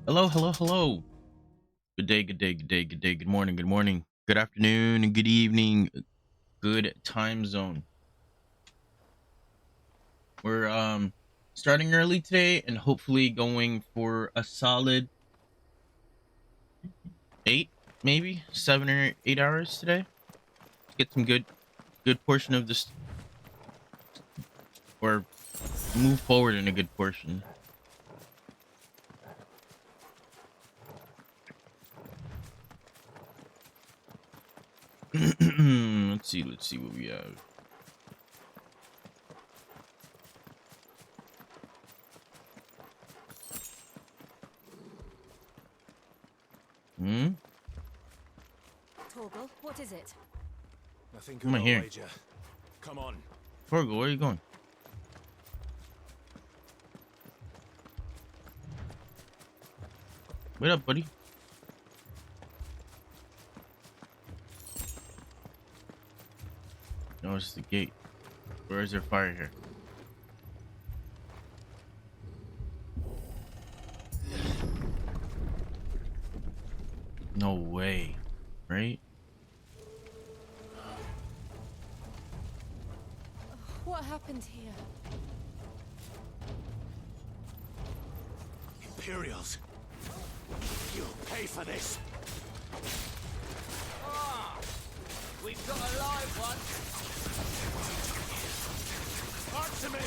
Hello, hello, hello. Good day, good day, good day, good day, good morning, good afternoon, and good evening, good time zone. We're starting early today and hopefully going for a solid 8, maybe 7 or 8 hours today. Get some good portion of this, or move forward in a good portion. Let's see what we have. Hmm? Torgal, what is it? Nothing What am good, I I'll hearing? wager. Come on. Torgo, where are you going? Wait up, buddy. No, it's the gate. Where is there fire here? No way. Right? What happened here? Imperials. You'll pay for this. We've got a live one. Answer me!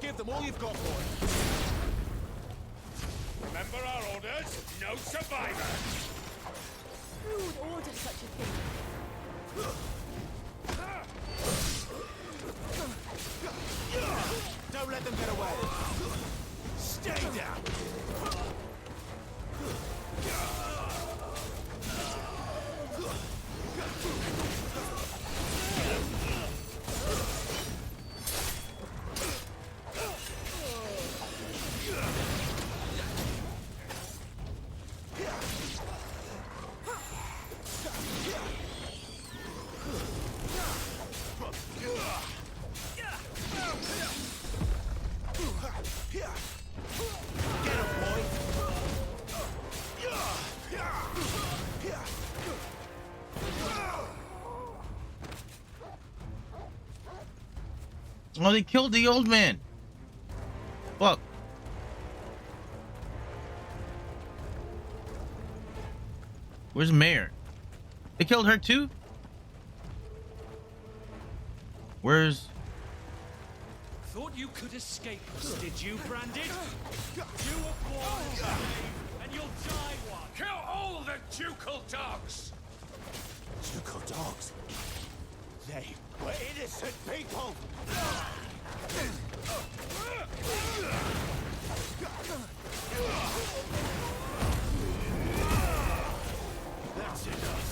Give them all you've got, boy. Remember our orders? No survivor! Who would order such a thing? Don't let them get away! Stay down! Oh, they killed the old man. Fuck. Where's the mayor? They killed her too? Where's... Thought you could escape us, did you, Branded? You were born a slave, and you'll die one. Kill all the ducal dogs! Ducal dogs. They were innocent people! That's enough.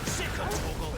Sick of Torgal.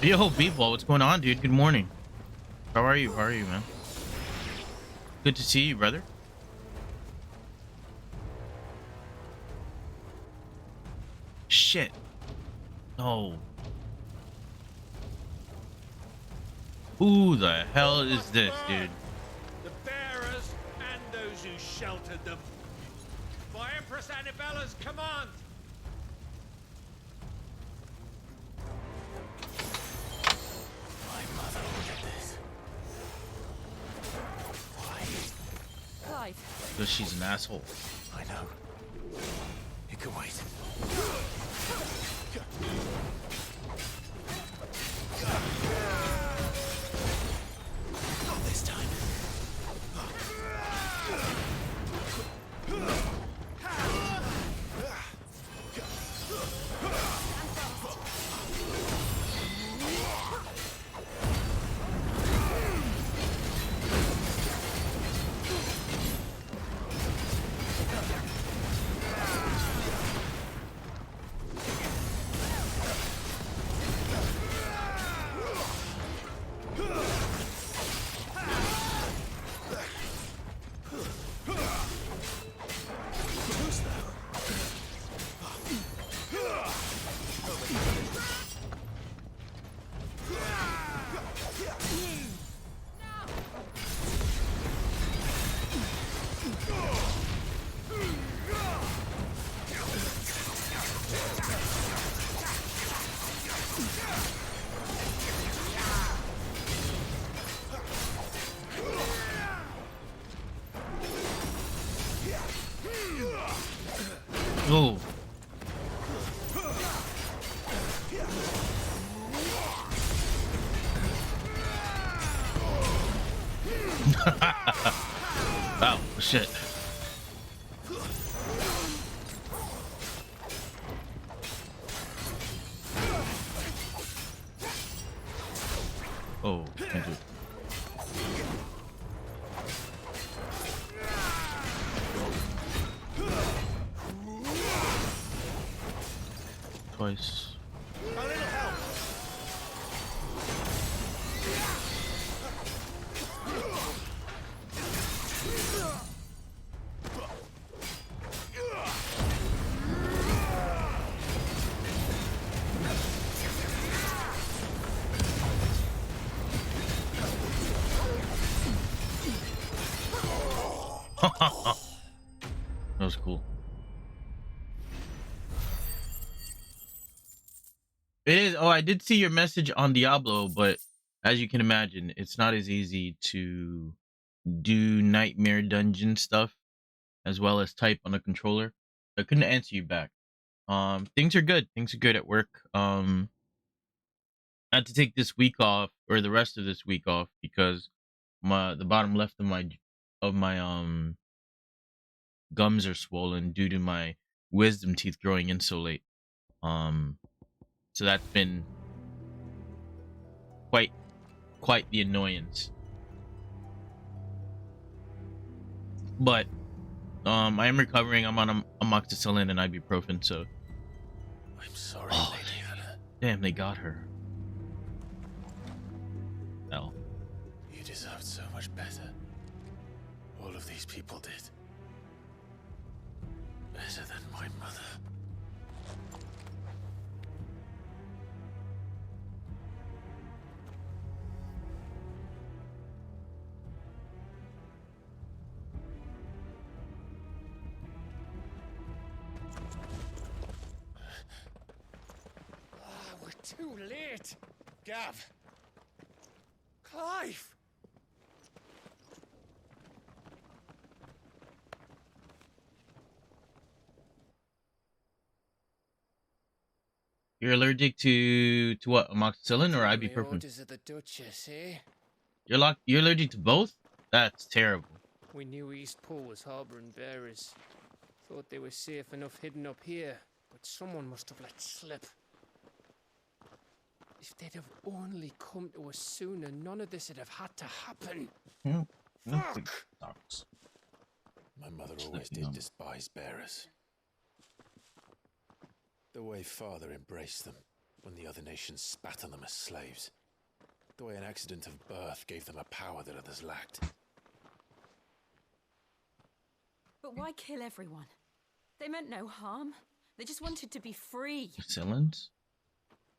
Yo, people, what's going on, dude? Good morning. How are you? How are you, man? Good to see you, brother. Shit. No. Who the hell is this, dude? The bearers and those who sheltered them. By Empress Annabella's command. My mother ordered this. Why? Clive, Because she's an asshole. I know. It can wait. Not this time. Oh. Wow, shit. Oh, can't do it. Twice. A little help. That was cool. It is. Oh, I did see your message on Diablo, but as you can imagine, it's not as easy to do nightmare dungeon stuff as well as type on a controller. I couldn't answer you back. Things are good. Things are good at work. I had to take this week off or the rest of this week off because the bottom left of my gums are swollen due to my wisdom teeth growing in so late. Um, so that's been quite the annoyance. But I am recovering. I'm on amoxicillin and ibuprofen. So I'm sorry, oh, Lady Anna. damn, they got her. Hell, You deserved so much better. All of these people did. Better than my mother. We're too late. Gav. Clive. you're allergic to what? Amoxicillin or The ibuprofen? orders of the Duchess, eh? You're allergic to both? That's terrible. We knew Eastpool was harbouring bearers. Thought they were safe enough hidden up here, but someone must have let slip. If they'd have only come to us sooner, none of this would have had to happen. My mother Just always let me did know. despise bearers. The way father embraced them. when the other nations spat on them as slaves. The way an accident of birth gave them a power that others lacked. But why kill everyone? They meant no harm. They just wanted to be free. Villains?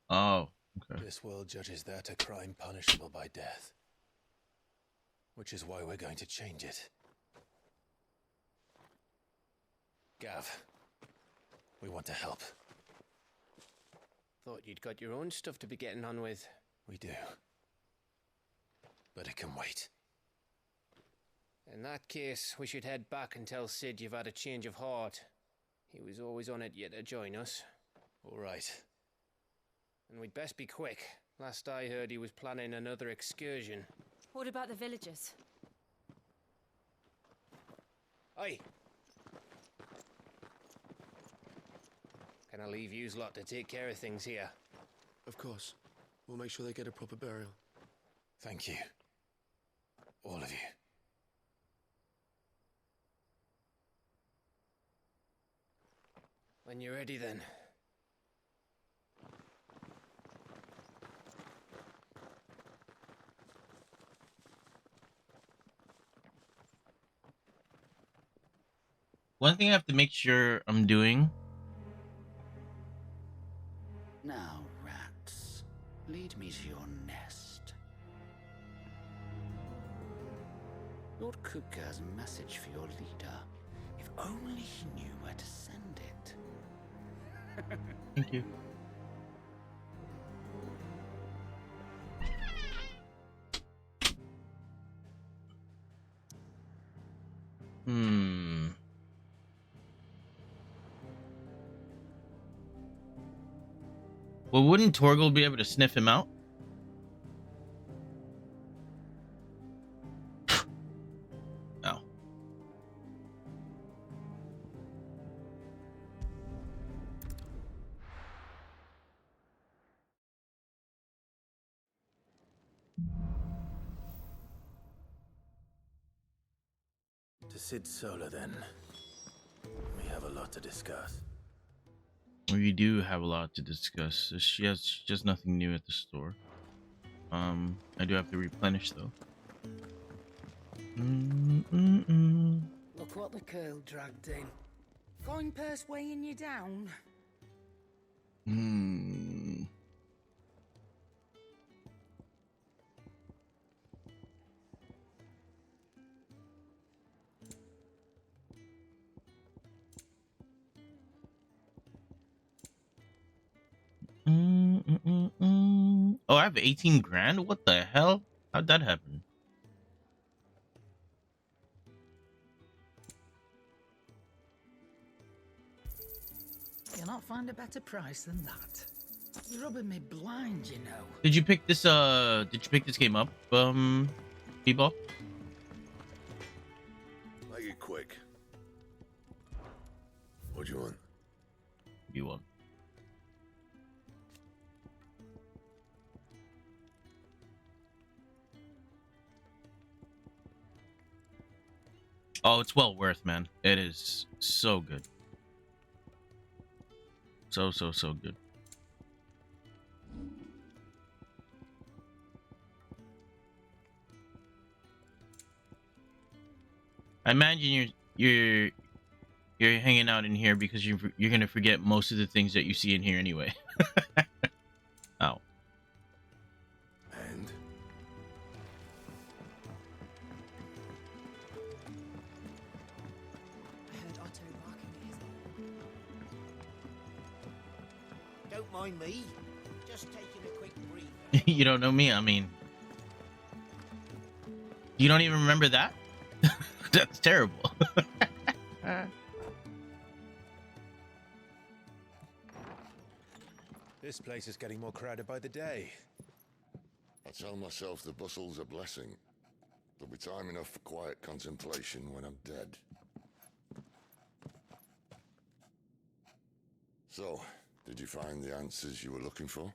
Oh, okay. This world judges that a crime punishable by death. Which is why we're going to change it. Gav, we want to help. Thought you'd got your own stuff to be getting on with. We do. But it can wait. In that case, we should head back and tell Sid you've had a change of heart. He was always on it yet to join us. All right. And we'd best be quick. Last I heard, he was planning another excursion. What about the villagers? Aye. Can I leave yous lot to take care of things here? Of course. We'll make sure they get a proper burial. Thank you. All of you. When you're ready, then. One thing I have to make sure I'm doing. Now, rats, lead me to your nest. Lord Cook has a message for your leader. If only he knew where to send it. Thank you. Well, wouldn't Torgal be able to sniff him out? Oh. To Sid Solar, then. We have a lot to discuss. We do have a lot to discuss. She has just nothing new at the store. I do have to replenish though. Look what the curl dragged in. Fine purse weighing you down. Oh, I have 18 grand? What the hell? How'd that happen? You'll not find a better price than that. You're rubbing me blind, you know. Did you pick this game up, Bebop? Make it quick. What do you want? You want? Oh, it's well worth, man. It is so good. So good. I imagine you're hanging out in here because you're gonna forget most of the things that you see in here anyway. Ow. And? I heard Otto barking at his Don't mind me. Just taking a quick breather. You don't know me, I mean. You don't even remember that? That's terrible. This place is getting more crowded by the day. I tell myself the bustle's a blessing. There'll be time enough for quiet contemplation when I'm dead. So, did you find the answers you were looking for?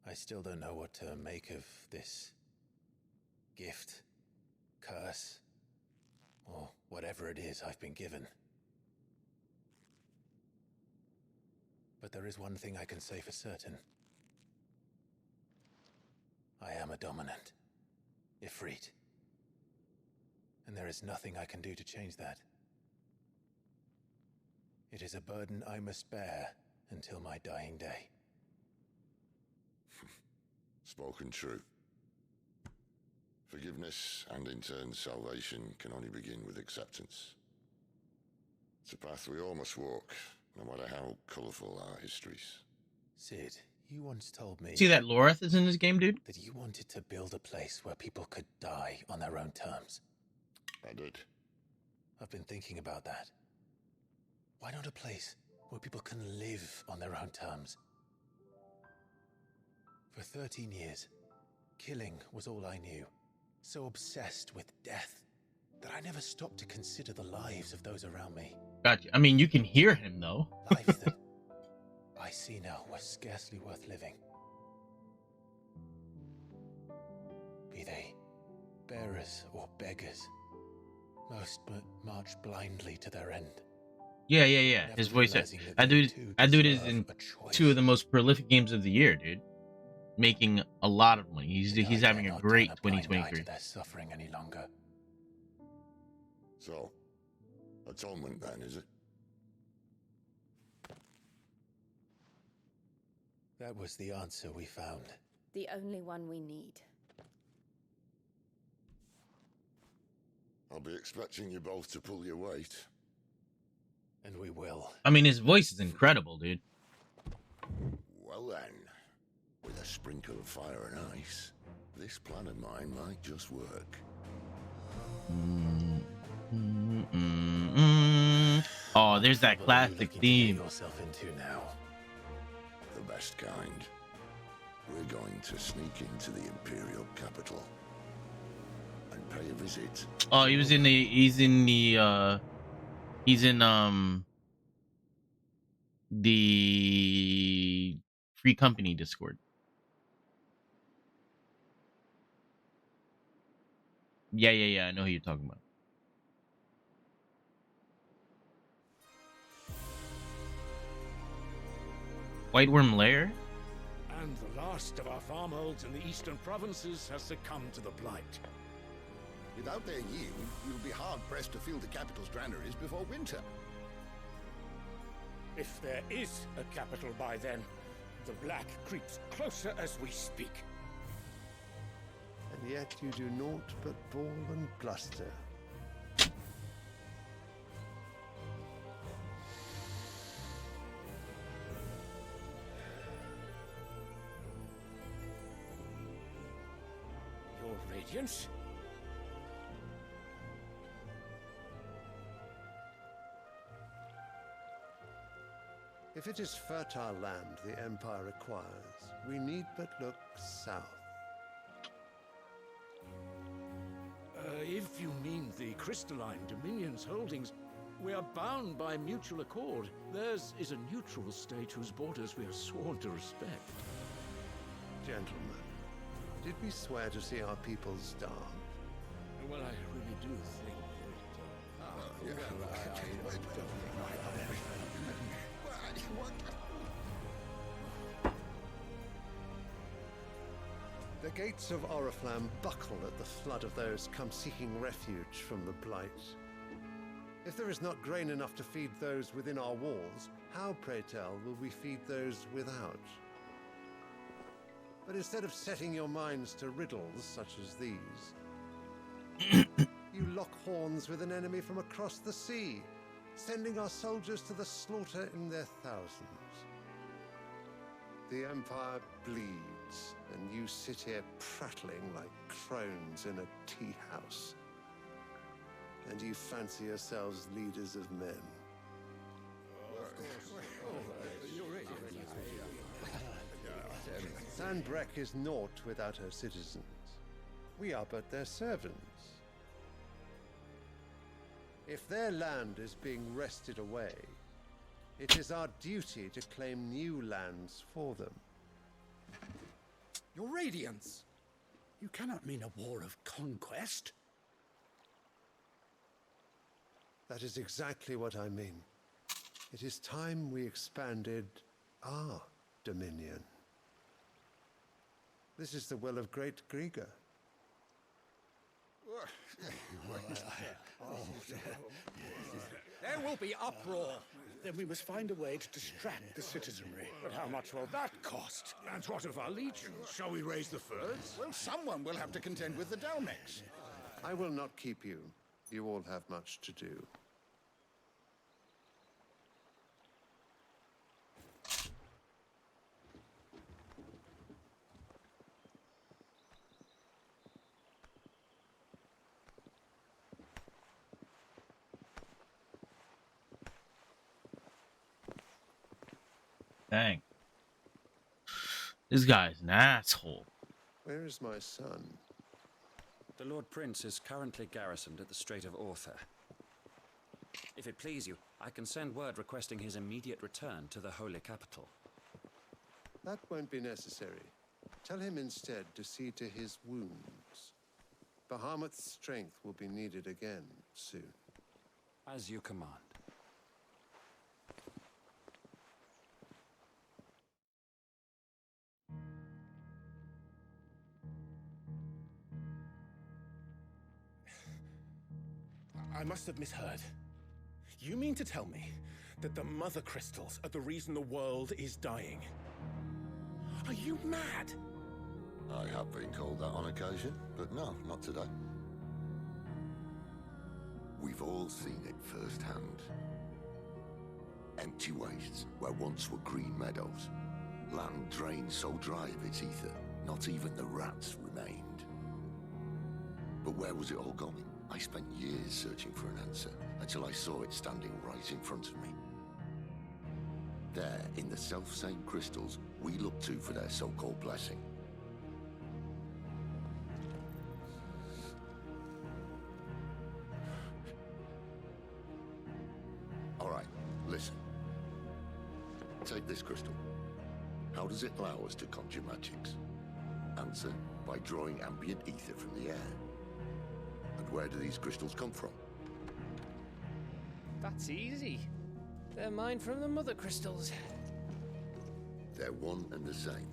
I still don't know what to make of this gift, curse, or whatever it is I've been given. But there is one thing I can say for certain. I am a dominant. Ifrit. And there is nothing I can do to change that. It is a burden I must bear until my dying day. Spoken true. Forgiveness and in turn salvation can only begin with acceptance. It's a path we all must walk, no matter how colourful our histories. Sid, you once told me See that Loreth is in this game, dude? that you wanted to build a place where people could die on their own terms. I did. I've been thinking about that. Why not a place where people can live on their own terms? For 13 years, killing was all I knew. So obsessed with death that I never stopped to consider the lives of those around me. Gotcha. I mean, you can hear him, though. Lives that I see now were scarcely worth living. Be they bearers or beggars, most march blindly to their end. Yeah. His voice. That dude is in 2 of the most prolific games of the year, dude. Making a lot of money. He's having a great 2023. Their suffering any longer. So, atonement then, is it? That was the answer we found. The only one we need. I'll be expecting you both to pull your weight. And we will. I mean, his voice is incredible, dude. Well then, with a sprinkle of fire and ice, this plan of mine might just work. Oh, there's that classic theme. Yourself into now. The best kind. We're going to sneak into the Imperial capital and pay a visit. Oh, he's in the Free Company Discord. Yeah, I know who you're talking about. White Worm Lair? And the last of our farmholds in the eastern provinces has succumbed to the blight. Without their yield, you'll be hard-pressed to fill the capital's granaries before winter. If there is a capital by then, the black creeps closer as we speak. And yet you do naught but bawl and bluster. Your Radiance? If it is fertile land the Empire requires, we need but look south. If you mean the crystalline Dominion's holdings, we are bound by mutual accord. Theirs is a neutral state whose borders we are sworn to respect. Gentlemen, did we swear to see our people starve? Well, I really do think The gates of Oriflamme buckle at the flood of those come seeking refuge from the blight. If there is not grain enough to feed those within our walls, how, pray tell, will we feed those without? But instead of setting your minds to riddles such as these, you lock horns with an enemy from across the sea, sending our soldiers to the slaughter in their thousands. The Empire bleeds, and you sit here prattling like crones in a tea house. And you fancy yourselves leaders of men. Sandbreck is naught without her citizens. We are but their servants. If their land is being wrested away, it is our duty to claim new lands for them. Your Radiance! You cannot mean a war of conquest. That is exactly what I mean. It is time we expanded our dominion. This is the will of great Grieger. There will be uproar. Then we must find a way to distract the citizenry. But how much will that cost? And what of our legions? Shall we raise the furs? Well, someone will have to contend with the Dalmex. I will not keep you. You all have much to do. Dang. This guy's an asshole. Where is my son? The Lord Prince is currently garrisoned at the Strait of Arthur. If it please you, I can send word requesting his immediate return to the Holy Capital. That won't be necessary. Tell him instead to see to his wounds. Bahamut's strength will be needed again soon. As you command. I must have misheard. You mean to tell me that the mother crystals are the reason the world is dying? Are you mad? I have been called that on occasion, but no, not today. We've all seen it firsthand. Empty wastes where once were green meadows. Land drained so dry of its ether, not even the rats remained. But where was it all going? I spent years searching for an answer, until I saw it standing right in front of me. There, in the self-same crystals we look to for their so-called blessing. All right, listen. Take this crystal. How does it allow us to conjure magics? Answer, by drawing ambient ether from the air. And where do these crystals come from? That's easy. They're mined from the mother crystals. They're one and the same.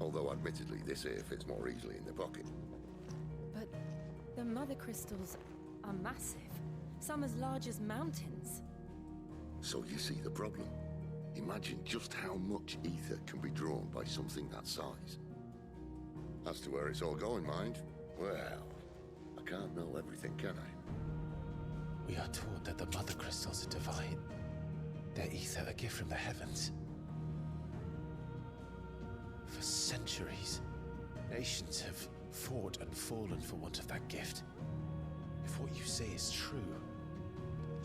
Although admittedly this here fits more easily in the pocket. But the mother crystals are massive. Some as large as mountains. So you see the problem. Imagine just how much ether can be drawn by something that size. As to where it's all going, mind, well, I can't know everything, can I? We are taught that the mother crystals are divine. Their ether a gift from the heavens. For centuries, nations have fought and fallen for want of that gift. If what you say is true,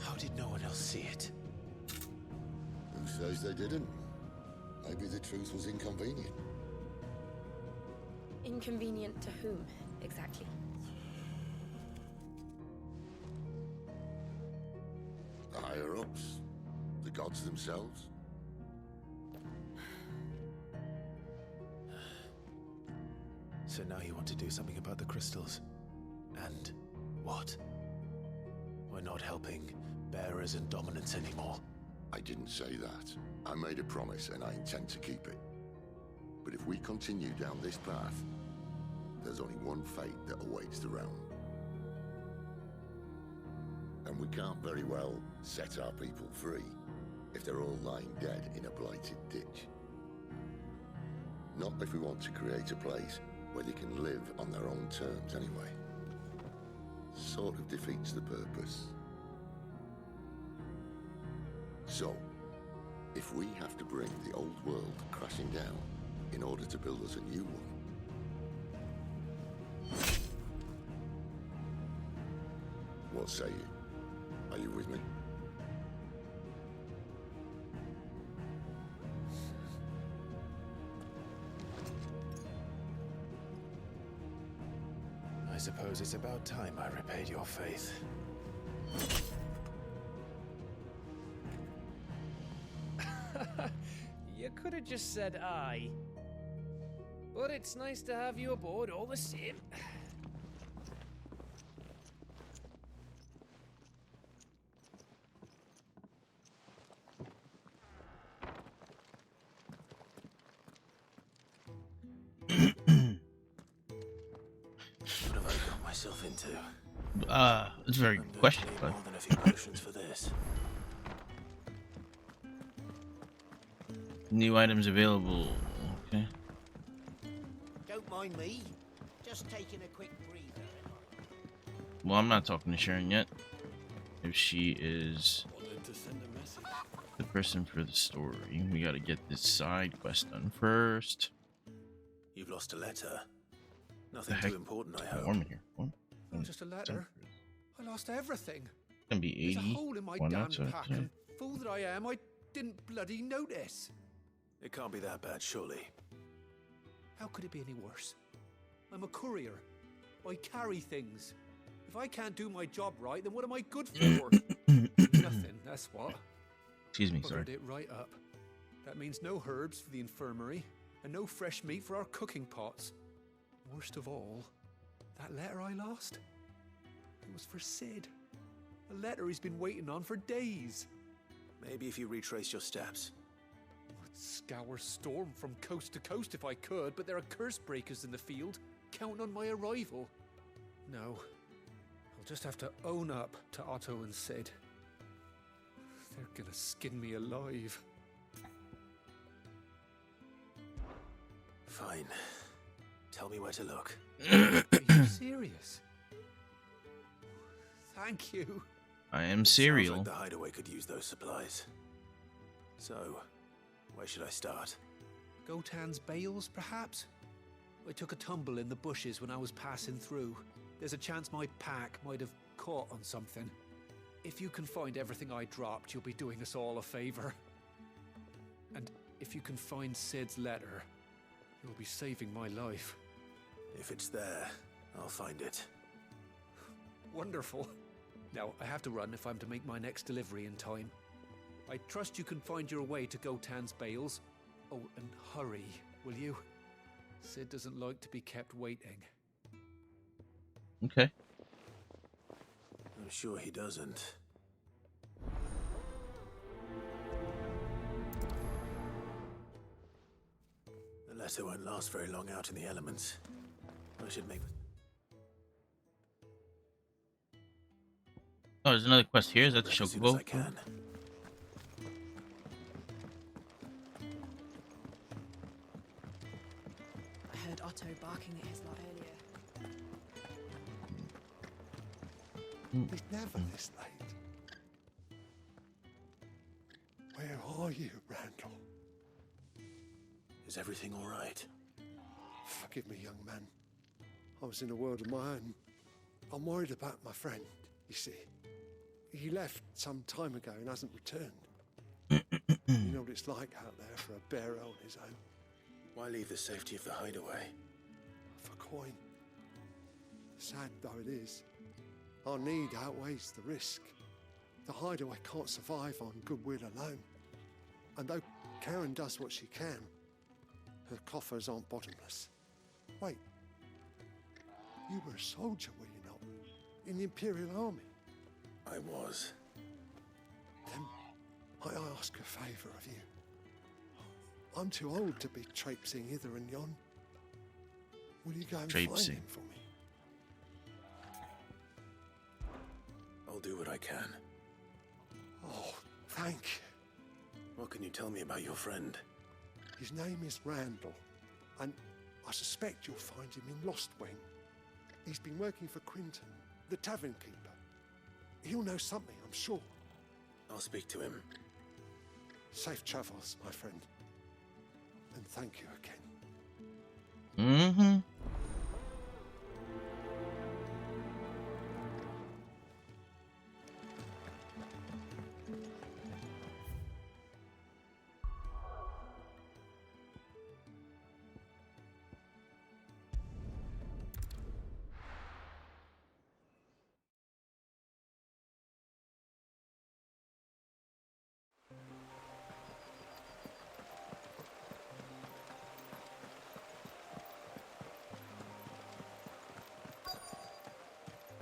how did no one else see it? Who says they didn't? Maybe the truth was inconvenient. Inconvenient to whom, exactly? The higher-ups? The gods themselves? So now you want to do something about the crystals. And what? We're not helping bearers and dominants anymore. I didn't say that. I made a promise and I intend to keep it. But if we continue down this path, there's only one fate that awaits the realm. And we can't very well set our people free if they're all lying dead in a blighted ditch. Not if we want to create a place where they can live on their own terms anyway. Sort of defeats the purpose. So, if we have to bring the old world crashing down in order to build us a new one, what say you? Are you with me? I suppose it's about time I repaid your faith. You could have just said aye. But it's nice to have you aboard all the same. What have I got myself into? It's a very good question, but More than a few potions for this. new items available. Okay. Don't mind me. Just taking a quick breather. Well, I'm not talking to Sharon yet. If she is the person for the story, we gotta get this side quest done first. You've lost a letter. The Nothing heck? too important, I It's hope. warm in here. What? Not just a letter. I lost everything. It's gonna be There's 80. a hole in my Why damn not? So, pack, yeah. and fool that I am, I didn't bloody notice. It can't be that bad, surely. How could it be any worse? I'm a courier. I carry things. If I can't do my job right, then what am I good for? Nothing, that's what. Excuse me, Buggered sorry. it right up. That means no herbs for the infirmary, and no fresh meat for our cooking pots. Worst of all, that letter I lost, it was for Sid. A letter he's been waiting on for days. Maybe if you retrace your steps. I'd scour Storm from coast to coast if I could, but there are curse breakers in the field, counting on my arrival. No, I'll just have to own up to Otto and Sid. They're gonna skin me alive. Fine. Tell me where to look. Are you serious? Thank you. I am Sounds cereal. like the hideaway could use those supplies. So, where should I start? Gotan's bales, perhaps? I took a tumble in the bushes when I was passing through. There's a chance my pack might have caught on something. If you can find everything I dropped, you'll be doing us all a favor. And if you can find Sid's letter, you'll be saving my life. If it's there, I'll find it. Wonderful. Now, I have to run if I'm to make my next delivery in time. I trust you can find your way to Gotan's bales. Oh, and hurry, will you? Sid doesn't like to be kept waiting. Okay. I'm sure he doesn't. The letter won't last very long out in the elements. I should make... Oh, there's another quest here. Is that the as soon as I Chocobo? can. I heard Otto barking at his lot earlier. He's never this late. Where are you, Randall? Is everything all right? Forgive me, young man. I was in a world of my own. I'm worried about my friend, you see. He left some time ago and hasn't returned. You know what it's like out there for a bearer on his own. Why leave the safety of the hideaway? For coin. Sad though it is, our need outweighs the risk. The hideaway can't survive on goodwill alone. And though Karen does what she can, her coffers aren't bottomless. Wait, you were a soldier, were you not? In the Imperial Army? I was. Then might I ask a favour of you? I'm too old to be traipsing hither and yon. Will you go and find Traipsing. him for me? I'll do what I can. Oh, thank you. What can you tell me about your friend? His name is Randall, and I suspect you'll find him in Lostwing. He's been working for Quinton, the tavern keeper. He'll know something, I'm sure. I'll speak to him. Safe travels, my friend. And thank you again. Mm-hmm.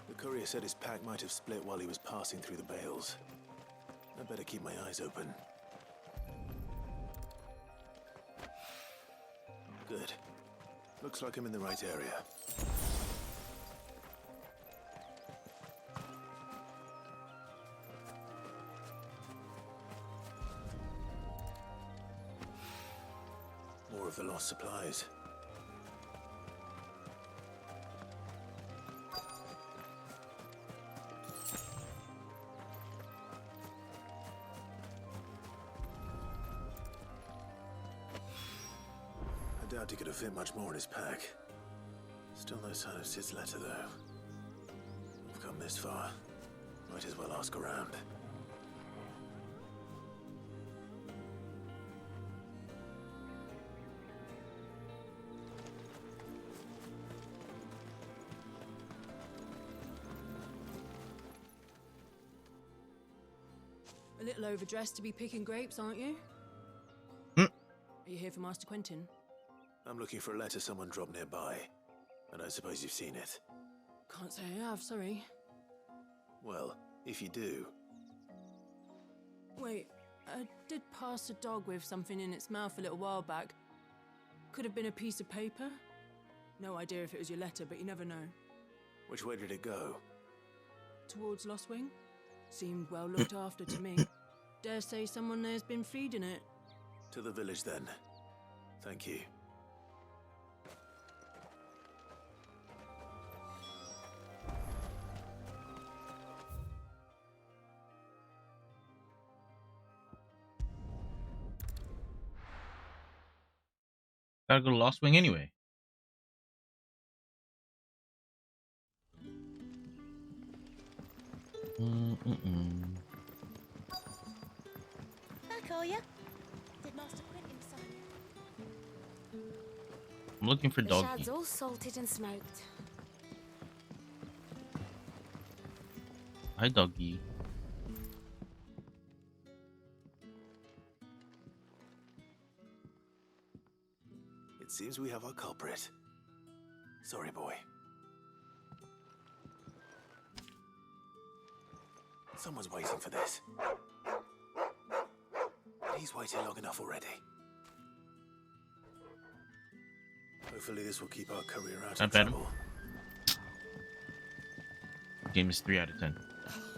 The courier said his pack might have split while he was passing through the bales. I better keep my eyes open. Good. Looks like I'm in the right area. of the lost supplies. I doubt he could have fit much more in his pack. Still no sign of Sid's letter, though. We've come this far. Might as well ask around. A little overdressed to be picking grapes, aren't you? Hmm. Are you here for Master Quentin? I'm looking for a letter someone dropped nearby. And I suppose you've seen it. Can't say I have, sorry. Well, if you do... Wait, I did pass a dog with something in its mouth a little while back. Could have been a piece of paper. No idea if it was your letter, but you never know. Which way did it go? Towards Lost Wing? Seemed well looked after to me. Dare say someone there's been feeding it. To the village, then. Thank you. Gotta go to Lost Wing anyway. Back, are ya? Did Master Quentin sign you? I'm looking for The doggy. shad's all salted and smoked. Hi, doggy. It seems we have our culprit. Sorry, boy. Someone's waiting for this. And he's waited long enough already. Hopefully this will keep our career out Not of bad. trouble. Game is 3 out of 10.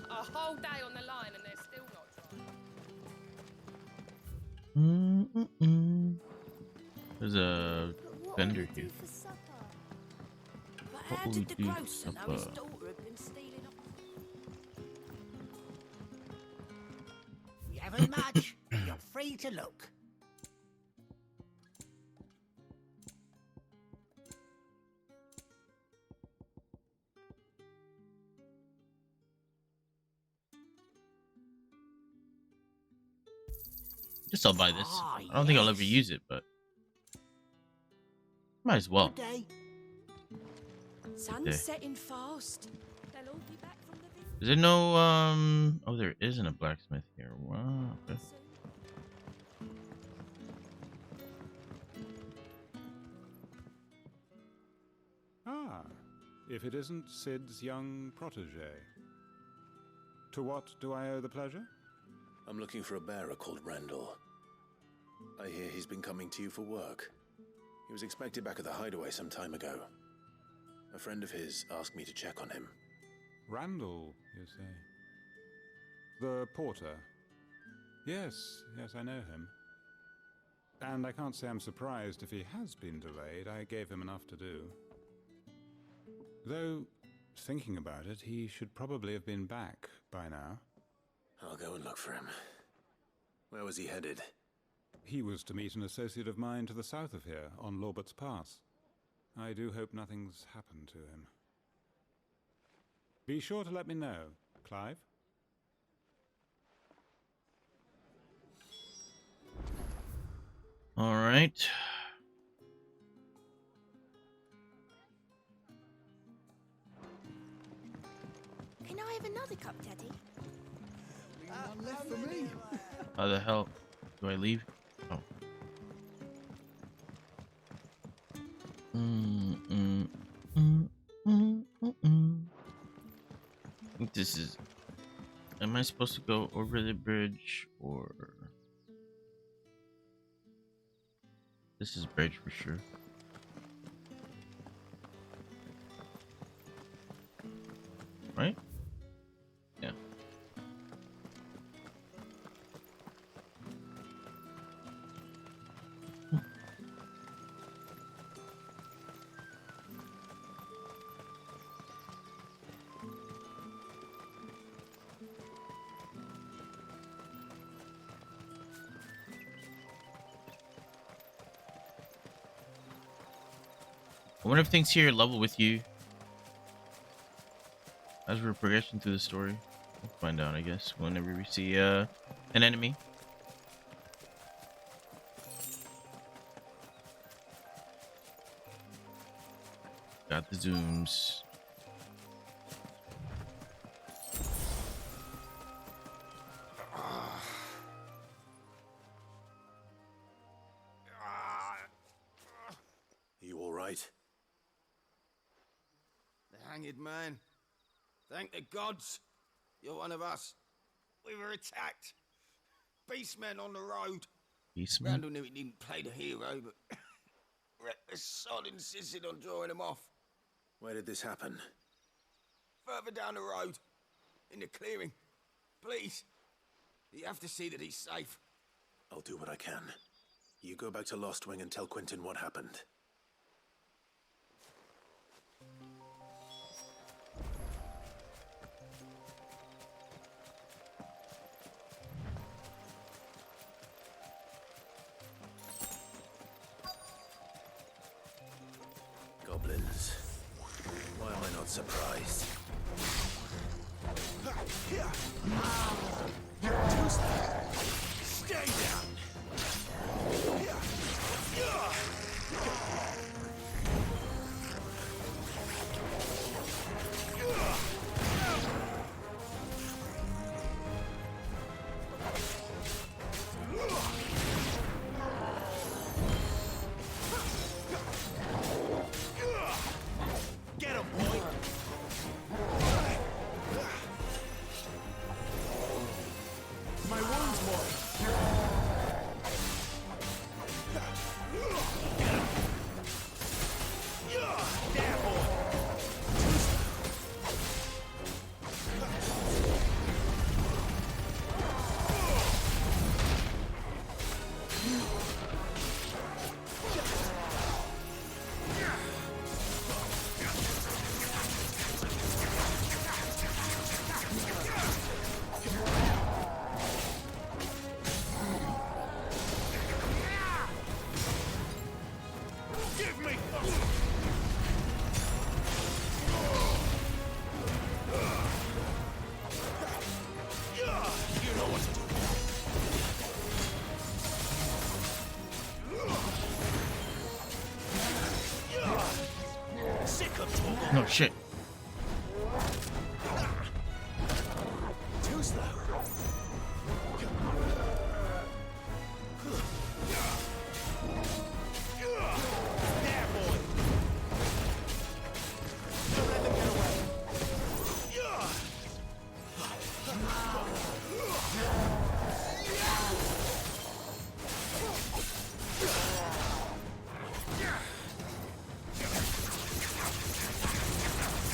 A whole day on the line and they're still not dry. There's a vendor here. But What how will we did the do for grocer know his supper? daughter had been stealing up? We haven't much. You're free to look. Guess I'll buy this. I don't think I'll ever use it, but might as well. Good day. Sun's Okay. setting fast. They'll all be back from the village. Is there no oh, there isn't a blacksmith here. Wow. Okay. Ah, if it isn't Sid's young protege. To what do I owe the pleasure? I'm looking for a bearer called Randall. I hear he's been coming to you for work. He was expected back at the hideaway some time ago. A friend of his asked me to check on him. Randall, you say? The porter? Yes, I know him. And I can't say I'm surprised if he has been delayed. I gave him enough to do. Though, thinking about it, he should probably have been back by now. I'll go and look for him. Where was he headed? He was to meet an associate of mine to the south of here, on Lorbert's Pass. I do hope nothing's happened to him. Be sure to let me know, Clive. All right. Can I have another cup, Daddy? One left for me. How the hell do I leave? Oh. I think this is. Am I supposed to go over the bridge or? This is bridge for sure. Right? Yeah. I wonder if things here level with you as we're progressing through the story. We'll find out, I guess, whenever we see an enemy. Got the zooms. You all right? The hanged man. Thank the gods. You're one of us. We were attacked. Beastmen on the road. Beastmen? Randall knew he didn't play the hero, but the sod insisted on drawing him off. Where did this happen? Further down the road. In the clearing. Please. You have to see that he's safe. I'll do what I can. You go back to Lost Wing and tell Quentin what happened. Goblins. Why am I not surprised? Stay down! Get him, boy! My wounds, boy! There, boy! Give me! You know what to do. Sick of talking. No shit. Too slow. There, boy. Don't let them get away.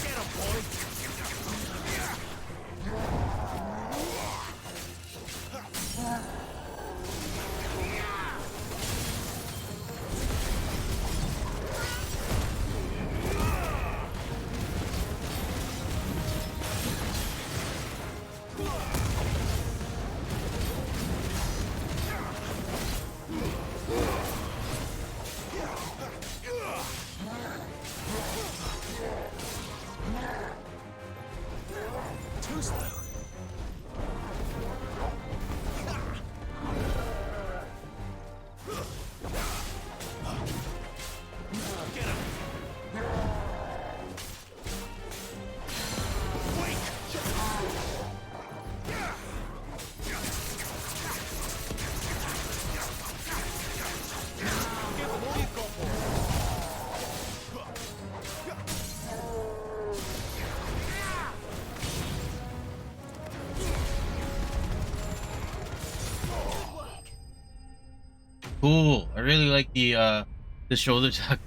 Get him, boy. Too slow. Get him. Wait. Give him all you've got, Cool. I really like the shoulder tuck.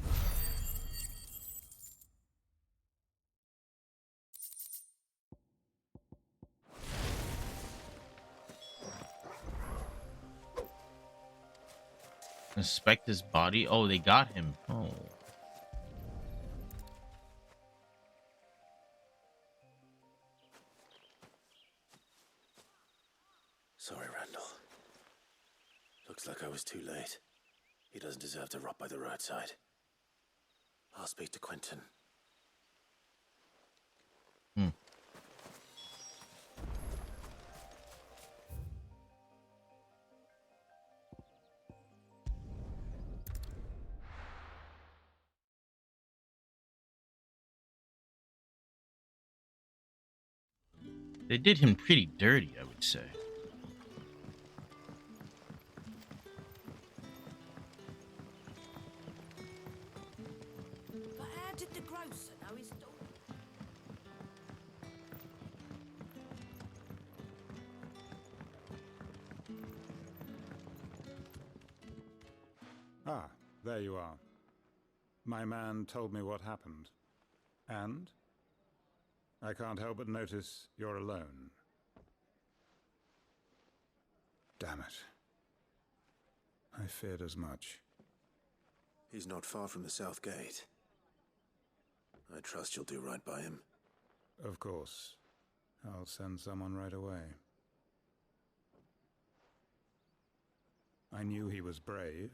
Inspect his body. Oh, they got him. Oh. Sorry, Randall. Looks like I was too late. He doesn't deserve to rot by the roadside. I'll speak to Quentin. They did him pretty dirty, I would say. But how did the grocer know his daughter? Ah, there you are. My man told me what happened. And? I can't help but notice you're alone. Damn it. I feared as much. He's not far from the South Gate. I trust you'll do right by him. Of course. I'll send someone right away. I knew he was brave,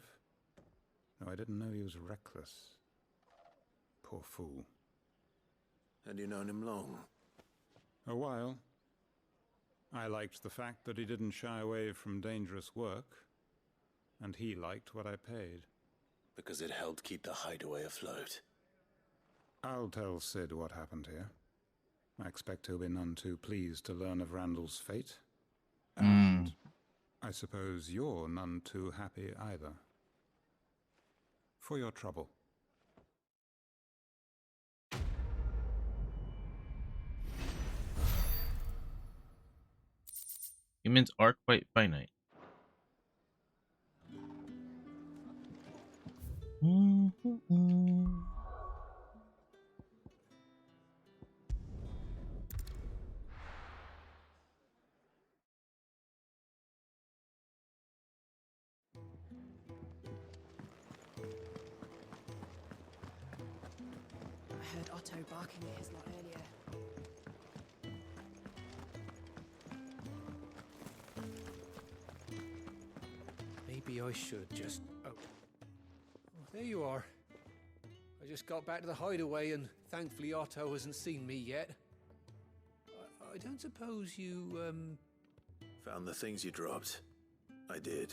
though I didn't know he was reckless. Poor fool. And you known him long? A while. I liked the fact that he didn't shy away from dangerous work, and he liked what I paid. Because it helped keep the hideaway afloat. I'll tell Sid what happened here. I expect he'll be none too pleased to learn of Randall's fate. And I suppose you're none too happy either. For your trouble. Humans are quite finite. I heard Otto barking at his lot earlier. Maybe I should just... Oh, there you are. I just got back to the hideaway and thankfully Otto hasn't seen me yet. I don't suppose you, Found the things you dropped. I did.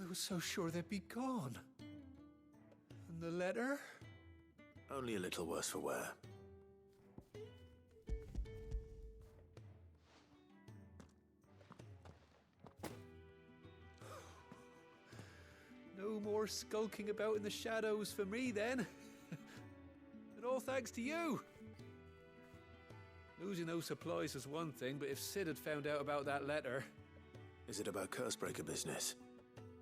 I was so sure they'd be gone. And the letter? Only a little worse for wear. No more skulking about in the shadows for me then. And all thanks to you. Losing those supplies is one thing, but if Sid had found out about that letter... Is it about Cursebreaker business?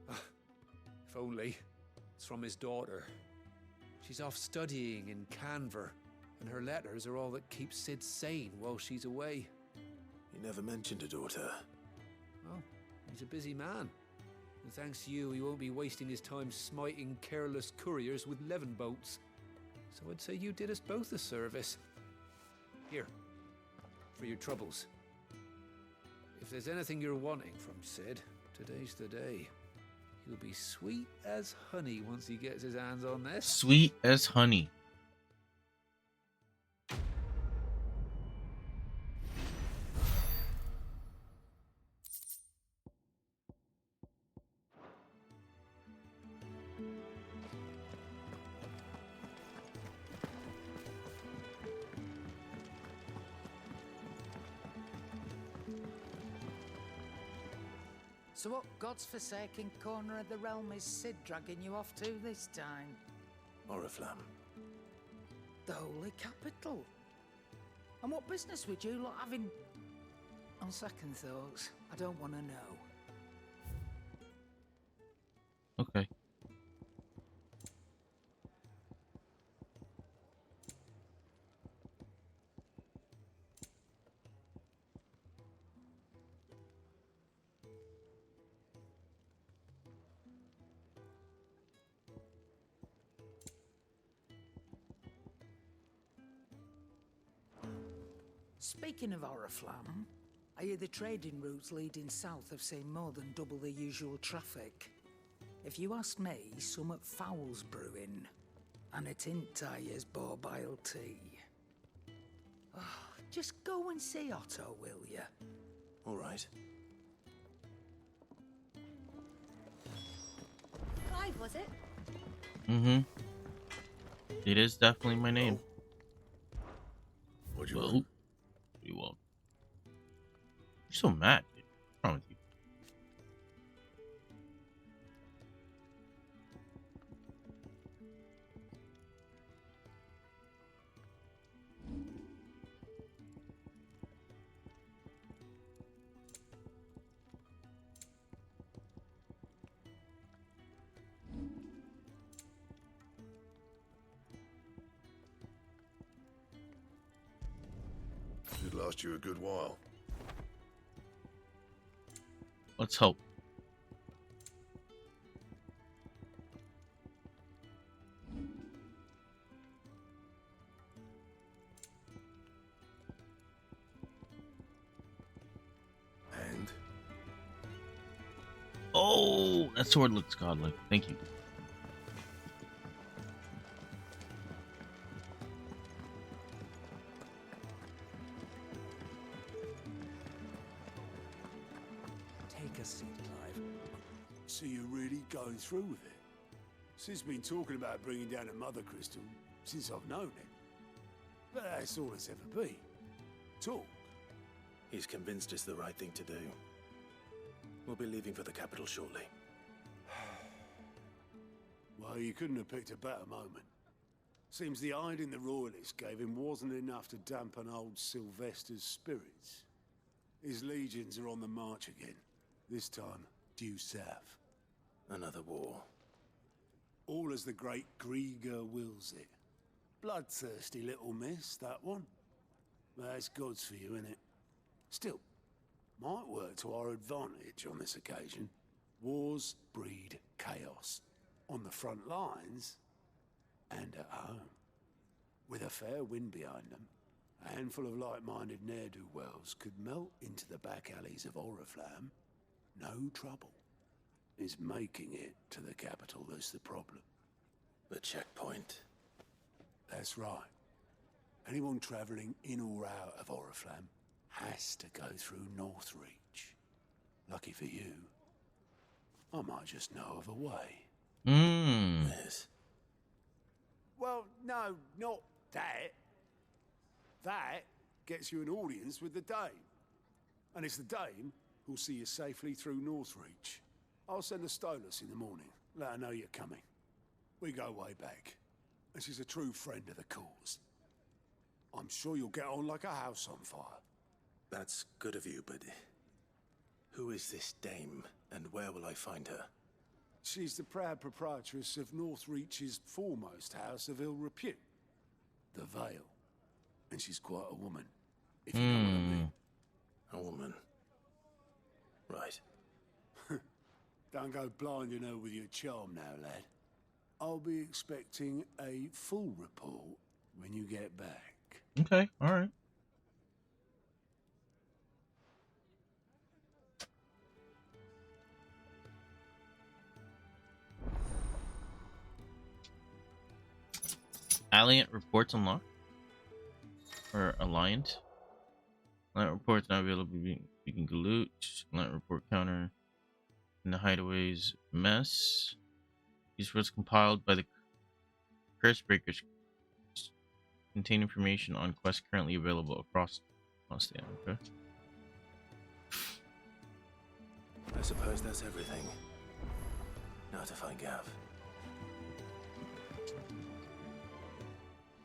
If only. It's from his daughter. She's off studying in Canver, and her letters are all that keeps Sid sane while she's away. He never mentioned a daughter. Well, he's a busy man. And thanks to you, he won't be wasting his time smiting careless couriers with levin boats. So I'd say you did us both a service. Here, for your troubles. If there's anything you're wanting from Sid, today's the day. He'll be sweet as honey once he gets his hands on this. Sweet as honey. So what god's-forsaken corner of the realm is Sid dragging you off to this time? Oriflamme. The Holy Capital. And what business would you lot having... On second thoughts, I don't want to know. Okay. Speaking of Oriflamme, I hear the trading routes leading south have seen more than double the usual traffic. If you ask me, summat foul's brewing. And it ain't as borbile tea. Oh, just go and see Otto, will you? All right. Clive, was it? Mm-hmm. It is definitely my name. What do you Well, want? what do you want? You're so mad, dude. What's wrong with you? Should last you a good while. Let's hope. And? Oh, that sword looks godlike. Thank you. Take a seat, Clive. So you're really going through with it? Sid's been talking about bringing down a mother crystal since I've known it. But that's all it's ever been. Talk. He's convinced it's the right thing to do. We'll be leaving for the capital shortly. Well, you couldn't have picked a better moment. Seems the hiding the royalists gave him wasn't enough to dampen old Sylvester's spirits. His legions are on the march again. This time, due south. Another war. All as the great Grieger wills it. Bloodthirsty little miss, that one. That's God's for you, innit? Still, might work to our advantage on this occasion. Wars breed chaos. On the front lines, and at home. With a fair wind behind them, a handful of like-minded ne'er-do-wells could melt into the back alleys of Oriflamme. No trouble. It's making it to the capital that's the problem. The checkpoint. That's right. Anyone travelling in or out of Oriflamme has to go through Northreach. Lucky for you, I might just know of a way. Yes. Well, no, not that. That gets you an audience with the Dame. And it's the Dame who'll see you safely through Northreach. I'll send a Stolas in the morning. Let her know you're coming. We go way back. And she's a true friend of the cause. I'm sure you'll get on like a house on fire. That's good of you, but who is this Dame, and where will I find her? She's the proud proprietress of Northreach's foremost house of ill repute, the Vale. And she's quite a woman, if you know what I mean. A woman. Right. Don't go blinding her with your charm now, lad. I'll be expecting a full report when you get back. Okay, alright. Alliant reports unlocked? Or Alliant? Alliant reports not available. You can loot. Alliant report counter. In the hideaways mess. These reports compiled by the Curse Breakers contain information on quests currently available across Mustang. Okay. I suppose that's everything. Now to find Gav.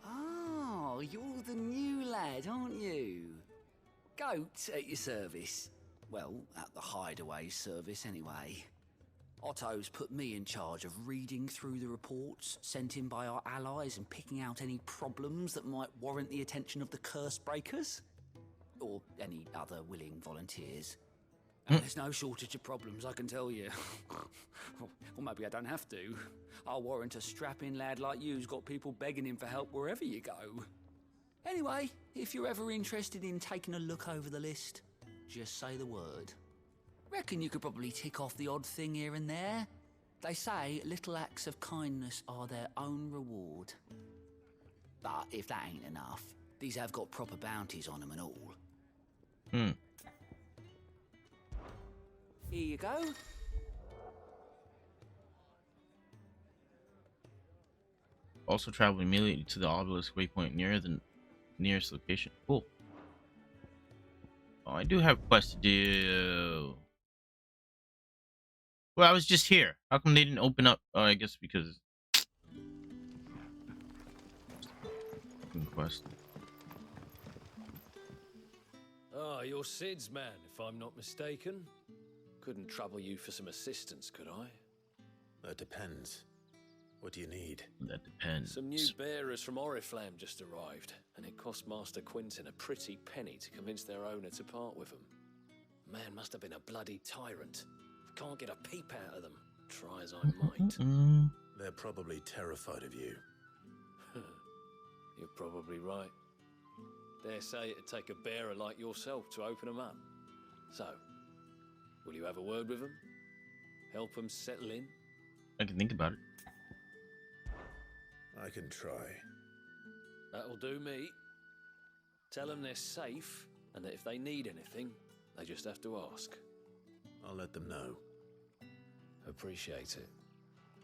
Oh, you're the new lad, aren't you? Goat at your service. Well, at the hideaway service anyway. Otto's put me in charge of reading through the reports sent in by our allies and picking out any problems that might warrant the attention of the Curse Breakers. Or any other willing volunteers. And there's no shortage of problems, I can tell you. Or maybe I don't have to. I'll warrant a strapping lad like you's got people begging him for help wherever you go. Anyway, if you're ever interested in taking a look over the list, just say the word. Reckon you could probably tick off the odd thing here and there. They say little acts of kindness are their own reward. But if that ain't enough, these have got proper bounties on them and all. Hmm. Here you go. Also travel immediately to the obelisk waypoint near the nearest location. Cool. Oh, I do have quests to do. Well, I was just here. How come they didn't open up? Oh, I guess because quest. Ah, you're Sid's man, if I'm not mistaken. Couldn't trouble you for some assistance, could I? That depends. What do you need? That depends. Some new bearers from Oriflamme just arrived, and it cost Master Quinton a pretty penny to convince their owner to part with them. Man must have been a bloody tyrant. Can't get a peep out of them, try as I might. They're probably terrified of you. You're probably right. Dare say it'd take a bearer like yourself to open them up. So, will you have a word with them? Help them settle in? I can think about it. I can try. That'll do me. Tell them they're safe, and that if they need anything, they just have to ask. I'll let them know. Appreciate it.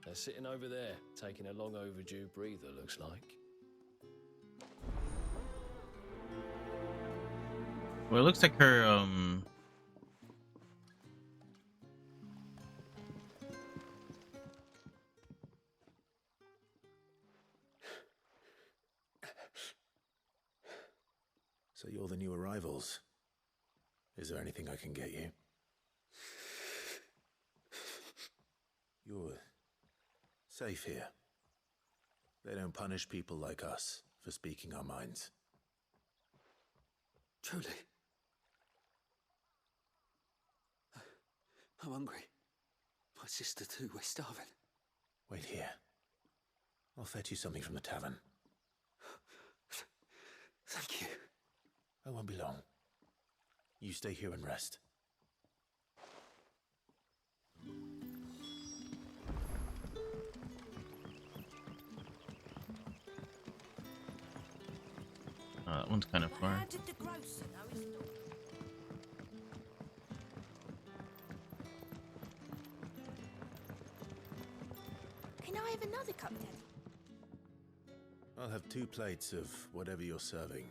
They're sitting over there, taking a long overdue breather, looks like. Well, it looks like her, So you're the new arrivals. Is there anything I can get you? You're safe here. They don't punish people like us for speaking our minds. Truly. I'm hungry. My sister too, we're starving. Wait here. I'll fetch you something from the tavern. Thank you. I won't be long. You stay here and rest. that one's kind of far. How did the grocer know his daughter? Can I have another cup, Daddy? I'll have 2 plates of whatever you're serving.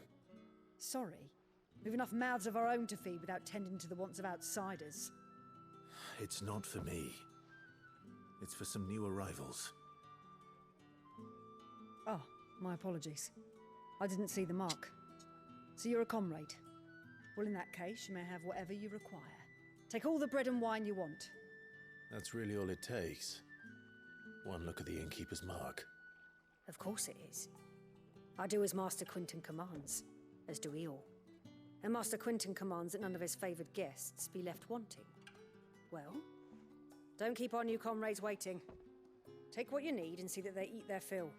Sorry. We've enough mouths of our own to feed without tending to the wants of outsiders. It's not for me. It's for some new arrivals. Oh, my apologies. I didn't see the mark. So you're a comrade. Well, in that case, you may have whatever you require. Take all the bread and wine you want. That's really all it takes. One look at the innkeeper's mark. Of course it is. I do as Master Quinton commands, as do we all. And Master Quinton commands that none of his favoured guests be left wanting. Well, don't keep our new comrades waiting. Take what you need and see that they eat their fill.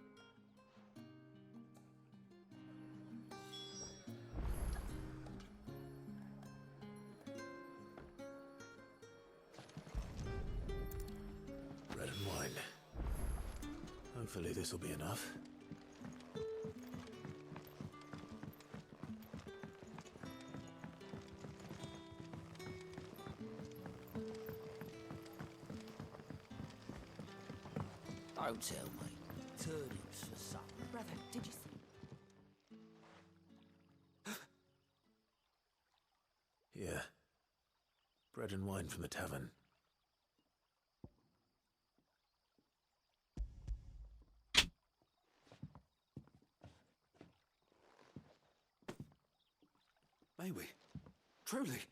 Bread and wine. Hopefully this will be enough. Don't tell me. Turnips for supper. Brother, did you see? Here. Bread and wine from the tavern. May we? Truly?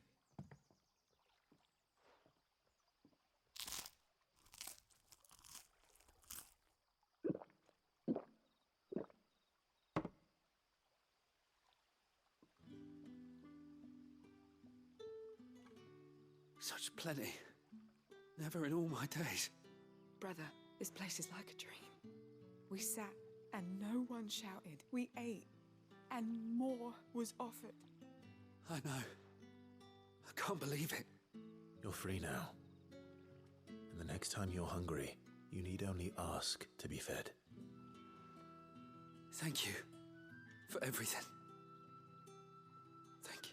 Such plenty. Never in all my days. Brother, this place is like a dream. We sat and no one shouted. We ate and more was offered. I know. I can't believe it. You're free now. And the next time you're hungry, You need only ask to be fed. Thank you for everything. Thank you.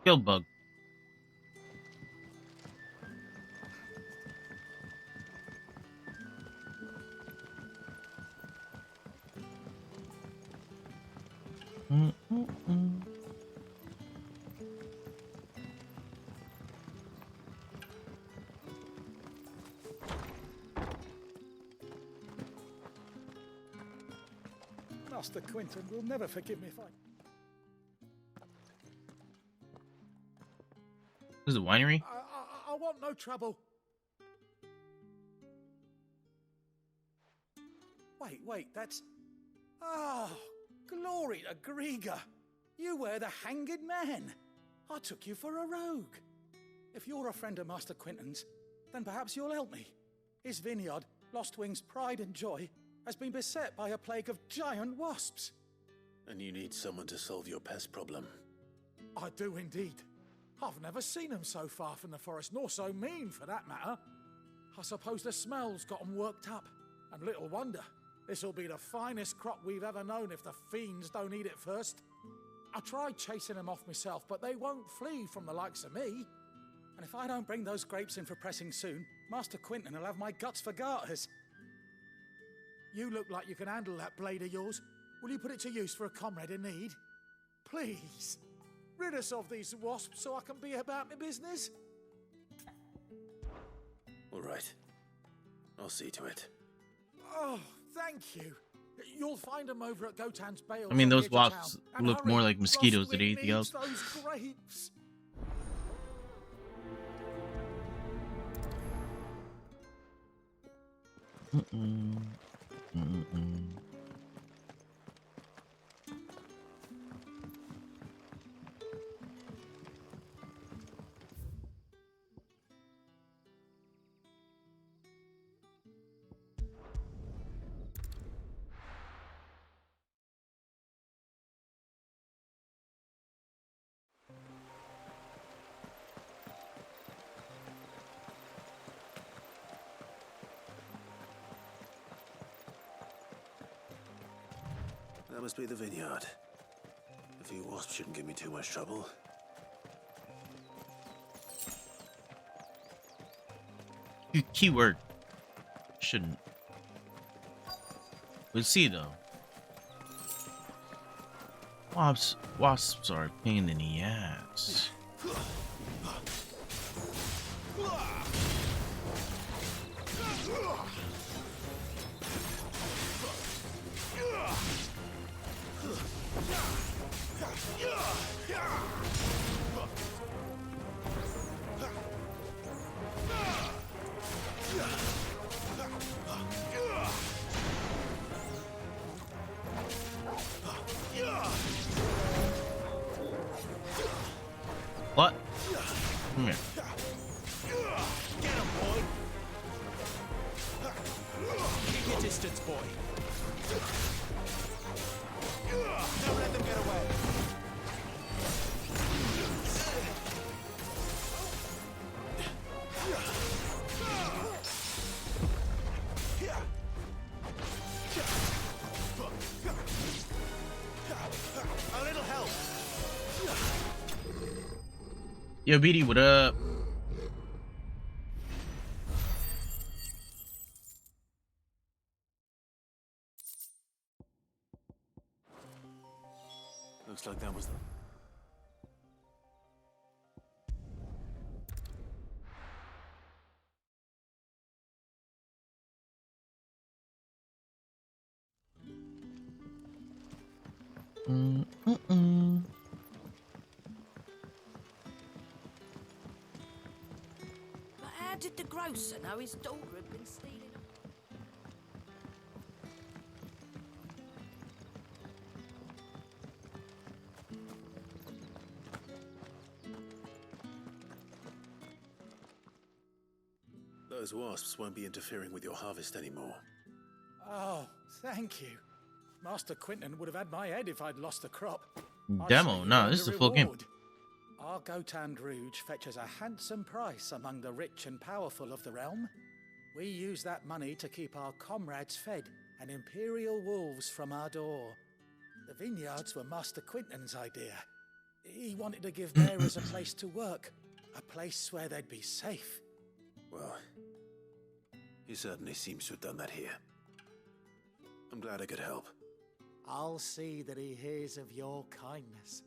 Kill bug. Master Quinton will never forgive me if I... This is a winery? I want no trouble. Wait, that's... Oh, glory to Grieger. You were the hanged man. I took you for a rogue. If you're a friend of Master Quinton's, then perhaps you'll help me. His vineyard, Lostwing's pride and joy, has been beset by a plague of giant wasps. And you need someone to solve your pest problem. I do indeed. I've never seen them so far from the forest, nor so mean for that matter. I suppose the smell's got them worked up. And little wonder. This'll be the finest crop we've ever known if the fiends don't eat it first. I tried chasing them off myself, but they won't flee from the likes of me. And if I don't bring those grapes in for pressing soon, Master Quinton will have my guts for garters. You look like you can handle that blade of yours. Will you put it to use for a comrade in need? Please, rid us of these wasps so I can be about my business. All right. I'll see to it. Oh, thank you. You'll find them over at Gotan's Bales. I mean, those on the edge of wasps town. look And more hurry, like mosquitoes than Lostwing anything needs else. those grapes. That must be the vineyard. A few wasps shouldn't give me too much trouble. Keyword. Shouldn't. We'll see though. Wasps are a pain in the ass. What? Come here. Get him, boy! Keep your distance, boy. Don't let them get away. A little help. Yo, BD, what up? Looks like that was the... But how did the grocer know his daughter had been stealing? Those wasps won't be interfering with your harvest anymore. Oh, thank you. Master Quinton would have had my head if I'd lost the crop. Demo? No, this is a full game. Our Gotand Rouge fetches a handsome price among the rich and powerful of the realm. We use that money to keep our comrades fed and imperial wolves from our door. The vineyards were Master Quinton's idea. He wanted to give bearers a place to work, a place where they'd be safe. Well, he certainly seems to have done that here. I'm glad I could help. I'll see that he hears of your kindness.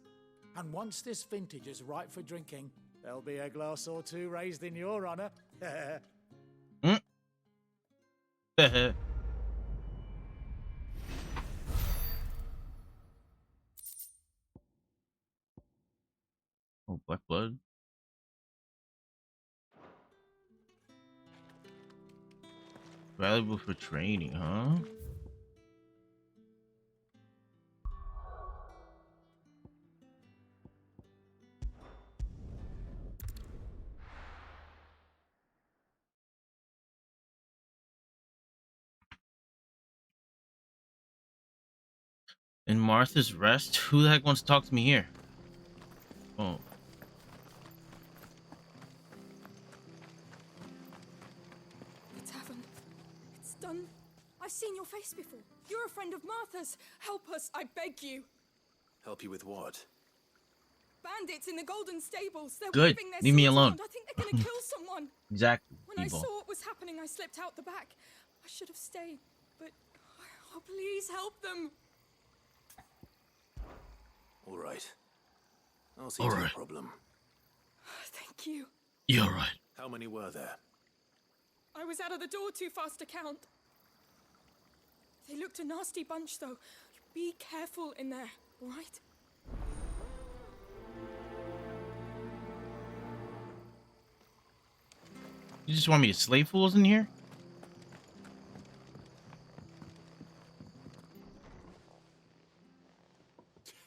And once this vintage is ripe for drinking, there'll be a glass or two raised in your honor. Oh, Black Blood. Valuable for training, huh? In Martha's Rest? Who the heck wants to talk to me here? Oh. The tavern. It's done. I've seen your face before. You're a friend of Martha's. Help us, I beg you. Help you with what? Bandits in the Golden Stables. They're Good. waving their Leave me swords alone. around. I think they're gonna kill someone. Exactly. When I Evil. saw what was happening, I slipped out the back. I should have stayed, but oh, please help them. All right. I'll see to the problem. Thank you. You're right. How many were there? I was out of the door too fast to count. They looked a nasty bunch, though. Be careful in there, all right? You just want me to slay fools in here?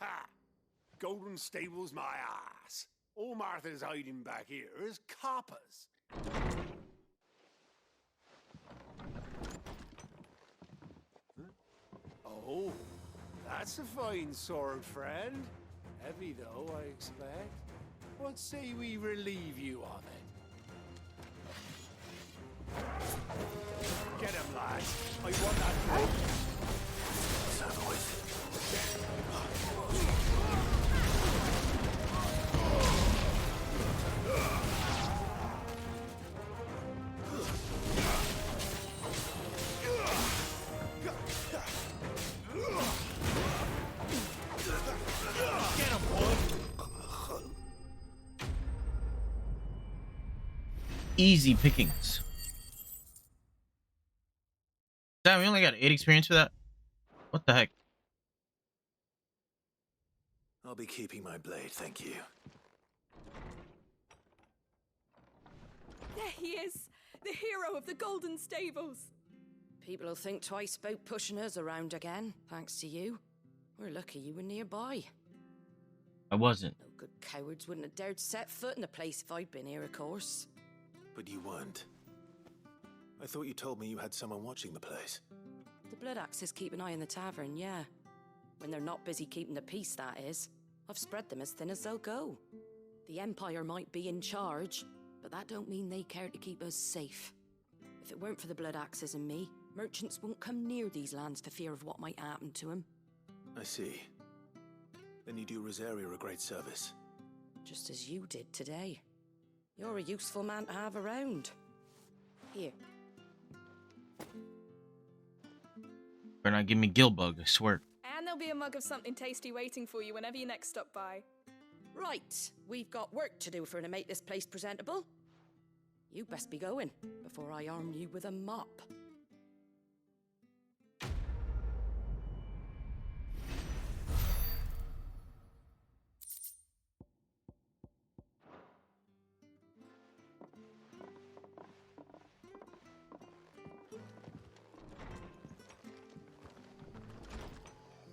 Ha! Golden Stables, my ass. All Martha's hiding back here is coppers. Oh, that's a fine sword, friend. Heavy, though, I expect. What say we relieve you of it? Get him, lads. I want that drink. Easy pickings. Damn, we only got 8 experience for that? What the heck? I'll be keeping my blade, thank you. There he is, the hero of the Golden Stables. People will think twice about pushing us around again, thanks to you. We're lucky you were nearby. I wasn't. No good cowards wouldn't have dared set foot in the place if I'd been here, of course. But you weren't. I thought you told me you had someone watching the place. The Blood Axes keep an eye on the tavern, yeah. When they're not busy keeping the peace, that is. I've spread them as thin as they'll go. The Empire might be in charge, but that don't mean they care to keep us safe. If it weren't for the Blood Axes and me, merchants won't come near these lands for fear of what might happen to them. I see. Then you do Rosaria a great service. Just as you did today. You're a useful man to have around. Here. Better not give me Gilbug, I swear. And there'll be a mug of something tasty waiting for you whenever you next stop by. Right, we've got work to do for to make this place presentable. You best be going before I arm you with a mop.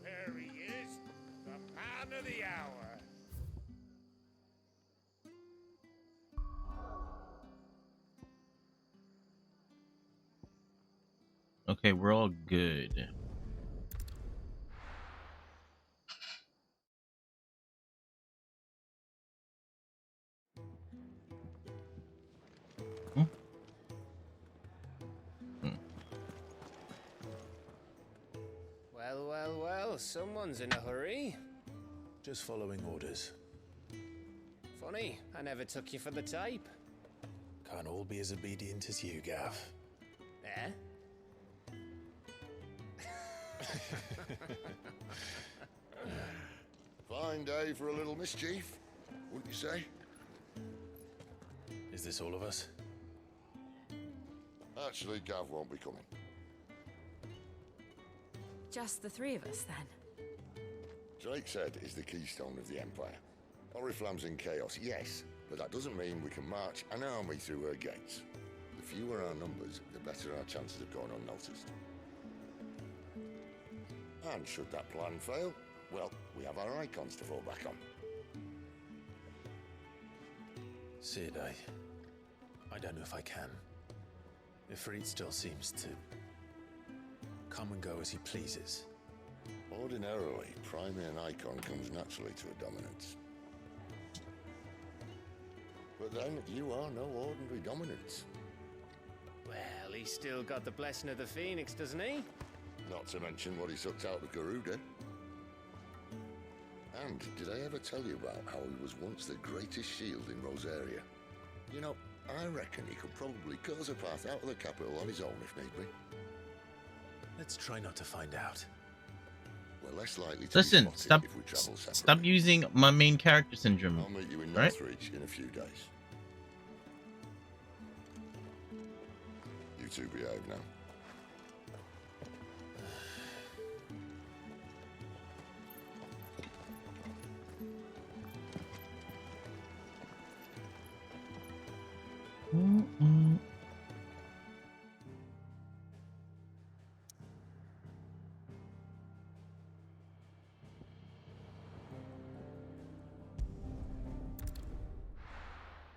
There he is, the man of the hour. Okay, we're all good. Well, someone's in a hurry. Just following orders. Funny, I never took you for the type. Can't all be as obedient as you, Gav. Eh? Fine day for a little mischief, wouldn't you say? Is this all of us? Actually, Gav won't be coming. Just the three of us, then? Drake said is the keystone of the Empire. Oriflamme's in chaos, yes, but that doesn't mean we can march an army through her gates. The fewer our numbers, the better our chances of going unnoticed. And should that plan fail, well, we have our icons to fall back on. Sid, I don't know if I can. Ifrit still seems to come and go as he pleases. Ordinarily, priming an icon comes naturally to a dominance. But then, you are no ordinary dominance. Well, he's still got the blessing of the Phoenix, doesn't he? Not to mention what he sucked out of Garuda. And did I ever tell you about how he was once the greatest shield in Rosaria? You know, I reckon he could probably cut us a path out of the capital on his own if need be. Let's try not to find out. We're less likely to Listen, be spotted stop, if we travel separately. stop using my main character syndrome. I'll meet you in right? Northreach in a few days. You two behave now.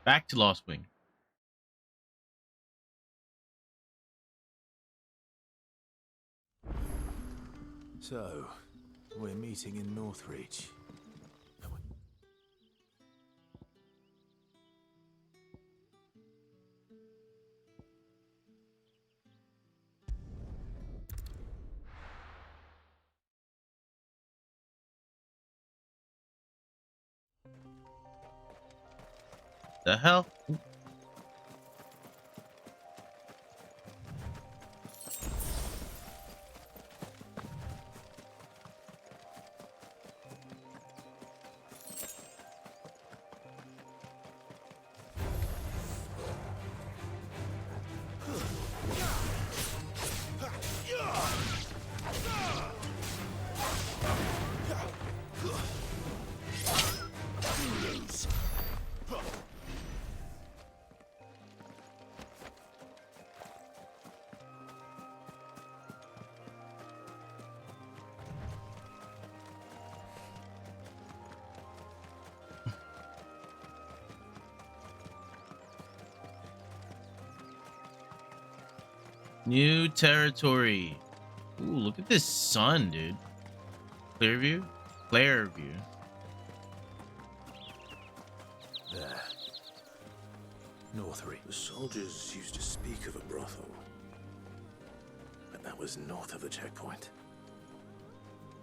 Back to Lost Wing. So, we're meeting in Northreach. The hell? New territory. Ooh, look at this sun, dude. Clear view? Clear view. There. Northreach. The soldiers used to speak of a brothel. But that was north of the checkpoint.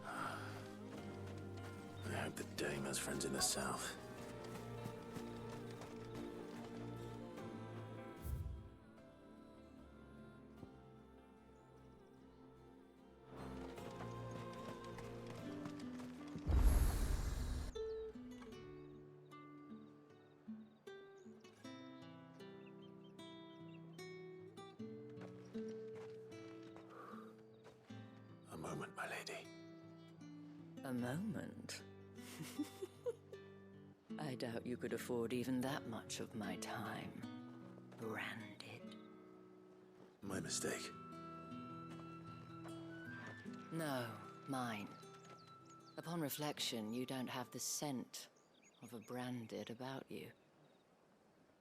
I hope the Dame has friends in the south. A moment, my lady. A moment? I doubt you could afford even that much of my time. Branded. My mistake. No, mine. Upon reflection, you don't have the scent of a branded about you.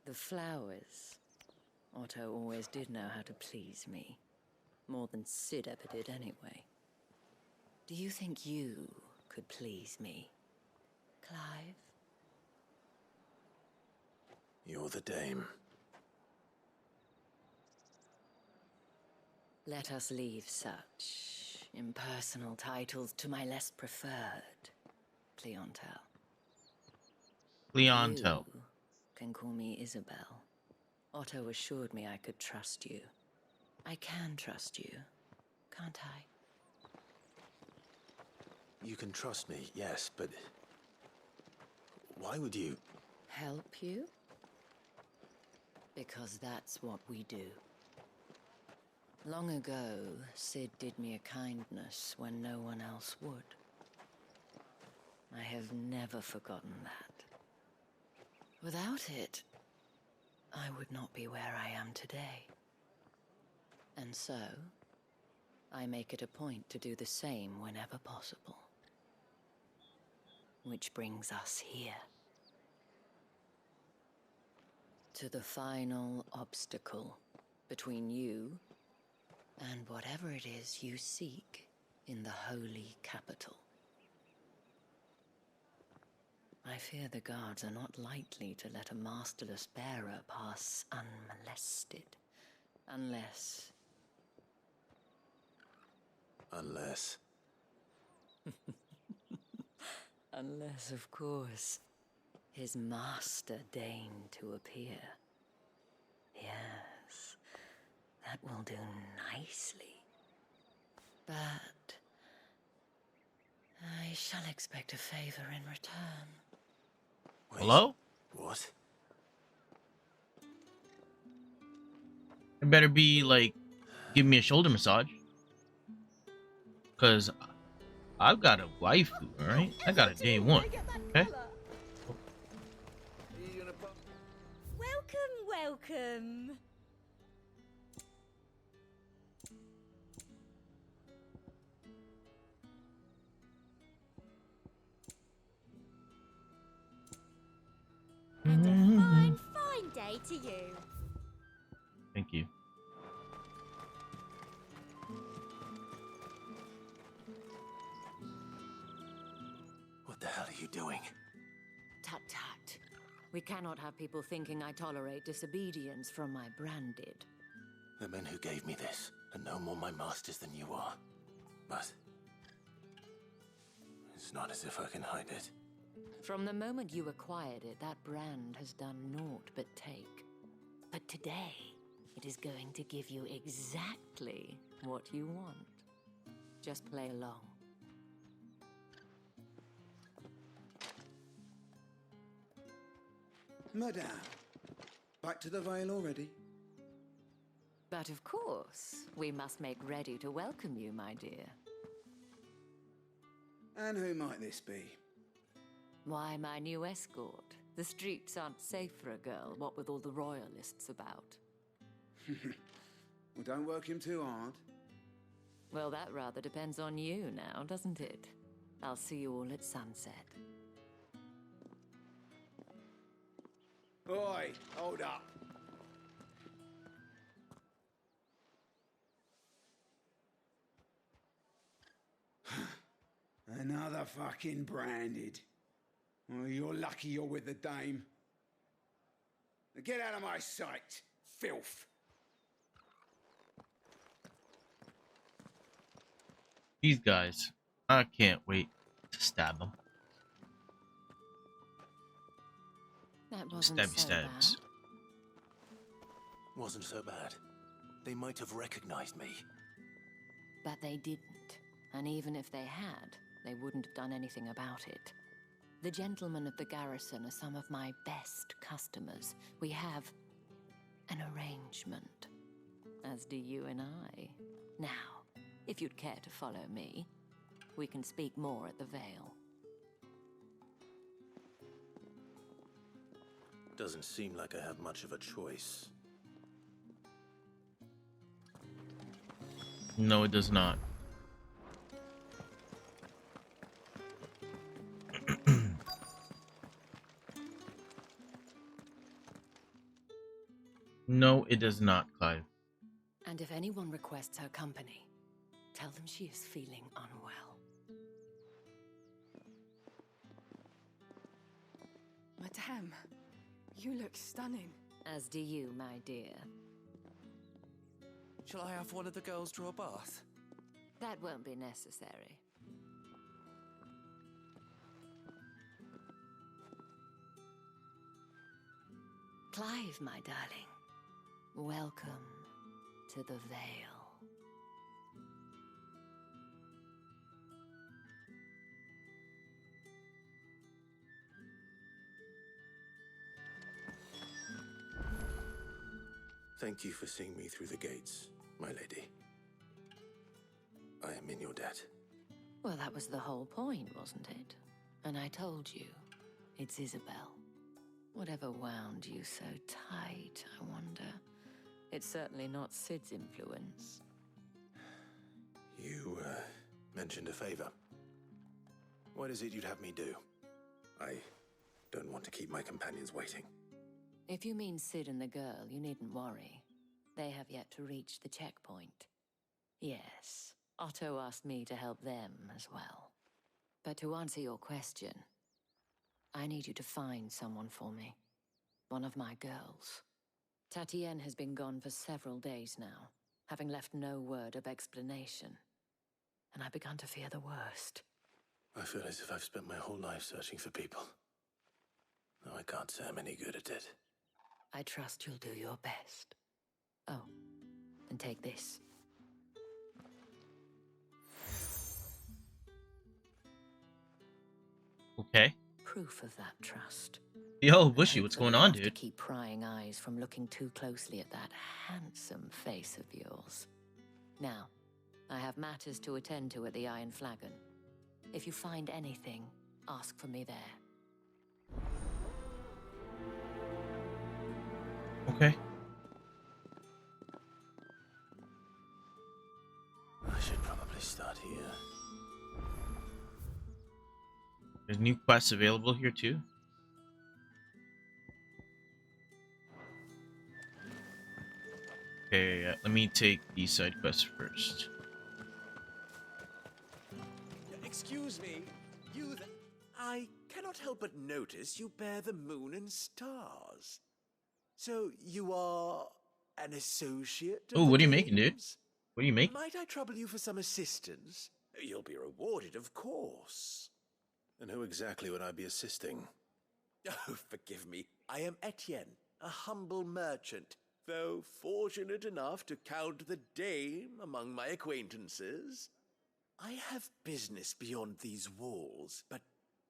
The flowers. Otto always did know how to please me. More than Sid ever did anyway. Do you think you could please me, Clive? You're the Dame. Let us leave such Impersonal titles to my less preferred clientele. Clientele. You can call me Isabel. Otto assured me I could trust you. I can trust you, can't I? You can trust me, yes, but why would you? Help you? Because that's what we do. Long ago, Sid did me a kindness when no one else would. I have never forgotten that. Without it, I would not be where I am today. And so, I make it a point to do the same whenever possible. Which brings us here. To the final obstacle between you and whatever it is you seek in the holy capital. I fear the guards are not likely to let a masterless bearer pass unmolested. Unless... Unless, of course, his master deigned to appear. Yes, that will do nicely. But I shall expect a favor in return. Wait, Hello? What? It better be like, give me a shoulder massage. Cause I've got a waifu, alright? I got a day one. Okay? Welcome, welcome. And a fine, fine day to you. Thank you. What the hell are you doing? Tut tut. We cannot have people thinking I tolerate disobedience from my branded. The men who gave me this are no more my masters than you are. But it's not as if I can hide it. From the moment you acquired it, that brand has done naught but take. But today, it is going to give you exactly what you want. Just play along. Madame, back to the Vale already? But of course, we must make ready to welcome you, my dear. And who might this be? Why, my new escort. The streets aren't safe for a girl, what with all the royalists about. Well, don't work him too hard. Well, that rather depends on you now, doesn't it? I'll see you all at sunset. Oi, hold up. Another fucking branded. Well, you're lucky you're with the dame. Now get out of my sight, filth. These guys, I can't wait to stab them. That wasn't Stabby so stabs. bad. Wasn't so bad. They might have recognized me. But they didn't. And even if they had, they wouldn't have done anything about it. The gentlemen of the garrison are some of my best customers. We have an arrangement, as do you and I. Now, if you'd care to follow me, we can speak more at the Vale. Doesn't seem like I have much of a choice. No, it does not. No, it does not, Clive. And if anyone requests her company, tell them she is feeling unwell. Madame, you look stunning. As do you, my dear. Shall I have one of the girls draw a bath? That won't be necessary. Clive, my darling, welcome to the Vale. Thank you for seeing me through the gates, my lady. I am in your debt. Well, that was the whole point, wasn't it? And I told you, it's Isabel. Whatever wound you so tight, I wonder. It's certainly not Sid's influence. You, mentioned a favor. What is it you'd have me do? I don't want to keep my companions waiting. If you mean Sid and the girl, you needn't worry. They have yet to reach the checkpoint. Yes, Otto asked me to help them as well. But to answer your question, I need you to find someone for me. One of my girls. Tatienne has been gone for several days now, having left no word of explanation. And I've begun to fear the worst. I feel as if I've spent my whole life searching for people. No, I can't say I'm any good at it. I trust you'll do your best. Oh, and take this. Okay. Proof of that trust. Yo, Bushy, what's going on, To dude? keep prying eyes from looking too closely at that handsome face of yours. Now, I have matters to attend to at the Iron Flagon. If you find anything, ask for me there. Okay. I should probably start here. There's new quests available here too. Okay, let me take the side quests first. Excuse me, I cannot help but notice you bear the moon and stars. So you are an associate of Oh, the what are you making, dude? games? What are you making? Might I trouble you for some assistance? You'll be rewarded, of course. And who exactly would I be assisting? Oh, forgive me. I am Etienne, a humble merchant, though fortunate enough to count the dame among my acquaintances. I have business beyond these walls, but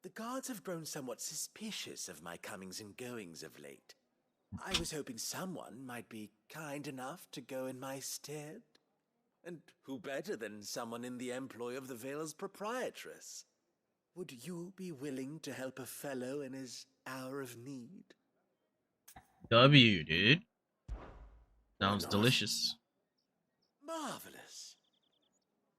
the guards have grown somewhat suspicious of my comings and goings of late. I was hoping someone might be kind enough to go in my stead. And who better than someone in the employ of the Vale's proprietress? Would you be willing to help a fellow in his hour of need? W, dude. Sounds not? delicious. Marvelous.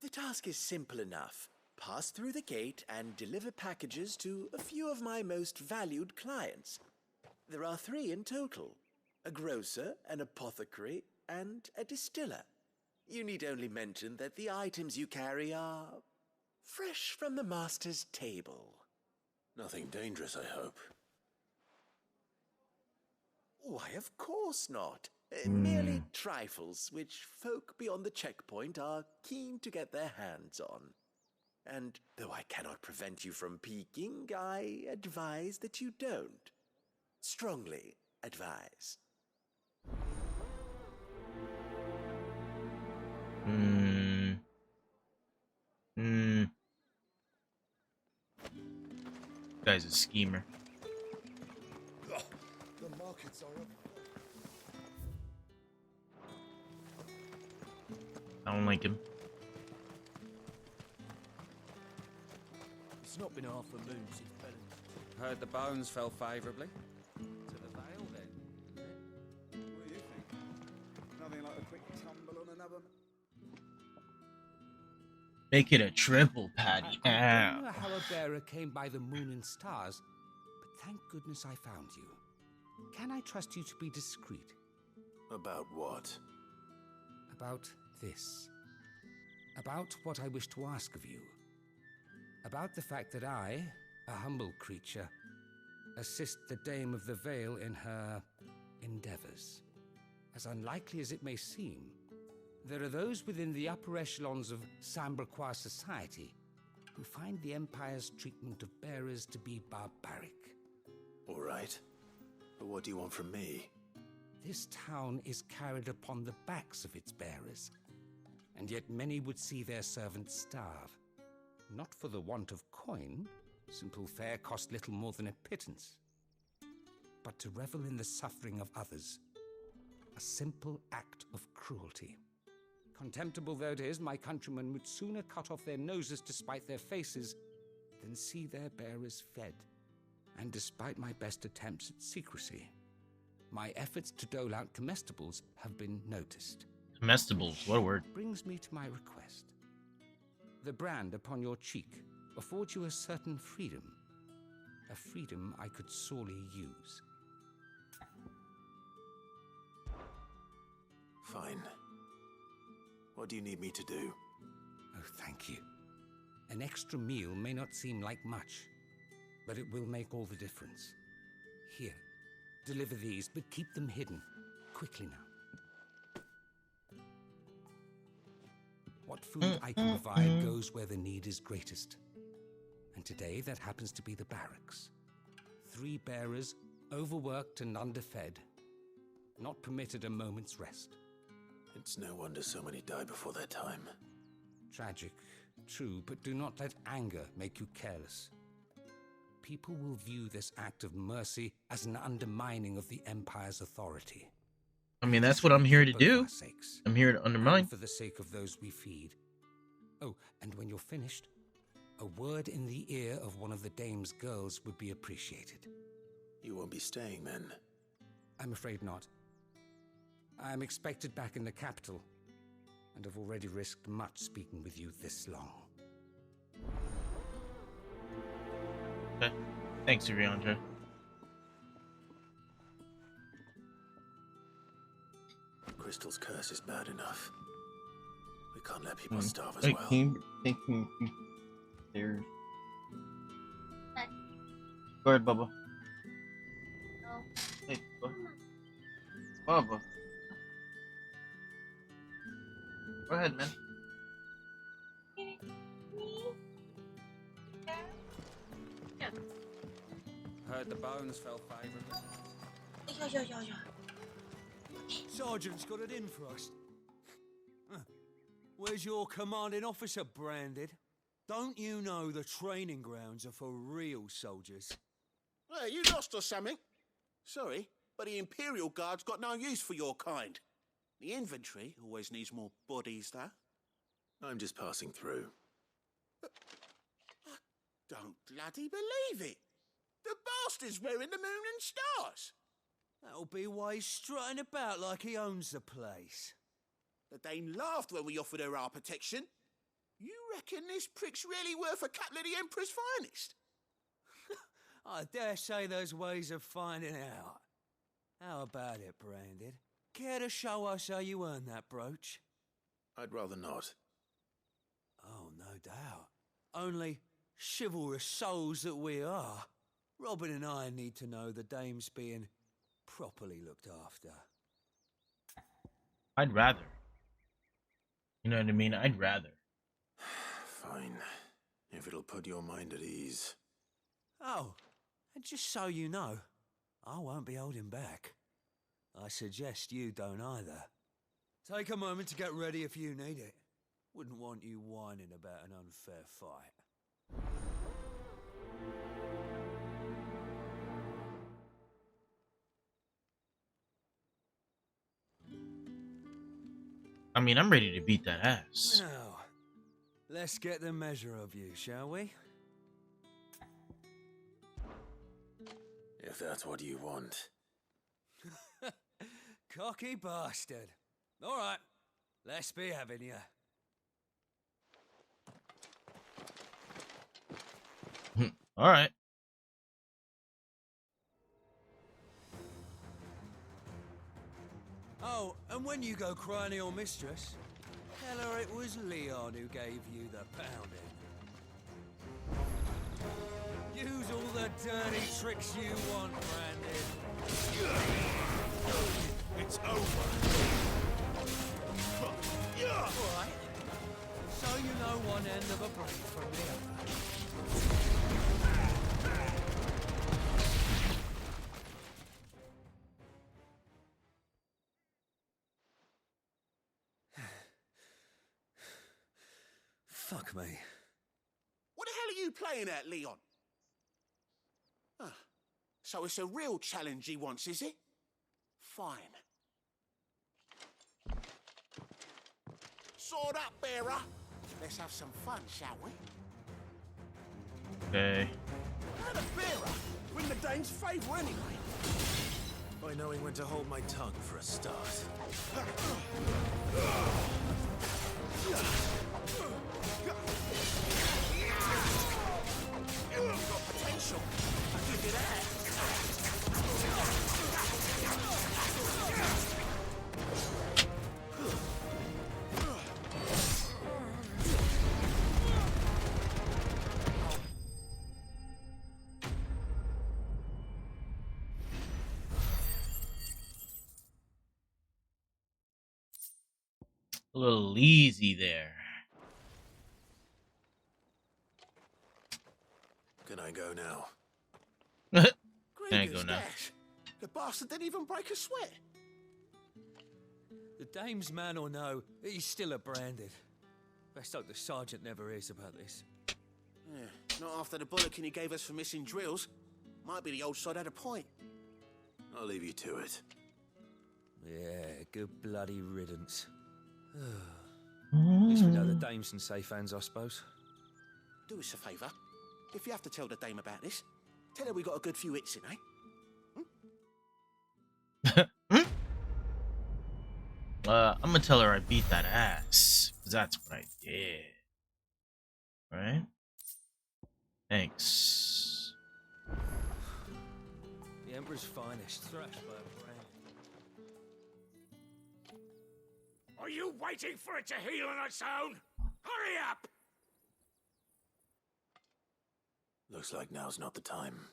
The task is simple enough. Pass through the gate and deliver packages to a few of my most valued clients. There are 3 in total: a grocer, an apothecary, and a distiller. You need only mention that the items you carry are fresh from the master's table. Nothing dangerous, I hope. Why, of course not. Merely trifles which folk beyond the checkpoint are keen to get their hands on. And though I cannot prevent you from peeking, I advise that you don't. Strongly advise. Guy's a schemer. The markets are up. I don't like him. It's not been half a moon since Bellin. Heard the bones fell favourably. To the Vale, then. What do you think? Nothing like a quick tumble on another. Make it a triple patch. I don't know how a bearer came by the moon and stars, but thank goodness I found you. Can I trust you to be discreet? About what? About this. About what I wish to ask of you. About the fact that I, a humble creature, assist the Dame of the Vale in her endeavors. As unlikely as it may seem, There are those within the upper echelons of Samberquois society who find the Empire's treatment of bearers to be barbaric. All right. But what do you want from me? This town is carried upon the backs of its bearers, and yet many would see their servants starve. Not for the want of coin, simple fare cost little more than a pittance, but to revel in the suffering of others, a simple act of cruelty. Contemptible though it is, my countrymen would sooner cut off their noses to spite their faces than see their bearers fed. And despite my best attempts at secrecy, my efforts to dole out comestibles have been noticed. Comestibles, what a word. Brings me to my request. The brand upon your cheek affords you a certain freedom, a freedom I could sorely use. Fine. What do you need me to do? Oh, thank you. An extra meal may not seem like much, but it will make all the difference. Here, deliver these, but keep them hidden. Quickly now. What food I can provide goes where the need is greatest. And today, that happens to be the barracks. 3 bearers, overworked and underfed, not permitted a moment's rest. It's no wonder so many die before their time. Tragic, true, but do not let anger make you careless. People will view this act of mercy as an undermining of the Empire's authority. I mean, that's what I'm here to do. I'm here to undermine. For the sake of those we feed. Oh, and when you're finished, a word in the ear of one of the dame's girls would be appreciated. You won't be staying then? I'm afraid not. I'm expected back in the capital, and have already risked much speaking with you this long. Okay. Thanks, Uriandra. Crystal's curse is bad enough. We can't let people starve as well. There. Go ahead, Bubba. No. Hey, go ahead. Bubba. Go ahead, man. Heard the bones fell favourably. Sergeant's got it in for us. Where's your commanding officer branded? Don't you know the training grounds are for real soldiers? Hey, you lost or something? Sorry, but the Imperial Guard's got no use for your kind. The infantry always needs more bodies, though. I'm just passing through. I don't bloody believe it. The bastard's wearing the moon and stars. That'll be why he's strutting about like he owns the place. The Dane laughed when we offered her our protection. You reckon this prick's really worth a couple of the Emperor's finest? I dare say there's ways of finding out. How about it, Branded? Care to show us how you earned that brooch? I'd rather not. Oh, no doubt. Only chivalrous souls that we are, Robin and I need to know the dame's being properly looked after. I'd rather. You know what I mean? I'd rather. Fine. If it'll put your mind at ease. Oh, and just so you know, I won't be holding back. I suggest you don't either. Take a moment to get ready if you need it. Wouldn't want you whining about an unfair fight. I mean, I'm ready to beat that ass. Now, let's get the measure of you, shall we? If that's what you want. Cocky bastard. All right, let's be having you. All right. Oh, and when you go crying to your mistress, tell her it was Leon who gave you the pounding. Use all the dirty tricks you want, Brandon. It's over. one end of a brick from the other. Fuck me. What the hell are you playing at, Leon? Ah, so it's a real challenge he wants, is it? Fine. Sword up, bearer. Let's have some fun, shall we? Okay. And a bearer. Win the dame's favour anyway. By knowing when to hold my tongue for a start. You've got potential. I'll give you that. A little easy there. Can I go now? Can I go now? Dash. The bastard didn't even break a sweat. The dame's man or no, he's still a branded. Best hope the sergeant never hears about this. Yeah, not after the bulletin he gave us for missing drills. Might be the old sod had a point. I'll leave you to it. Yeah, good bloody riddance. At least we know the dame's in safe hands, I suppose. Do us a favour. If you have to tell the dame about this, tell her we got a good few hits in, eh? I'm gonna tell her I beat that ass. 'Cause that's what I did. Right? Thanks. The Emperor's finest, thrashed by a brand. Are you waiting for it to heal on its own? Hurry up! Looks like now's not the time.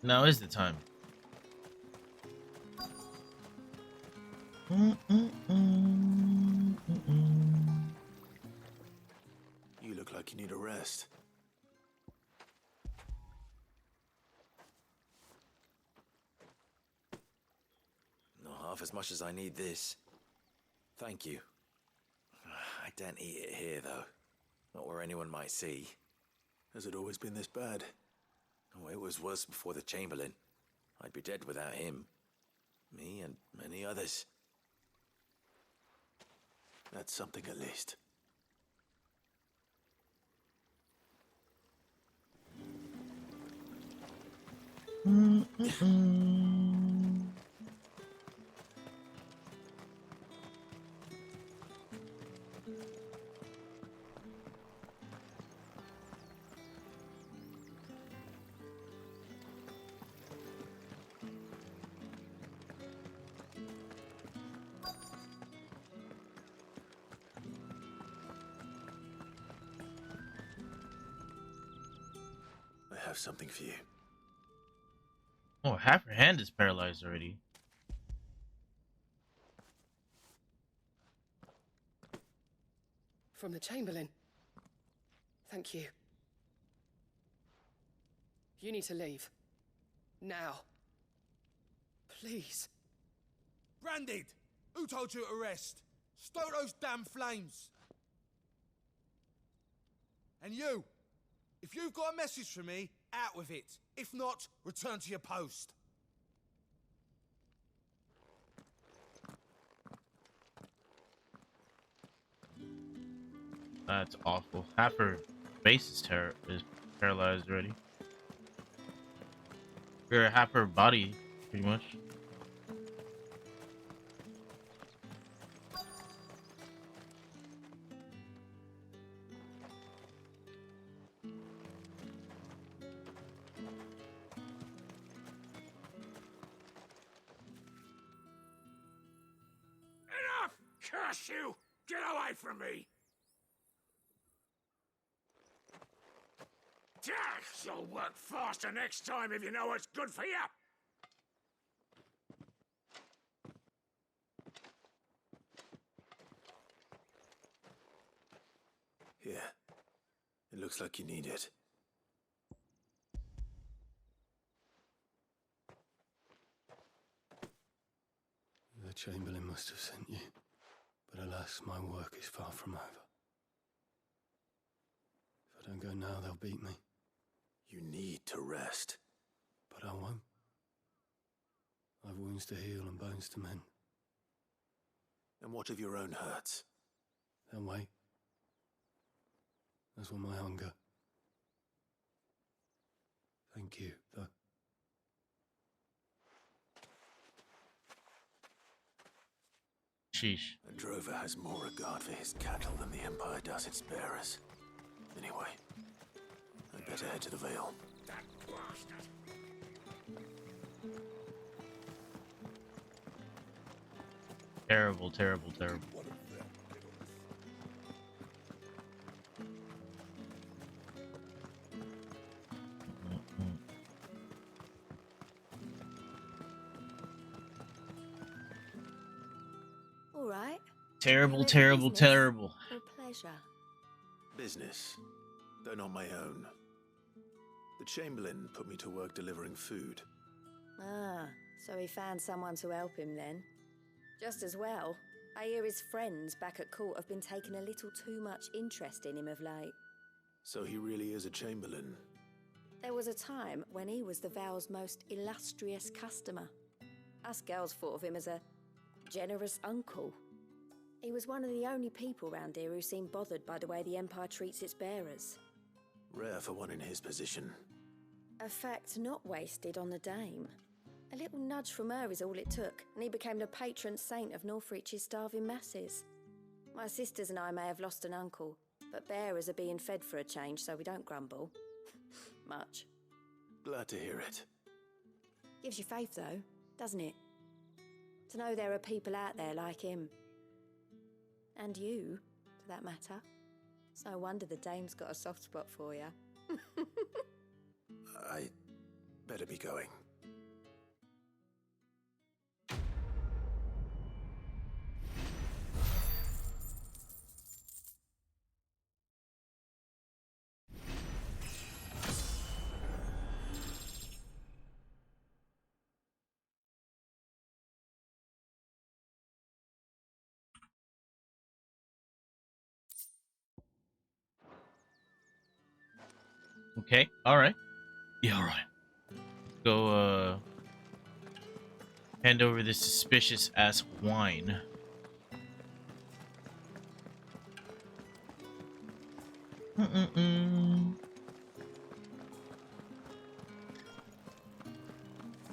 Now is the time. You look like you need a rest. Not half as much as I need this. Thank you. I daren't eat it here, though. Not where anyone might see. Has it always been this bad? Oh, it was worse before the Chamberlain. I'd be dead without him. Me and many others. That's something at least. I have something for you. Oh, half her hand is paralyzed already. From the Chamberlain. Thank you. You need to leave. Now. Please. Branded! Who told you to rest? Stoke those damn flames! And you! If you've got a message for me, out with it. If not, return to your post. That's awful. Half her face is paralyzed already. Or half her body, pretty much. Enough! Curse you! Get away from me! You'll work faster next time if you know what's good for you! Looks like you need it. The Chamberlain must have sent you, but alas, my work is far from over. If I don't go now, they'll beat me. You need to rest. But I won't. I've wounds to heal and bones to mend. And what of your own hurts? They'll wait. As will my hunger. Thank you, though. Sheesh. A drover has more regard for his cattle than the Empire does its bearers. Anyway, I'd better head to the Vale. That bastard! Terrible, terrible, terrible. All right. Terrible, terrible, terrible. Or pleasure? Business, though not my own. The Chamberlain put me to work delivering food. Ah, so he found someone to help him then. Just as well. I hear his friends back at court have been taking a little too much interest in him of late. So he really is a Chamberlain. There was a time when he was the Vale's most illustrious customer. Us girls thought of him as a generous uncle. He was one of the only people round here who seemed bothered by the way the Empire treats its bearers. Rare for one in his position. A fact not wasted on the dame. A little nudge from her is all it took, and he became the patron saint of Northreach's starving masses. My sisters and I may have lost an uncle, but bearers are being fed for a change, so we don't grumble. Much. Glad to hear it. Gives you faith, though, doesn't it? To know there are people out there like him. And you, for that matter. It's no wonder the dame's got a soft spot for you. I better be going. Okay, alright. Yeah, alright. Go, hand over this suspicious ass wine.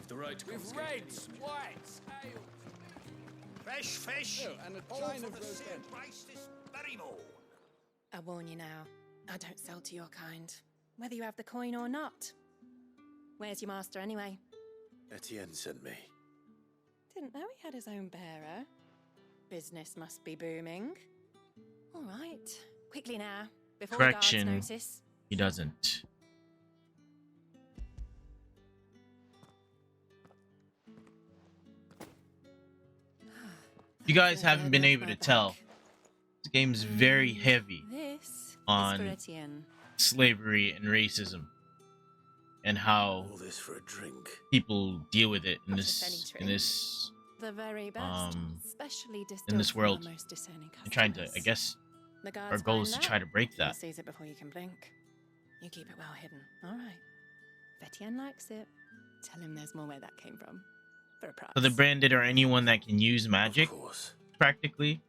The right with reds, whites, ale, fresh fish, and a chine of roast rice this very morn. I warn you now, I don't sell to your kind, whether you have the coin or not. Where's your master anyway? Etienne sent me. Didn't know he had his own bearer. Business must be booming. All right, quickly now, before Correction. the guards notice. He doesn't. You guys haven't been able to tell. This game's very heavy This on is for Etienne. slavery and racism, and how All this for a drink. people deal with it in Not this just any The very best, specially distilled in this from world. our most discerning And trying to, customers. I guess, The guards our goal find is to that, try to break you'll that. seize it before you can blink. You keep it well hidden. All right. If Etienne likes it, tell him there's more where that came from. For a price. So the branded are anyone that can use magic, practically,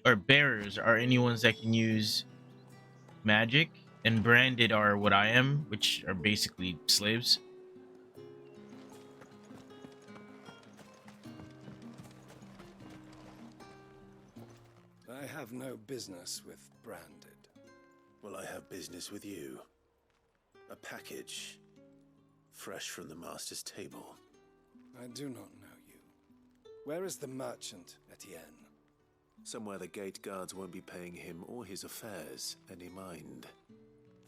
or bearers are anyone that can use magic, and branded are what I am, which are basically slaves. I have no business with branded. Well, I have business with you. A package. Fresh from the master's table. I do not know you. Where is the merchant, Etienne? Somewhere the gate guards won't be paying him or his affairs any mind.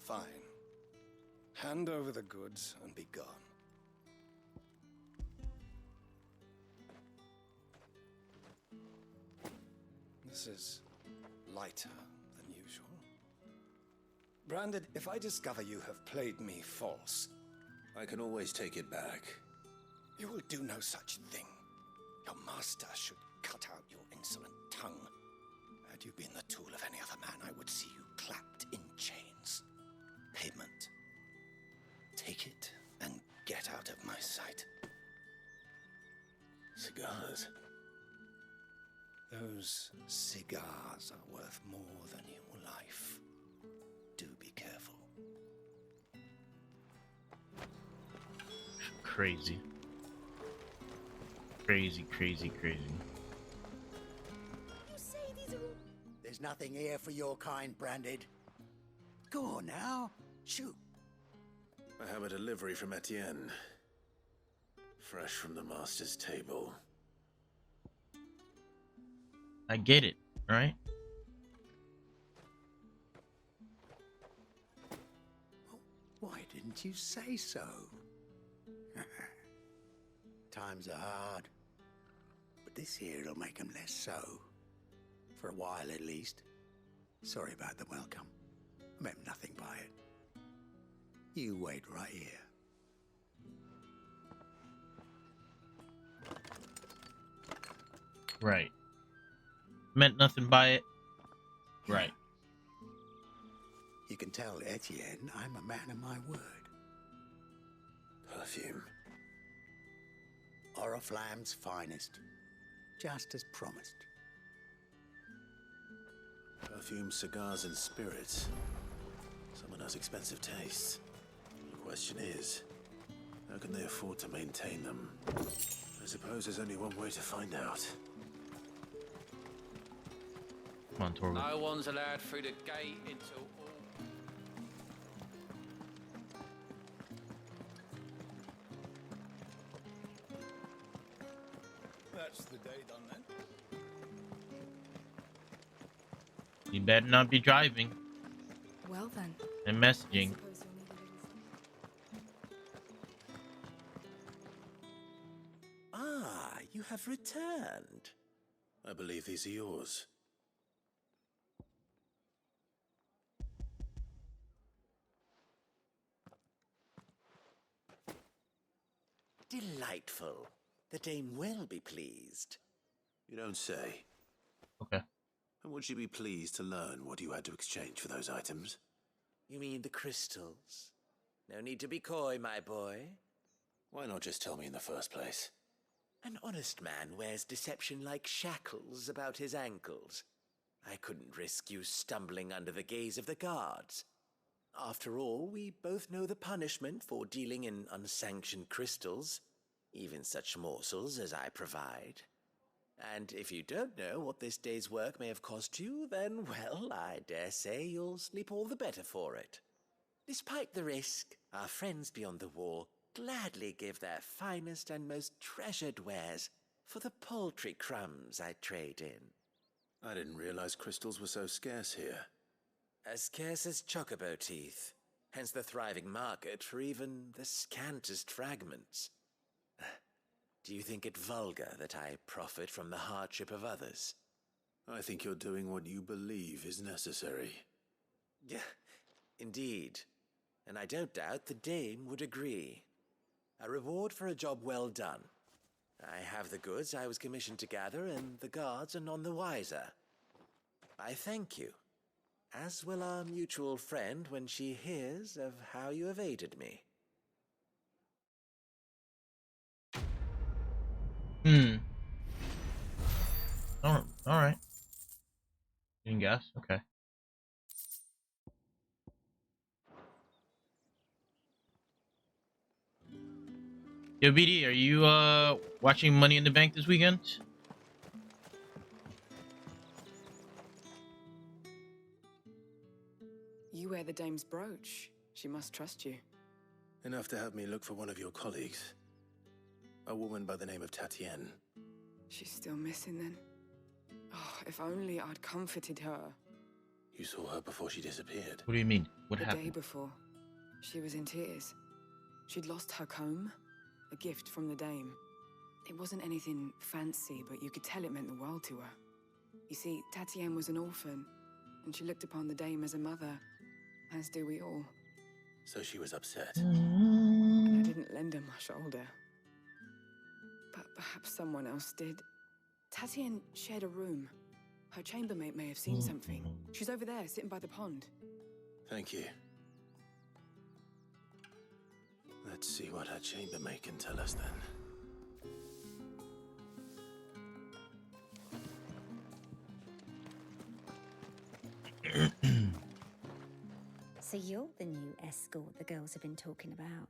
Fine. Hand over the goods and be gone. This is lighter than usual. Branded, if I discover you have played me false, I can always take it back. you will do no such thing. Your master should cut out your insolent tongue. Had you been the tool of any other man, I would see you clapped in chains. Payment. Take it and get out of my sight. Cigars. Those cigars are worth more than your life. Do be careful. Crazy. Crazy, crazy, crazy. You say these are all... There's nothing here for your kind, Branded. Go on now. Shoot. I have a delivery from Etienne. Fresh from the master's table. I get it, right? Why didn't you say so? Times are hard. But this here'll make 'em less so. For a while, at least. Sorry about the welcome. I meant nothing by it. You wait right here. Right. Meant nothing by it. Right. You can tell Etienne I'm a man of my word. Perfume. Oriflamme's finest. Just as promised. Perfume, cigars, and spirits. Someone has expensive tastes. The question is, how can they afford to maintain them? I suppose there's only one way to find out. Come on, Torgo. No one's allowed through the gate until all... That's the day done then. You better not be driving Well then. and messaging. Ah, you have returned. I believe these are yours. Delightful. The dame will be pleased. You don't say. Okay. And would she be pleased to learn what you had to exchange for those items? You mean the crystals? No need to be coy, my boy. Why not just tell me in the first place? An honest man wears deception like shackles about his ankles. I couldn't risk you stumbling under the gaze of the guards. After all, we both know the punishment for dealing in unsanctioned crystals, even such morsels as I provide. And if you don't know what this day's work may have cost you, then, well, I dare say you'll sleep all the better for it. Despite the risk, our friends beyond the wall gladly give their finest and most treasured wares for the paltry crumbs I trade in. I didn't realize crystals were so scarce here. As scarce as chocobo teeth, hence the thriving market for even the scantest fragments. Do you think it vulgar that I profit from the hardship of others? I think you're doing what you believe is necessary. Yeah, indeed. And I don't doubt the dame would agree. A reward for a job well done. I have the goods I was commissioned to gather, and the guards are none the wiser. I thank you, as will our mutual friend when she hears of how you have aided me. All right. Getting gas. Okay. Yo, BD, are you watching Money in the Bank this weekend? You wear the dame's brooch. She must trust you. Enough to have me look for one of your colleagues. A woman by the name of Tatienne. She's still missing then. Oh, if only I'd comforted her. You saw her before she disappeared. What do you mean? What The day happened? before, she was in tears. She'd lost her comb, a gift from the dame. It wasn't anything fancy, but you could tell it meant the world to her. You see, Tatienne was an orphan, and she looked upon the dame as a mother, As do we all. So she was upset. And I didn't lend her my shoulder. But perhaps someone else did. Tatienne shared a room. Her chambermaid may have seen something. She's over there, sitting by the pond. Thank you. Let's see what her chambermaid can tell us then. So you're the new escort the girls have been talking about.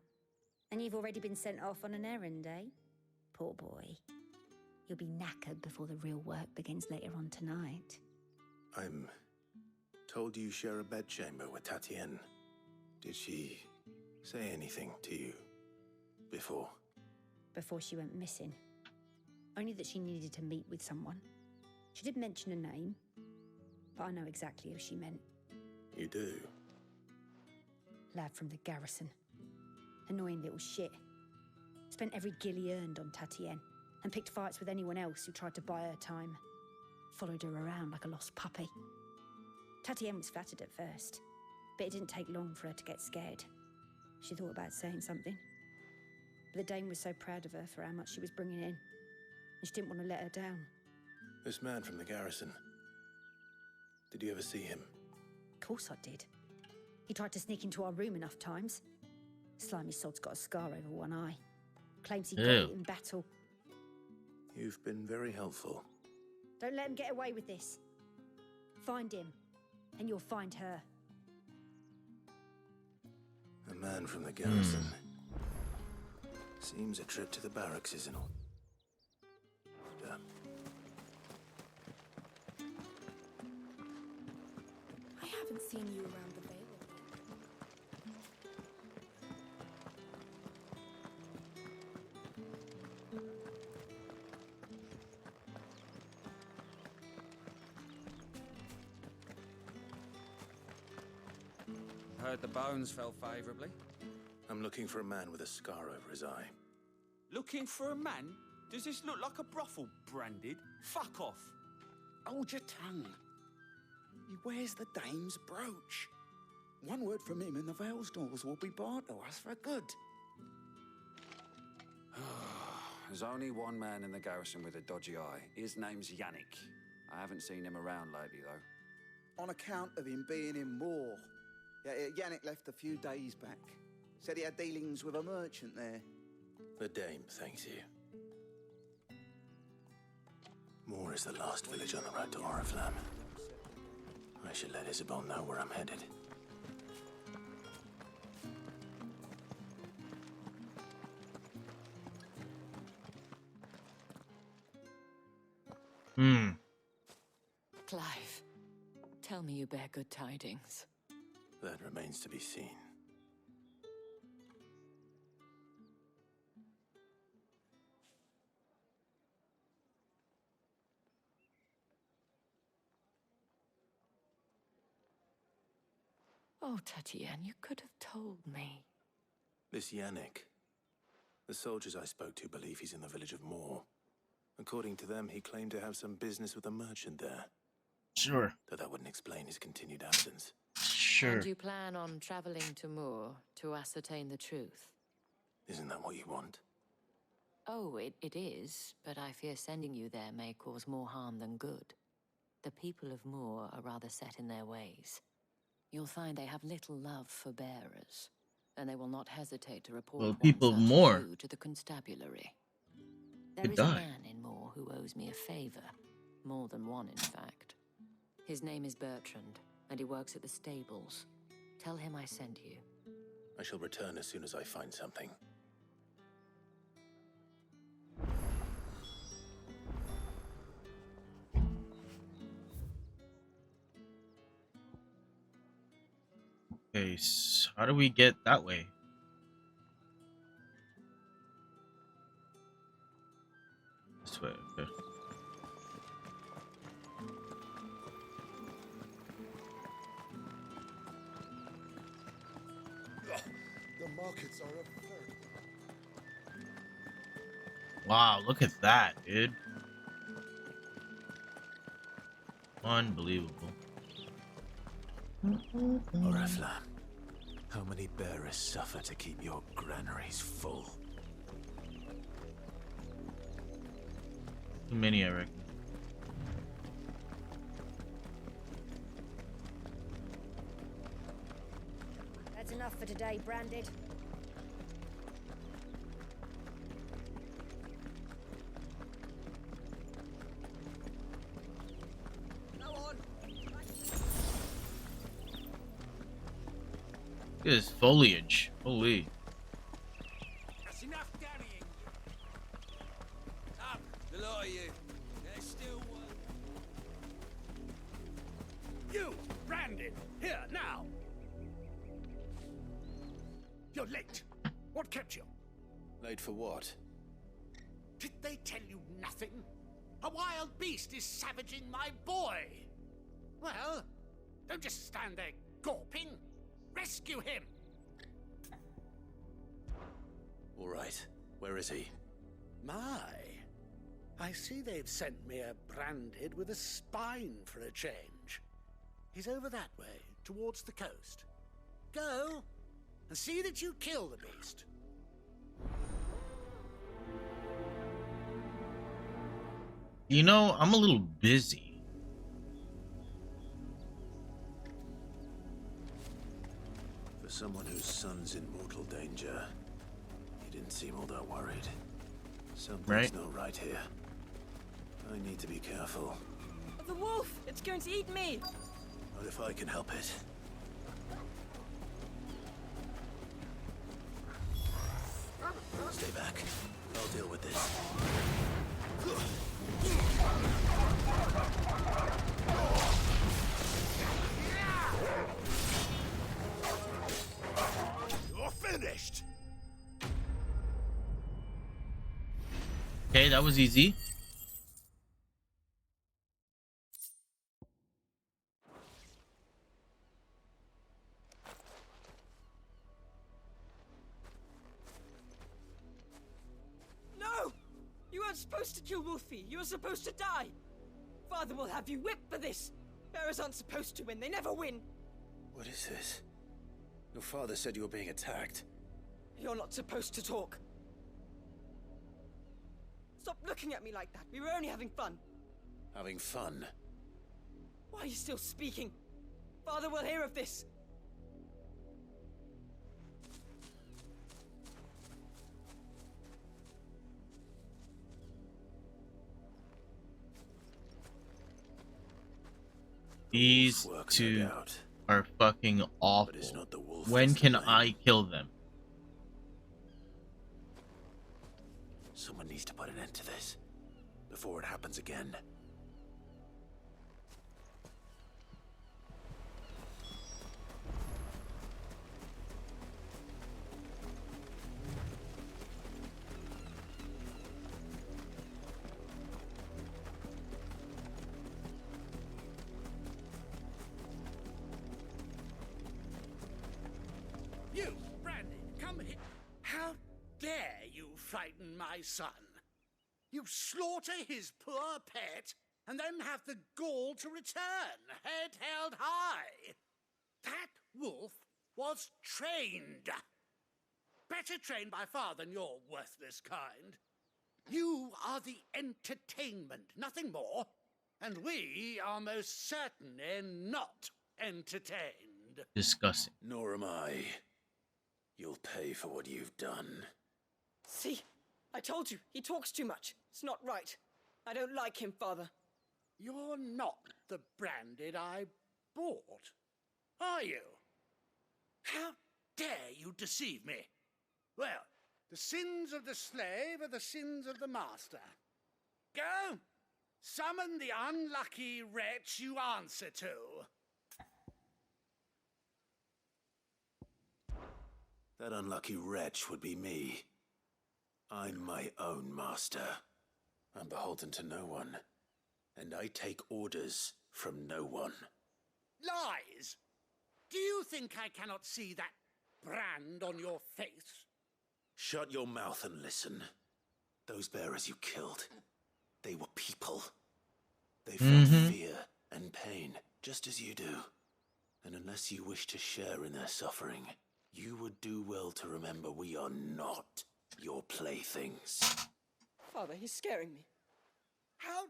And you've already been sent off on an errand, eh? Poor boy. You'll be knackered before the real work begins later on tonight. I'm told you share a bedchamber with Tatienne. Did she say anything to you before? Before she went missing. Only that she needed to meet with someone. She did mention a name, but I know exactly who she meant. You do? Lad from the garrison. Annoying little shit. Spent every guil he earned on Tatienne and picked fights with anyone else who tried to buy her time. Followed her around like a lost puppy. Tatienne was flattered at first, but it didn't take long for her to get scared. She thought about saying something. But the Dame was so proud of her for how much she was bringing in, and she didn't want to let her down. This man from the garrison. Did you ever see him? Of course I did. He tried to sneak into our room enough times. Slimy sod's got a scar over one eye. Claims he got it in battle. You've been very helpful. Don't let him get away with this. Find him, and you'll find her. A man from the garrison. Seems a trip to the barracks is in order. I haven't seen you around the Vale. Heard the bones fell favourably. I'm looking for a man with a scar over his eye. Looking for a man? Does this look like a brothel, Branded? Fuck off! Hold your tongue. He wears the Dame's brooch. One word from him and the Vale's doors will be barred to us for good. There's only one man in the garrison with a dodgy eye. His name's Yannick. I haven't seen him around lately, though. On account of him being in Moor. Yeah, Yannick left a few days back. Said he had dealings with a merchant there. The Dame thanks you. Moor is the last village on the road to Oriflamme. I should let Isabel know where I'm headed. Clive, tell me you bear good tidings. That remains to be seen. Oh, Tatienne, you could have told me. This Yannick. The soldiers I spoke to believe he's in the village of Moor. According to them, he claimed to have some business with a merchant there. Sure. Though that wouldn't explain his continued absence. Sure. And you plan on traveling to Moor to ascertain the truth? Isn't that what you want? Oh, it is, but I fear sending you there may cause more harm than good. The people of Moor are rather set in their ways. You'll find they have little love for bearers, and they will not hesitate to report people one such Moor. as you to the constabulary. There Could is a die. man in Moor who owes me a favor. More than one, in fact. His name is Bertrand, and he works at the stables. Tell him I sent you. I shall return as soon as I find something. Okay, so how do we get that way? This way, okay. The markets are a very... Wow, look at that, dude. Unbelievable. Oriflamme. How many bearers suffer to keep your granaries full? Too many, I reckon. That's enough for today, Branded. Look at this foliage. Holy. That's enough carrying. Up, the lot of you. There's still one. You, Brandon, here now. You're late. What kept you? Late for what? Did they tell you nothing? A wild beast is savaging my boy. Well, don't just stand there gawping. Rescue him! All right. Where is he? My. I see they've sent me a Branded with a spine for a change. He's over that way, towards the coast. Go, and see that you kill the beast. You know, I'm a little busy. For someone whose son's in mortal danger, he didn't seem all that worried. Something's not right here. I need to be careful. The wolf! It's going to eat me! Not if I can help it. Stay back. I'll deal with this. You're finished! Okay, that was easy. No! You weren't supposed to kill Wolfie. You were supposed to die. Father will have you whipped for this. Bearers aren't supposed to win. They never win. What is this? Your father said you were being attacked. You're not supposed to talk. Stop looking at me like that. We were only having fun. Having fun? Why are you still speaking? Father will hear of this. These two are fucking awful. When can I kill them? Someone needs to put an end to this before it happens again. You, Brandon, come here. How dare you frighten my son? You slaughter his poor pet, and then have the gall to return, head held high. That wolf was trained. Better trained by far than your worthless kind. You are the entertainment, nothing more. And we are most certainly not entertained. Disgusting. Nor am I. You'll pay for what you've done. See? I told you. He talks too much. It's not right. I don't like him, Father. You're not the Branded I bought, are you? How dare you deceive me? Well, the sins of the slave are the sins of the master. Go! Summon the unlucky wretch you answer to. That unlucky wretch would be me. I'm my own master. I'm beholden to no one. And I take orders from no one. Lies! Do you think I cannot see that brand on your face? Shut your mouth and listen. Those bearers you killed, they were people. They felt fear and pain, just as you do. And unless you wish to share in their suffering, You would do well to remember we are not your playthings. Father, he's scaring me. How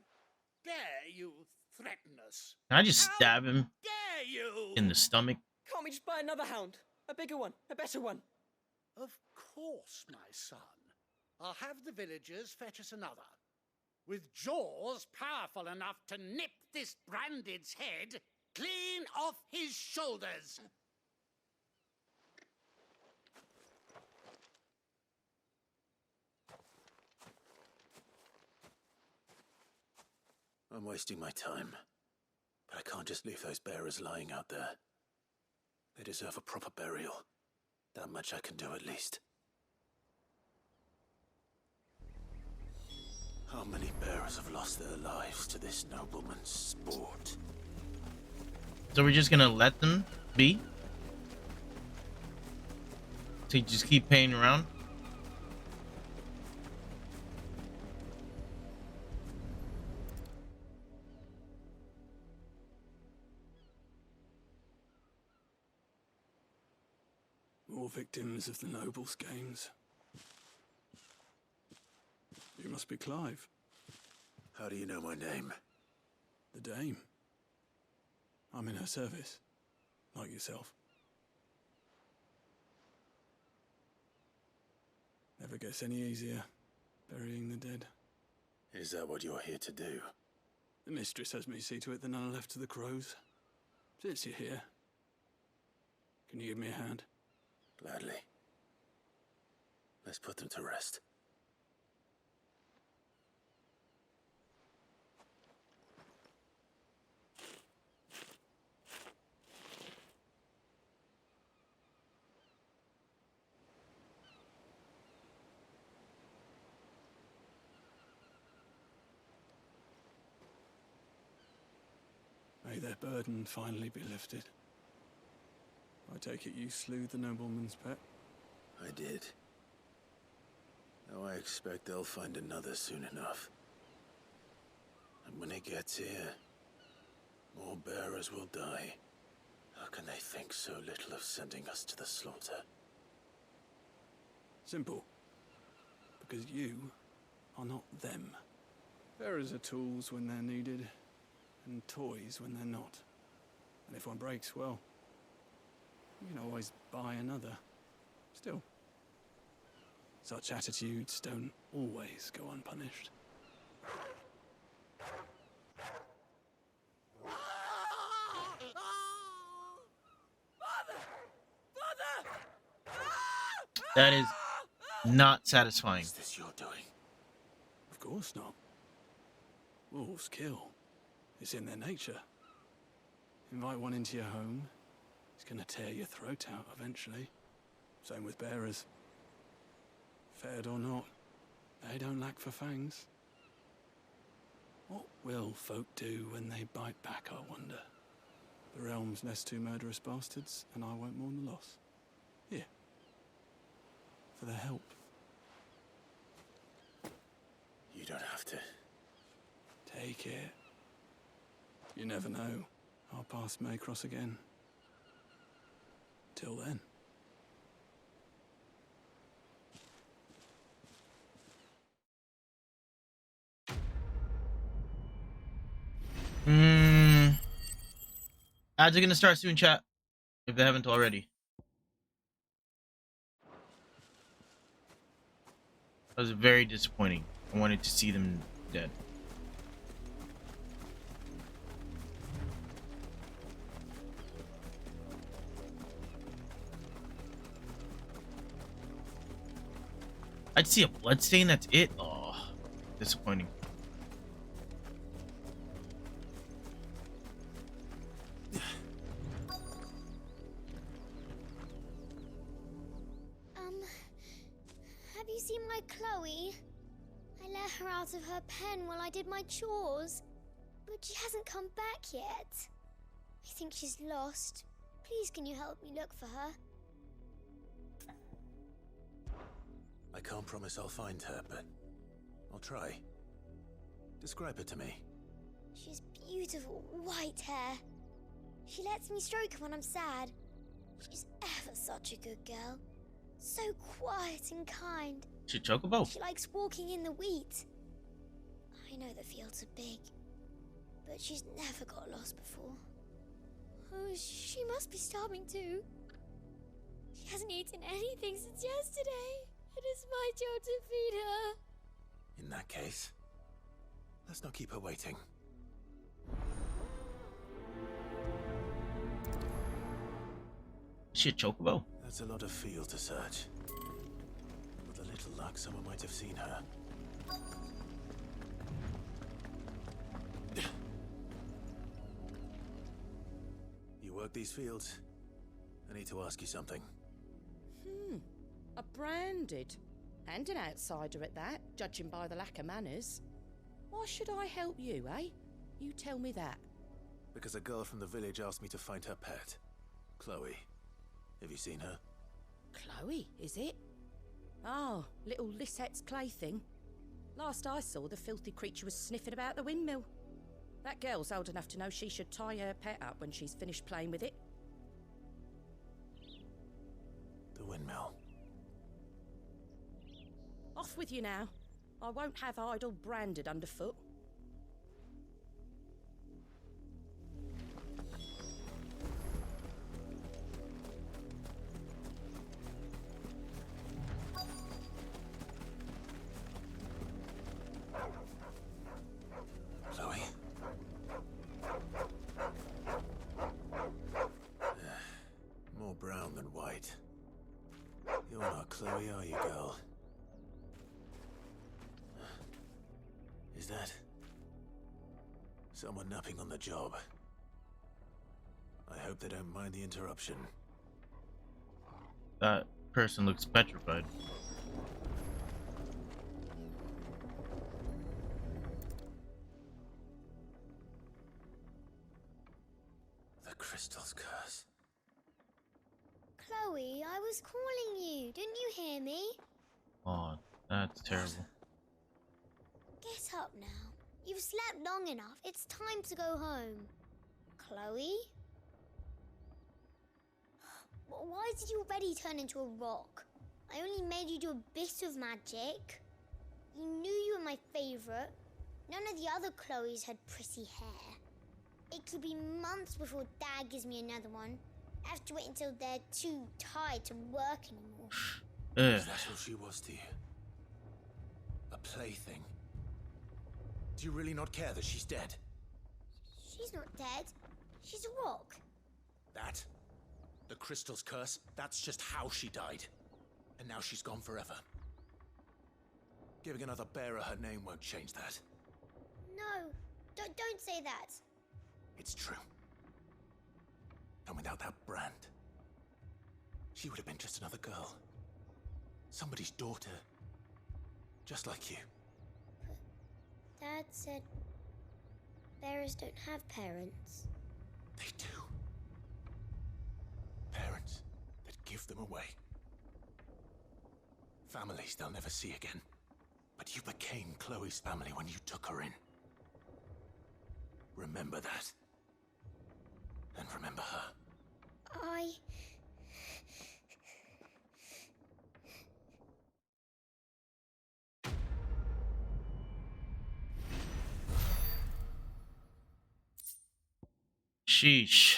dare you threaten us? Can I just stab him Dare you? in the stomach? Can't we just buy another hound? A bigger one, a better one. Of course, my son. I'll have the villagers fetch us another. With jaws powerful enough to nip this Branded's head clean off his shoulders. I'm wasting my time, but I can't just leave those bearers lying out there. They deserve a proper burial. That much I can do at least. How many bearers have lost their lives to this nobleman's sport? So we're just gonna let them be? To just keep paying around? More victims of the nobles' games. You must be Clive. How do you know my name? The Dame. I'm in her service, like yourself. Never gets any easier, burying the dead. Is that what you're here to do? The mistress has me see to it that none are left to the crows. Since you're here, can you give me a hand? Gladly. Let's put them to rest. May their burden finally be lifted. I take it you slew the nobleman's pet? I did. Now I expect they'll find another soon enough. And when it gets here, more bearers will die. How can they think so little of sending us to the slaughter? Simple. Because you are not them. Bearers are tools when they're needed, and toys when they're not. And if one breaks, well, you can always buy another. Still, such attitudes don't always go unpunished. That is not satisfying. Is this your doing? Of course not. Wolves kill. It's in their nature. Invite one into your home, it's gonna tear your throat out eventually. Same with bearers. Fed or not, they don't lack for fangs. What will folk do when they bite back, I wonder? The realm's nest two murderous bastards, and I won't mourn the loss. Here. For their help. You don't have to. Take it. You never know. Our paths may cross again. Till then. Ads are gonna start soon, chat. If they haven't already. That was very disappointing. I wanted to see them dead. I'd see a bloodstain, that's it? Oh, disappointing. Have you seen my Chloe? I let her out of her pen while I did my chores, but she hasn't come back yet. I think she's lost. Please, can you help me look for her? I can't promise I'll find her, but I'll try. Describe her to me. She has beautiful white hair. She lets me stroke her when I'm sad. She's ever such a good girl. So quiet and kind. She chocobo. She likes walking in the wheat. I know the fields are big, but she's never got lost before. Oh, she must be starving too. She hasn't eaten anything since yesterday. It is my job to feed her. In that case, let's not keep her waiting. She a chocobo. That's a lot of field to search. With a little luck, someone might have seen her. You work these fields? I need to ask you something. A branded. And an outsider at that, judging by the lack of manners. Why should I help you, eh? You tell me that. Because a girl from the village asked me to find her pet, Chloe. Have you seen her? Chloe, is it? Oh, little Lisette's plaything. Last I saw, the filthy creature was sniffing about the windmill. That girl's old enough to know she should tie her pet up when she's finished playing with it. The windmill. Off with you now. I won't have idle branded underfoot. Chloe? More brown than white. You're not Chloe, are you, girl? Is that someone napping on the job? I hope they don't mind the interruption. That person looks petrified. The crystal's curse. Chloe, I was calling you. Didn't you hear me? Oh, that's terrible. Get up now. You've slept long enough. It's time to go home. Chloe? Why did you already turn into a rock? I only made you do a bit of magic. You knew you were my favorite. None of the other Chloes had pretty hair. It could be months before Dad gives me another one. I have to wait until they're too tired to work anymore. Is that all she was to you? A plaything? Do you really not care that she's dead? She's not dead. She's a rock. That? The crystal's curse? That's just how she died. And now she's gone forever. Giving another bearer her name won't change that. No, don't say that. It's true. And without that brand, she would have been just another girl. Somebody's daughter. Just like you. Dad said bearers don't have parents. They do. Parents that give them away. Families they'll never see again. But you became Chloe's family when you took her in. Remember that. And remember her. Sheesh.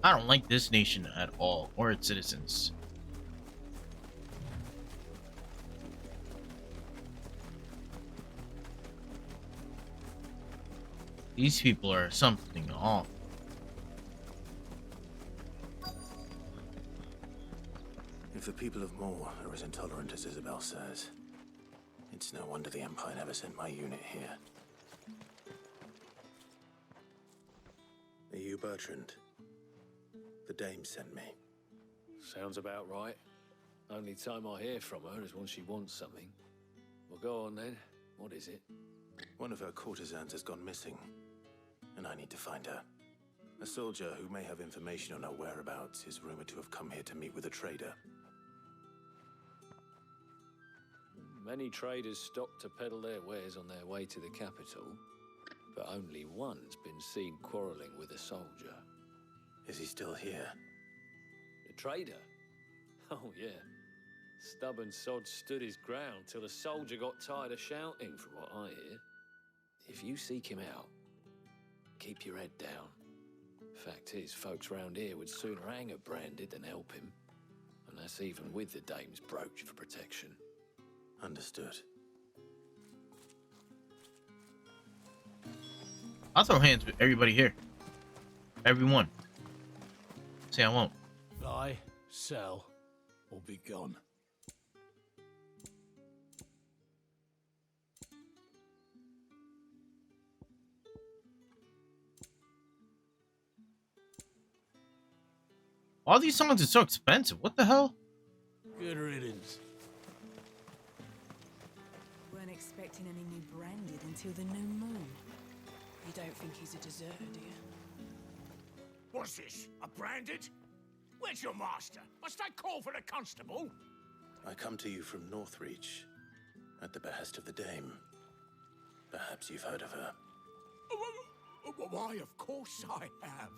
I don't like this nation at all, or its citizens. These people are something off. If the people of Moor are as intolerant as Isabel says, it's no wonder the Empire never sent my unit here. Are you Bertrand? The dame sent me. Sounds about right. Only time I hear from her is when she wants something. Well, go on then. What is it? One of her courtesans has gone missing, and I need to find her. A soldier who may have information on her whereabouts is rumored to have come here to meet with a trader. Many traders stop to peddle their wares on their way to the capital. but only one's been seen quarrelling with a soldier. Is he still here? The trader? Oh, yeah. Stubborn sod stood his ground till the soldier got tired of shouting, from what I hear. If you seek him out, keep your head down. Fact is, folks round here would sooner hang a branded than help him. And that's even with the dame's brooch for protection. Understood. I'll throw hands with everybody here. Everyone. Say I won't. Buy, sell, or be gone. All these songs are so expensive. What the hell? Good riddance. Weren't expecting any new branded until the new moon. You don't think he's a deserter, do you? What's this? A branded? Where's your master? Must I call for the constable? I come to you from Northreach, at the behest of the dame. Perhaps you've heard of her. Why, of course I have.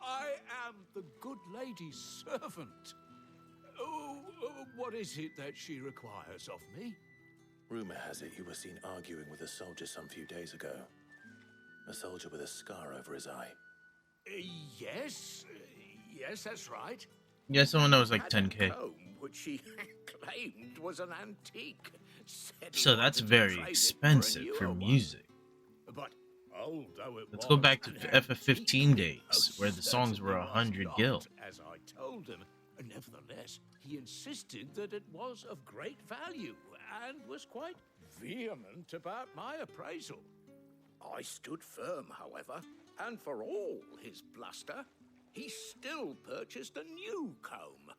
I am the good lady's servant. What is it that she requires of me? Rumor has it you were seen arguing with a soldier some few days ago. A soldier with a scar over his eye. Yes. Yes, that's right. Yeah, someone that was like 10K. Comb, which she claimed was an antique. So that's very expensive for music. But although it Let's go was back to an FF15 days, where the songs were 100 gil. As I told him, nevertheless, he insisted that it was of great value and was quite vehement about my appraisal. I stood firm, however, and for all his bluster, he still purchased a new comb,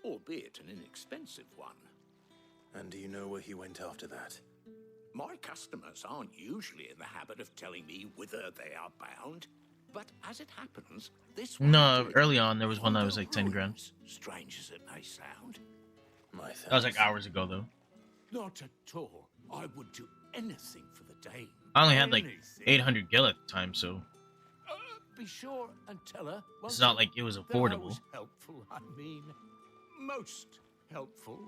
albeit an inexpensive one. And do you know where he went after that? My customers aren't usually in the habit of telling me whither they are bound, but as it happens, this one No, did. early on there was one that was like 10 grand. Strange as it may sound. That was like hours ago though. Not at all. I would do anything for the dame. I only had like Anything. 800 gil at the time, so Be sure and tell her. it's not like it was that I affordable. was helpful. I mean, most helpful.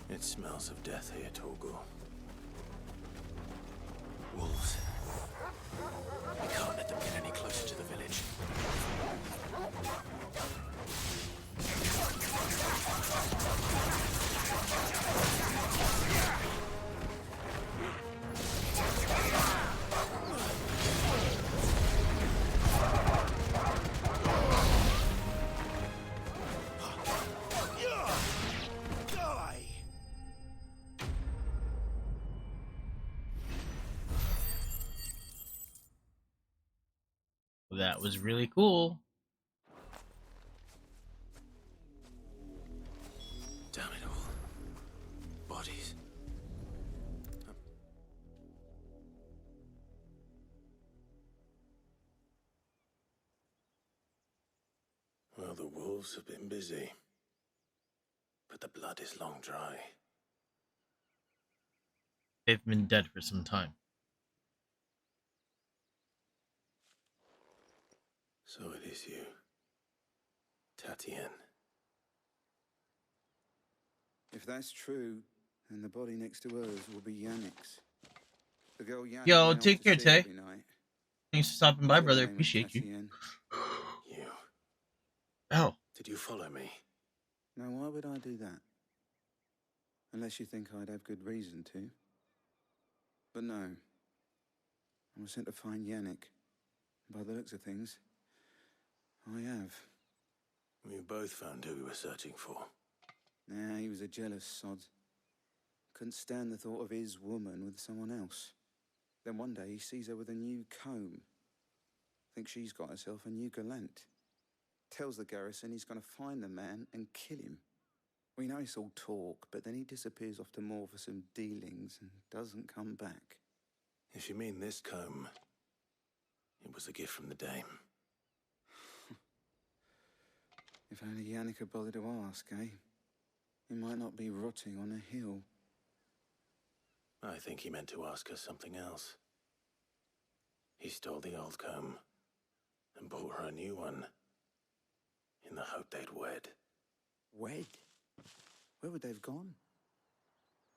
It smells of death here, Torgal. Wolves. We can't let them get any closer to the village. That was really cool. Damn it all. Bodies. Well, the wolves have been busy. But the blood is long dry. They've been dead for some time. So it is you, Tatien. If that's true, then the body next to hers will be Yannick's. The girl Yannick Yo, went off take to care, see Tay. every night. Thanks for stopping by, Her brother. name was Appreciate you. Tatien. You. Oh. Did you follow me? Now, why would I do that? Unless you think I'd have good reason to. But no. I was sent to find Yannick. By the looks of things, I have. We both found who we were searching for. Nah, he was a jealous sod. Couldn't stand the thought of his woman with someone else. Then one day he sees her with a new comb. Thinks she's got herself a new gallant. Tells the garrison he's going to find the man and kill him. We know it's all talk, but then he disappears off to more for some dealings and doesn't come back. If you mean this comb, it was a gift from the dame. If only Yannick had bothered to ask, eh? He might not be rotting on a hill. I think he meant to ask her something else. He stole the old comb and bought her a new one in the hope they'd wed. Wed? Where would they have gone?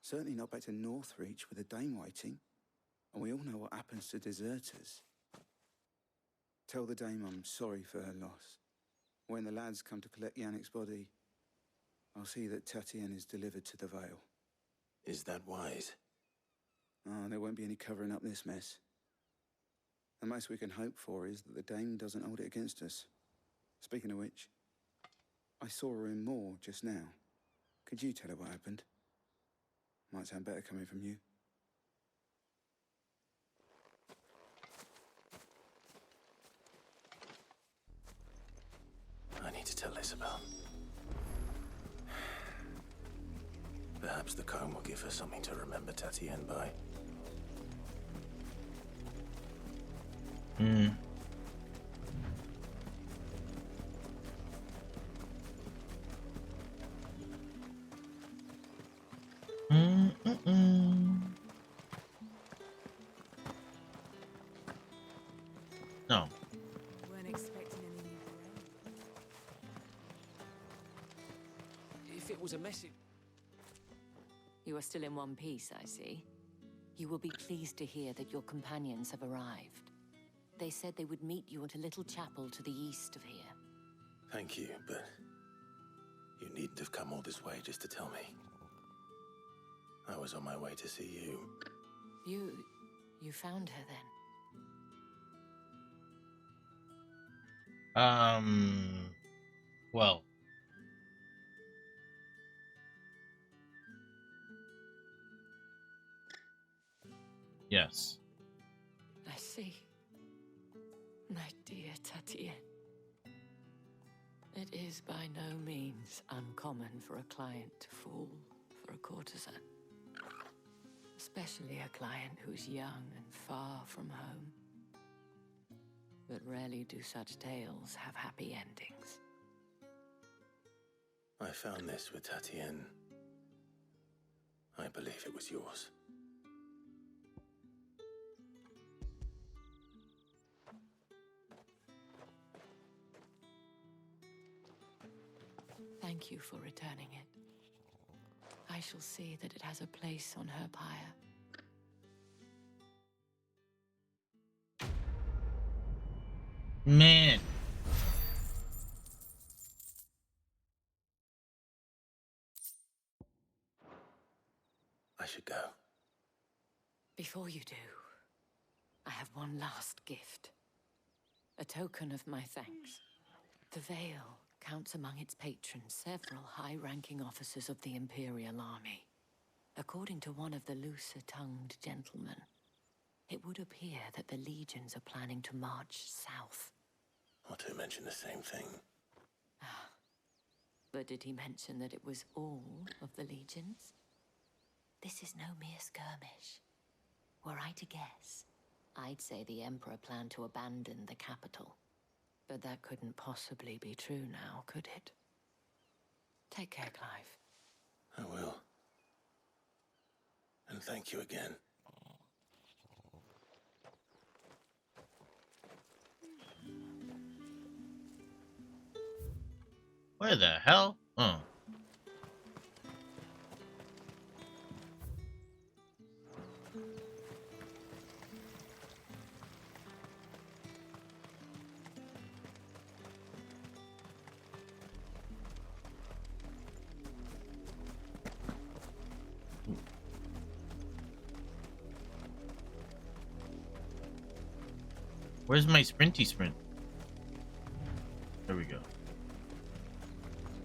Certainly not back to Northreach with a dame waiting. And we all know what happens to deserters. Tell the dame I'm sorry for her loss. When the lads come to collect Yannick's body, I'll see that Tatienne is delivered to the Vale. Is that wise? Oh, there won't be any covering up this mess. The most we can hope for is that the dame doesn't hold it against us. Speaking of which, I saw her in Moor just now. Could you tell her what happened? Might sound better coming from you. I need to tell Isabel. Perhaps the comb will give her something to remember Tatienne by. No. Weren't expecting any new If it was a message... You are still in one piece, I see. You will be pleased to hear that your companions have arrived. They said they would meet you at a little chapel to the east of here. Thank you, but you needn't have come all this way just to tell me. I was on my way to see you. You found her then? Well. Yes. I see. My dear Tatienne. It is by no means uncommon for a client to fall for a courtesan. Especially a client who's young and far from home. But rarely do such tales have happy endings. I found this with Tatienne. I believe it was yours. Thank you for returning it. I shall see that it has a place on her pyre. Man. I should go. Before you do, I have one last gift. A token of my thanks. The Vale counts among its patrons several high-ranking officers of the Imperial Army. According to one of the looser-tongued gentlemen, it would appear that the legions are planning to march south. Or to mention the same thing. But did he mention that it was all of the legions? This is no mere skirmish. Were I to guess, I'd say the Emperor planned to abandon the capital. But that couldn't possibly be true now, could it? Take care, Clive. I will. And thank you again. Where the hell? Oh. Where's my sprinty sprint? There we go.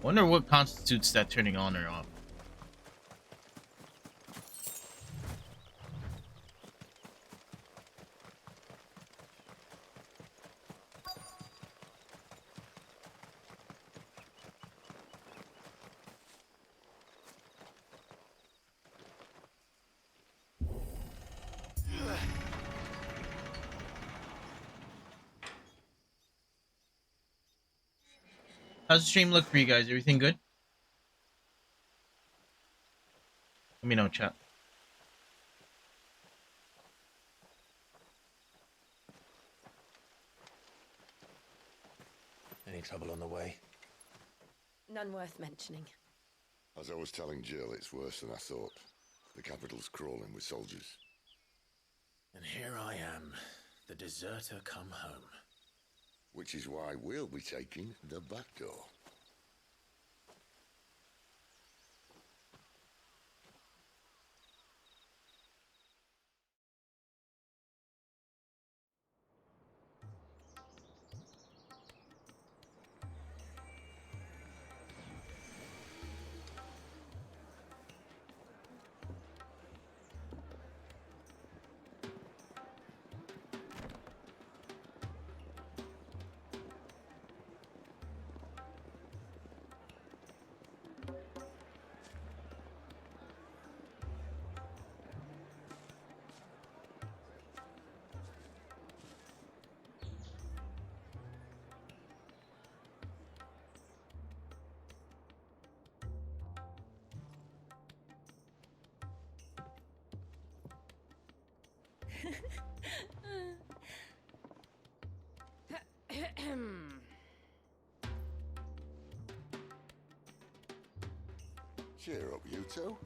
Wonder what constitutes that turning on or off. How's the stream look for you guys? Everything good? Let me know, chat. Any trouble on the way? None worth mentioning. As I was telling Jill, it's worse than I thought. The capital's crawling with soldiers. And here I am, the deserter come home. Which is why we'll be taking the back door. Cheer up, you two.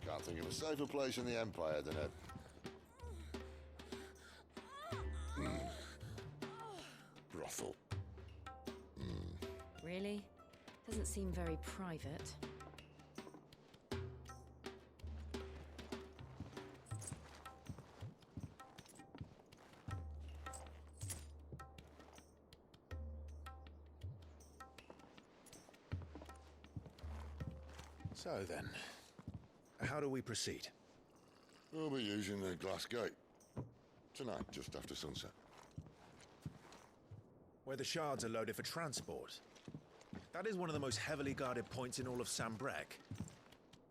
Can't think of a safer place in the Empire than a... brothel. Really? Doesn't seem very private. So then, how do we proceed? We'll be using the glass gate. Tonight, just after sunset. Where the shards are loaded for transport. That is one of the most heavily guarded points in all of Sambrek.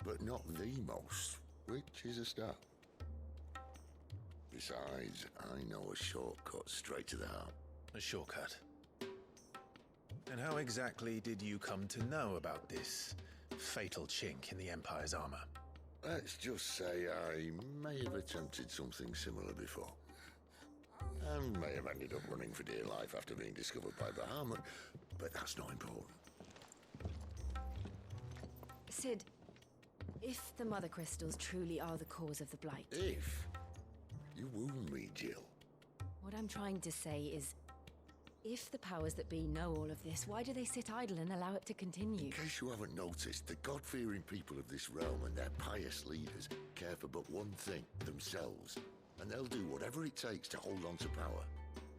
But not the most, which is a start. Besides, I know a shortcut straight to the heart. A shortcut. And how exactly did you come to know about this fatal chink in the Empire's armor? Let's just say I may have attempted something similar before. And may have ended up running for dear life after being discovered by Bahamut, but that's not important. Sid, if the Mother Crystals truly are the cause of the Blight... If? You wound me, Jill. What I'm trying to say is, if the powers that be know all of this, why do they sit idle and allow it to continue? In case you haven't noticed, the God-fearing people of this realm and their pious leaders care for but one thing, themselves. And they'll do whatever it takes to hold on to power.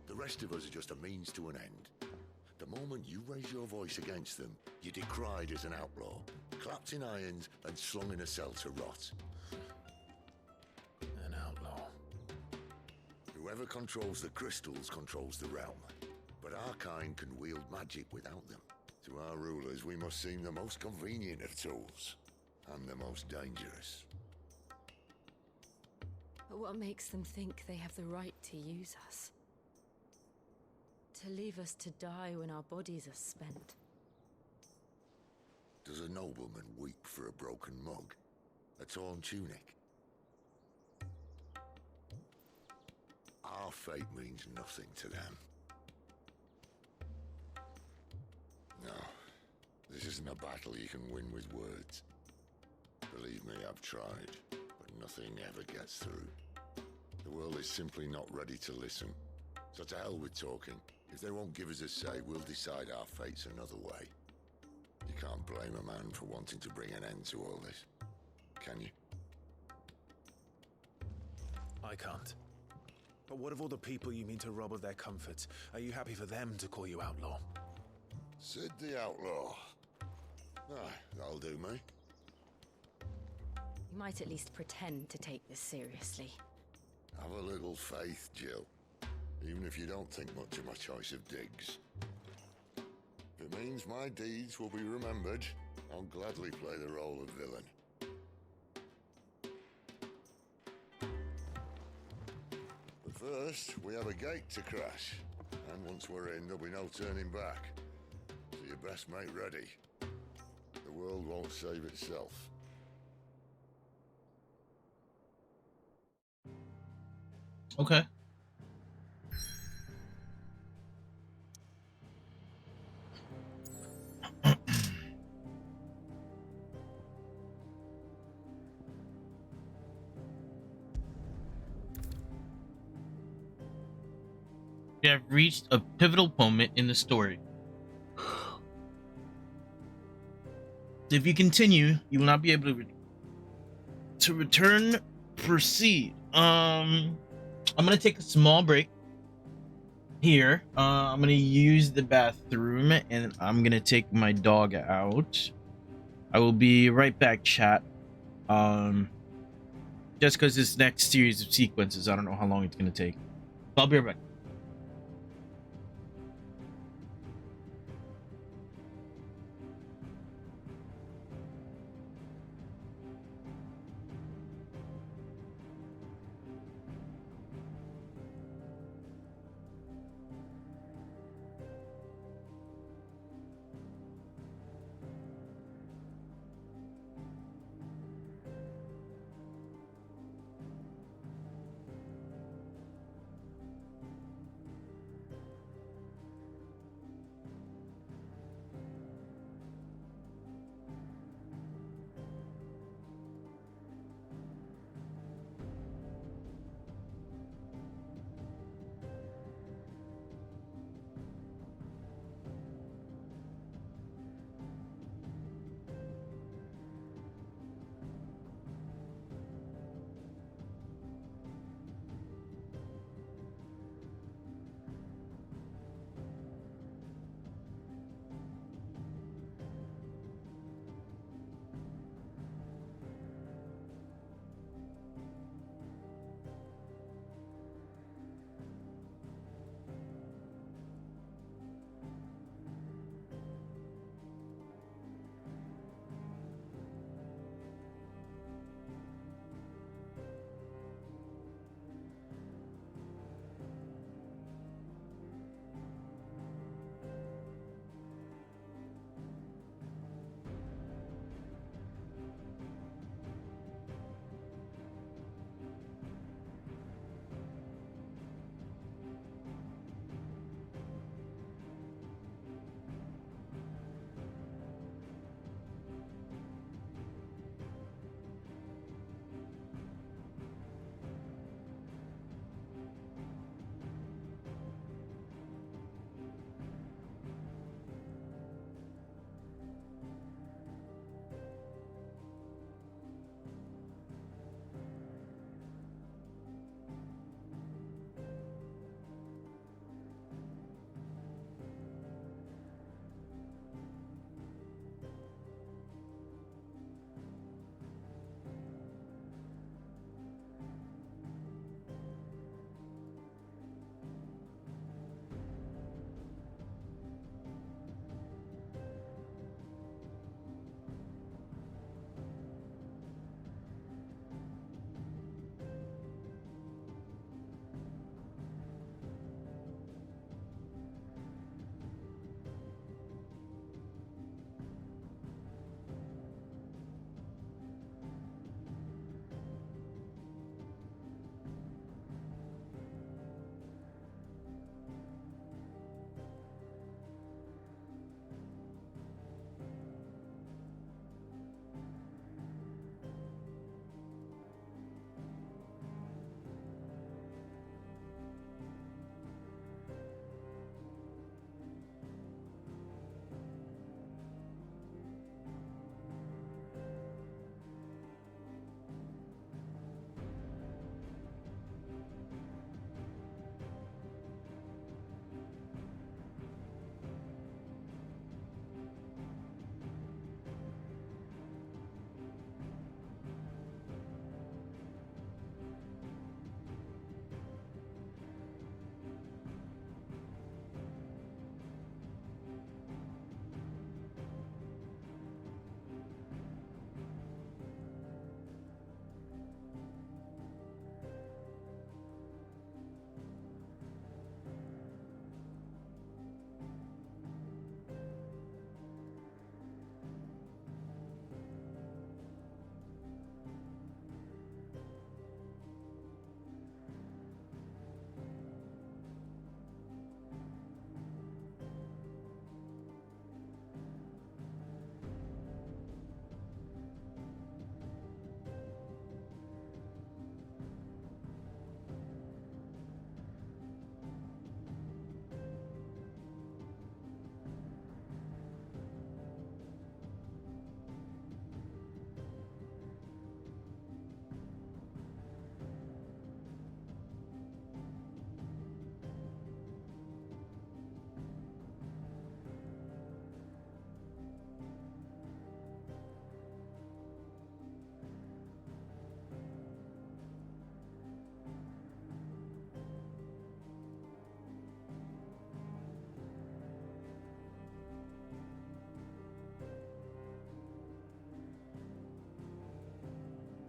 The rest of us are just a means to an end. The moment you raise your voice against them, you're decried as an outlaw, clapped in irons and slung in a cell to rot. An outlaw. Whoever controls the crystals controls the realm. But our kind can wield magic without them. To our rulers, we must seem the most convenient of tools, and the most dangerous. But what makes them think they have the right to use us? To leave us to die when our bodies are spent? Does a nobleman weep for a broken mug? A torn tunic? Our fate means nothing to them. No, this isn't a battle you can win with words. Believe me, I've tried, but nothing ever gets through. The world is simply not ready to listen. So to hell with talking. If they won't give us a say, we'll decide our fates another way. You can't blame a man for wanting to bring an end to all this, can you? I can't. But what of all the people you mean to rob of their comforts? Are you happy for them to call you outlaw? Sid the Outlaw. Aye, that'll do me. You might at least pretend to take this seriously. Have a little faith, Jill. Even if you don't think much of my choice of digs. If it means my deeds will be remembered, I'll gladly play the role of villain. But First, we have a gate to crash. And once we're in, there'll be no turning back. So you best make ready. The world won't save itself. Okay. We have reached a pivotal moment in the story. If you continue, you will not be able to return. Proceed. I'm gonna take a small break here. I'm gonna use the bathroom and I'm gonna take my dog out. I will be right back, chat. Just because this next series of sequences, I don't know how long it's gonna take. I'll be right back.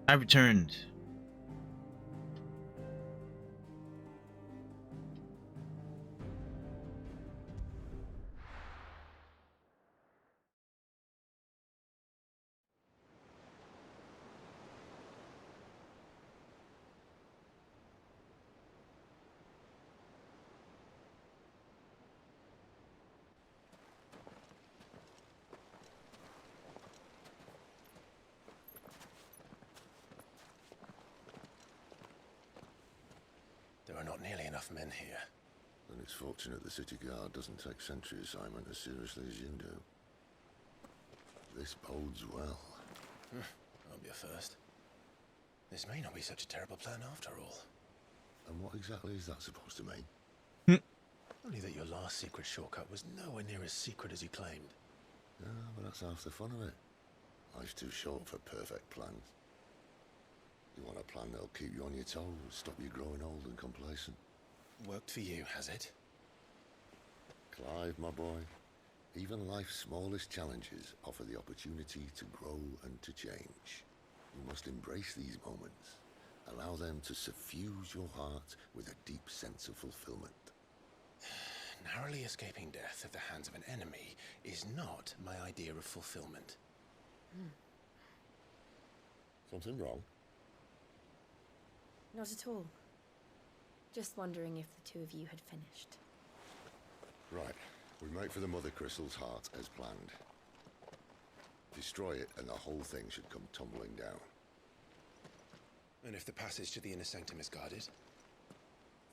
I returned. There are not nearly enough men here. Then it's fortunate the city guard doesn't take sentry assignment as seriously as you do. This bodes well. Won't be a first. This may not be such a terrible plan after all. And what exactly is that supposed to mean? Only that your last secret shortcut was nowhere near as secret as you claimed. Yeah, but that's half the fun of it. Life's too short for perfect plans. You want a plan that'll keep you on your toes, stop you growing old and complacent. Worked for you, has it? Clive, my boy, even life's smallest challenges offer the opportunity to grow and to change. You must embrace these moments. Allow them to suffuse your heart with a deep sense of fulfillment. Narrowly escaping death at the hands of an enemy is not my idea of fulfillment. Something wrong? Not at all. Just wondering if the two of you had finished. Right. We make for the Mother Crystal's heart as planned. Destroy it and the whole thing should come tumbling down. And if the passage to the inner sanctum is guarded?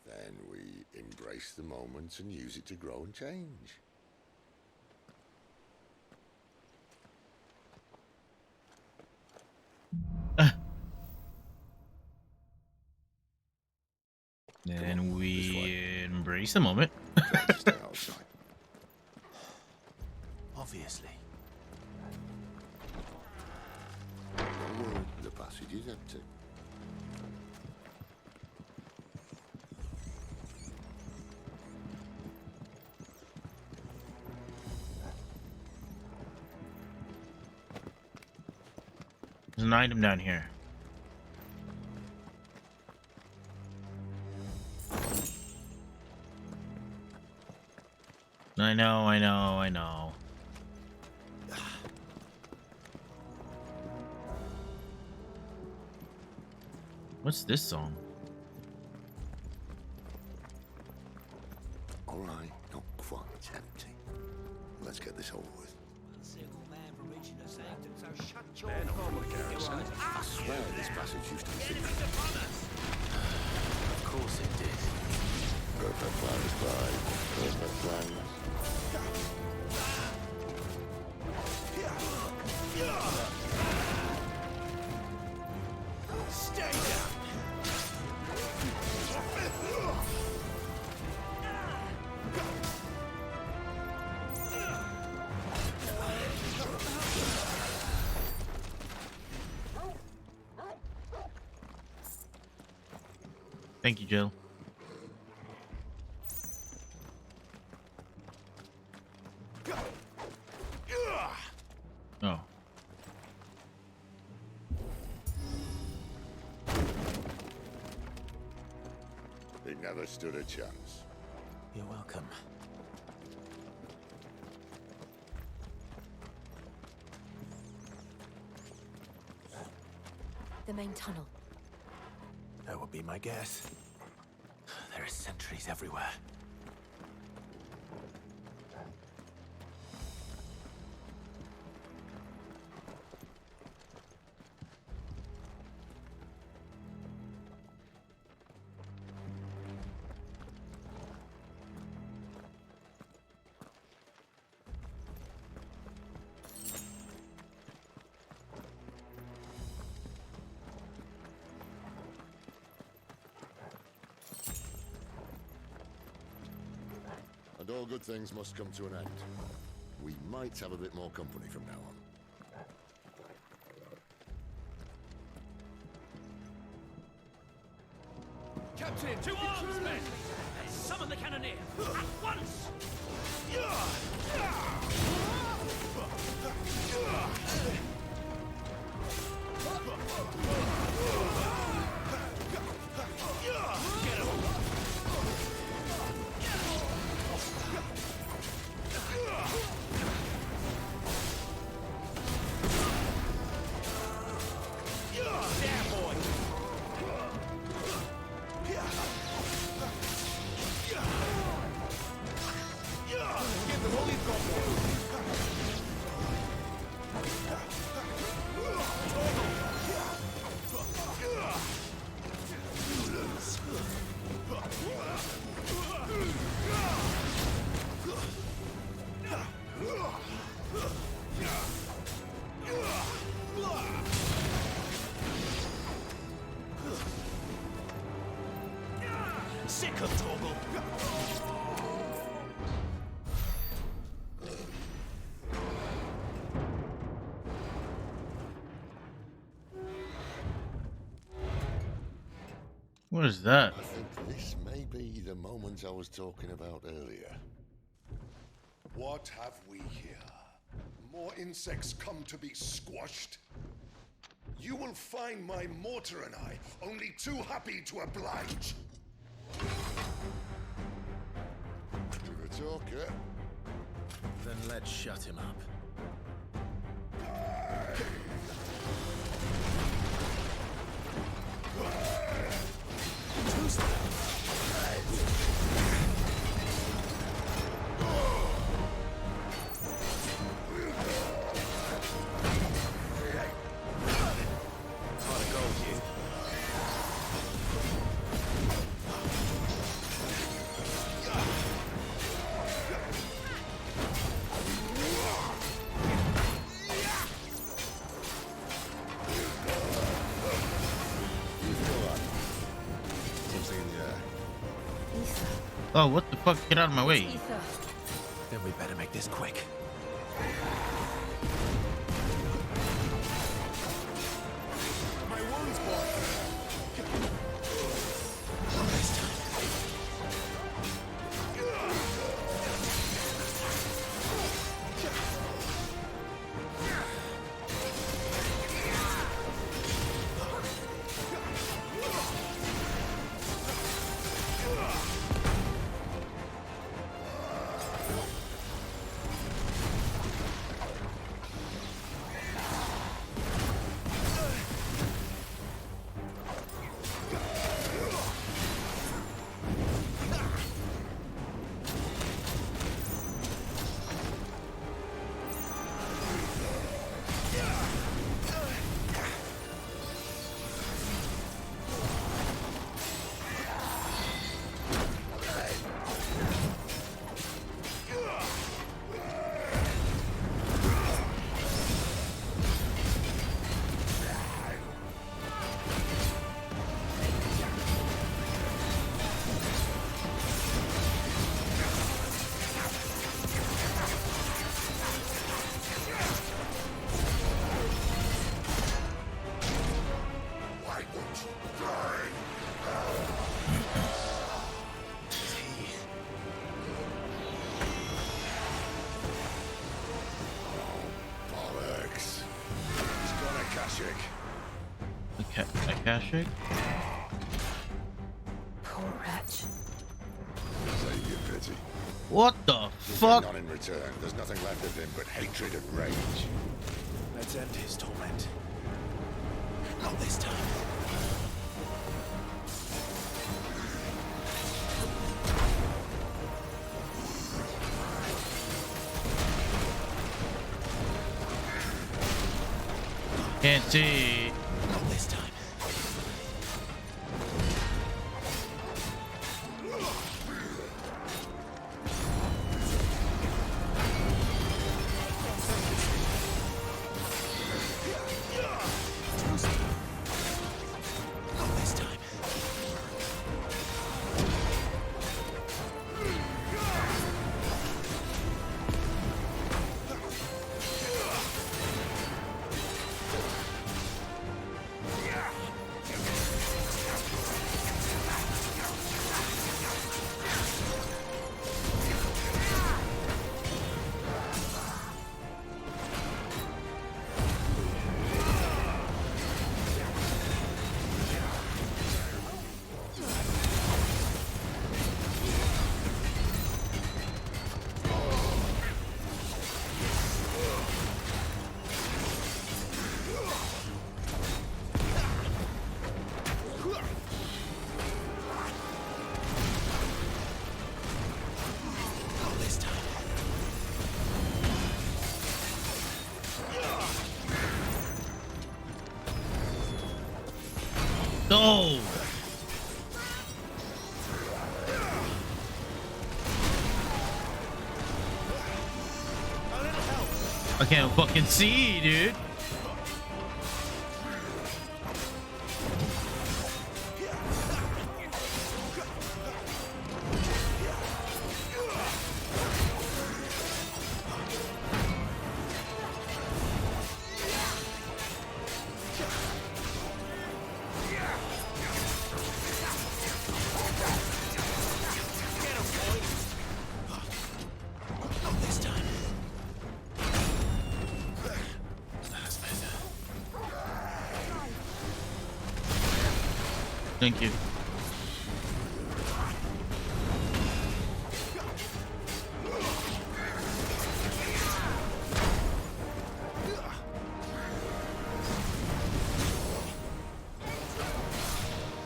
Then we embrace the moment and use it to grow and change. Then we embrace the moment. Stay outside. Obviously. Don't worry, the passage is empty. There's an item down here. I know. What's this song? All right, not quite empty. Let's get this over with. I swear this passage used to be secret. Of course it did. Perfect plans, Clive. Perfect plans. Stay down! Thank you, Jill. Oh. He never stood a chance. You're welcome. The main tunnel. That would be my guess. There are sentries everywhere. And all good things must come to an end. We might have a bit more company from now on. Captain, to arms, men! Summon the cannoneer! At once! What is that? I think this may be the moment I was talking about earlier. What have we here? More insects come to be squashed? You will find my mortar and I only too happy to oblige. To the talker. Then let's shut him up. Oh, what the fuck? Get out of my way. Then we better make this quick. My wounds, boy. Akashic? Poor wretch. Save your pity. What the You'll fuck? get none in return. There's nothing left of him but hatred and rage. Let's end his torment. Not this time. Can't see. Not this time. Not this time. No! I can't fucking see, dude. Thank you.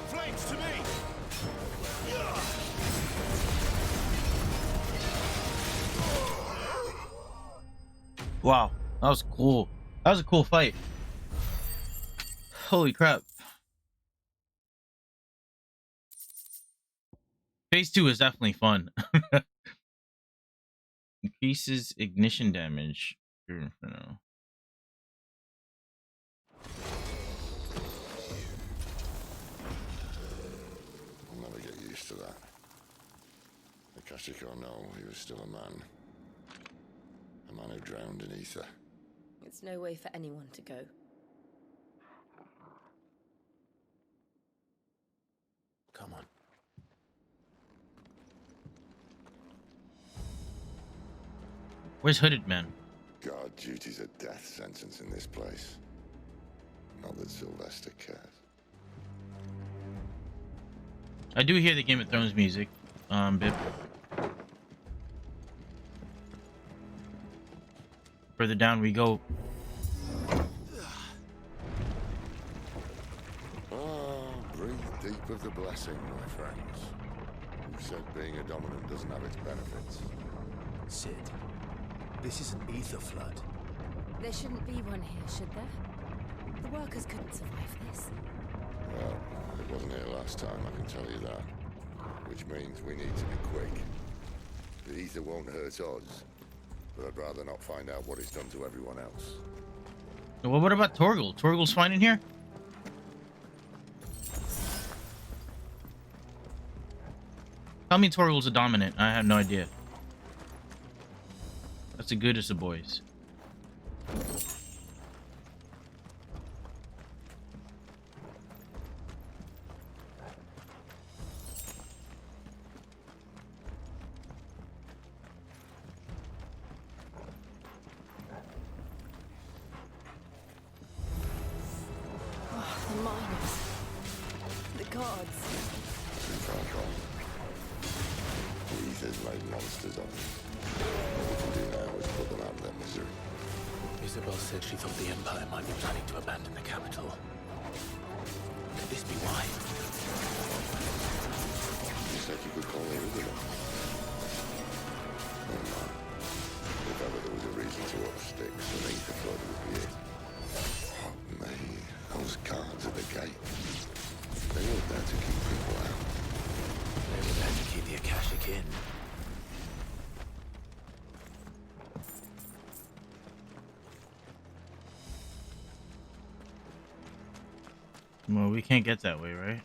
Flames to me! Wow, that was cool. That was a cool fight. Holy crap. Phase 2 is definitely fun. Increases ignition damage. Sure, for now. I'll never get used to that. Akashic or no, he was still a man. A man who drowned in ether. It's no way for anyone to go. Come on. Where's Hooded Man? Guard duty's a death sentence in this place. Not that Sylvester cares. I do hear the Game of Thrones music, Bib. Further down we go. Breathe deep of the blessing, my friends. Who said being a dominant doesn't have its benefits? Sid, this is an ether flood. There shouldn't be one here, should there? The workers couldn't survive this. Well, it wasn't here last time, I can tell you that. Which means we need to be quick. The ether won't hurt us, but I'd rather not find out what it's done to everyone else. Well, what about Torgal? Torgal's fine in here? Tell me Torgal's a dominant. I have no idea. That's the goodest of boys. The miners. The gods. Too far gone. The ether's made monsters of us. All we can do now is put them out of their misery. Isabel said she thought the Empire might be planning to abandon the capital. Could this be why? You said you could call her Isabel. Never mind. If ever there was a reason to up sticks, an ether flood would be it. Fuck me. Those guards at the gate. They weren't there to keep people out. They were there to keep the Akashic in. Well, we can't get that way, right?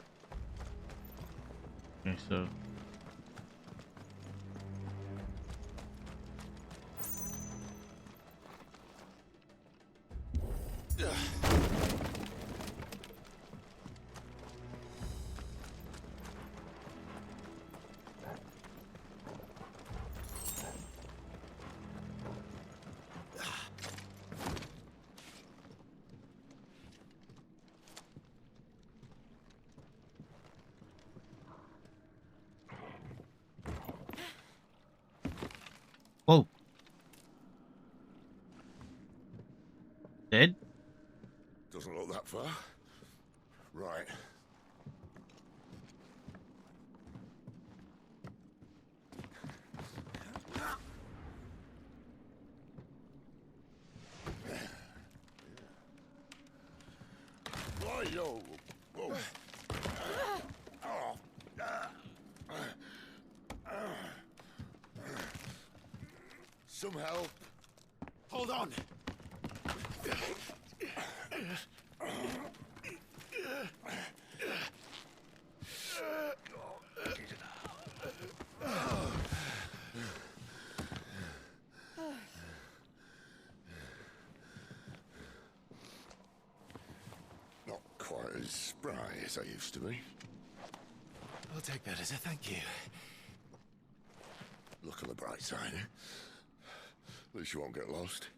Okay, so... Whoa. Dead? Doesn't look that far. Right. Whoa, yo. Whoa. Some help. Hold on! Not quite as spry as I used to be. I'll take that as a thank you. Look on the bright side, eh? At least you won't get lost.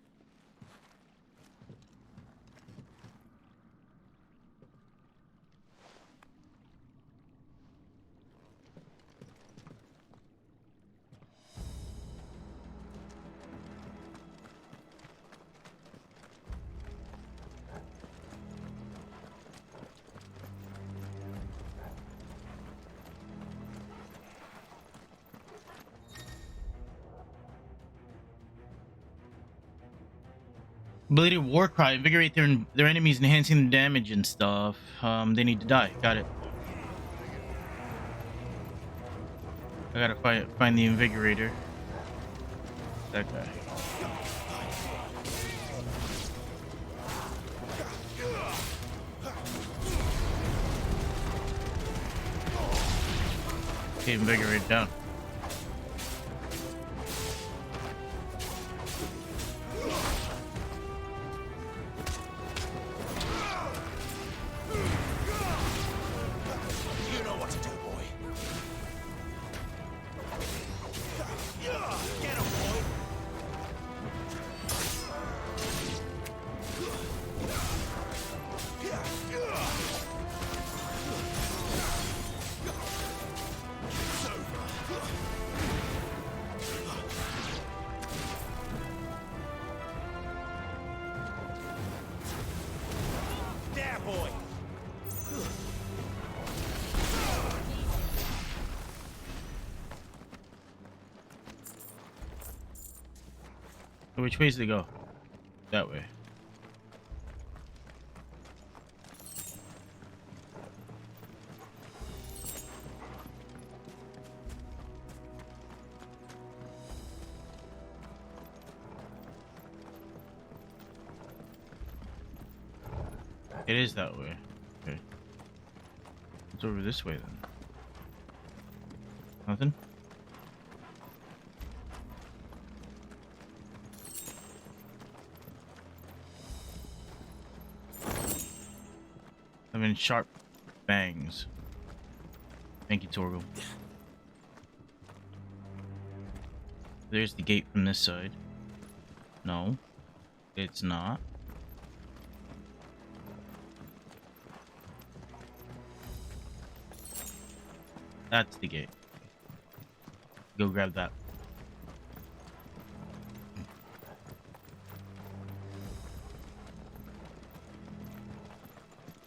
Belated war cry. Invigorate their enemies, enhancing the damage and stuff. They need to die. Got it. I gotta find the invigorator. That guy. Okay, invigorate down. You know what to do, boy. Get him, boy. There, boy. Which ways they go? That way. It is that way. Okay. It's over this way then. Nothing? I'm in sharp bangs. Thank you, Torgal. There's the gate from this side. No, it's not. That's the gate. Go grab that.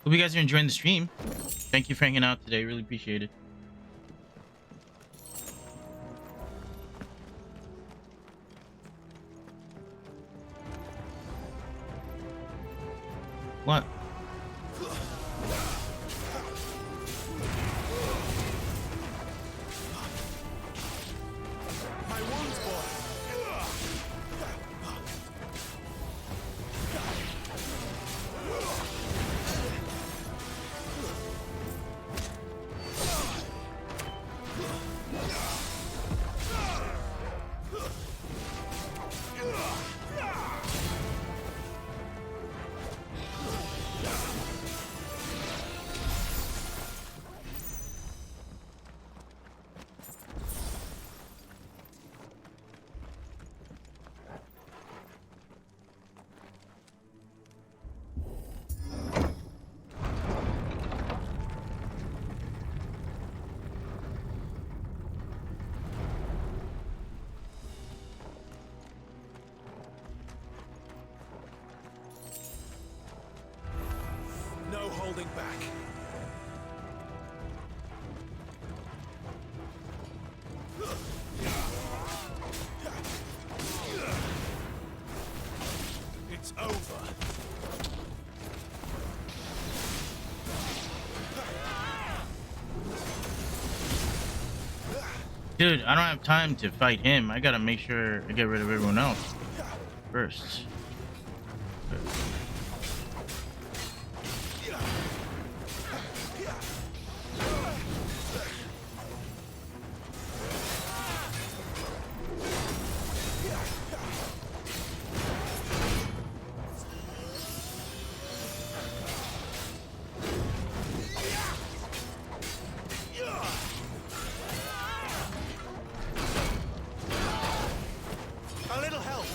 Hope you guys are enjoying the stream. Thank you for hanging out today. Really appreciate it. What? My wounds, boy. No holding back. It's over. Dude, I don't have time to fight him. I gotta make sure I get rid of everyone else first. A little help.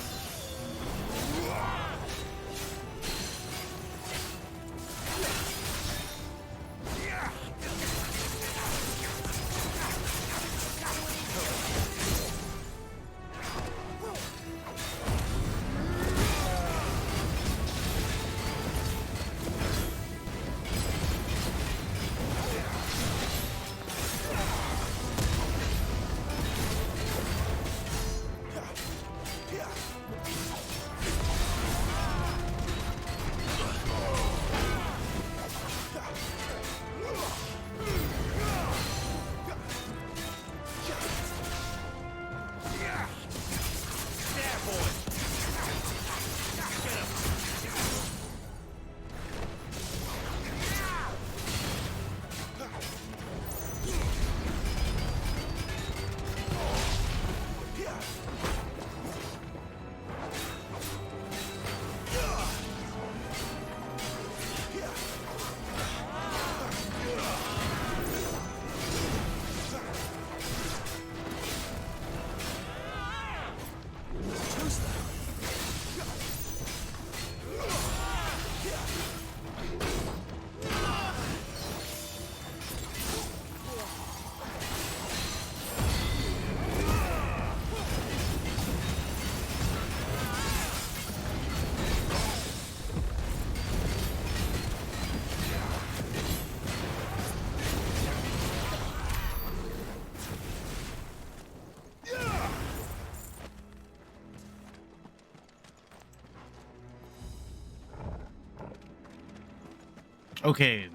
Okay,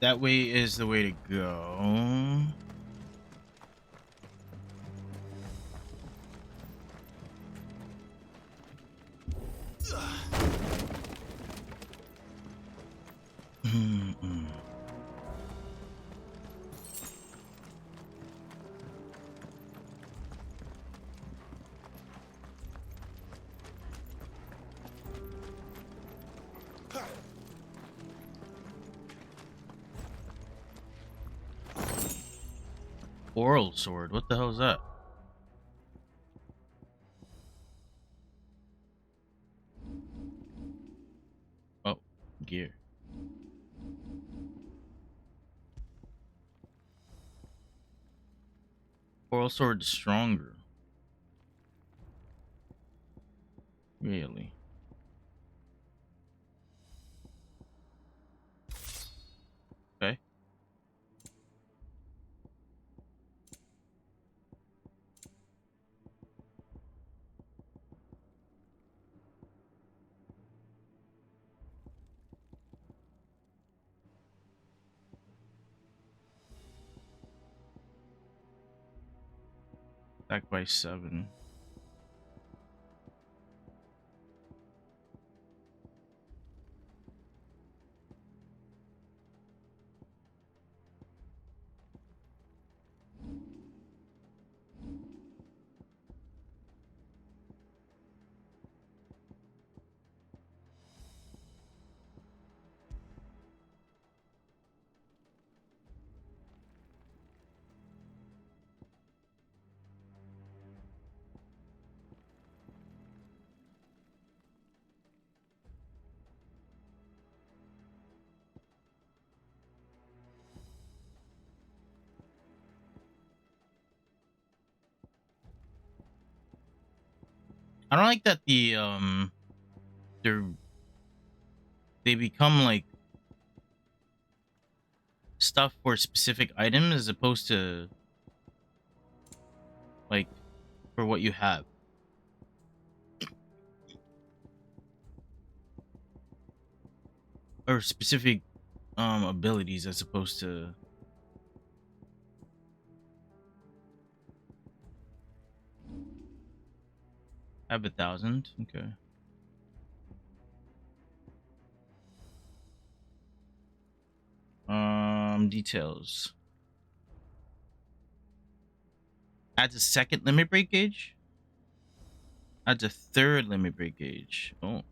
that way is the way to go. Oral sword. What the hell is that? Oh, gear. Oral sword is stronger. Really? Okay. Back by 7. I don't like that they become like stuff for specific items as opposed to like for what you have. Or specific abilities as opposed to I have 1,000. Okay. Details. Adds a second limit break gauge. Adds a third limit break gauge. Oh,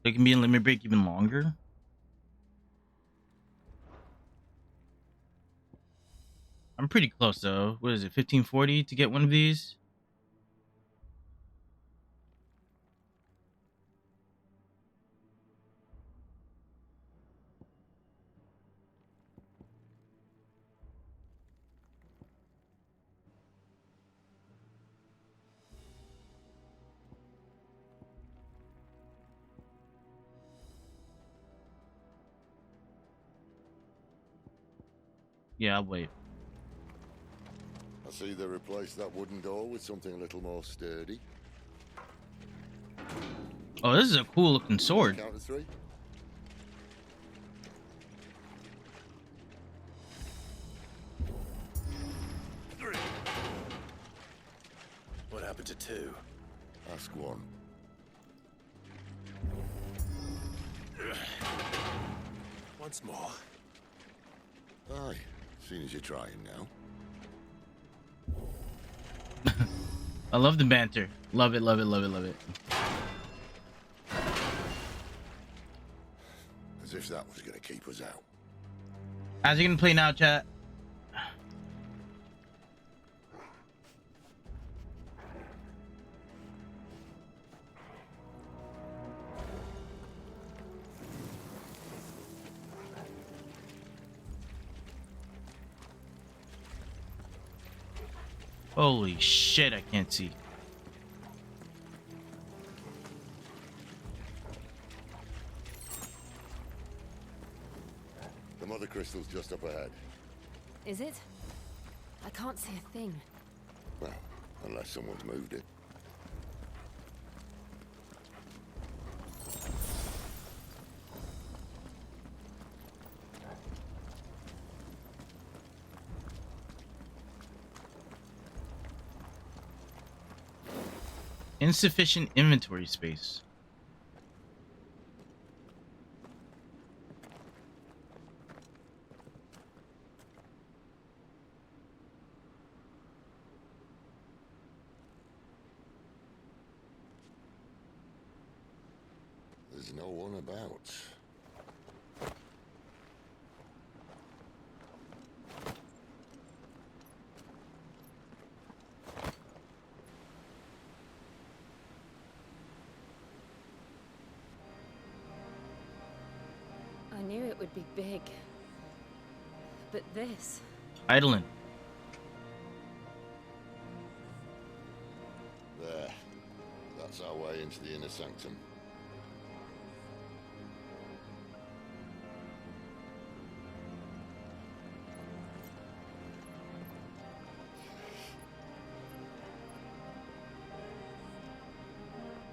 it can be in limit break even longer. I'm pretty close though. What is it? 1540 to get one of these. Yeah, I'll wait. I see they replaced that wooden door with something a little more sturdy. Oh, this is a cool looking sword. Count to 3. What happened to 2? Ask 1. Once more. Aye, seeing as you're trying now. I love the banter. Love it, love it, love it, love it. As if that was gonna keep us out. How's he gonna play now, chat? Holy shit, I can't see. The mother crystal's just up ahead. Is it? I can't see a thing. Well, unless someone's moved it. Insufficient inventory space. There's no one about. I knew it would be big. But this... Idling. There. That's our way into the inner sanctum.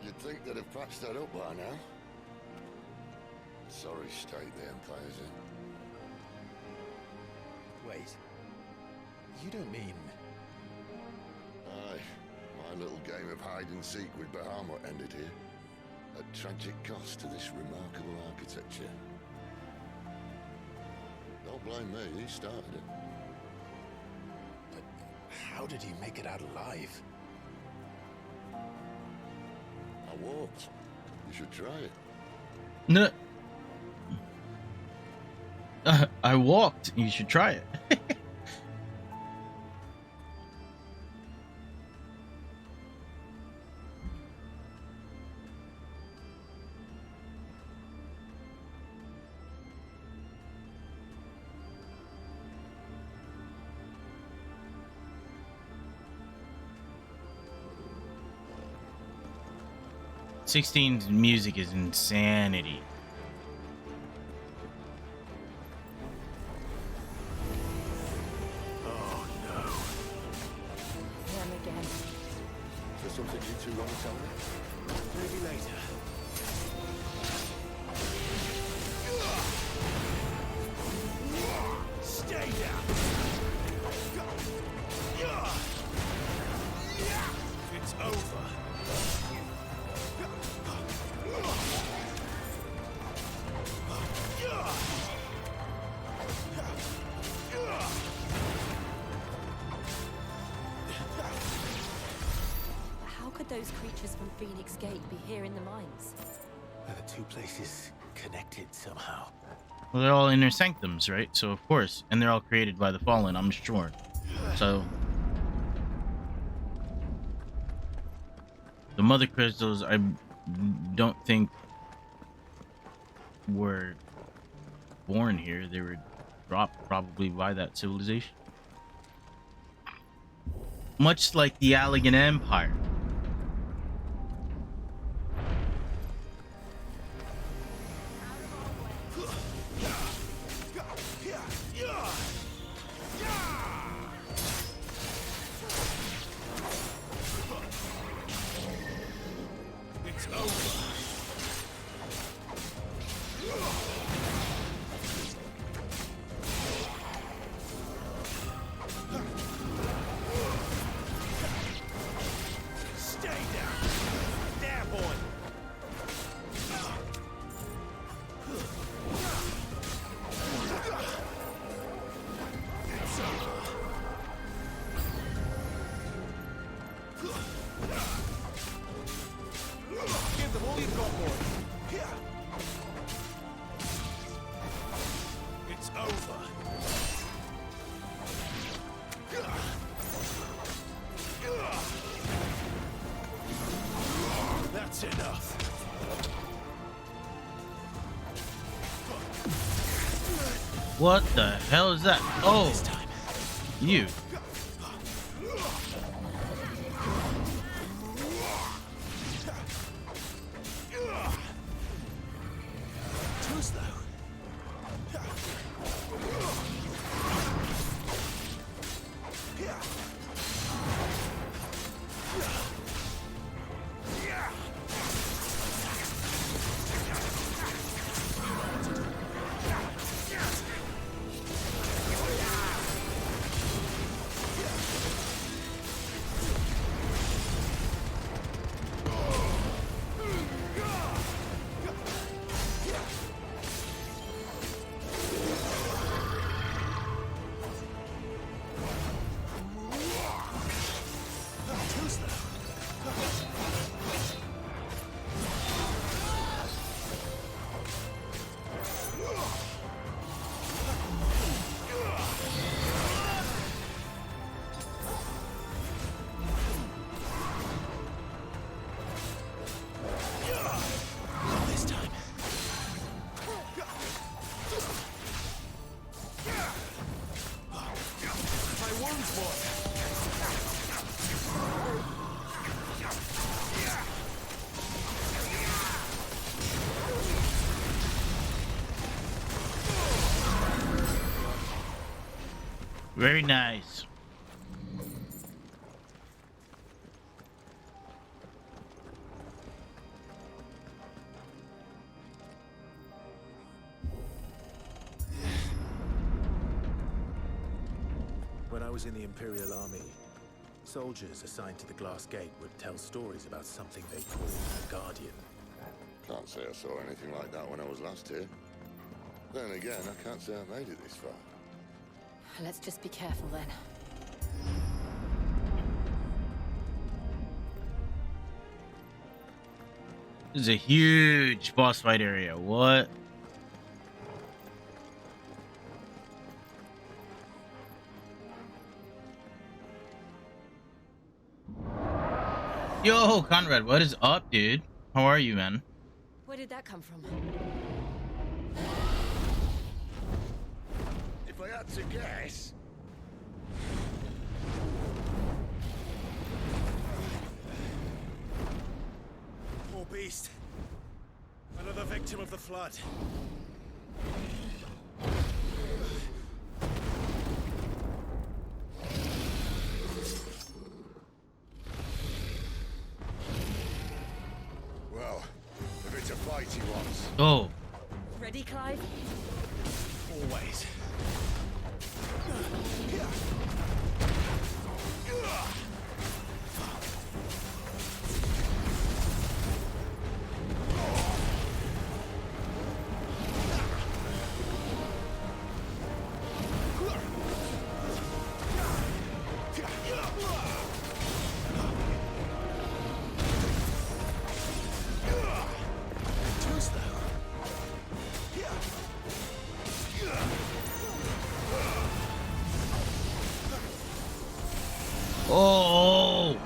You'd think they'd have patched that up by now. Sorry state the Empire's in. Wait. You don't mean... Aye. My little game of hide-and-seek with Bahamut ended here. At tragic cost to this remarkable architecture. Don't blame me, he started it. But how did he make it out alive? I walked. You should try it. No. I walked. You should try it. '16's music is insanity. Oh no. Them again. Is there something you two want to tell me? Maybe later. Stay down. It's over. How could those creatures from Phoenix Gate be here in the mines? Are the two places connected somehow? Well, they're all inner sanctums, right? So of course, and they're all created by the Fallen, I'm sure. So the mother crystals, I don't think were born here. They were dropped probably by that civilization. Much like the Allegan Empire. It's over. Stay down. There, boy. It's over. all you've got, boy. It's over. That's enough. What the hell is that? Oh, you. Too slow. Very nice. When I was in the Imperial Army, soldiers assigned to the Glass Gate would tell stories about something they called the Guardian. Can't say I saw anything like that when I was last here. Then again, I can't say I made it this far. Let's just be careful then. This is a huge boss fight area. What? Yo, Conrad, what is up, dude? How are you, man? Where did that come from? If I had to guess... Poor beast. Another victim of the flood. Well, if it's a fight he wants. Oh. Ready, Clive? Always. Too slow. Oh.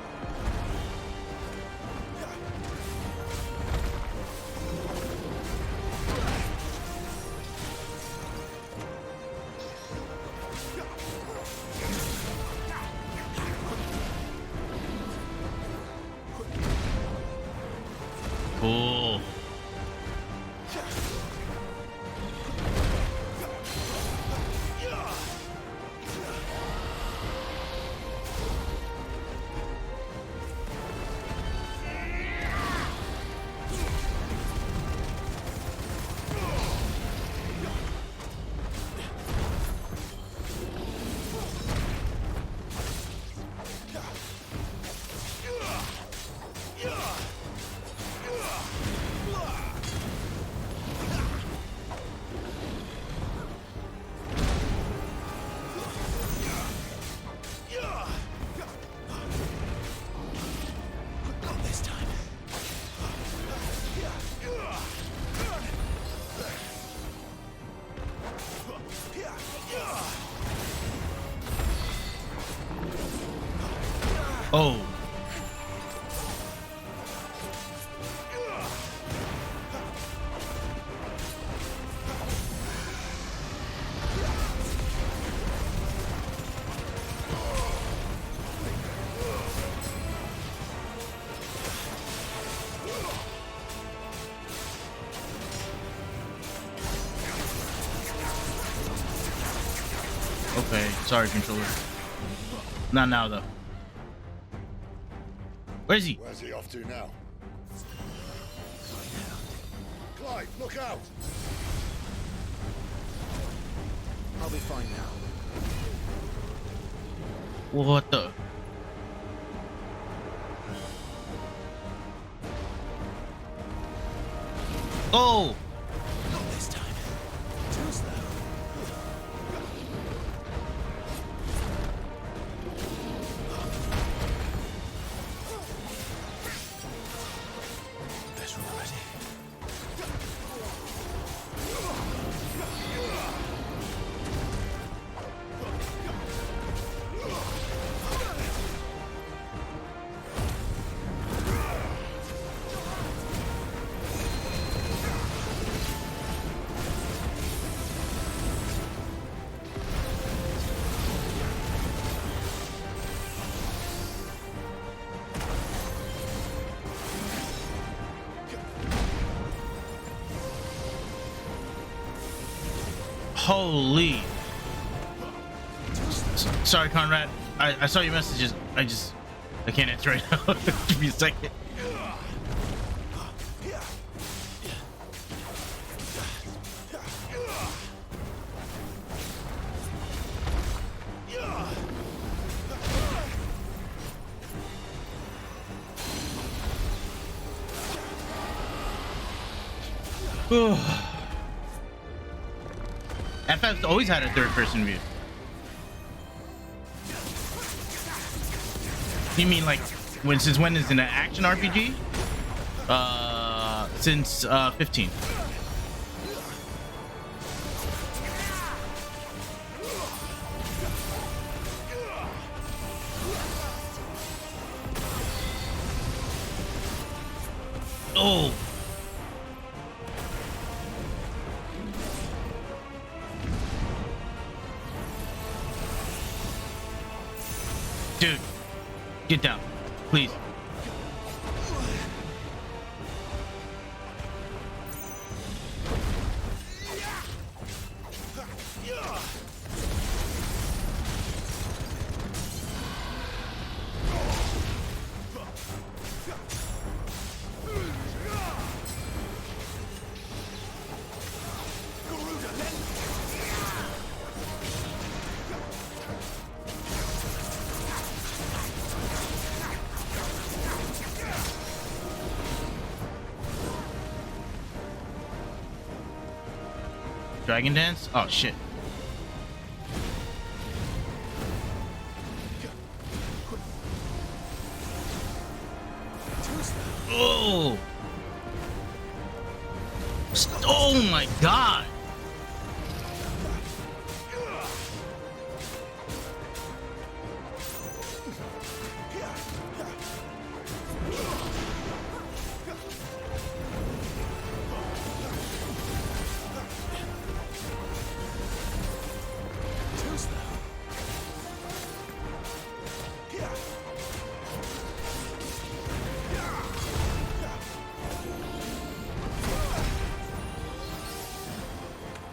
Cool. Oh. Okay, sorry, controller. Not now, though. Where is he? Where's he off to now? Clyde, look out! I'll be fine now. What the? Oh! Not this time. Too slow. Better already. Holy. Sorry, Conrad. I saw your messages. I can't answer right now. Give me a second. FF's always had a third-person view. You mean like since when is it an action RPG? Since 15. Oh. Dude, get down, please. Dragon Dance? Oh shit. Oh! Oh my god!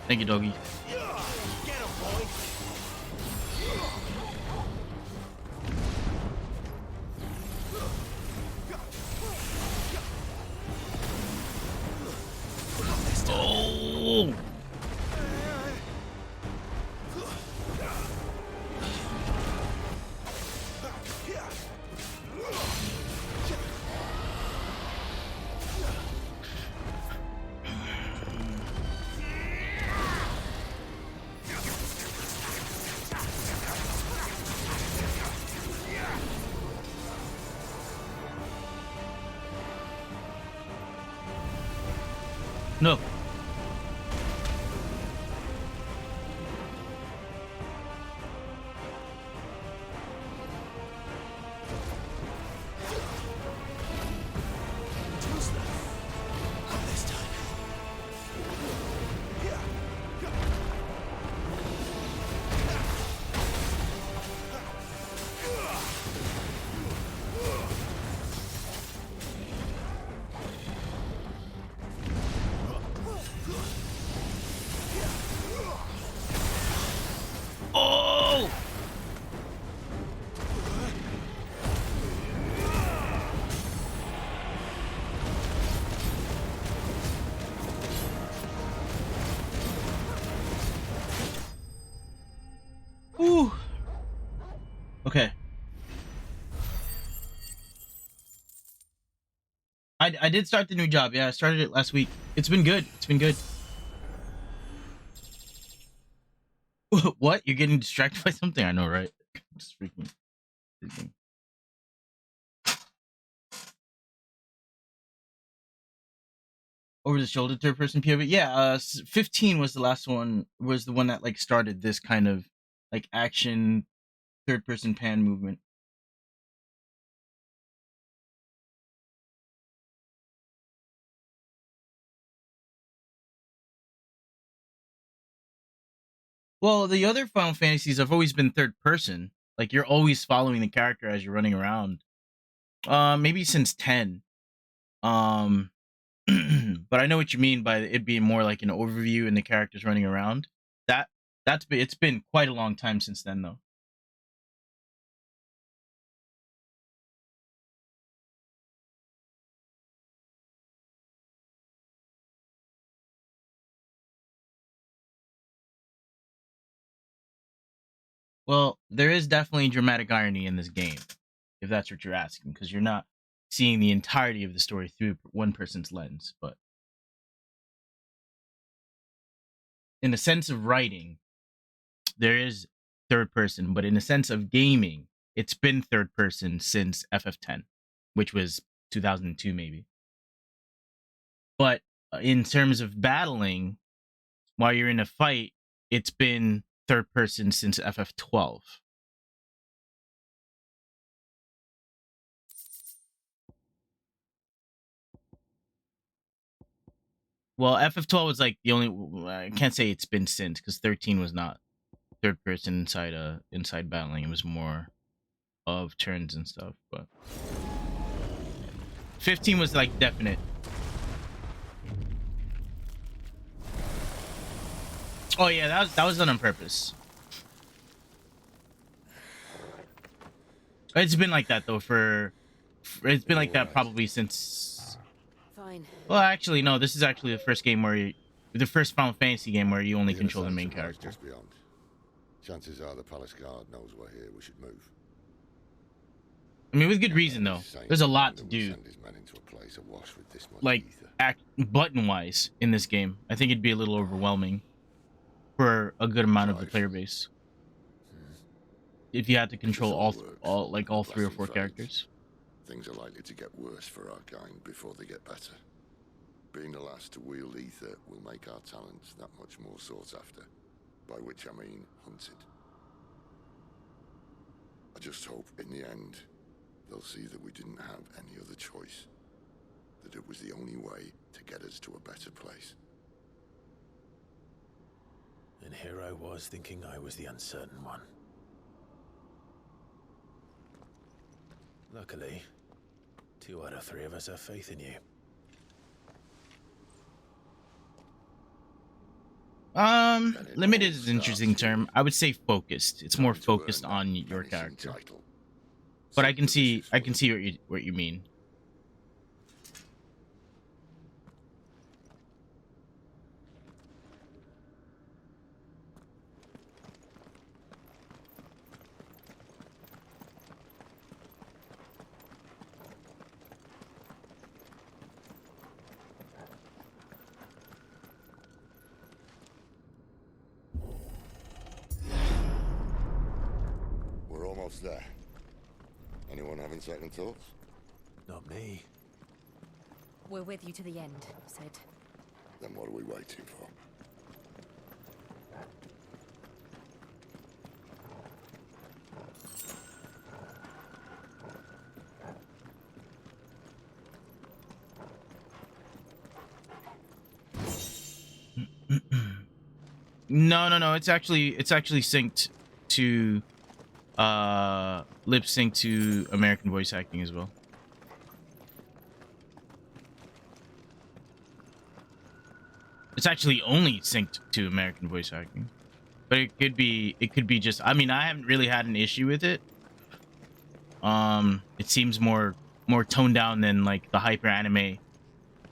Thank you, doggy. Oh! No. I did start the new job. Yeah, I started it last week. It's been good. It's been good. What? You're getting distracted by something? I know, right? Just freaking. Over the shoulder third person POV. Yeah, 15 was the last one. Was the one that like started this kind of like action third person pan movement. Well, the other Final Fantasies have always been third person. Like you're always following the character as you're running around. Maybe since 10. Um, but I know what you mean by it being more like an overview and the characters running around. It's been quite a long time since then, though. Well, there is definitely dramatic irony in this game, if that's what you're asking, because you're not seeing the entirety of the story through one person's lens. But in the sense of writing, there is third person, but in the sense of gaming, it's been third person since FF10, which was 2002 maybe. But in terms of battling, while you're in a fight, it's been third person since FF12. Well, FF12 was like the only. I can't say it's been since because 13 was not third person inside battling. It was more of turns and stuff. But 15 was like definite. Oh yeah, that was done on purpose. It's been like that though it's been like that probably since. Fine. Well, actually, no. This is actually the first game the first Final Fantasy game where you only control the main character. Just beyond. Chances are the palace guard knows we're here. We should move. I mean, with good reason though. There's a lot to do. Like button wise in this game, I think it'd be a little overwhelming for a good amount of the player base. If you had to control all 3 or 4 characters. Things are likely to get worse for our kind before they get better. Being the last to wield ether will make our talents that much more sought after, by which I mean hunted. I just hope in the end they'll see that we didn't have any other choice, that it was the only way to get us to a better place. And here I was thinking I was the uncertain one. Luckily, 2 out of 3 of us have faith in you. Limited is an interesting term. I would say focused. It's more focused on your character. But I can see what you mean. We're almost there. Anyone having second thoughts? Not me. We're with you to the end, Sid. Then what are we waiting for? No. It's actually synced to lip sync to American voice acting as well. It's actually only synced to American voice acting. But it could be just I mean, I haven't really had an issue with it. It seems more toned down than like the hyper anime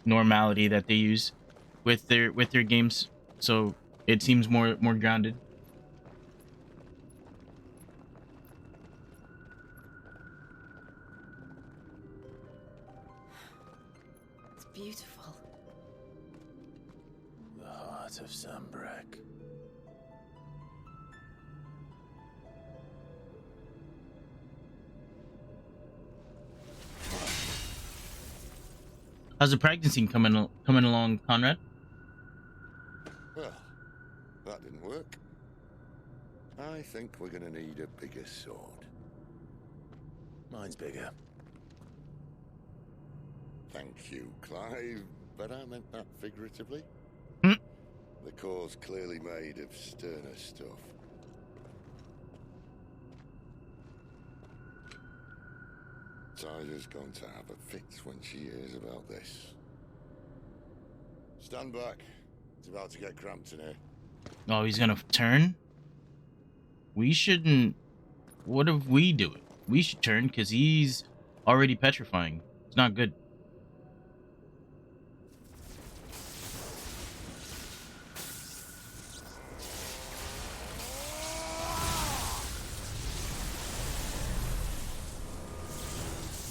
normality that they use with their games. So it seems more grounded. beautiful. The heart of Sambrek. How's the practicing coming along, Conrad? Well, that didn't work. I think we're gonna need a bigger sword. Mine's bigger. Thank you, Clive, but I meant that figuratively. The core's clearly made of sterner stuff. Tyler's going to have a fit when she hears about this. Stand back. It's about to get cramped in here. Oh, he's gonna turn? We shouldn't... What if we do it? We should turn, because he's already petrifying. It's not good.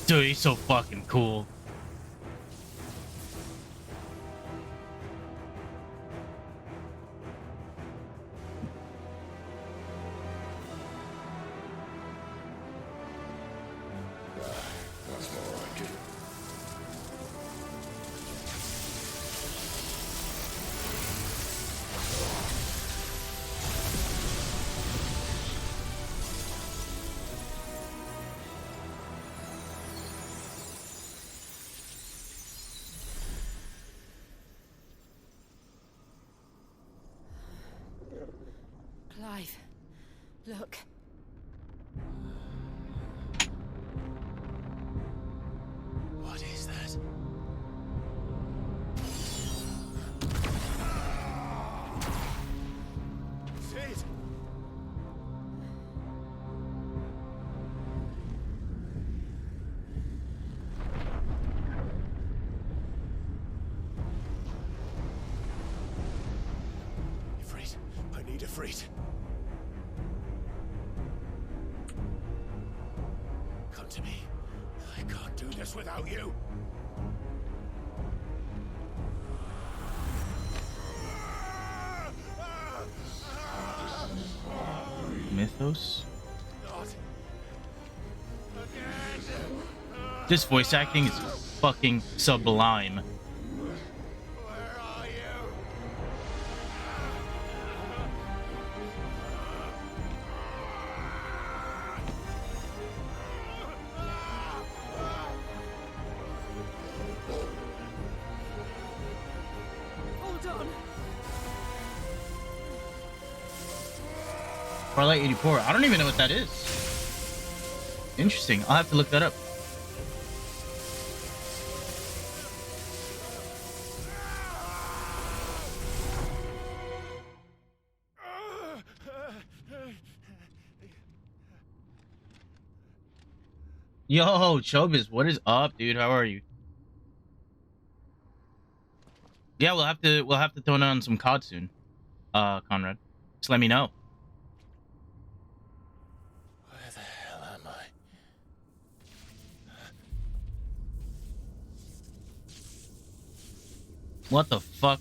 Dude, he's so fucking cool. That's more like it. Clive, look. What is that? Sid! Ifrit, I need Ifrit. Come to me. I can't do this without you. Mythos? Not again. This voice acting is fucking sublime. Where are you? Hold on. Twilight 84. I don't even know what that is. Interesting. I'll have to look that up. Yo, Chobis, what is up, dude? How are you? Yeah, we'll have to throw down some COD soon. Conrad. Just let me know. Where the hell am I? What the fuck?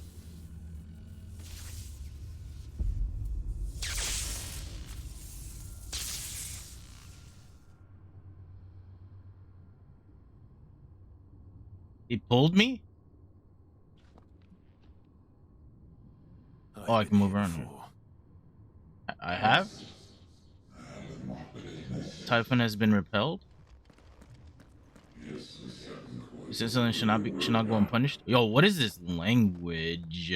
He pulled me? Oh, I can move around here. I have? Typhon has been repelled? Is this something should not go unpunished? Yo, what is this language?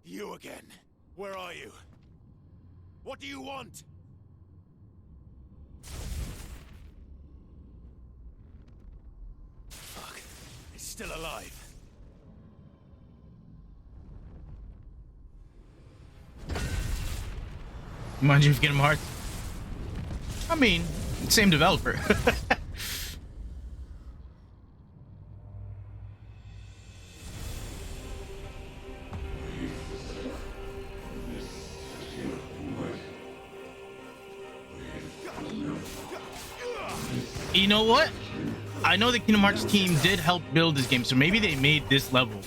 You again. Where are you? What do you want? Fuck. It's still alive. Mind you, if you get him hard. I mean, same developer. You know what? I know the Kingdom Hearts team did help build this game, so maybe they made this level.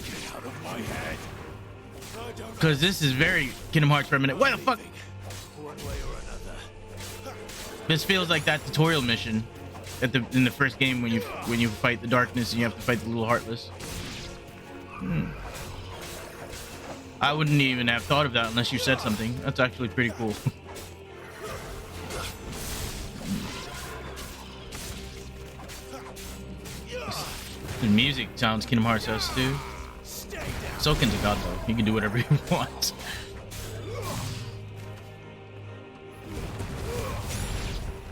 Because this is very Kingdom Hearts reminiscent. What the fuck? This feels like that tutorial mission in the first game when you fight the darkness and you have to fight the little heartless. I wouldn't even have thought of that unless you said something. That's actually pretty cool. The music sounds Kingdom Hearts S too. Soken's a god though. He can do whatever he wants.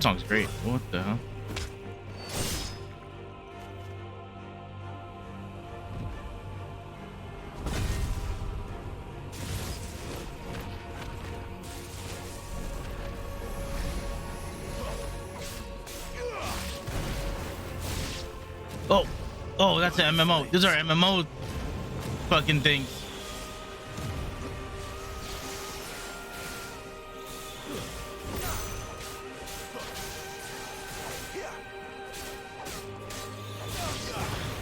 Song's great. What the hell? Oh, that's an MMO. These are MMO fucking things.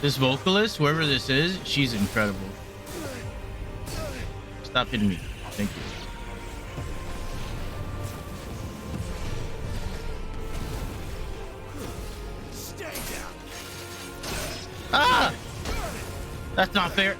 This vocalist, whoever this is, she's incredible. Stop hitting me. Thank you. Ah! That's not fair.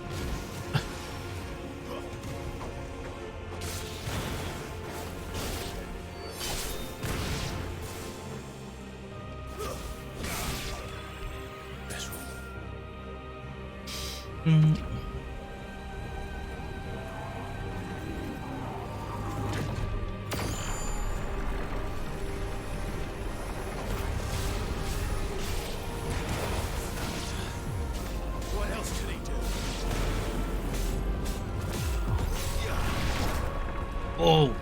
Oh.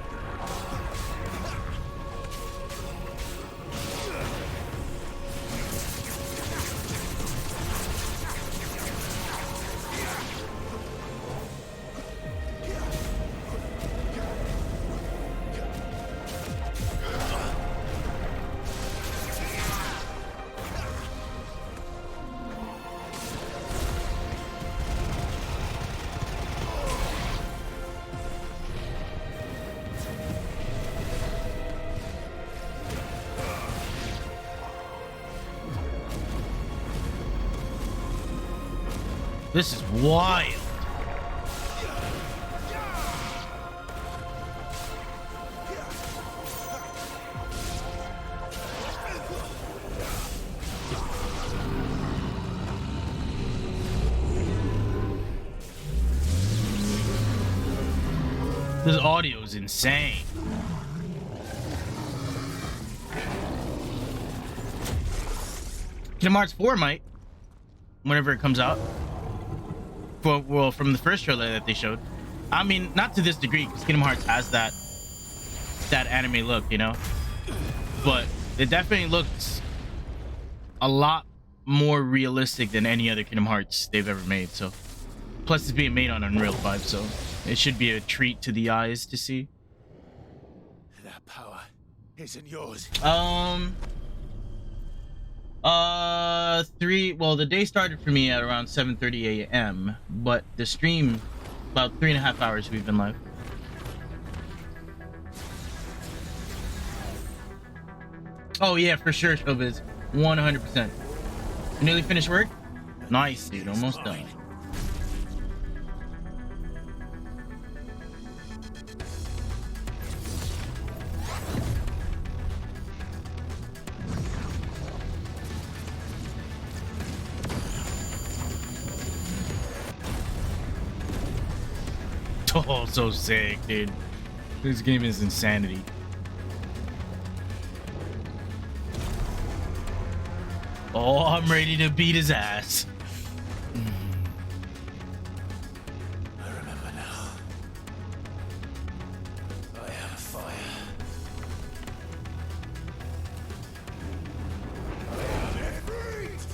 This is wild. This audio is insane. Kingdom Hearts 4 might, whenever it comes out. Well, from the first trailer that they showed. I mean, not to this degree, because Kingdom Hearts has that anime look, you know? But it definitely looks a lot more realistic than any other Kingdom Hearts they've ever made, so. Plus, it's being made on Unreal 5, so it should be a treat to the eyes to see. That power isn't yours. Well, the day started for me at around 7:30 a.m., but the stream, about 3.5 hours we've been live. Oh yeah, for sure, Showbiz. 100%. You nearly finished work? Nice, dude. Almost done. Oh, so sick, dude. This game is insanity. Oh, I'm ready to beat his ass. I remember now. I have fire. I have it breathed.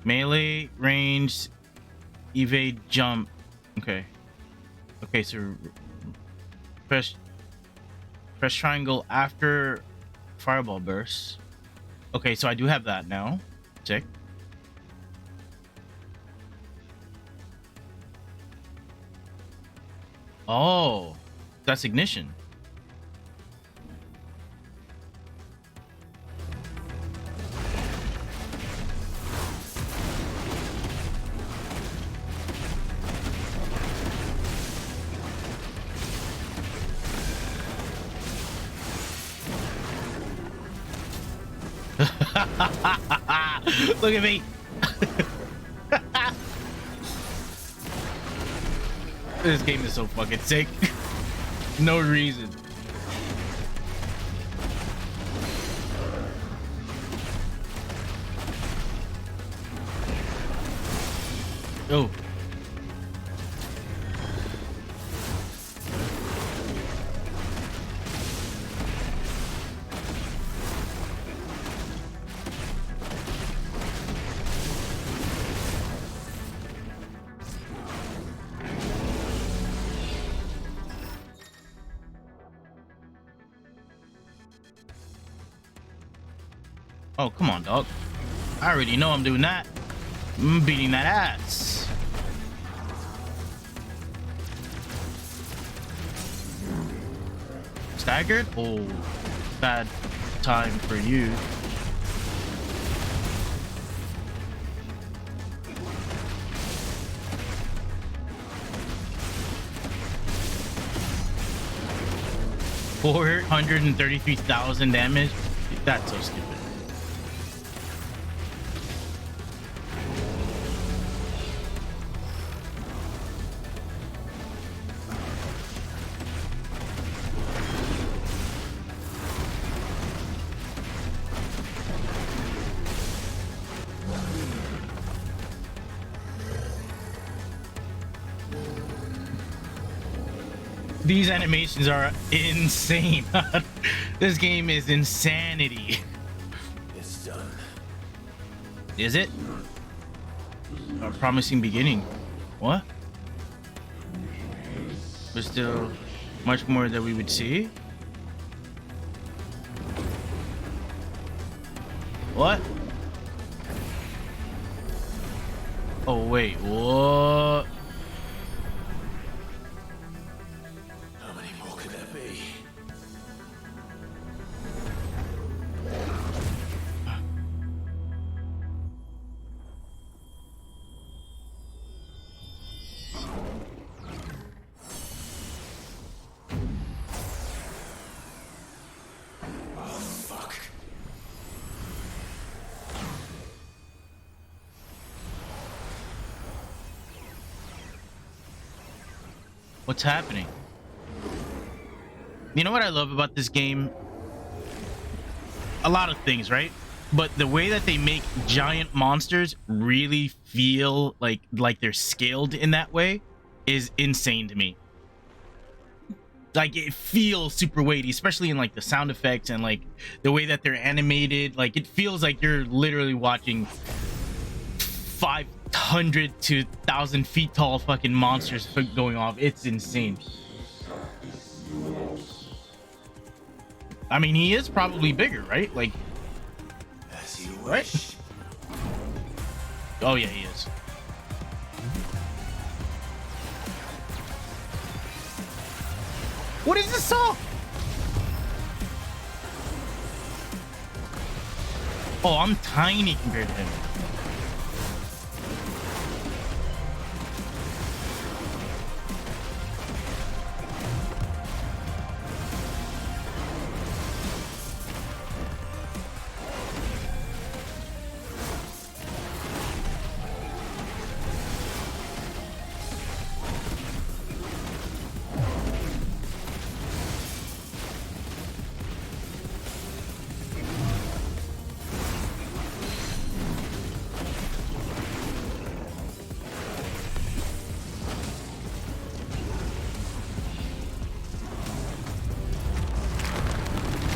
Melee, range, evade, jump. Okay. Okay, so press Press triangle after fireball burst. Okay, so I do have that now. Check. Oh, that's ignition. Look at me. This game is so fucking sick. No reason. Oh. Oh, come on, dog. I already know I'm doing that. I'm beating that ass. Staggered? Oh, bad time for you. $433,000 damage? That's so stupid. These animations are insane. This game is insanity. It's done. Is it? A promising beginning. What? There's still much more that we would see. What? Oh wait, what? How many more could there be? Oh, fuck. What's happening? You know what I love about this game? A lot of things, right? But the way that they make giant monsters really feel like they're scaled in that way is insane to me. Like, it feels super weighty, especially in like the sound effects and like the way that they're animated. Like, it feels like you're literally watching 500 to 1,000 feet tall fucking monsters going off. It's insane. I mean, he is probably bigger, right? Like, As you right? wish. Oh yeah, he is. What is this song? Oh, I'm tiny compared to him.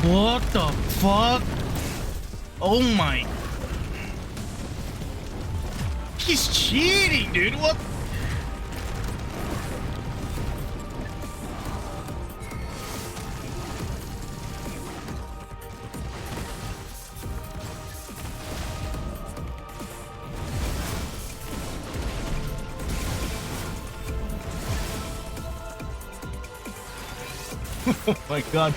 What the fuck? Oh my. He's cheating, dude. What? Oh my god.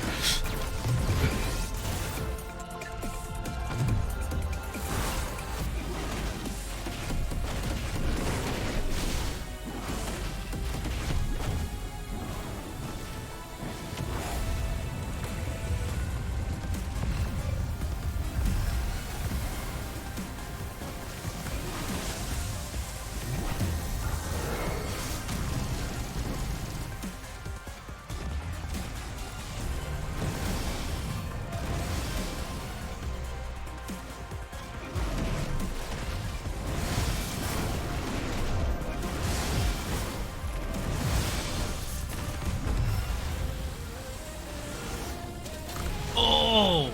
Oh!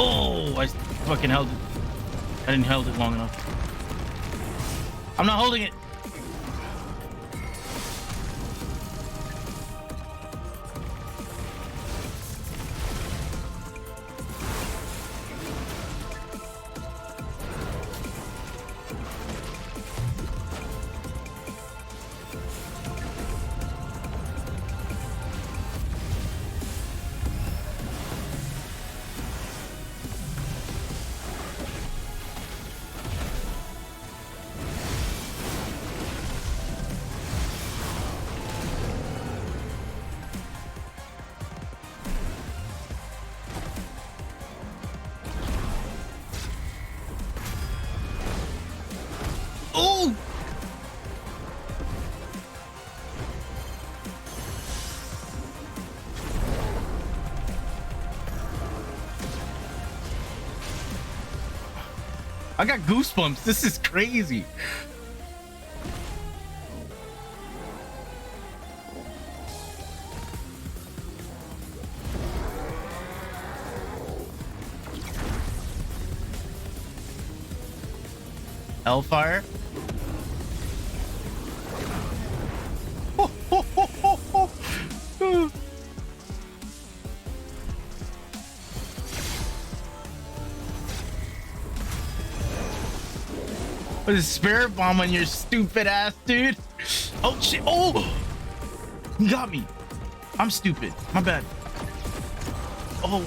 Oh, I fucking held it. I didn't hold it long enough. I'm not holding it. Oh! I got goosebumps. This is crazy. Hellfire. What is spirit bomb on your stupid ass, dude? Oh shit! Oh, you got me. I'm stupid. My bad. Oh.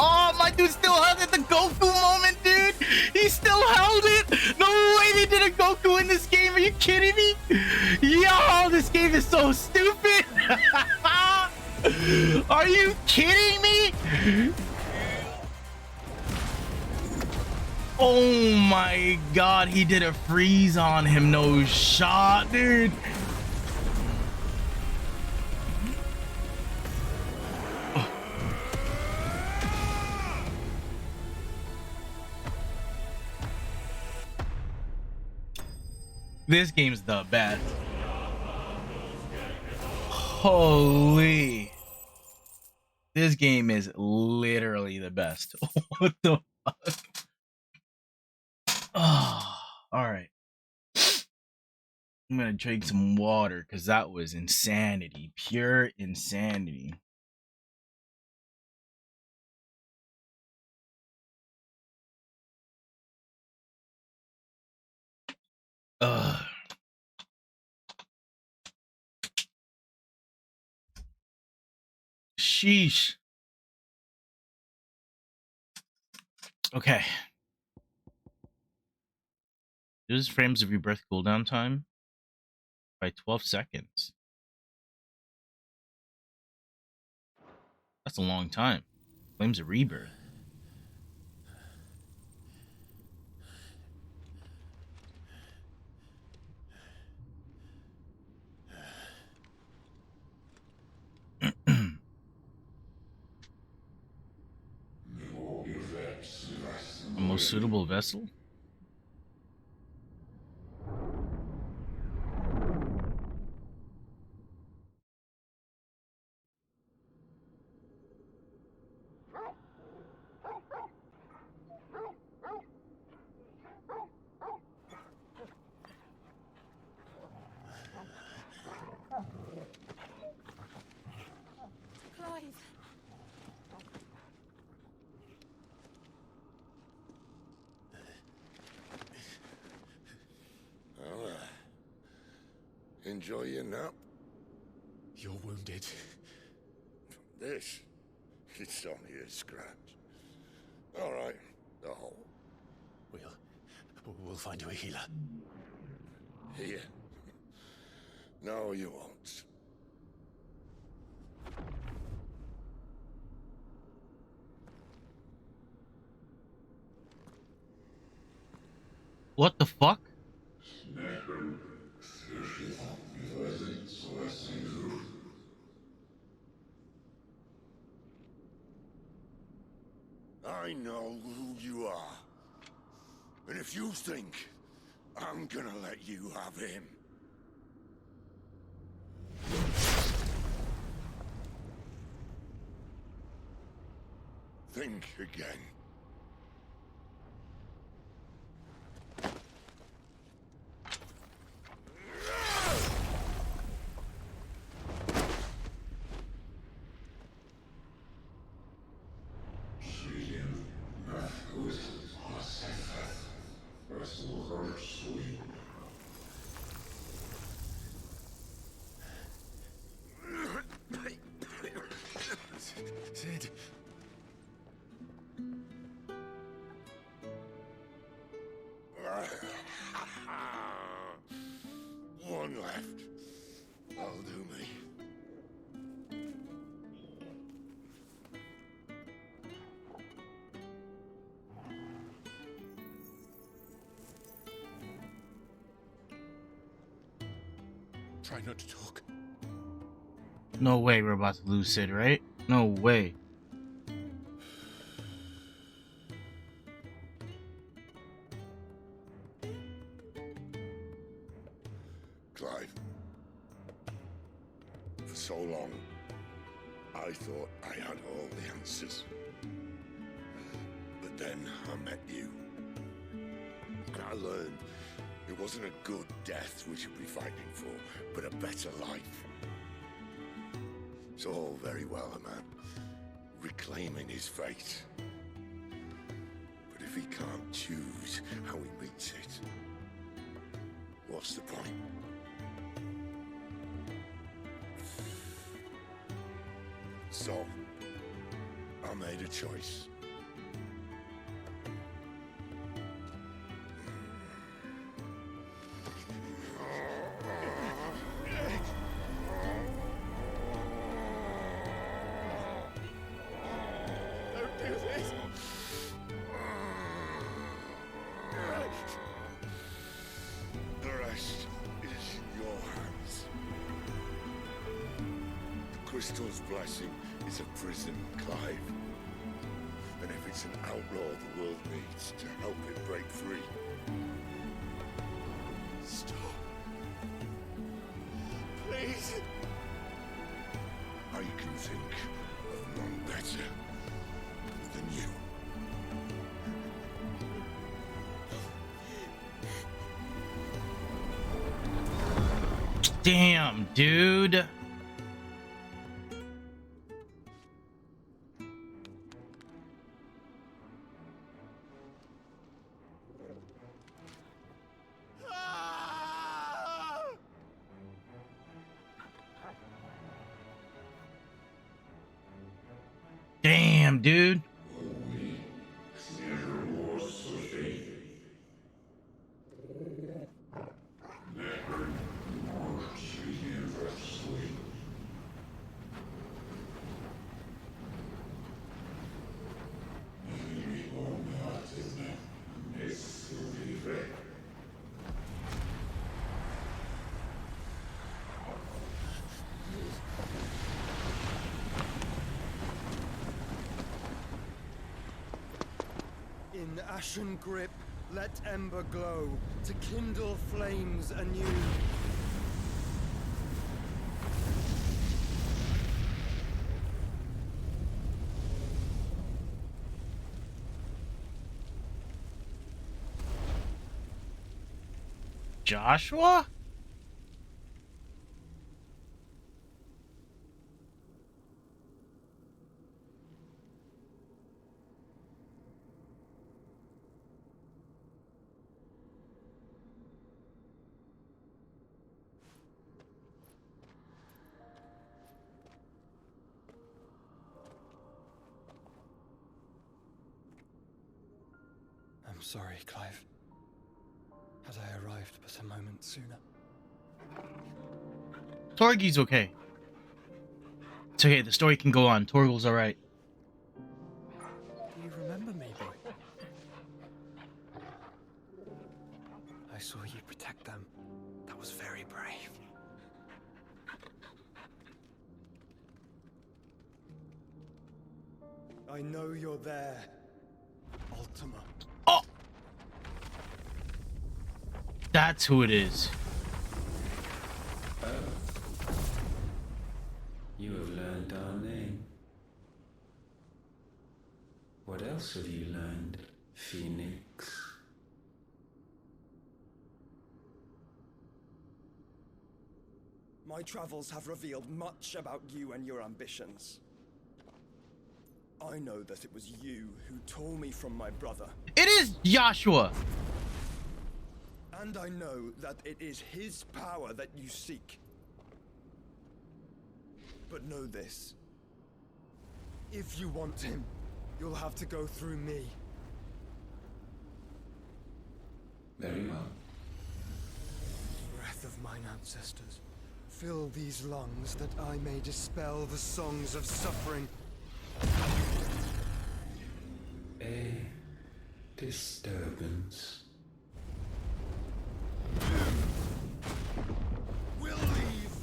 Oh, my dude still held it. The Goku moment, dude. He still held it. No way they did a Goku in this game. Are you kidding me? Yo, this game is so stupid. Are you kidding me? Oh my god, he did a freeze on him. No shot, dude. This game's the best. Holy. This game is literally the best. What the fuck? Oh, all right. I'm gonna drink some water because that was insanity. Pure insanity. Ugh. Sheesh. Okay. This frames of your breath cooldown time by 12 seconds. That's a long time. Flames of rebirth. most suitable vessel? Clive. Well, enjoy your nap. You're wounded. This, it's only a scratch. All right, the hole. We'll find you a healer. Here. No, you won't. What the fuck? I know who you are. And if you think I'm gonna let you have him... think again. Sid. One left. That'll do me. Try not to talk. No way we're about to lose Sid, right? No way. Clive. For so long, I thought I had all the answers. But then I met you. And I learned it wasn't a good death we should be fighting for, but a better life. It's all very well, a man reclaiming his fate. But if he can't choose how he meets it, what's the point? So, I made a choice. Don't do this! The rest is in your hands. The crystal's blessing is a prison, Clive. And if it's an outlaw the world needs to help it break free. Stop. Please. I can think of none better than you. Damn, dude. Damn, dude. In ashen grip, let ember glow to kindle flames anew. Joshua? I'm sorry, Clive. Had I arrived but a moment sooner. Torgi's okay. It's okay, the story can go on. Torgal's alright. Do you remember me, boy? I saw you protect them. That was very brave. I know you're there, Ultima. Oh! That's who it is. You have learned our name. What else have you learned, Phoenix? My travels have revealed much about you and your ambitions. I know that it was you who tore me from my brother. It is Joshua! And I know that it is his power that you seek. But know this. If you want him, you'll have to go through me. Very well. Breath of mine ancestors, fill these lungs that I may dispel the songs of suffering. A disturbance. We'll leave.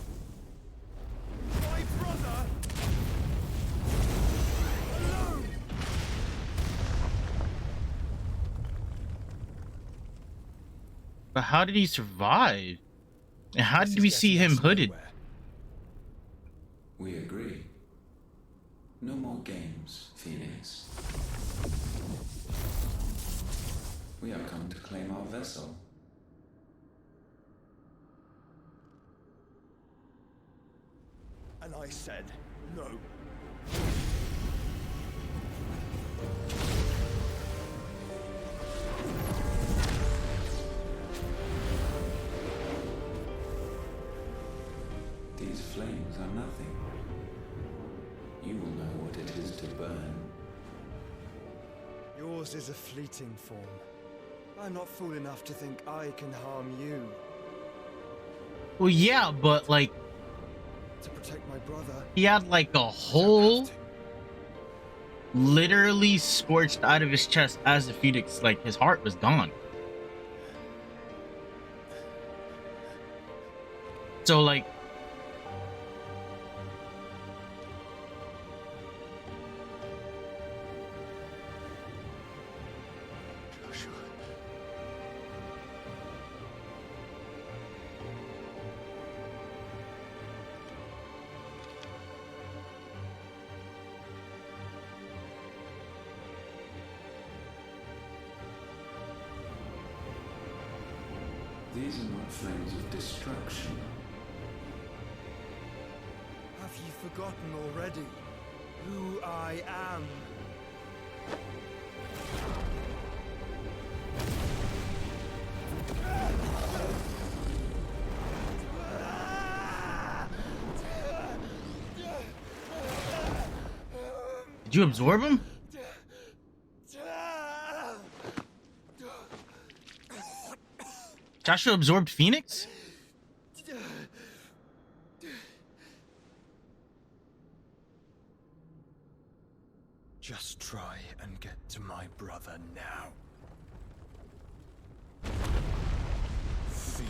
My brother alone. But how did he survive? And how did we see him hooded? We agree. No more games, Phoenix. We have come to claim our vessel. And I said no. These flames are nothing. You will know what it is to burn. Yours is a fleeting form. I'm not fool enough to think I can harm you. Well, yeah, but like, To protect my brother. he had like a hole literally scorched out of his chest as the Phoenix, like his heart was gone. So like, These are not flames of destruction. Have you forgotten already who I am? did you absorb him? Joshua absorbed Phoenix? Just try and get to my brother now. Fiend.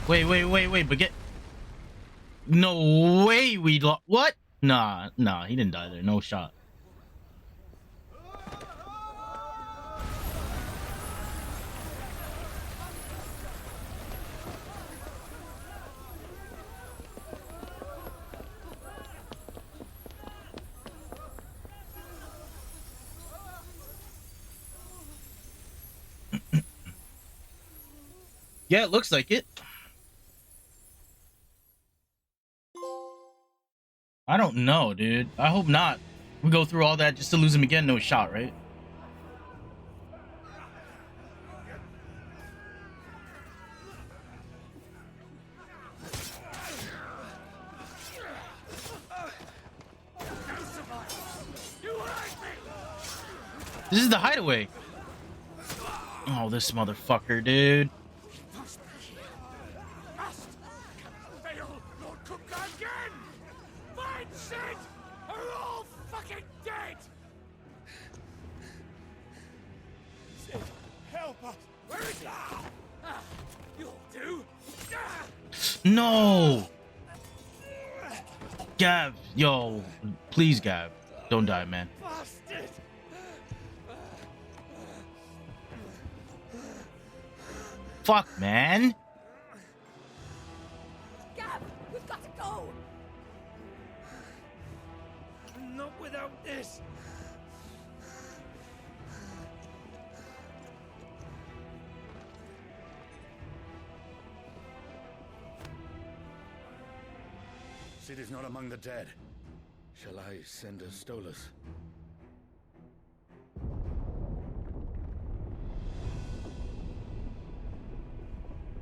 Wait, but get... No way we lost... What? Nah, he didn't die there. No shot. Yeah, it looks like it. I don't know, dude. I hope not. We go through all that just to lose him again. No shot, right? This is the hideaway. Oh, this motherfucker, dude. No! Gav, yo, please, Gav. Don't die, man. Fuck, man. Gav, we've got to go. Not without this. Sid is not among the dead. Shall I send a Stolas?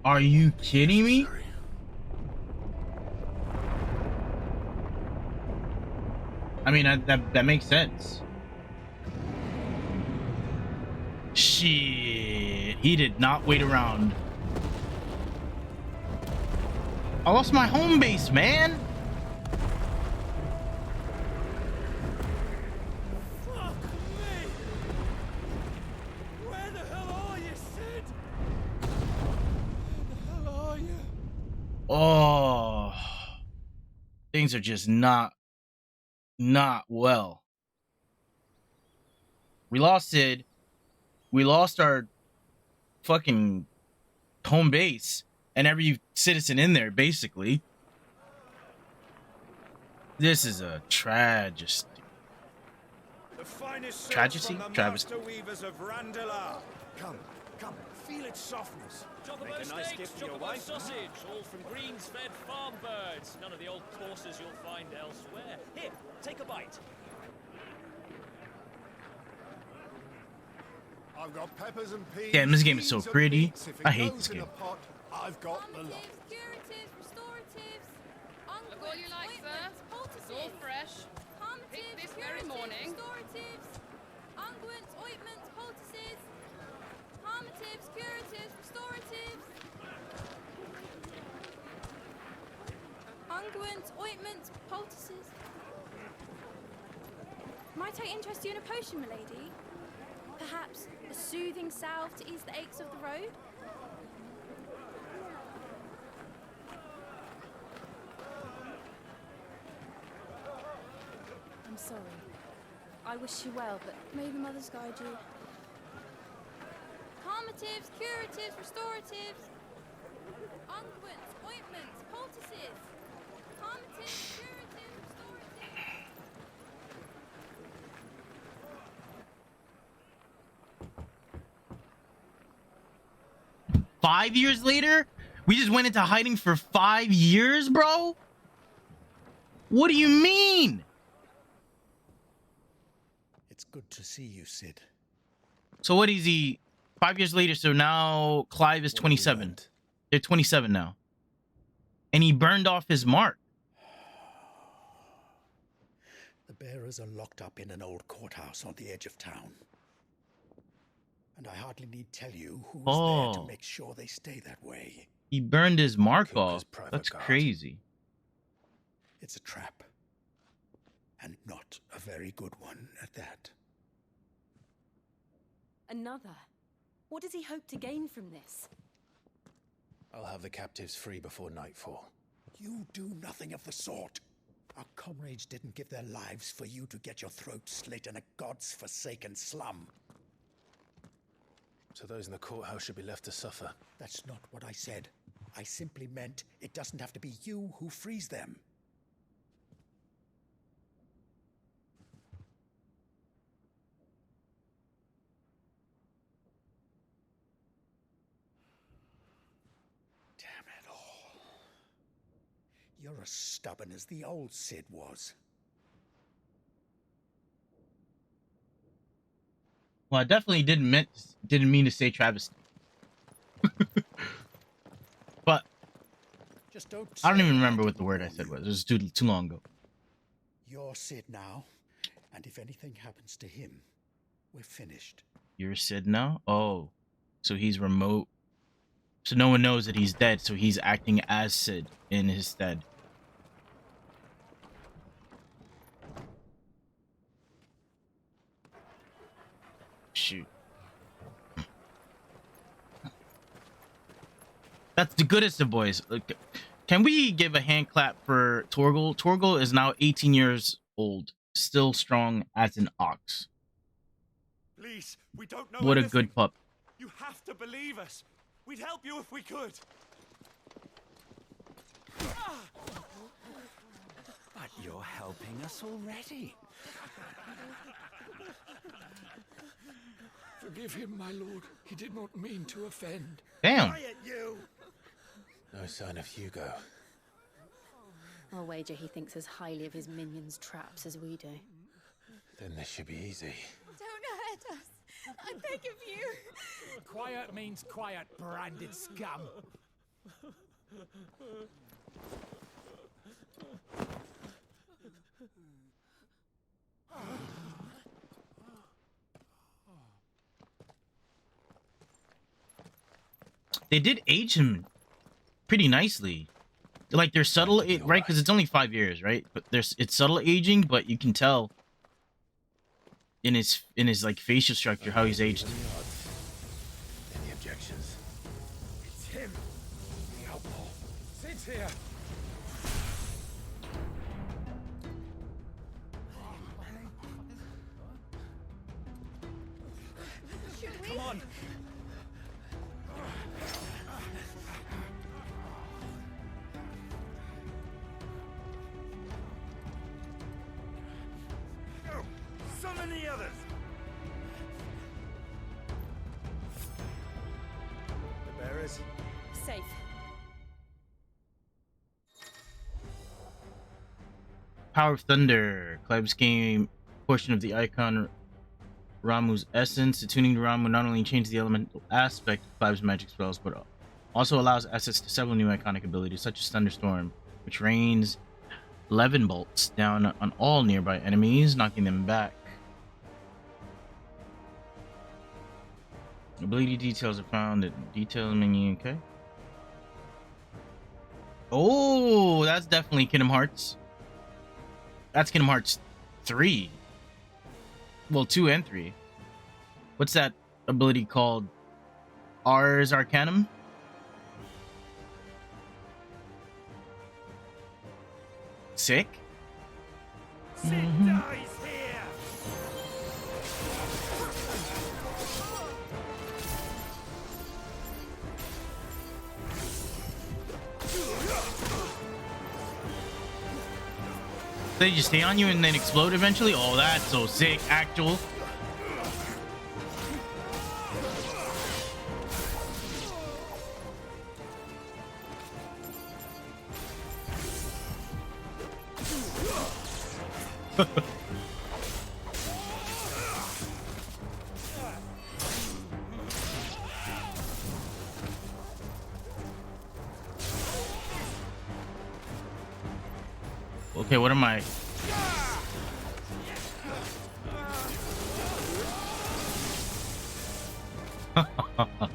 Are you kidding me? I mean, that makes sense. Shit. He did not wait around. I lost my home base, man. Oh, things are just not well. We lost Sid. We lost our fucking home base and every citizen in there, basically. This is a tragedy. Tragedy? Travesty. Weavers of Randalar. Come, feel its softness. Chocobo Make a nice steaks, gift for your chocobo wife. sausage, all from greens-fed farm birds. None of the old courses you'll find elsewhere. Here, take a bite. I've got peppers and peas. Damn, this game is so beans and pretty. beets. If it I hate goes this in game. a pot, I've got the lot. Curatives, restoratives, Look all you like, sir. It's all fresh. Picked this very morning. restoratives, unguents, ointments, poultices, calmatives, curatives, restoratives, unguents, ointments, poultices. Might I interest you in a potion, milady? Perhaps a soothing salve to ease the aches of the road? I'm sorry. I wish you well, but may the mothers guide you. Calmatives, curatives, restoratives, unguents, ointments, poultices. Calmatives, curatives, restoratives. 5 years later? We just went into hiding for 5 years, bro? What do you mean? It's good to see you, Sid. So what is he? 5 years later, so now Clive is 27. They're 27 now. And he burned off his mark. The bearers are locked up in an old courthouse on the edge of town. And I hardly need tell you who's there to make sure they stay that way. He burned his mark off. That's crazy. It's a trap. And not a very good one at that. Another? What does he hope to gain from this? I'll have the captives free before nightfall. You do nothing of the sort. Our comrades didn't give their lives for you to get your throat slit in a god's forsaken slum. So those in the courthouse should be left to suffer. That's not what I said. I simply meant it doesn't have to be you who frees them. Damn it all. You're as stubborn as the old Cid was. Well, I definitely didn't mean to say travesty. But Just don't I don't say even I remember what didn't the word I warn said you. was. It was too long ago. You're Cid now, and if anything happens to him, we're finished. You're Sid now? Oh. So he's remote. So no one knows that he's dead, so he's acting as Sid in his stead. Shoot. That's the goodest of boys. Look, can we give a hand clap for Torgal? Torgal is now 18 years old, still strong as an ox. Please, we don't know What a anything. good pup. You have to believe us. We'd help you if we could. But you're helping us already. Forgive him, my lord. He did not mean to offend. Damn. Quiet, you! No sign of Hugo. I'll wager he thinks as highly of his minions' traps as we do. Then this should be easy. Don't hurt us. I beg of you. Quiet means quiet, branded scum. They did age him pretty nicely. Like, they're subtle, right? Because it's only 5 years, right? But it's subtle aging, but you can tell in his like facial structure how he's aged. Any objections? It's him, the outlaw. Sid's here. Come on. Go! Summon the others! The bearers? Safe. Power of Thunder. Clive became portion of the icon Ramu's essence. The tuning to Ramu not only changes the elemental aspect of Clive's magic spells, but also allows assets to several new iconic abilities, such as Thunderstorm, which rains 11 bolts down on all nearby enemies, knocking them back. Ability details are found at detail menu. Okay. Oh, that's definitely Kingdom Hearts. That's Kingdom Hearts 3. Well, 2 and 3. What's that ability called? Ars Arcanum? Sick? Sid dies here! They just stay on you and then explode eventually? Oh, that's so sick. Actual. Okay, what am I?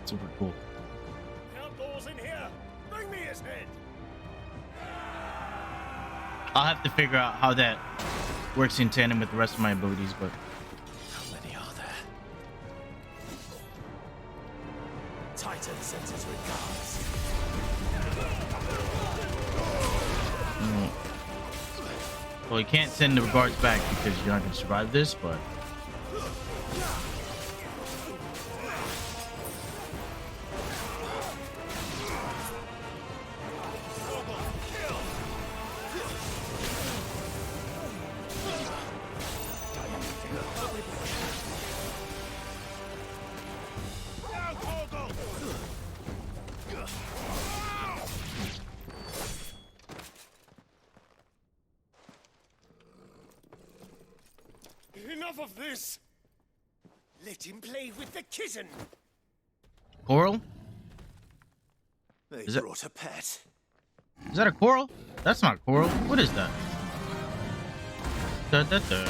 Super cool. Outlaws in here. Bring me his head. I'll have to figure out how that works in tandem with the rest of my abilities, but How many are there? Titan sends his regards. Well, you can't send the regards back because you're not gonna survive this, but. Enough of this! Let him play with the kitten! Coral? They Is it- brought a pet. Is that a coral? That's not coral. What is that? Da, da, da.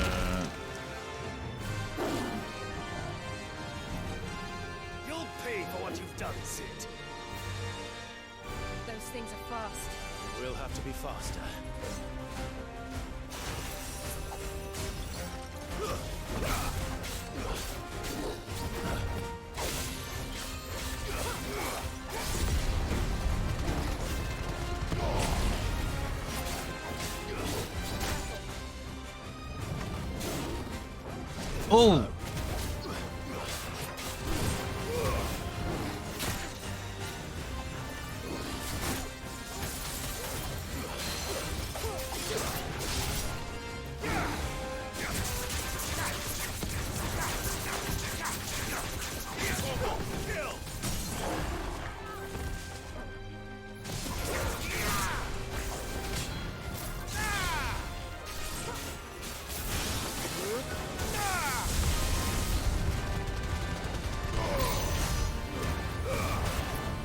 You'll pay for what you've done, Sid. Those things are fast. We'll have to be faster. Oh!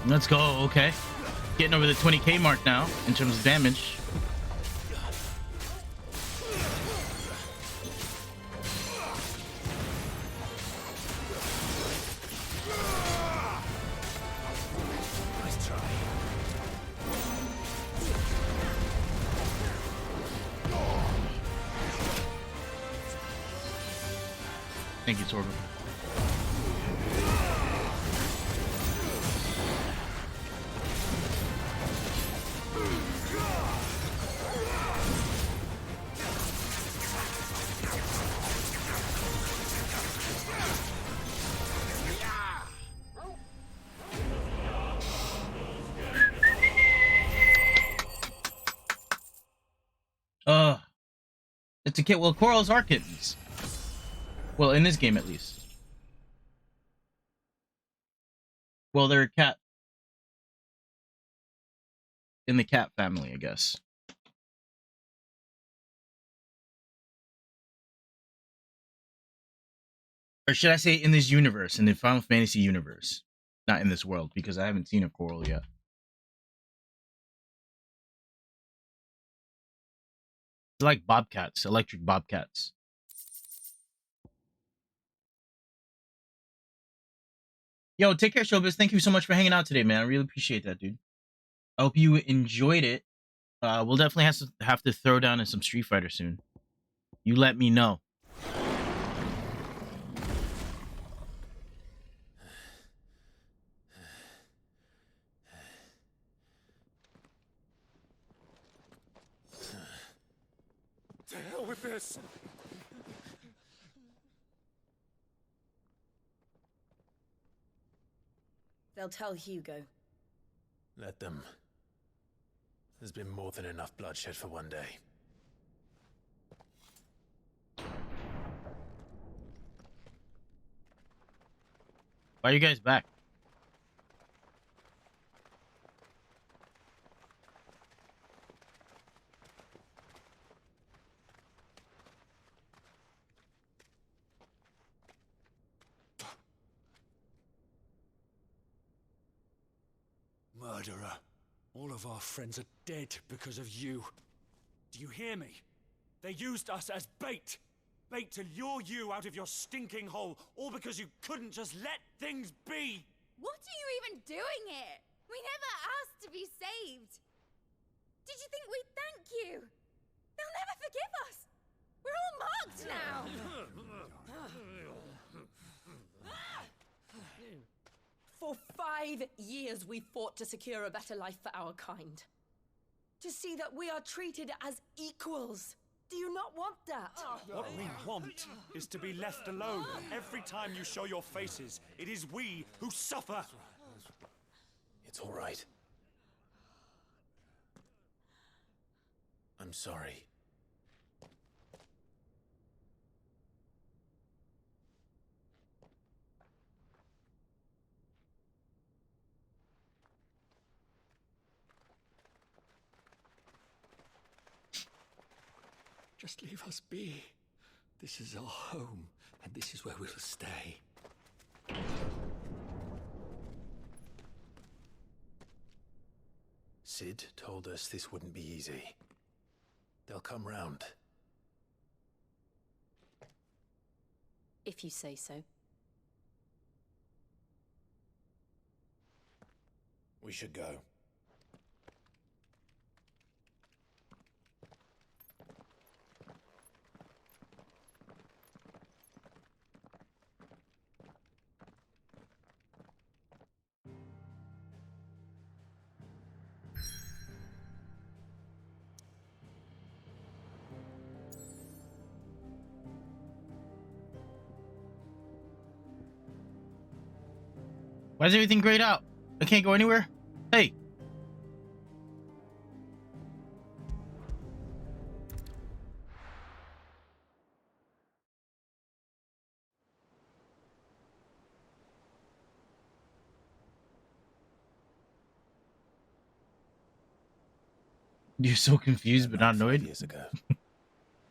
Let's go. Okay. Getting over the 20k mark now in terms of damage. Nice try. Thank you, Torgo. It's a kit. Well, corals are kittens. Well, in this game at least. Well, they're a cat. In the cat family, I guess. Or should I say in this universe, in the Final Fantasy universe. Not in this world, because I haven't seen a coral yet. It's like bobcats, electric bobcats. Yo, take care, Showbiz. Thank you so much for hanging out today, man. I really appreciate that, dude. I hope you enjoyed it. We'll definitely have to throw down in some Street Fighter soon. You let me know. To hell with this! They'll tell Hugo. Let them. There's been more than enough bloodshed for one day. Why are you guys back? Murderer. All of our friends are dead because of you. Do you hear me? They used us as bait. Bait to lure you out of your stinking hole, all because you couldn't just let things be. What are you even doing here? We never asked to be saved. Did you think we'd thank you? They'll never forgive us. We're all marked now. For 5 years we fought to secure a better life for our kind. To see that we are treated as equals. Do you not want that? What we want is to be left alone. Every time you show your faces, it is we who suffer. It's all right. I'm sorry. Just leave us be. This is our home, and this is where we'll stay. Sid told us this wouldn't be easy. They'll come round. If you say so. We should go. Why is everything grayed out? I can't go anywhere? Hey! You're so confused but not annoyed? 5 years ago,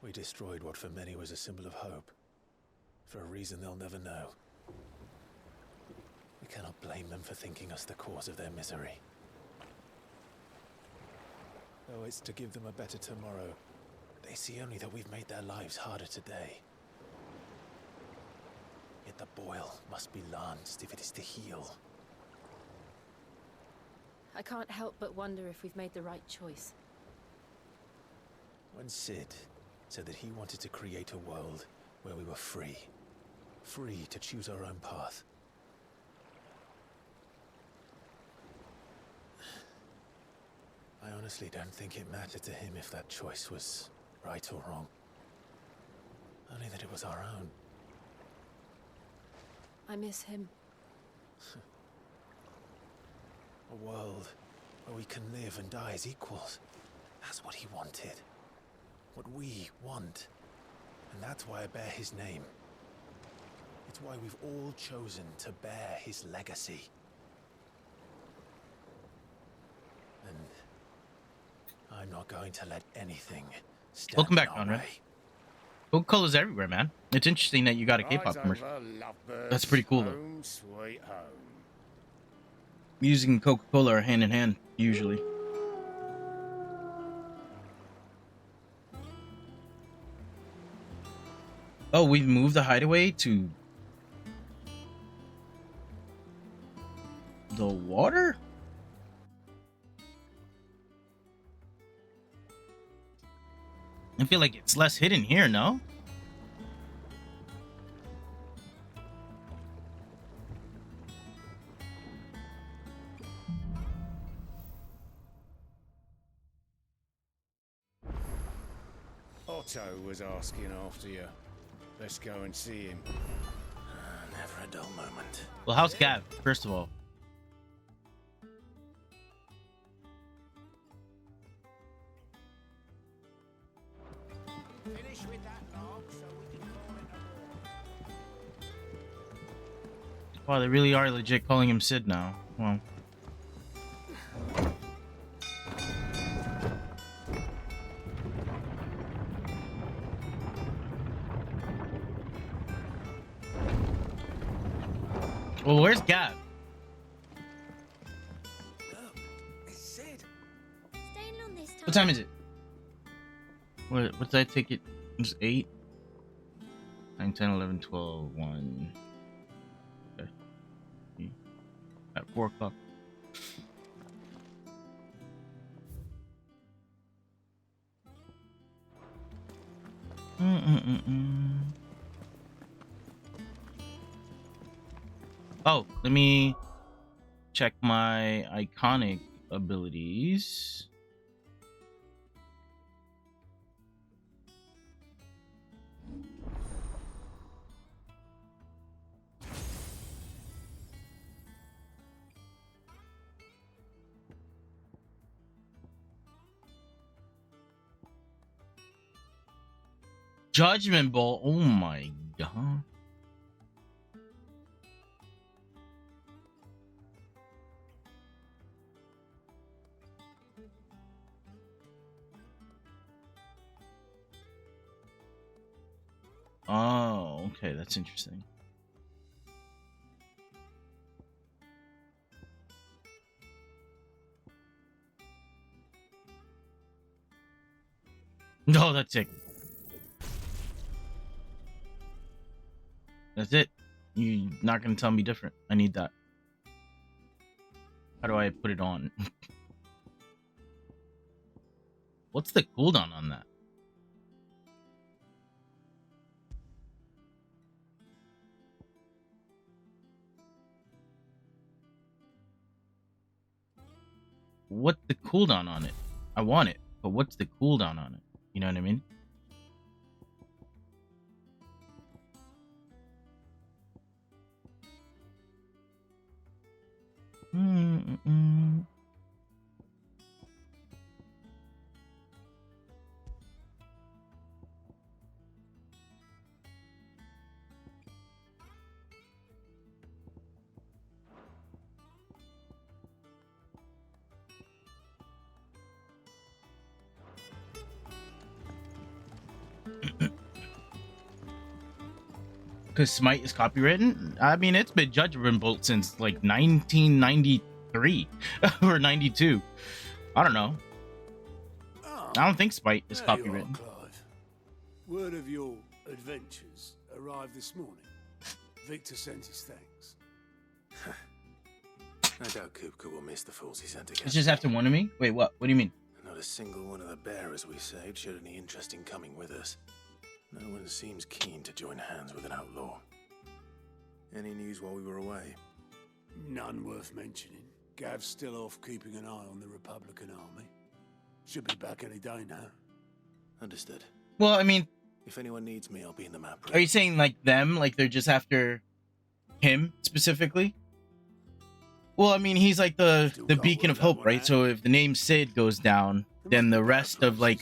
we destroyed what for many was a symbol of hope. For a reason they'll never know. We cannot blame them for thinking us the cause of their misery. Though it's to give them a better tomorrow, they see only that we've made their lives harder today. Yet the boil must be lanced if it is to heal. I can't help but wonder if we've made the right choice. When Sid said that he wanted to create a world where we were free. Free to choose our own path. I honestly don't think it mattered to him if that choice was right or wrong. Only that it was our own. I miss him. A world where we can live and die as equals. That's what he wanted. What we want. And that's why I bear his name. It's why we've all chosen to bear his legacy. And I'm not going to let anything stand Welcome back, in our Conrad. way. Coca Cola's everywhere, man. It's interesting that you got a K-pop commercial. That's pretty cool, though. Home, sweet home. Music and Coca-Cola are hand in hand, usually. Oh, we've moved the hideaway to the water? I feel like it's less hidden here, no? Otto was asking after you. Let's go and see him. Never a dull moment. Well, how's Gav, first of all? Finish with that log so we can call it a Wow, they really are legit calling him Sid now. Wow. Well, where's Gav? Sid. Staying on this time. What time is it? What did I take it? It's 8? 9, 10, 11, 12, 1. Okay. At 4 o'clock. Oh, let me check my iconic abilities. Judgment Bolt. Oh my god. Oh, okay, that's interesting. No, that's it. That's it. You're not gonna tell me different. I need that. How do I put it on? What's the cooldown on that? What's the cooldown on it? I want it, but what's the cooldown on it? You know what I mean? Because Smite is copywritten? I mean, it's been Judgment Bolt since like 1993 or 92. I don't know. I don't think Smite is copywritten. Clive. Word of your adventures arrived this morning. Victor sent his thanks. I doubt Kupka will miss the fools he sent It's against just after one of me? Wait, what? What do you mean? Not a single one of the bearers we saved showed any interest in coming with us. No one seems keen to join hands with an outlaw. Any news while we were away? None worth mentioning. Gav's still off keeping an eye on the Republican army. Should be back any day now. Understood. Well, I mean... If anyone needs me, I'll be in the map. Are you saying like them? Like they're just after him specifically? Well, I mean, he's like the beacon of hope, right? So if the name Sid goes down, then the rest of like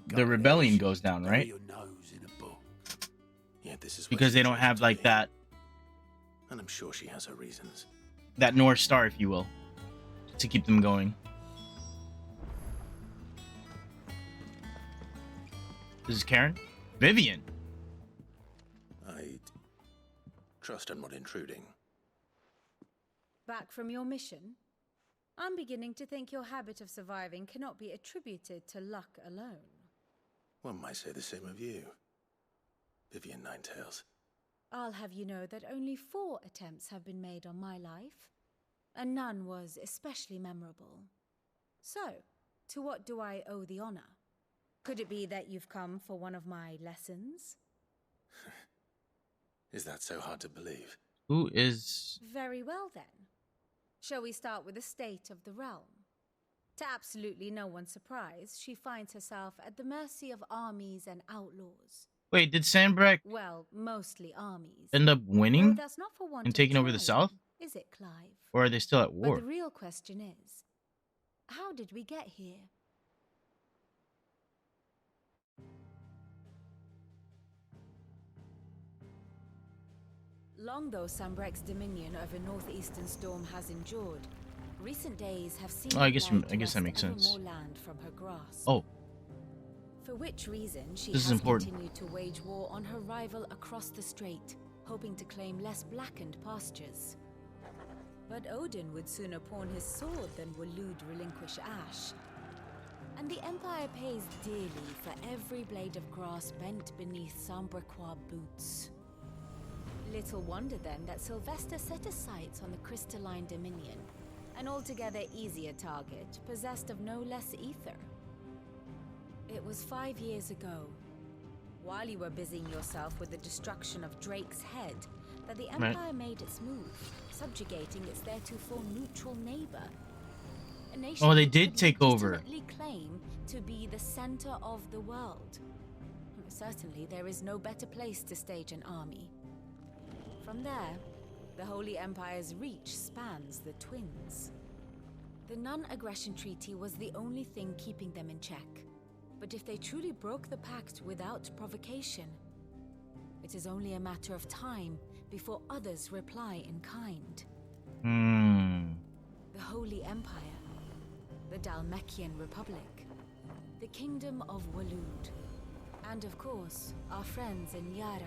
the rebellion goes down, right? Yeah, this is Because they don't have like that and I'm sure she has her reasons. that North Star, if you will, to keep them going. This is Karen? Vivian. I'd trust I'm not intruding. Back from your mission? I'm beginning to think your habit of surviving cannot be attributed to luck alone. One might say the same of you, Vivian Ninetails. I'll have you know that only 4 attempts have been made on my life, and none was especially memorable. So, to what do I owe the honor? Could it be that you've come for one of my lessons? Is that so hard to believe? Who is... Very well then. Shall we start with the state of the realm? To absolutely no one's surprise, she finds herself at the mercy of armies and outlaws. Wait, did Sandbreck Well, mostly armies. end up winning Though that's not for want and of taking over the trying, South? Is it, Clive? Or are they still at war? But the real question is, how did we get here? Long though Sambreck's dominion over northeastern storm has endured, recent days have seen Oh, I guess it that makes ever sense. more land from her grasp. Oh, For which reason she This is has important. continued to wage war on her rival across the strait, hoping to claim less blackened pastures. But Odin would sooner pawn his sword than Waloed relinquish Ash. And the Empire pays dearly for every blade of grass bent beneath Sambrequois boots. Little wonder then that Sylvester set his sights on the crystalline dominion, an altogether easier target, possessed of no less ether. It was 5 years ago, while you were busying yourself with the destruction of Drake's head, that the Empire made its move, subjugating its theretofore neutral neighbor. A nation Oh, they which did could take over. legitimately claim to be the center of the world. Certainly, there is no better place to stage an army. From there, the Holy Empire's reach spans the Twins. The non-aggression treaty was the only thing keeping them in check. But if they truly broke the pact without provocation, it is only a matter of time before others reply in kind. The Holy Empire, the Dalmekian Republic, the Kingdom of Waloed, and of course, our friends in Yaran.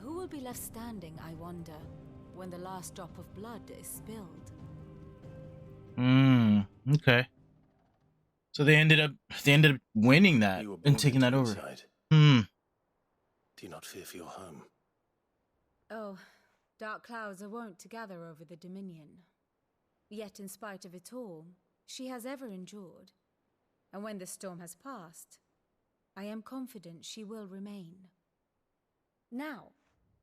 Who will be left standing, I wonder, when the last drop of blood is spilled? Okay. So they ended up winning that and taking that over. Do you not fear for your home? Oh, dark clouds are wont to gather over the Dominion. Yet in spite of it all, she has ever endured. And when the storm has passed, I am confident she will remain. Now,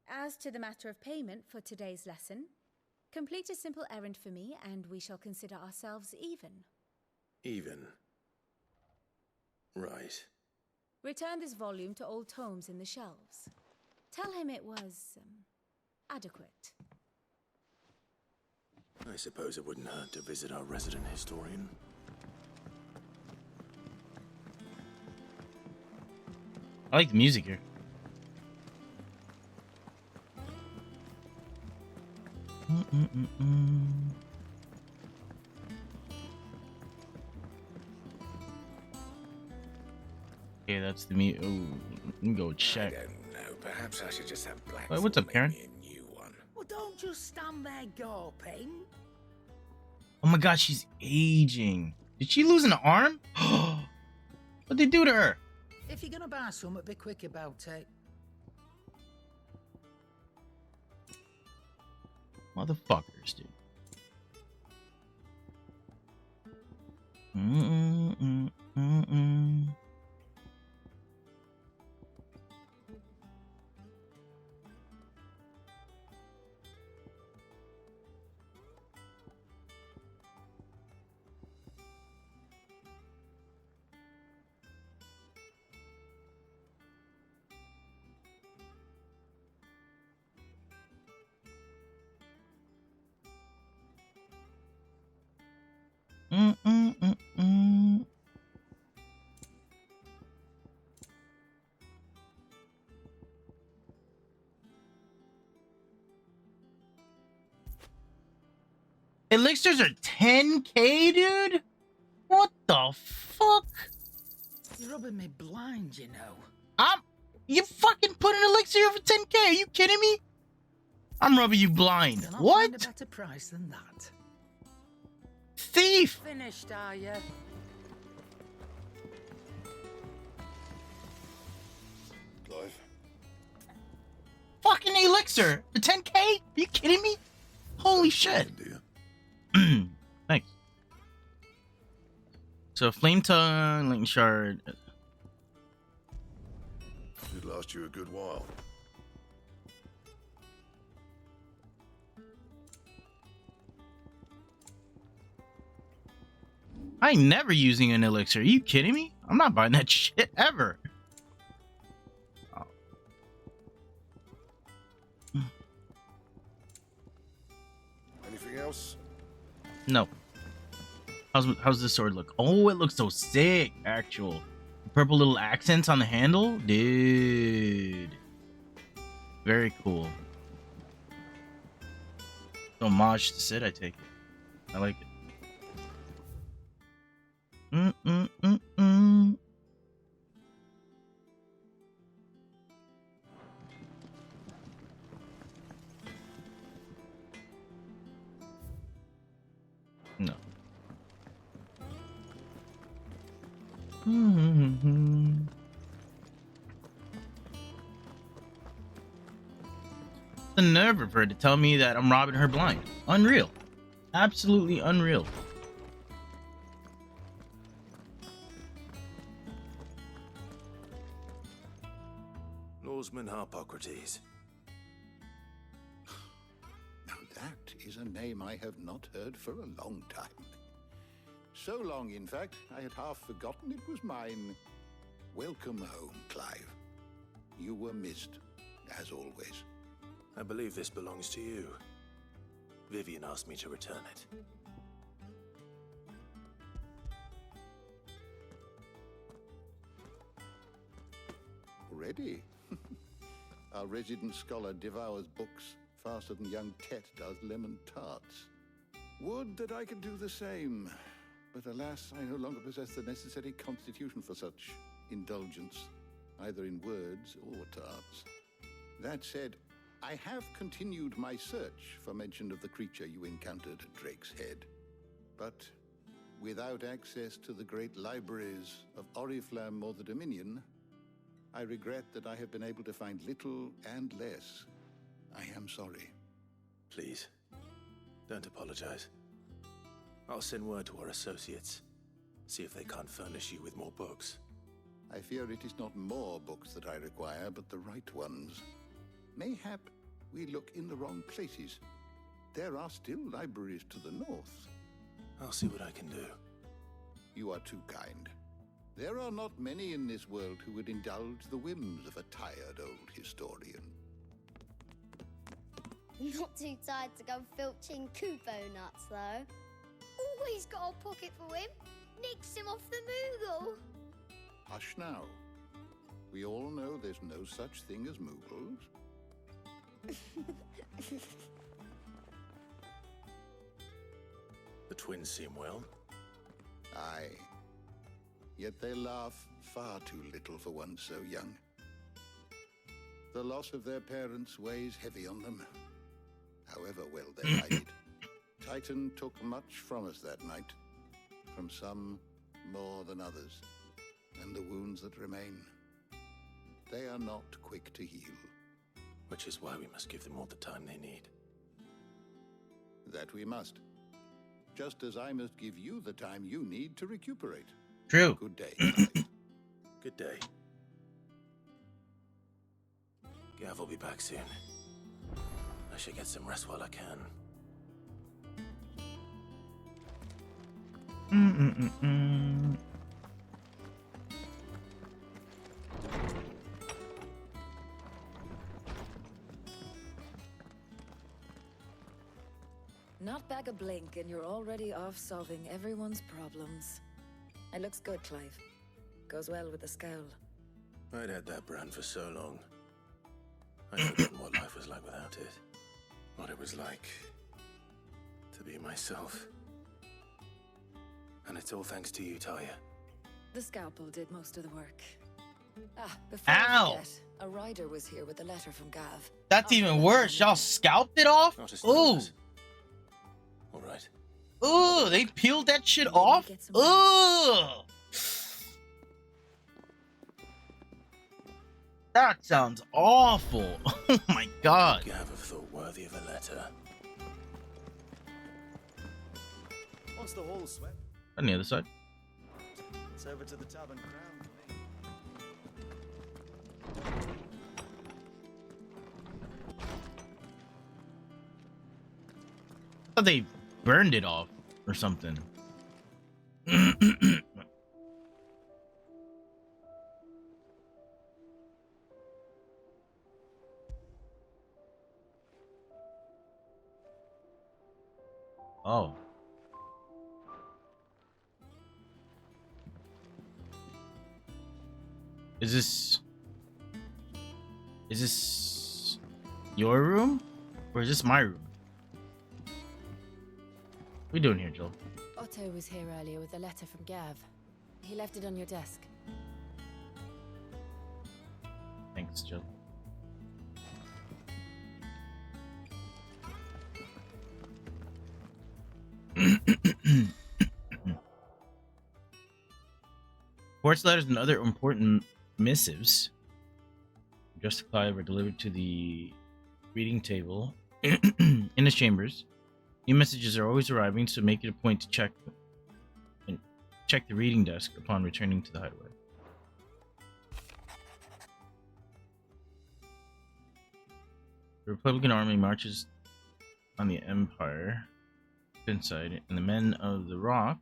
as to the matter of payment for today's lesson, complete a simple errand for me and we shall consider ourselves even. Even? Right. Return this volume to old tomes in the shelves. Tell him it was adequate. I suppose it wouldn't hurt to visit our resident historian. I like the music here. Okay, that's the me. Oh, let me go check. I don't know. Perhaps I should just have Black. Wait, what's up, Karen? Well, don't just stand there gawping. Oh my god, she's aging. Did she lose an arm? What'd they do to her? If you're gonna buy something, be quick about it. Motherfuckers, dude. Elixirs are 10k, dude? What the fuck? You're rubbing me blind, you know. You fucking put an elixir for 10k? Are you kidding me? I'm rubbing you blind. You'll not What? find a better price than that. Thief! Finished, are you? Clive. Fucking elixir for 10k? Are you kidding me? Holy shit. Thanks. So, Flame Tongue, Lightning Shard. It'd last you a good while. I ain't never using an elixir. Are you kidding me? I'm not buying that shit ever. Oh. Anything else? No. How's this sword look? Oh, it looks so sick, actual. Purple little accents on the handle? Dude. Very cool. Homage to Sid, I take it. I like it. No. The nerve of her to tell me that I'm robbing her blind. Unreal. Absolutely unreal. Lawsman Harpocrates. Now that is a name I have not heard for a long time. So long, in fact, I had half forgotten it was mine. Welcome home, Clive. You were missed, as always. I believe this belongs to you. Vivian asked me to return it. Already? Our resident scholar devours books faster than young Tet does lemon tarts. Would that I could do the same. But alas, I no longer possess the necessary constitution for such indulgence, either in words or tarts. That said, I have continued my search for mention of the creature you encountered at Drake's Head. But without access to the great libraries of Oriflamme or the Dominion, I regret that I have been able to find little and less. I am sorry. Please, don't apologize. I'll send word to our associates. See if they can't furnish you with more books. I fear it is not more books that I require, but the right ones. Mayhap we look in the wrong places. There are still libraries to the north. I'll see what I can do. You are too kind. There are not many in this world who would indulge the whims of a tired old historian. Not too tired to go filching Kupo nuts, though. Always got a pocket for him. Nicks him off the Moogle. Hush now. We all know there's no such thing as Moogles. The twins seem well. Aye. Yet they laugh far too little for one so young. The loss of their parents weighs heavy on them. However well they hide it. Titan took much from us that night. From some more than others. And the wounds that remain, they are not quick to heal. Which is why we must give them all the time they need. That we must. Just as I must give you the time you need to recuperate. True. Good day. Good day. Gav will be back soon. I should get some rest while I can. Not back a blink and you're already off solving everyone's problems. It looks good, Clive. Goes well with the scowl. I'd had that brand for so long. I'd forgotten what life was like without it. What it was like to be myself. And it's all thanks to you, Talia. The scalpel did most of the work. Before I forget, a rider was here with a letter from Gav. That's even worse. Y'all scalped it off? Ooh. Alright. Ooh, they peeled that shit off? Ooh. That sounds awful. Oh my god. Gav have thought worthy of a letter. Once the hall's swept, On the other side. it's over to the Tavern Crown for me. I thought they burned it off or something. Oh. Is this your room? Or is this my room? What are we doing here, Joel? Otto was here earlier with a letter from Gav. He left it on your desk. Thanks, Joel. Reports, letters, and other important missives addressed to Clive were delivered to the reading table in his chambers. New messages are always arriving, so make it a point to check the reading desk upon returning to the hideaway. The Republican army marches on the Empire inside, and the men of the Rock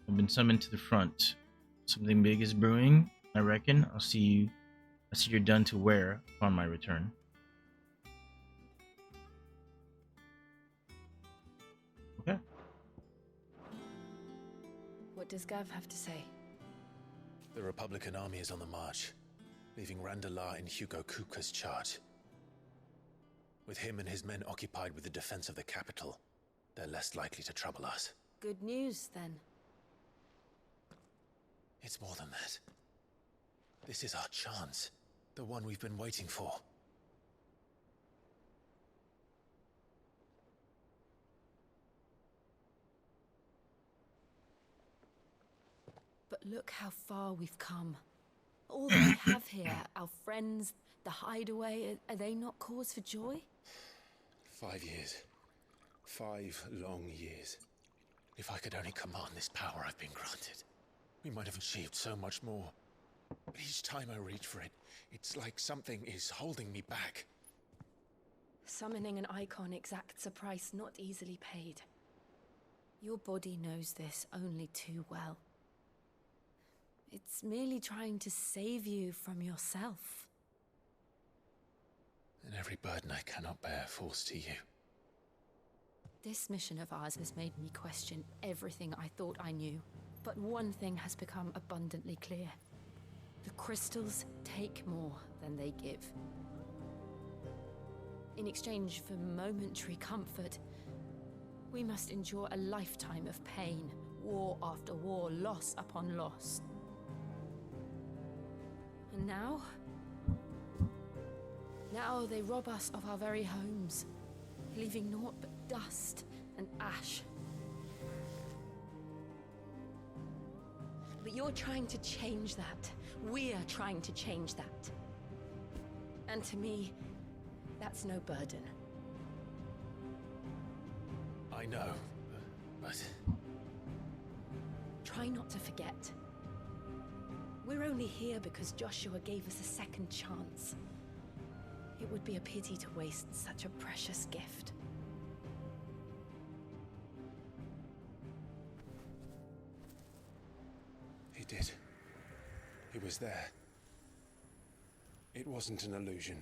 have been summoned to the front. Something big is brewing, I reckon. I see you're done to wear upon my return. Okay. What does Gav have to say? The Republican army is on the march. leaving Randalar in Hugo Kuka's charge. With him and his men occupied with the defense of the capital, they're less likely to trouble us. Good news, then. It's more than that. This is our chance. The one we've been waiting for. But look how far we've come. All that we have here, our friends, the hideaway, are they not cause for joy? 5 years. 5 long years. If I could only command this power I've been granted, we might have achieved so much more. But each time I reach for it, it's like something is holding me back. Summoning an icon exacts a price not easily paid. Your body knows this only too well. It's merely trying to save you from yourself. And every burden I cannot bear falls to you. This mission of ours has made me question everything I thought I knew. But one thing has become abundantly clear. The crystals take more than they give. In exchange for momentary comfort, we must endure a lifetime of pain, war after war, loss upon loss. And now they rob us of our very homes, leaving naught but dust and ash. But you're trying to change that. We're trying to change that. And to me, that's no burden. I know, but... Try not to forget. We're only here because Joshua gave us a second chance. It would be a pity to waste such a precious gift. He did. He was there. It wasn't an illusion.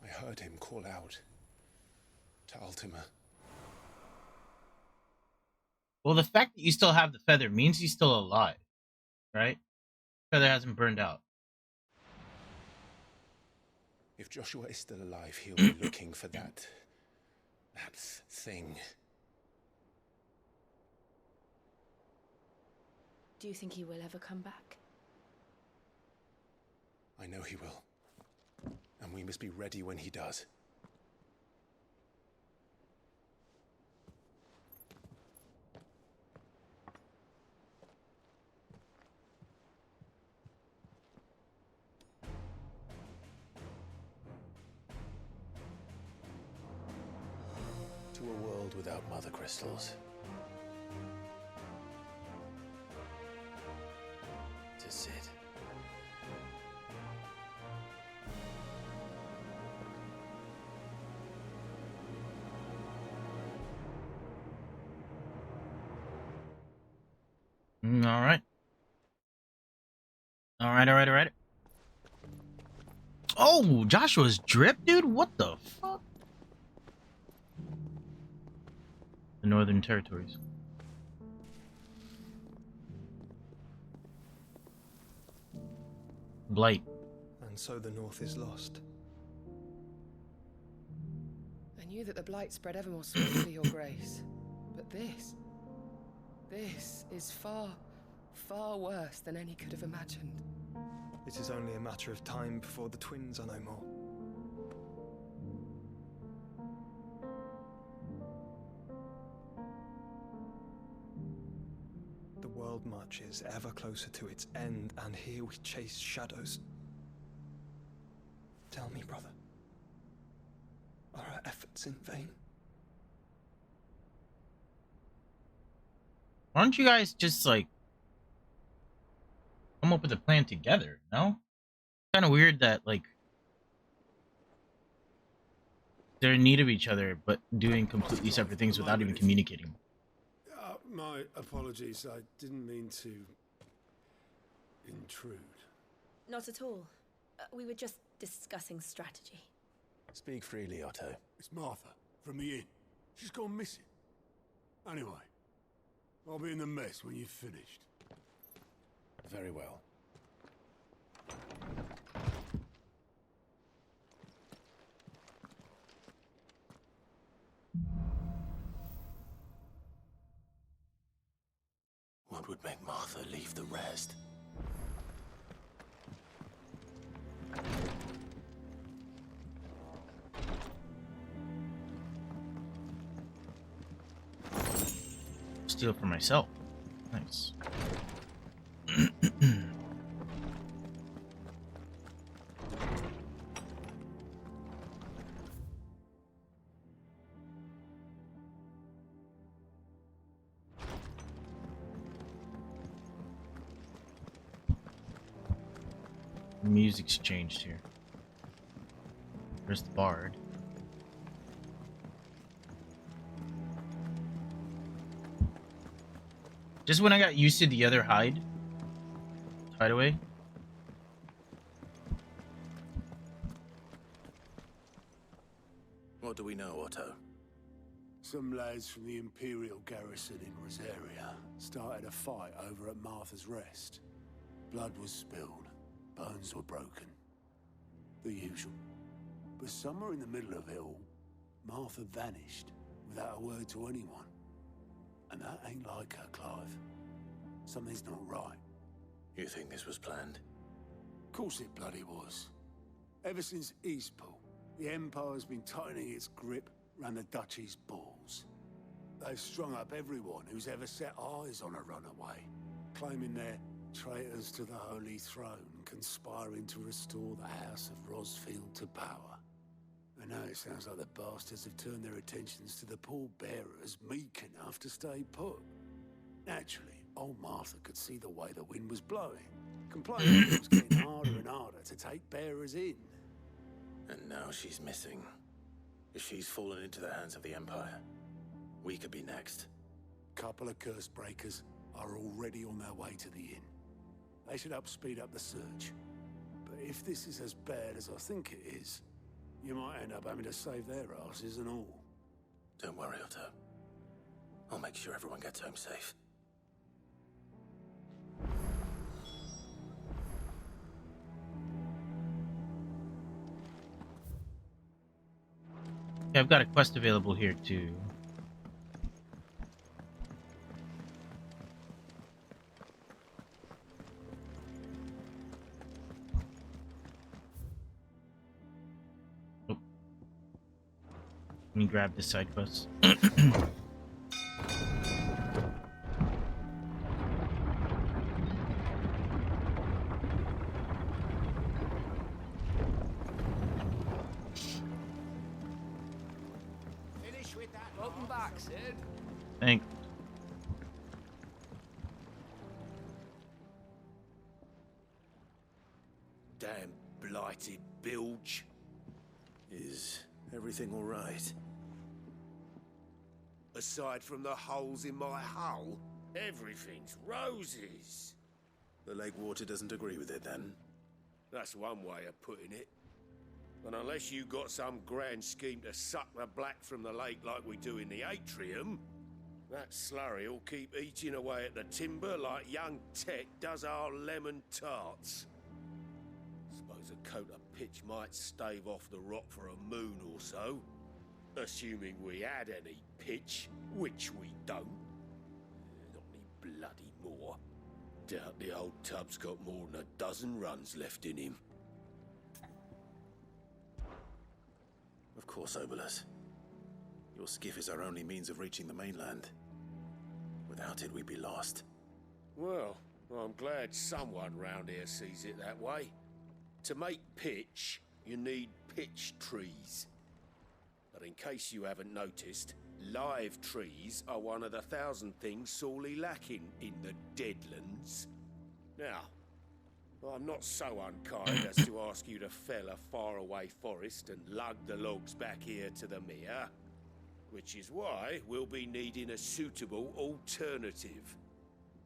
I heard him call out to Ultima. Well, the fact that you still have the feather means he's still alive, right? Feather hasn't burned out. If Joshua is still alive, he'll be looking for that thing. Do you think he will ever come back? I know he will. And we must be ready when he does. To a world without mother crystals. To Sid. All right. All right. Oh, Joshua's drip, dude? What the fuck? The Northern Territories. Blight. And so the North is lost. I knew that the Blight spread ever more swiftly, Your Grace. But this is far, far worse than any could have imagined. It is only a matter of time before the twins are no more. The world marches ever closer to its end, and here we chase shadows. Tell me, brother, are our efforts in vain? Why don't you guys just, like, come up with a plan together, no? Kind of weird that, like, they're in need of each other, but doing completely separate things without even communicating. My apologies. I didn't mean to intrude. Not at all. We were just discussing strategy. Speak freely, Otto. It's Martha from the inn. She's gone missing. Anyway, I'll be in the mess when you've finished. Very well. What would make Martha leave the rest? Steal for myself. Nice. The music's changed here. There's the bard. Just when I got used to the other hideaway. What do we know, Otto? Some lads from the Imperial garrison in Rosaria started a fight over at Martha's Rest. Blood was spilled, bones were broken. The usual. But somewhere in the middle of it all, Martha vanished without a word to anyone. And that ain't like her, Clive. Something's not right. You think this was planned? Of course it bloody was. Ever since Eastpool, the Empire's been tightening its grip round the Duchy's balls. They've strung up everyone who's ever set eyes on a runaway, claiming they're traitors to the Holy Throne, conspiring to restore the House of Rosfield to power. And now it sounds like the bastards have turned their attentions to the pallbearers meek enough to stay put. Naturally, old Martha could see the way the wind was blowing, complaining it was getting harder and harder to take bearers in. And now she's missing. If she's fallen into the hands of the Empire, we could be next. Couple of curse breakers are already on their way to the inn. They should help speed up the search. But if this is as bad as I think it is, you might end up having to save their asses and all. Don't worry, Otto. I'll make sure everyone gets home safe. Yeah, I've got a quest available here too. Oh. Let me grab this side quest. Welcome back, Sid. Thanks. Damn blighted bilge. Is everything all right? Aside from the holes in my hull, everything's roses. The lake water doesn't agree with it, then? That's one way of putting it. And unless you got some grand scheme to suck the black from the lake like we do in the atrium, that slurry will keep eating away at the timber like young Tech does our lemon tarts. Suppose a coat of pitch might stave off the rot for a moon or so, assuming we had any pitch, which we don't. Not any bloody more. Doubt the old tub's got more than a dozen runs left in him. Of course, Obolus. Your skiff is our only means of reaching the mainland. Without it, we'd be lost. Well, I'm glad someone round here sees it that way. To make pitch, you need pitch trees. But in case you haven't noticed, live trees are one of the 1,000 things sorely lacking in the Deadlands. Now, I'm not so unkind as to ask you to fell a faraway forest and lug the logs back here to the mere, which is why we'll be needing a suitable alternative.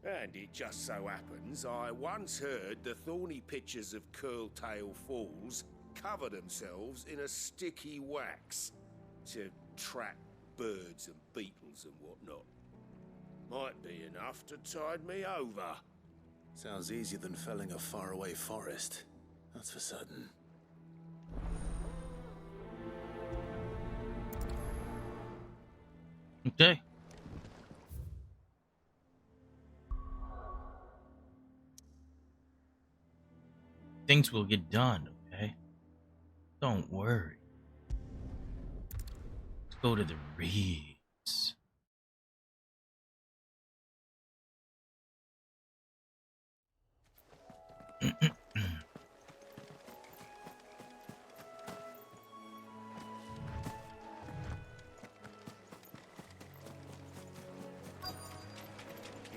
And it just so happens I once heard the thorny pitchers of Curltail Falls cover themselves in a sticky wax to trap birds and beetles and whatnot. Might be enough to tide me over. Sounds easier than felling a faraway forest. That's for certain. Okay. things will get done, okay? Don't worry. Let's go to the reeds.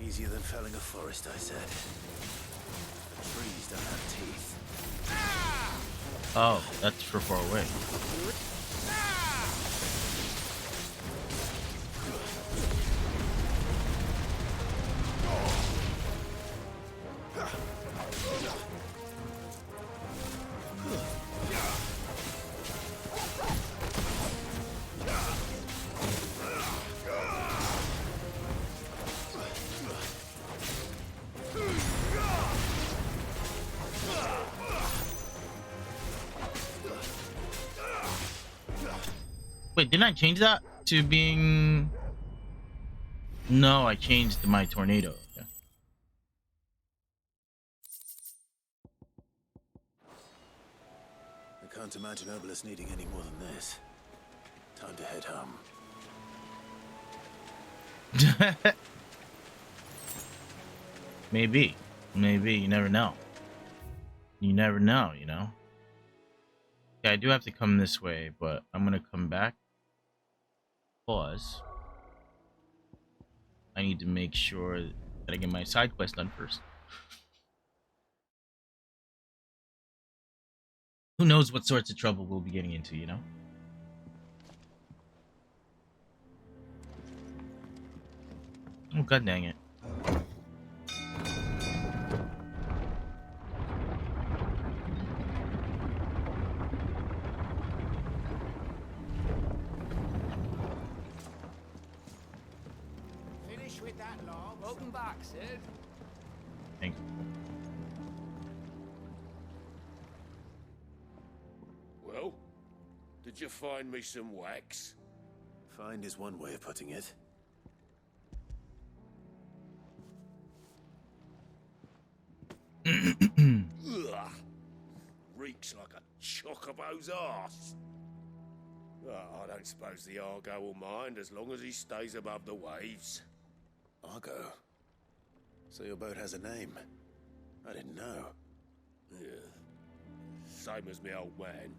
Easier than felling a forest, I said. The trees don't have teeth. Oh, that's for far away. Wait, didn't I change that to being... No, I changed my tornado. Okay. I can't imagine Obelisk needing any more than this. Time to head home. Maybe. Maybe. You never know. You never know, you know? Yeah, I do have to come this way, but I'm gonna come back. Pause. I need to make sure that I get my side quest done first. Who knows what sorts of trouble we'll be getting into, you know? Oh, god dang it. Finish with that log. Welcome back, Sid. Thank you. Well, did you find me some wax? Find is one way of putting it. Ugh. Reeks like a chocobo's arse. I don't suppose the Argo will mind as long as he stays above the waves. Argo? So your boat has a name? I didn't know. Yeah. Same as me old man.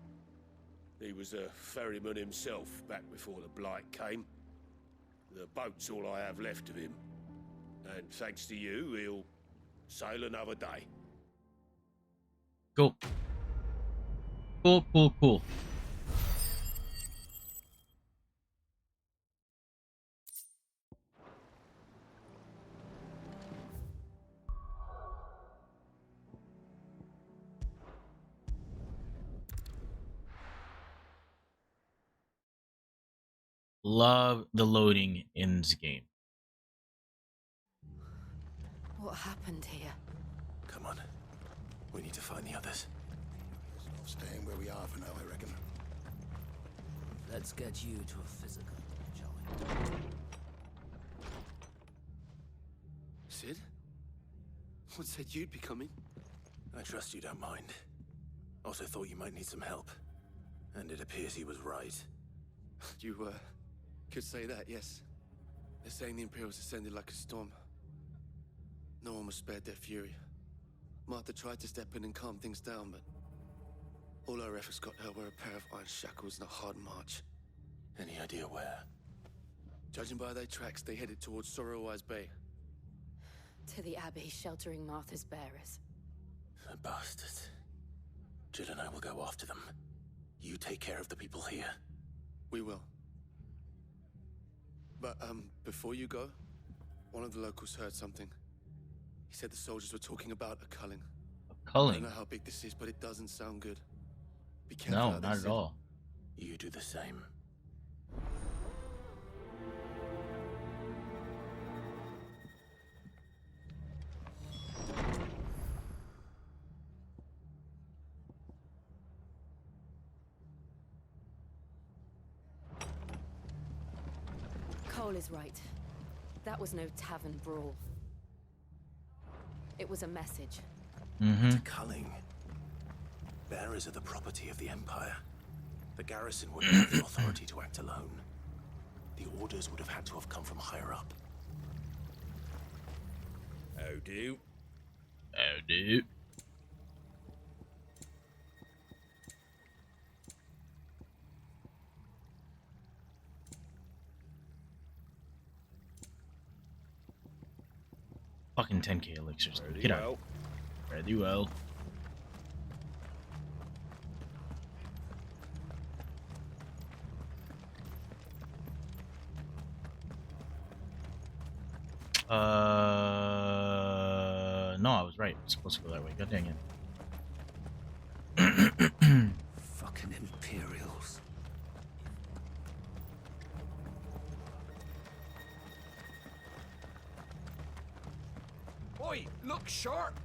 He was a ferryman himself back before the Blight came. The boat's all I have left of him. And thanks to you, he'll sail another day. Cool. Cool, cool, cool. Love the loading in this game. What happened here? Come on. We need to find the others. Staying where we are for now, I reckon. Let's get you to a physical, shall we? Sid? What said you'd be coming? I trust you don't mind. Also thought you might need some help. And it appears he was right. You, could say that, yes. They're saying the Imperials ascended like a storm. No one was spared their fury. Martha tried to step in and calm things down, but all our efforts got her were a pair of iron shackles and a hard march. Any idea where? Judging by their tracks, they headed towards Sorrowwise Bay. To the Abbey, sheltering Martha's bearers. The bastards. Jill and I will go after them. You take care of the people here. We will. But, before you go, one of the locals heard something. He said the soldiers were talking about a culling. A culling? I don't know how big this is, but it doesn't sound good. Be careful. No, out there, not at Sid. all. You do the same. Cole is right. That was no tavern brawl. It was a message. Mm-hmm. Culling. Bearers are the property of the Empire. The garrison wouldn't have the authority to act alone. The orders would have had to have come from higher up. Oh, do. Oh, dude. Fucking 10k elixirs. Get out. Very well. No, I was right. I was supposed to go that way. God dang it. Fucking Imperials. Oi, look sharp!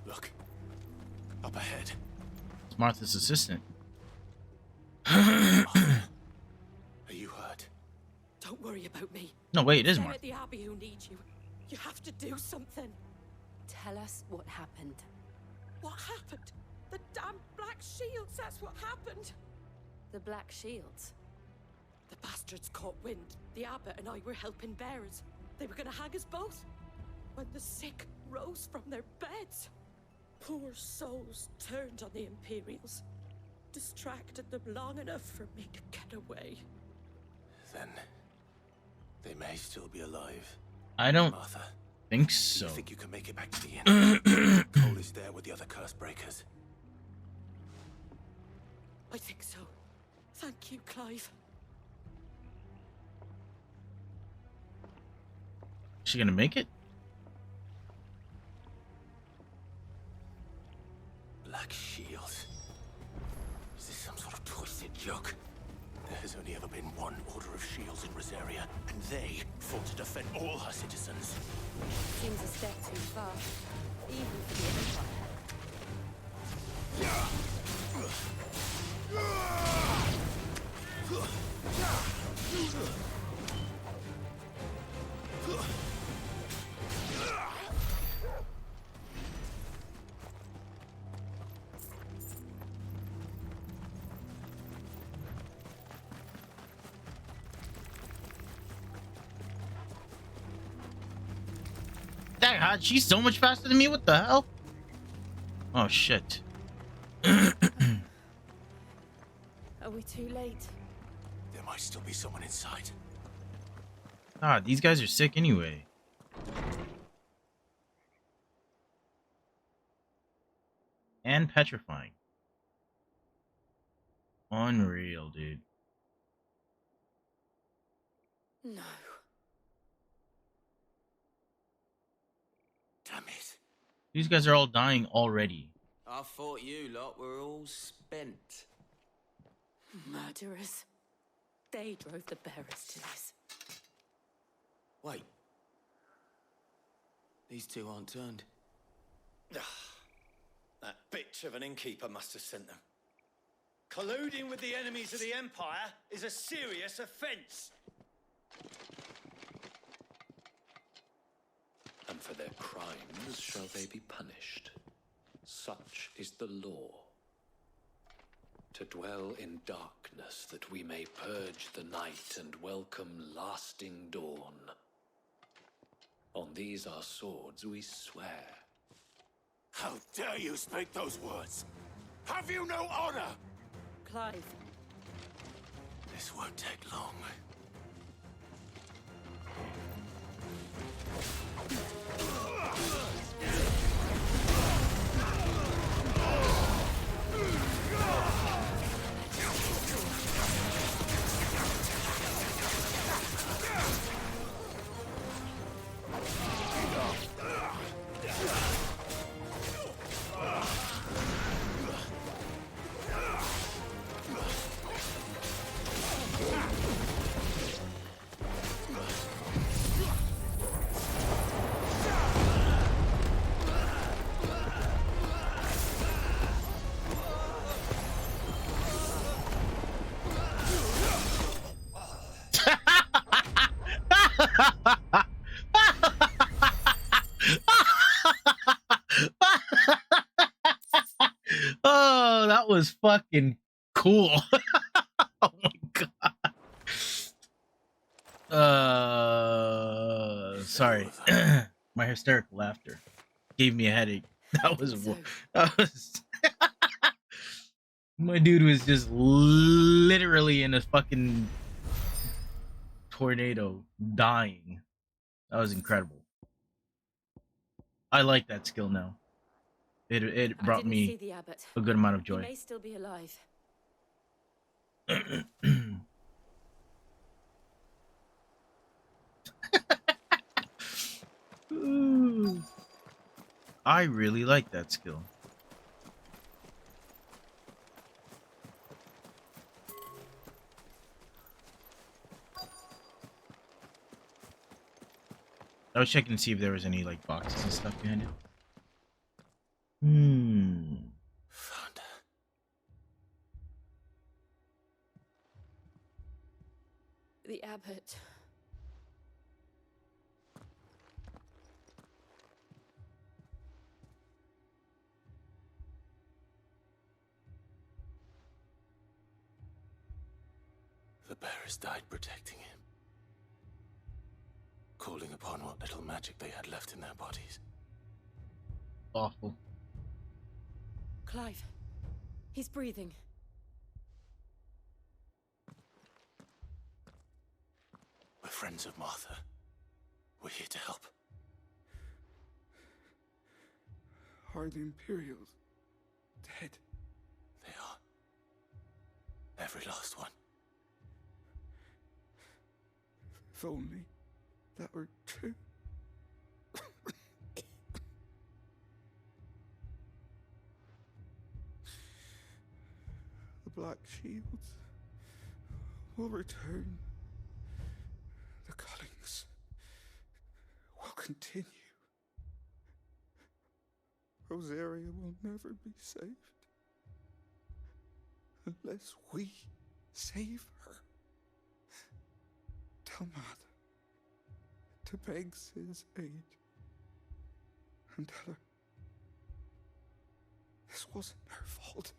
Look. Up ahead. It's Martha's assistant. Are you hurt? Don't worry about me. No, wait, it is They're Martha. at the Abbey who need you. You have to do something. Tell us what happened. What happened? The damn Black Shields, that's what happened. The Black Shields? The bastards caught wind. The abbot and I were helping bearers. They were gonna hang us both. When the sick rose from their beds. Poor souls turned on the Imperials. Distracted them long enough for me to get away. Then they may still be alive. I don't Martha, think do so. you think you can make it back to the inn? Cole is there with the other curse breakers. I think so. Thank you, Clive. Is she gonna make it? Black Shields. Is this some sort of twisted joke? There has only ever been one Order of Shields in Rosaria, and they fought to defend all her citizens. Seems a step too far, even for the Empire. That hot, she's so much faster than me. What the hell? Oh shit. Are we too late? There might still be someone inside. God, these guys are sick anyway. And petrifying. Unreal, dude. No. Damn it. These guys are all dying already. I thought you lot were all spent. Murderers. They drove the bearers to this. Wait. These two aren't turned. That bitch of an innkeeper must have sent them. Colluding with the enemies of the Empire is a serious offense. And for their crimes shall they be punished. Such is the law. To dwell in darkness that we may purge the night and welcome lasting dawn. On these our swords we swear. How dare you speak those words? Have you no honor? Clive. This won't take long. was fucking cool. Oh my god. Sorry. My hysterical laughter gave me a headache. That was my dude was just literally in a fucking tornado dying. That was incredible. I like that skill now. It brought me See the abbot. a good amount of He joy. may still be alive. Ooh. I really like that skill. I was checking to see if there was any like boxes and stuff behind it. Found her. The abbot. The bearers died protecting him, calling upon what little magic they had left in their bodies. Awful. Clive. He's breathing. We're friends of Martha. We're here to help. Are the Imperials dead? They are. Every last one. If only that were true. The Black Shields will return. The cullings will continue. Rosaria will never be saved unless we save her. Tell Mother to beg Sid's aid and tell her this wasn't her fault.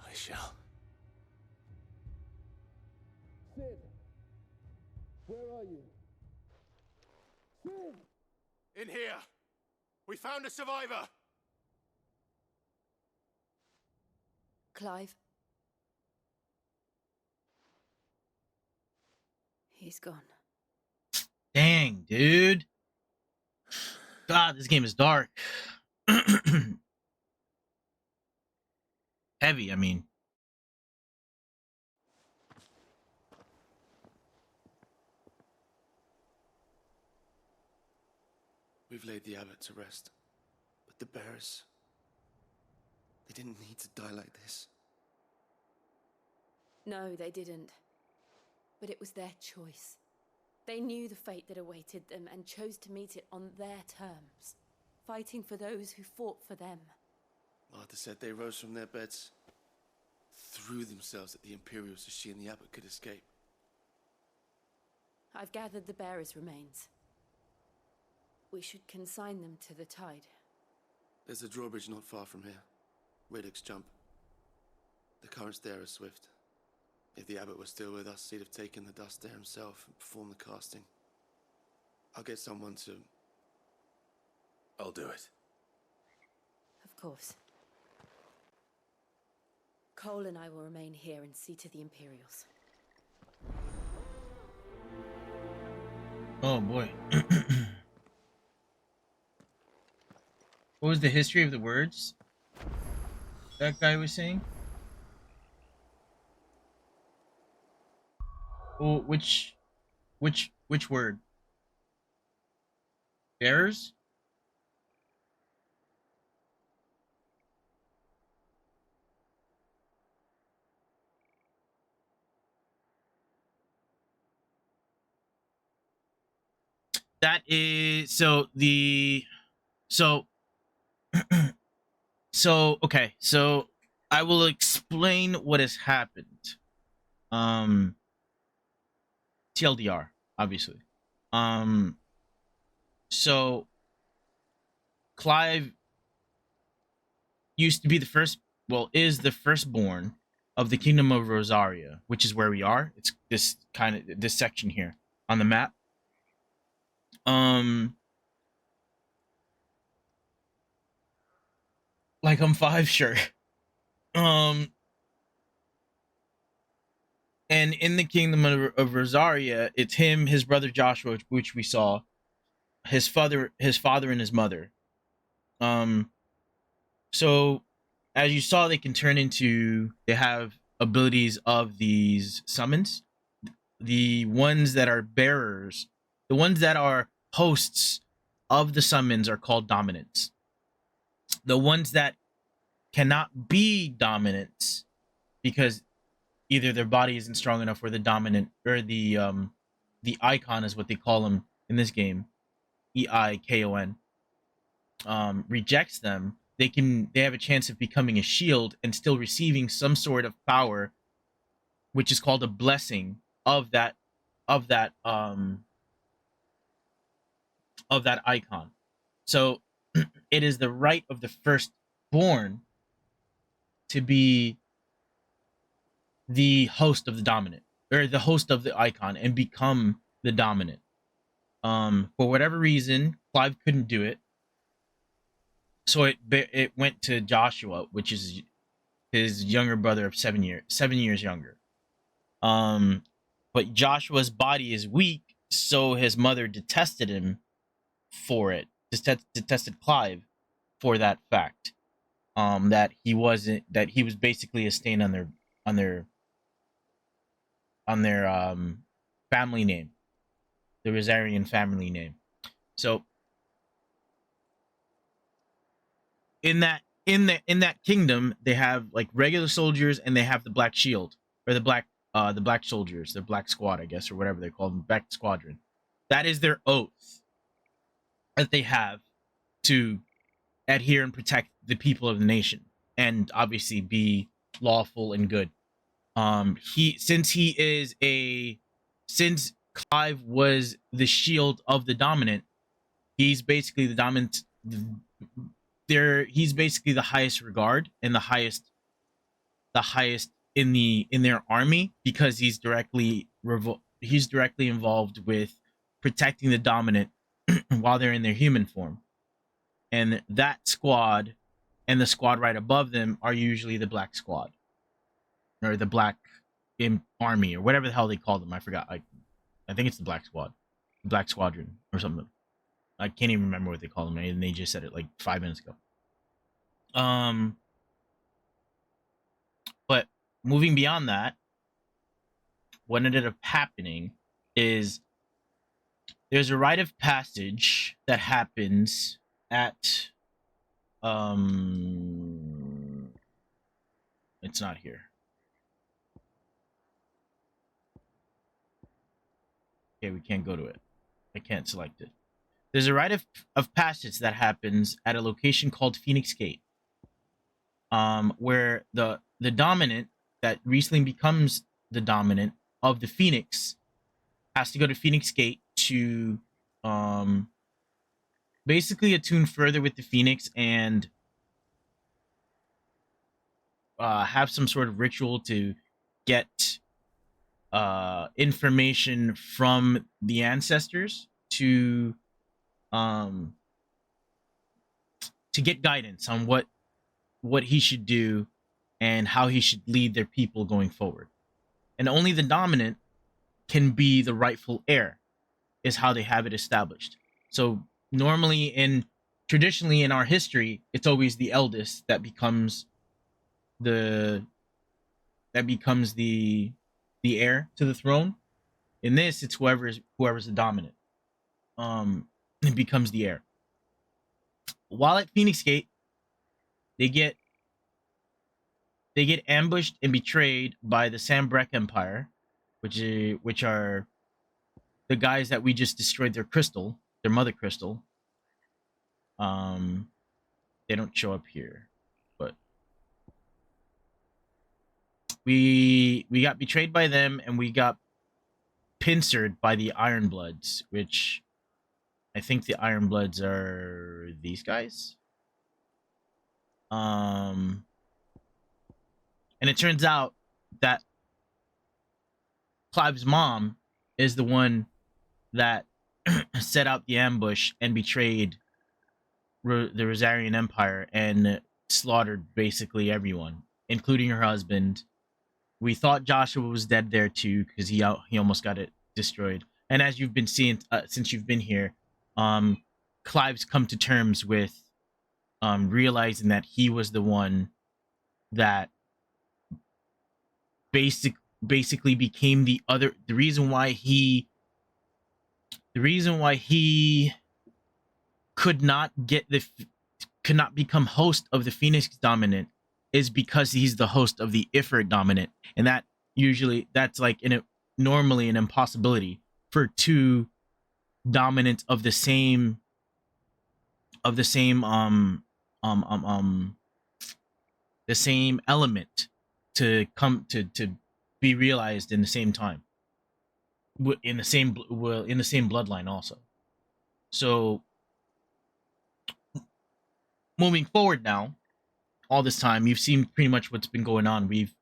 I shall. Sid! Where are you? Sid! In here! We found a survivor! Clive. He's gone. Dang, dude. God, this game is dark. Heavy, I mean. We've laid the abbot to rest. But the bearers... they didn't need to die like this. No, they didn't. But it was their choice. They knew the fate that awaited them and chose to meet it on their terms, fighting for those who fought for them. Martha said they rose from their beds, threw themselves at the Imperials so she and the abbot could escape. I've gathered the bearers' remains. We should consign them to the tide. There's a drawbridge not far from here. Radix Jump. The currents there are swift. If the abbot was still with us, he'd have taken the dust there himself and performed the casting. I'll get someone to... I'll do it. Of course. Cole and I will remain here and see to the Imperials. Oh boy. What was the history of the words that guy was saying? Oh, which word? Bearers? That is so okay, so I will explain what has happened. TLDR, obviously. So Clive used to be the first, well, is the firstborn of the Kingdom of Rosaria, which is where we are. It's this section here on the map. Like I'm 5, sure. And in the Kingdom of Rosaria, it's him, his brother Joshua, which we saw, his father, and his mother. So as you saw, they can turn into. They have abilities of these summons. The ones that are bearers, the ones that are hosts of the summons, are called dominants. The ones that cannot be dominants because either their body isn't strong enough, or the dominant, or the icon is what they call them in this game, EIKON, rejects them. They have a chance of becoming a shield and still receiving some sort of power, which is called a blessing of that icon. So it is the right of the firstborn to be the host of the dominant, or the host of the icon, and become the dominant. For whatever reason, Clive couldn't do it, so it went to Joshua, which is his younger brother of 7 years younger. But Joshua's body is weak, so his mother detested him for it. Detested Clive for that fact. That he was basically a stain on their family name, the Rosarian family name. So in that kingdom, they have like regular soldiers, and they have the Black Shield, or the black soldiers, the Black Squad, I guess, or whatever they call them, Black Squadron. That is their oath that they have to adhere and protect the people of the nation, and obviously be lawful and good. Since Clive was the shield of the dominant, he's basically the dominant. He's basically the highest regard and the highest in their army, because he's directly involved with protecting the dominant while they're in their human form. And that squad and the squad right above them are usually the Black Squad, or the Black Army, or whatever the hell they call them. I forgot. I think it's the Black Squad, Black Squadron, or something. I can't even remember what they call them, and they just said it like 5 minutes ago. But moving beyond that, what ended up happening is there's a rite of passage that happens at it's not here. Okay, we can't go to it. I can't select it. There's a rite of passage that happens at a location called Phoenix Gate, where the dominant that recently becomes the dominant of the Phoenix has to go to Phoenix Gate to basically attune further with the Phoenix, and have some sort of ritual to get information from the ancestors to get guidance on what he should do and how he should lead their people going forward. And only the dominant can be the rightful heir, is how they have it established. So traditionally in our history, it's always the eldest that becomes the heir to the throne. In this, it's whoever's the dominant. It becomes the heir. While at Phoenix Gate, they get ambushed and betrayed by the Sambrek Empire, which are the guys that we just destroyed their crystal, their mother crystal. They don't show up here, but we got betrayed by them, and we got pincered by the Ironbloods, which I think the Ironbloods are these guys. And it turns out that Clive's mom is the one that set out the ambush and betrayed the Rosarian Empire and slaughtered basically everyone, including her husband. We thought Joshua was dead there too because he almost got it destroyed. And as you've been seeing since you've been here, Clive's come to terms with realizing that he was the one that basically became the reason why he could not become host of the Phoenix Dominant is because he's the host of the Ifrit Dominant, and that's like normally an impossibility for two dominants of the same the same element to come to be realized in the same time, in the same bloodline also. So moving forward now, all this time you've seen pretty much what's been going on. We've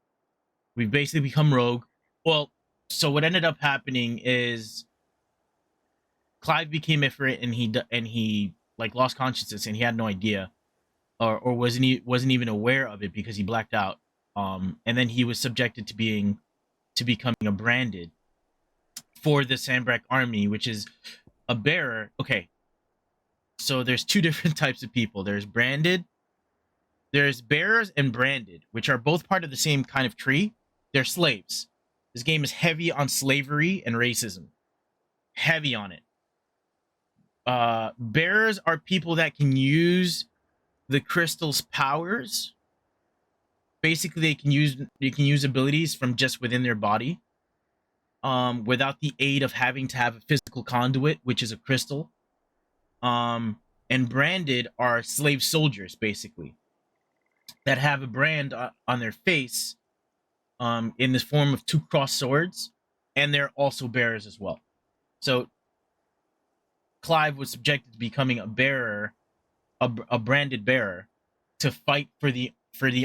basically become rogue. Well, so what ended up happening is Clive became Ifrit, and he like lost consciousness, and he had no idea, or wasn't even aware of it because he blacked out. And then he was subjected to becoming a branded for the Sandbreck army, which is a bearer. Okay, so there's two different types of people. There's bearers and branded, which are both part of the same kind of tree. They're slaves. This game is heavy on slavery and racism. Heavy on it. Bearers are people that can use the crystal's powers. Basically, they can use abilities from just within their body, without the aid of having to have a physical conduit, which is a crystal. And branded are slave soldiers, basically, that have a brand on their face, in the form of two crossed swords, and they're also bearers as well. So Clive was subjected to becoming a bearer, a branded bearer, to fight for the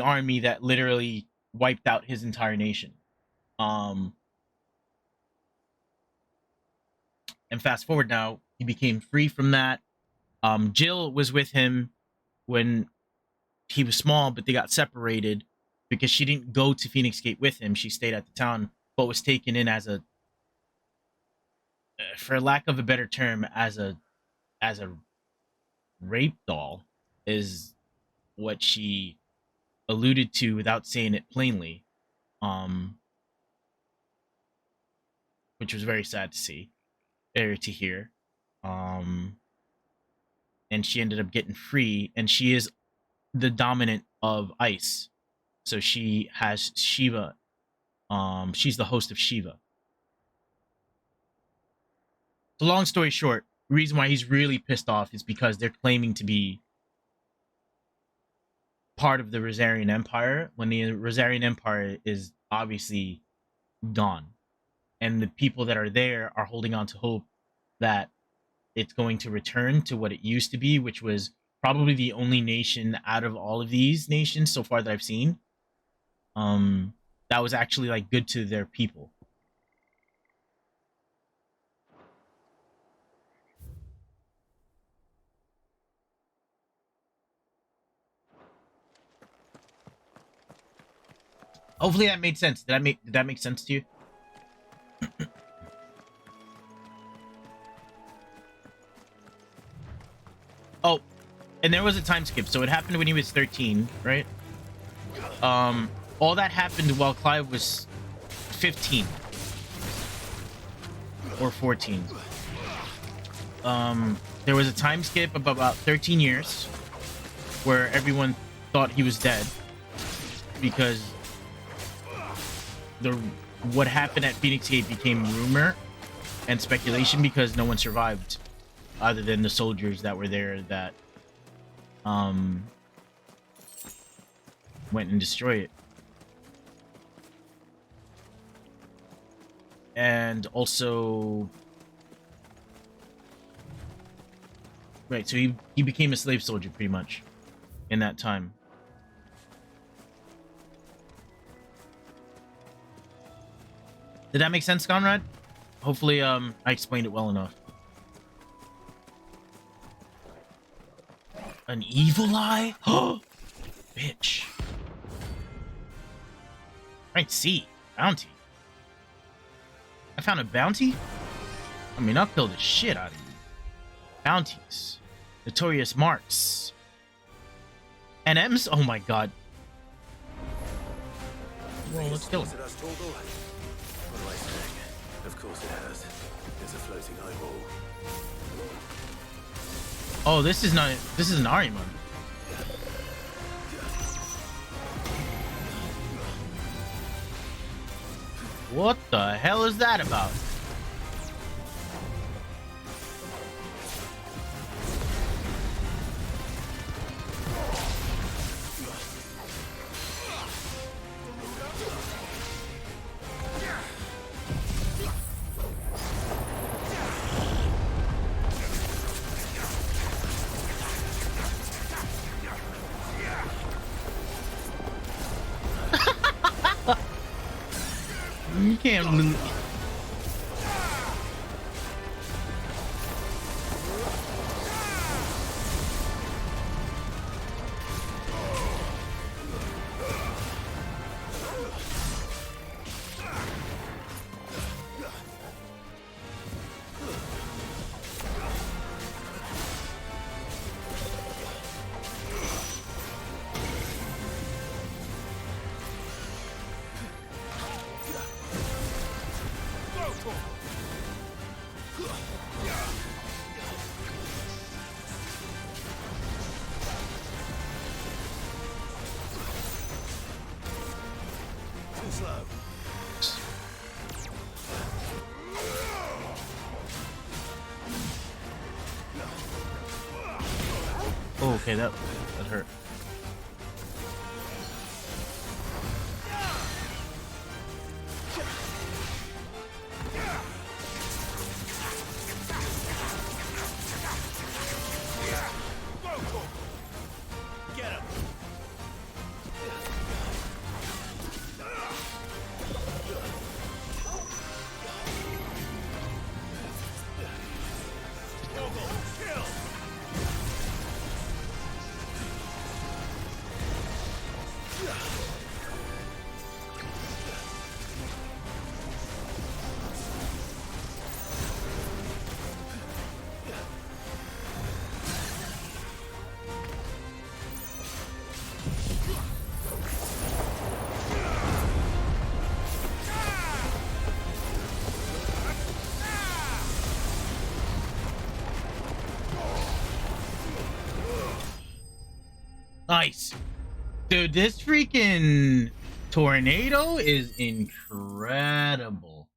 army that literally wiped out his entire nation. And fast forward now, he became free from that. Jill was with him when he was small, but they got separated because she didn't go to Phoenix Gate with him. She stayed at the town, but was taken in as for lack of a better term, as a rape doll, is what she alluded to without saying it plainly, which was very sad to see, or to hear. And she ended up getting free, and she is the dominant of Ice. So she has Shiva. She's the host of Shiva. So long story short, the reason why he's really pissed off is because they're claiming to be part of the Rosarian Empire when the Rosarian Empire is obviously gone. And the people that are there are holding on to hope that it's going to return to what it used to be, which was probably the only nation out of all of these nations so far that I've seen, that was actually like good to their people. Hopefully that made sense. Did that make sense to you? Oh, and there was a time skip. So it happened when he was 13, right? All that happened while Clive was 15 or 14. There was a time skip of about 13 years where everyone thought he was dead because what happened at Phoenix Gate became rumor and speculation because no one survived other than the soldiers that were there that went and destroyed it. And also, right, so he became a slave soldier pretty much in that time. Did that make sense, Conrad? Hopefully, I explained it well enough. An evil eye? Oh, bitch. Right, C. Bounty. I found a bounty? I mean, I'll kill the shit out of you. Bounties. Notorious marks. NMs? Oh my god. Well, let's kill him. What am I saying? Of course it has. It's a floating eyeball. Oh, this is not. This is an Ariman. What the hell is that about? You can't lose. Oh, okay, that hurt. Get him! Nice. Dude, this freaking tornado is incredible.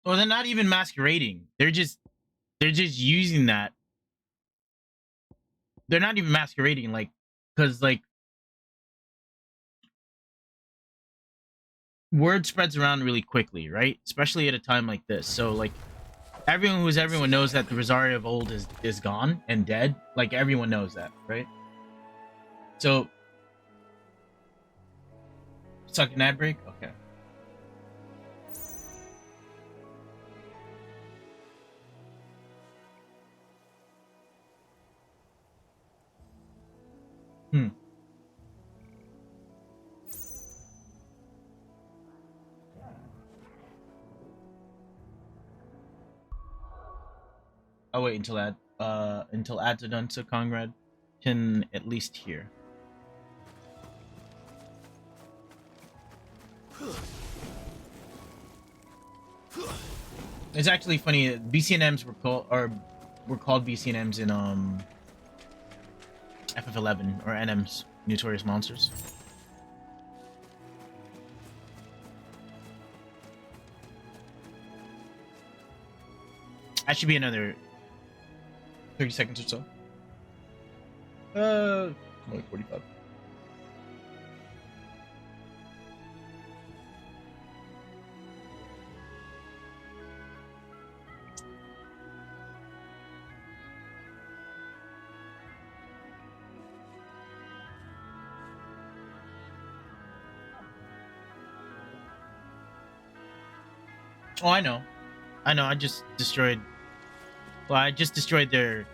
Well, they're not even masquerading. They're just using that. They're not even masquerading, like, because like word spreads around really quickly, right? Especially at a time like this. So like everyone knows that the Rosaria of old is gone and dead. Like everyone knows that, right? So suck an ad break? Okay. I'll wait until ads are done so Conrad can at least hear. It's actually funny. BCNMs were called BCNMs in FF11 or NMs, Notorious Monsters. That should be another 30 seconds or so. Like 45. Oh, I know. I just destroyed. Well, I just destroyed their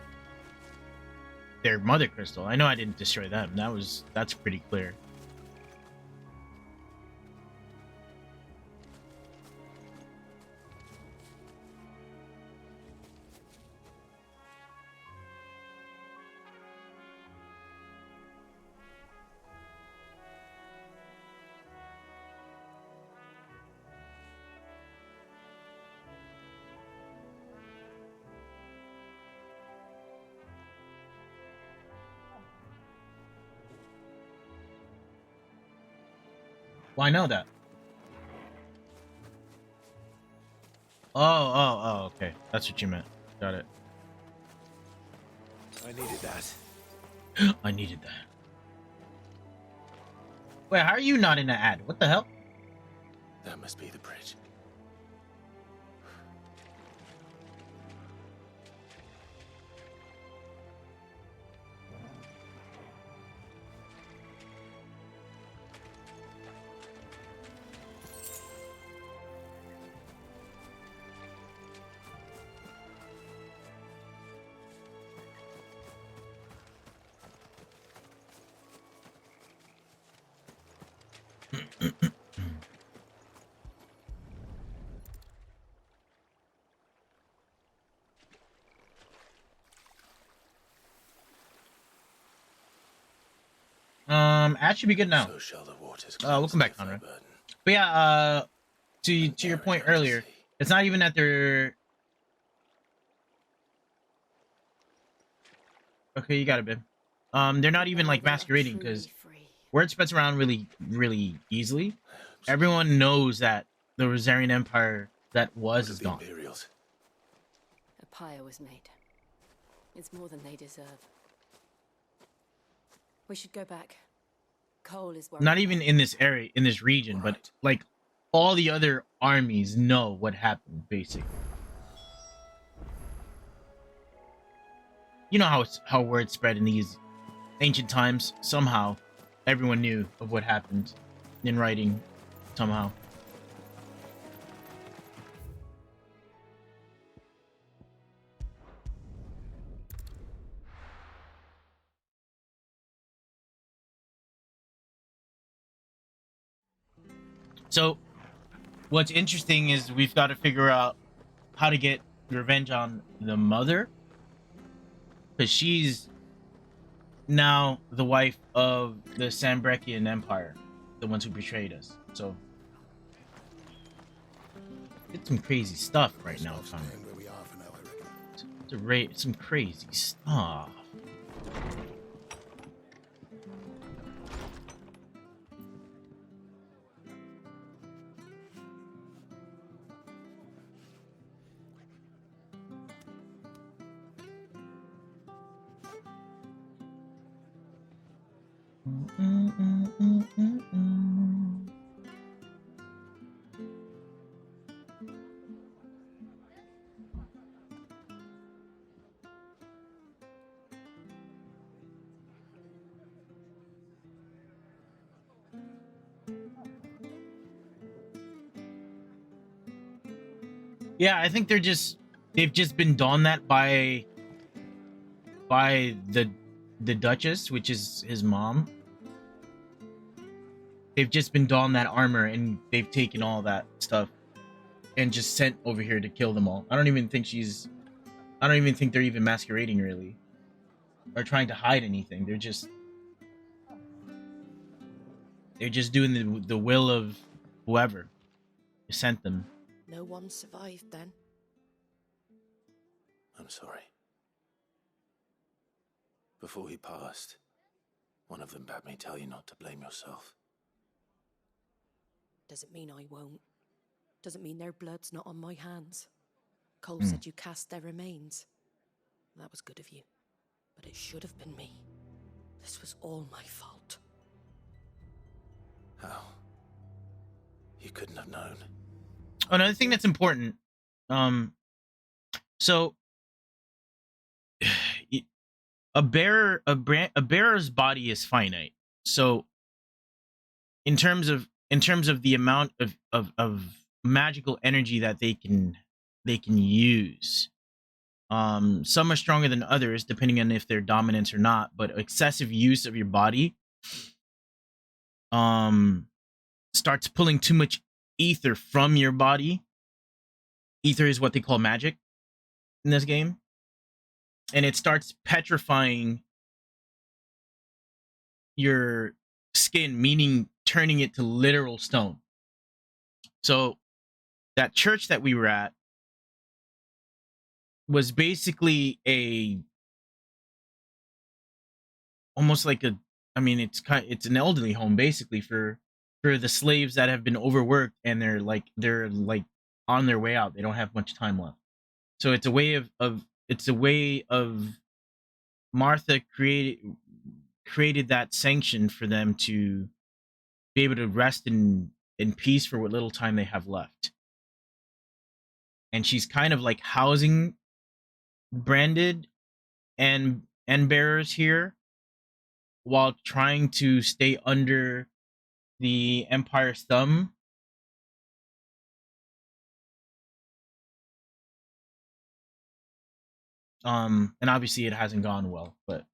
mother crystal. I know I didn't destroy them. That's pretty clear. Well, I know that. Oh, okay. That's what you meant. Got it. I needed that. I needed that. Wait, how are you not in the ad? What the hell? That must be the bridge. Ad should be good now. So shall the waters Welcome back, their Conrad. burden. But yeah, to your point earlier, it's not even that they're. Okay, you got it, babe. They're not even like masquerading because word spreads around really easily. Everyone knows that the Rosarian Empire that is gone. Imperials. A pyre was made. It's more than they deserve. We should go back. Cole is worried. Not even in this area, in this region, but like all the other armies know what happened, basically. You know how word spread in these ancient times. Somehow, everyone knew of what happened in writing. Somehow. So, what's interesting is we've got to figure out how to get revenge on the mother, because she's now the wife of the Sambrekian Empire, the ones who betrayed us. So, it's some crazy stuff right now, Conrad. It's some crazy stuff. Yeah, I think they've just been done that by the Duchess, which is his mom. They've just been donned that armor and they've taken all that stuff and just sent over here to kill them all. I don't even think they're even masquerading really, or trying to hide anything. They're just doing the will of whoever sent them. No one survived then. I'm sorry. Before he passed, one of them bade me tell you not to blame yourself. Doesn't mean I won't. Doesn't mean their blood's not on my hands. Cole said you cast their remains. That was good of you. But it should have been me. This was all my fault. How? You couldn't have known. Another thing that's important. So a bearer's body is finite. So in terms of the amount of magical energy that they can use. Some are stronger than others, depending on if they're dominance or not. But excessive use of your body starts pulling too much ether from your body. Ether is what they call magic in this game, and it starts petrifying your skin, meaning turning it to literal stone. So that church that we were at was basically almost like it's an elderly home basically for the slaves that have been overworked, and they're like on their way out. They don't have much time left. So it's a way of Martha created that sanction for them to be able to rest in peace for what little time they have left. And she's kind of like housing branded and bearers here while trying to stay under the Empire's thumb. And obviously it hasn't gone well, but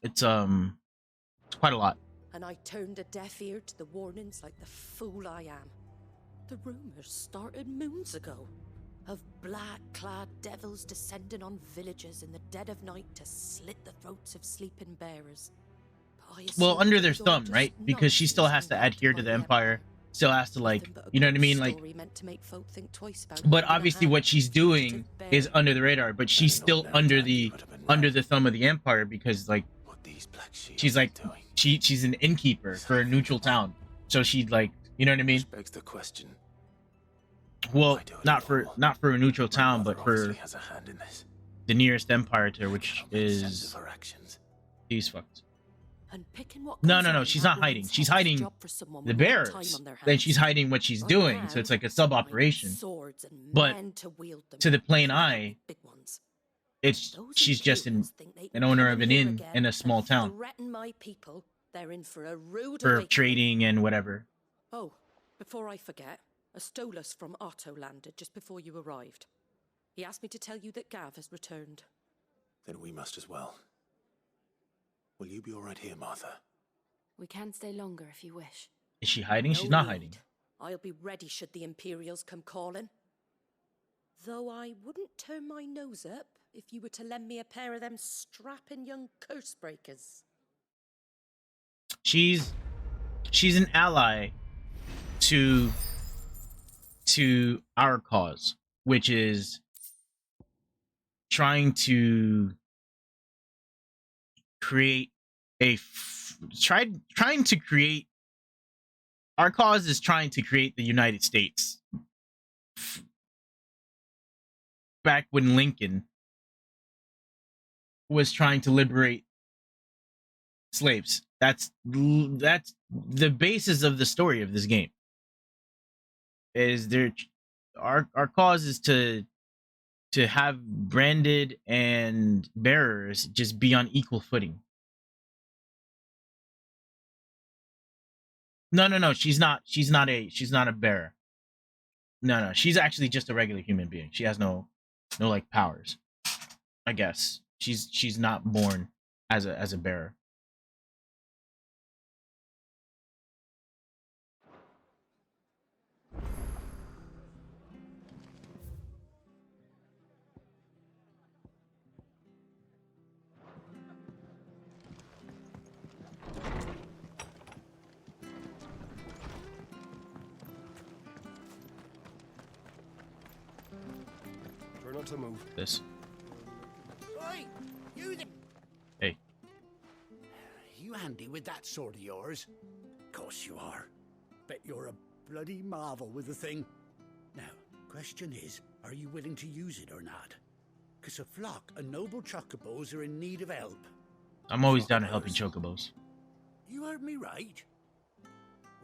it's quite a lot. And I turned a deaf ear to the warnings like the fool I am. The rumors started moons ago of black-clad devils descending on villages in the dead of night to slit the throats of sleeping bearers. Well, under their thumb, right? Because she still has to adhere to the Empire. Still has to, like, you know what I mean? Like, but obviously what she's doing is under the radar, but she's still under the thumb of the Empire because, like, she's like she's an innkeeper for a neutral town. So she, like, you know what I mean? Begs the question. Well, not for a neutral town, but for has a hand in this. the nearest empire to her, which is these fucks. No, she's not hiding. She's hiding the bearers. Then she's hiding what she's doing, so it's like a sub operation. But to the plain eye, she's just an owner of an inn in a small town for trading and whatever. Oh, before I forget, a Stolas from Otto landed just before you arrived. He asked me to tell you that Gav has returned. Then we must as well. Will you be all right here, Martha? We can stay longer if you wish. Is she hiding? She's not hiding. I'll be ready should the Imperials come calling. Though I wouldn't turn my nose up if you were to lend me a pair of them strapping young curse breakers. She's an ally to our cause, which is trying to create our cause is trying to create the United States. Back when Lincoln was trying to liberate slaves. That's the basis of the story of this game. Is there our cause is to have branded and bearers just be on equal footing. No, she's not a bearer. No, she's actually just a regular human being. She has no like powers. I guess she's not born as a bearer. Try not to move. This. Oi, you there. Hey. You handy with that sword of yours? Course you are. Bet you're a bloody marvel with the thing. Now, question is, are you willing to use it or not? 'Cause a flock of noble chocobos are in need of help. I'm always down to helping chocobos. You heard me right.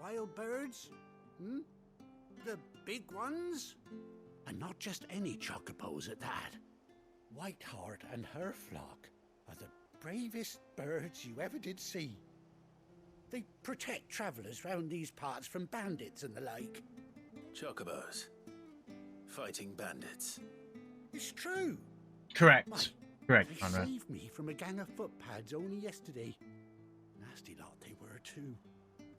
Wild birds? Hmm? The big ones? And not just any chocobos at that. Whiteheart and her flock are the bravest birds you ever did see. They protect travelers round these parts from bandits and the like. Chocobos. Fighting bandits. It's true. Correct. Correct, They Conrad. saved me from a gang of footpads only yesterday. Nasty lot they were too.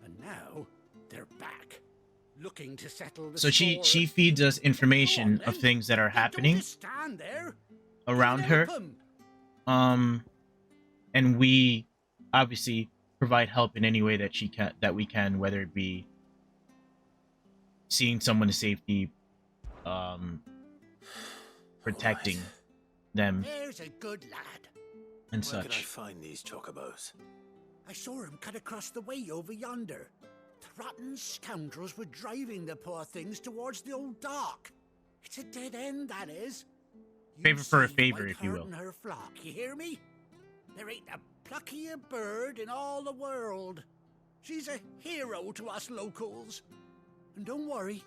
And now they're back, looking to settle the So she score. feeds us information of things that are happening Stand there. around her. And we obviously provide help in any way that we can, whether it be seeing someone to safety, protecting them There's a good lad. and Where can I such. find these chocobos? I saw him cut across the way over yonder. The rotten scoundrels were driving the poor things towards the old dock. It's a dead end, that is. Favor for a favor, if you will. And her flock, you hear me? There ain't a pluckier bird in all the world. She's a hero to us locals. And don't worry,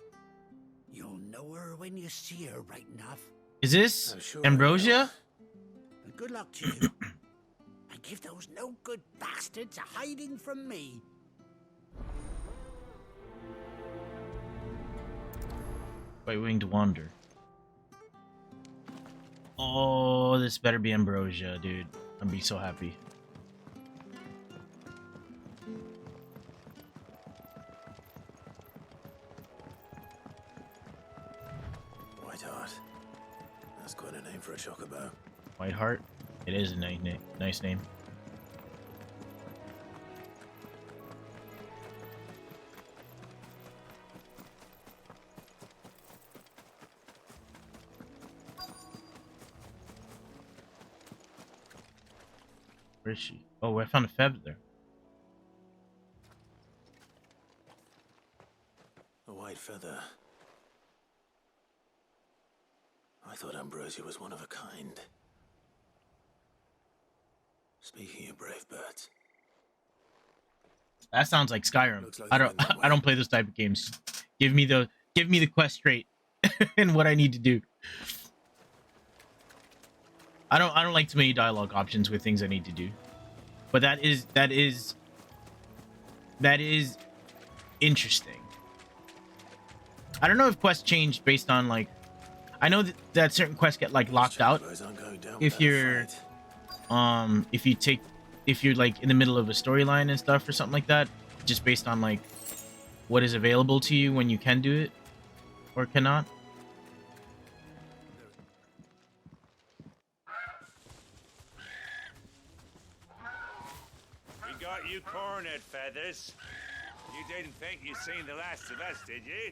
you'll know her when you see her right enough. Is this Ambrosia? And good luck to you. And give those no good bastards a hiding from me. White Winged Wander. Oh, this better be Ambrosia, dude. I'd be so happy. Whiteheart. That's quite a name for a chocobo. Whiteheart. It is a nice name. Where is she? Oh, I found a feather. A white feather. I thought Ambrosia was one of a kind. Speaking of brave birds. That sounds like Skyrim. Looks like I they're don't. in that I don't play those type of games. Give me the quest straight and what I need to do. I don't like too many dialogue options with things I need to do. But that is interesting. I don't know if quests change based on like I know that certain quests get like locked out if you're if you're like in the middle of a storyline and stuff or something like that, just based on like what is available to you when you can do it or cannot. We got you cornered, Feathers. You didn't think you'd seen the last of us, did you?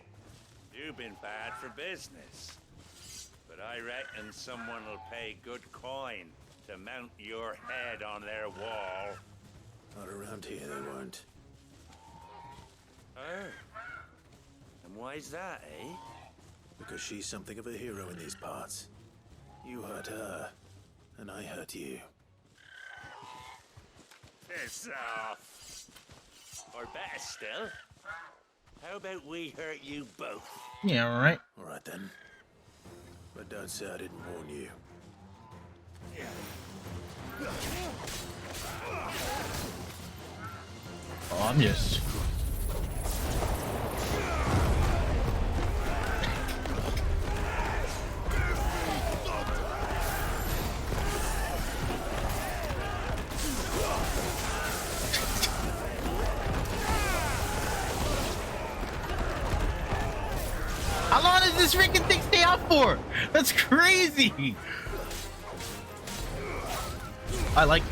You've been bad for business. But I reckon someone will pay good coin to mount your head on their wall. Not around here, they won't. Oh. And why's that, eh? Because she's something of a hero in these parts. You hurt her, and I hurt you. Piss off. Or better still, how about we hurt you both? Yeah, all right. All right then. But don't say I didn't warn you. Oh, I'm just. How long does this freaking thing stay out for? That's crazy. I like it.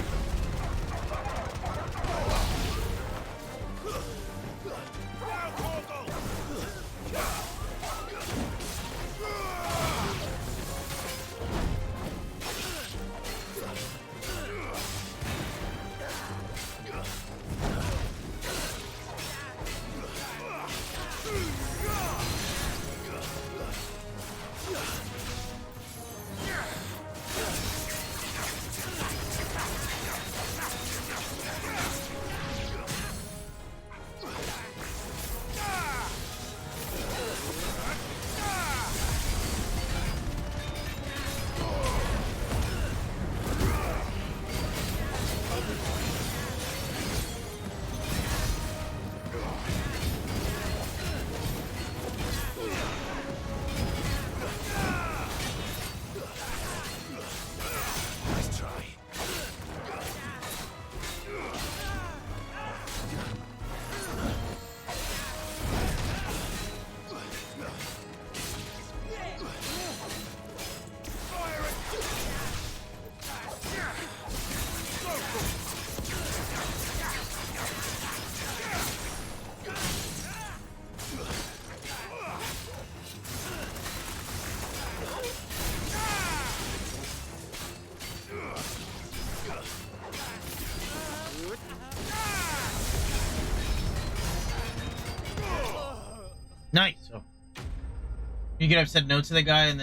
You could have said no to the guy and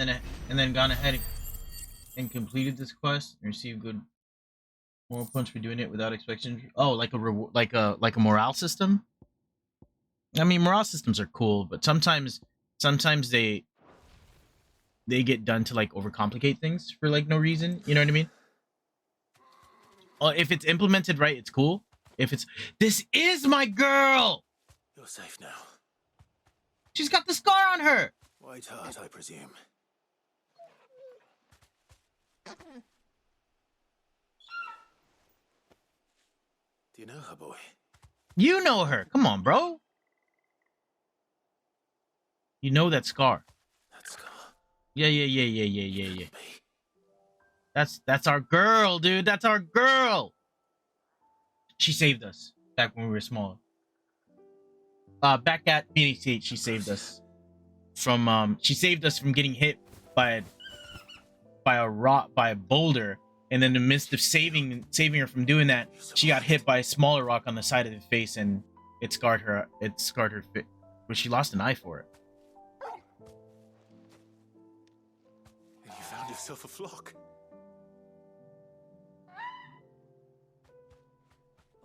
then gone ahead and completed this quest and received good moral points for doing it without expectation. Oh, like a like a morale system. I mean, morale systems are cool, but sometimes they get done to like overcomplicate things for like no reason. You know what I mean? If it's implemented right, it's cool. If it's this is my girl. You're safe now. She's got the scar on her. White heart, I presume. Do you know her, boy? You know her. Come on, bro. You know that scar. That scar. Yeah. That's our girl, dude. That's our girl. She saved us back when we were small. Back at BDT, she saved us from getting hit by a rock, by a boulder, and in the midst of saving her from doing that, she got hit by a smaller rock on the side of the face, and it scarred her. But she lost an eye for it. And you found yourself a flock.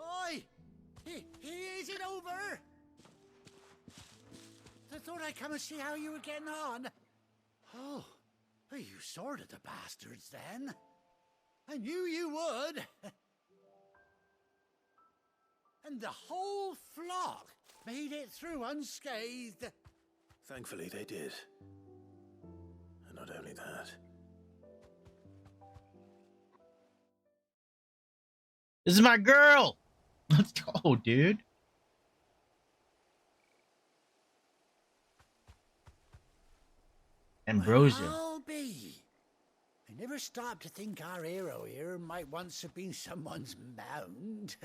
Oi! Is it over? I thought I'd come and see how you were getting on. Oh, you sorted the bastards then. I knew you would. And the whole flock made it through unscathed. Thankfully, they did. And not only that. This is my girl. Let's go, dude. Ambrosia. Well, I'll be. I never stopped to think our hero here might once have been someone's mount.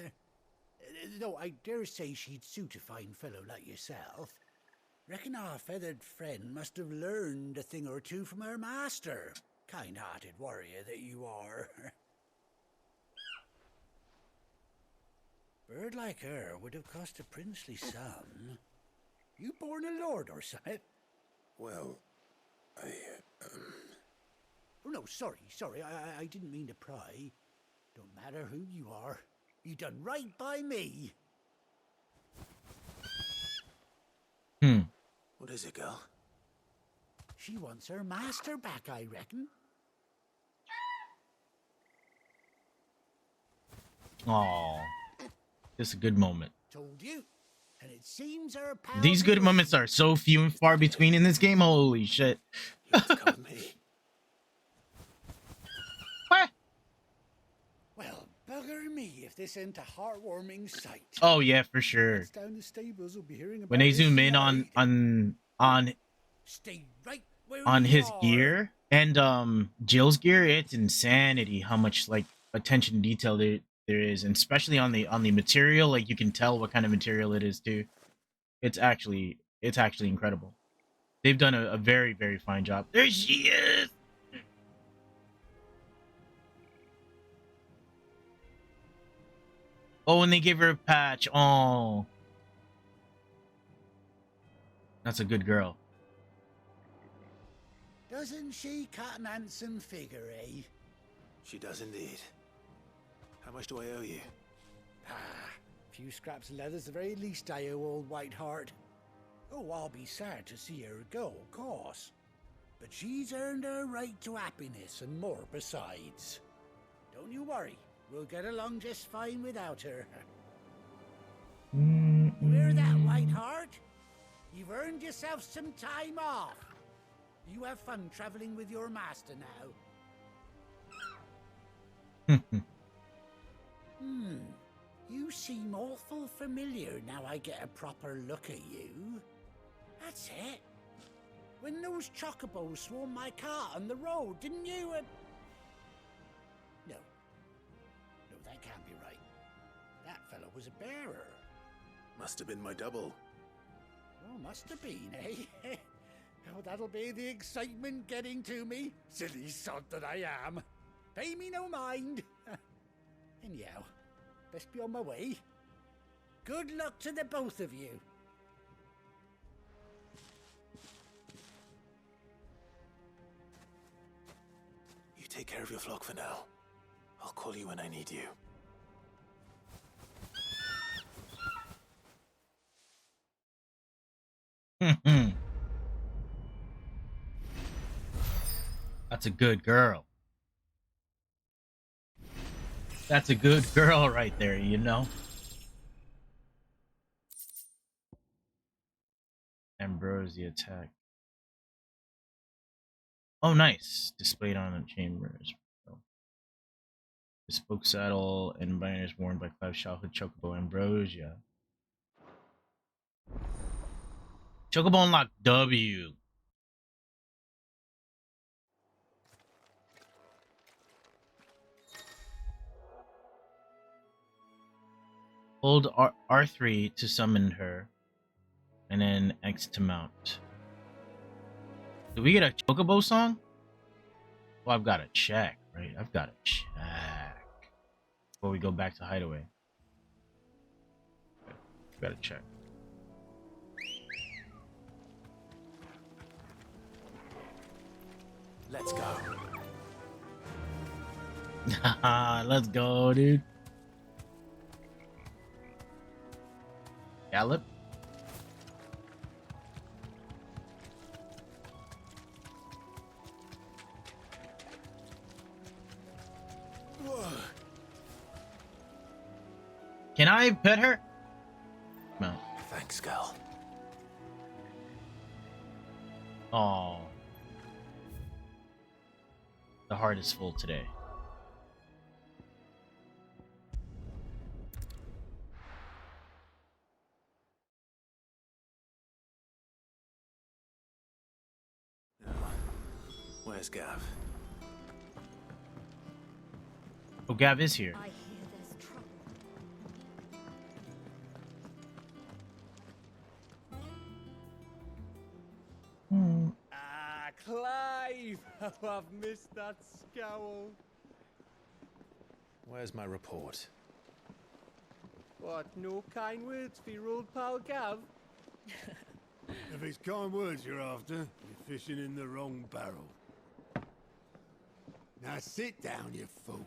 Though I dare say she'd suit a fine fellow like yourself. Reckon our feathered friend must have learned a thing or two from her master. Kind-hearted warrior that you are. Bird like her would have cost a princely sum. You born a lord or something? Well, Oh, no, sorry. I didn't mean to pry. Don't matter who you are. You done right by me. What is it, girl? She wants her master back, I reckon. Aww. Just a good moment. Told you. And it seems her pal... These good moments are so few and far between in this game. Holy shit. Well, bugger me if this ain't a heartwarming sight. Oh yeah, for sure. Down the stables will be hearing about When they this zoom in Stay right where on you his are. gear and Jill's gear, it's insanity how much like attention to detail there is, and especially on the material. Like you can tell what kind of material it is too. It's actually incredible. They've done a very, very fine job. There she is. Oh, and they gave her a patch. Oh, that's a good girl. Doesn't she cut an handsome figure, eh? She does indeed. How much do I owe you? A few scraps of leather's the very least I owe old Whiteheart. Oh, I'll be sad to see her go, of course. But she's earned her right to happiness and more besides. Don't you worry. We'll get along just fine without her. You hear that, Whiteheart? You've earned yourself some time off. You have fun traveling with your master now. You seem awful familiar now I get a proper look at you. That's it. When those chocobos swarmed my cart on the road, didn't you? No, that can't be right. That fellow was a bearer. Must have been my double. Oh, must have been, eh? Oh, that'll be the excitement getting to me. Silly sod that I am. Pay me no mind. Anyhow, best be on my way. Good luck to the both of you. care of your flock for now. I'll call you when I need you. That's a good girl. That's a good girl right there, you know? Ambrosia attack. Oh, nice. Displayed on the chambers. Bespoke saddle and binders worn by Clive's childhood chocobo Ambrosia. Chocobo unlocked W. Hold R3 to summon her, and then X to mount. Do we get a chocobo song? Well, I've got to check, right? I've got to check before we go back to Hideaway. Okay. Gotta check. Let's go. Let's go, dude. Gallop. Can I pet her? No. Thanks, girl. Oh. The heart is full today. Where's Gav? Oh, Gav is here. I hear there's trouble. Ah, Clive! Oh, I've missed that scowl. Where's my report? What, no kind words for your old pal Gav? If it's kind words you're after, you're fishing in the wrong barrel. Now sit down, you fool.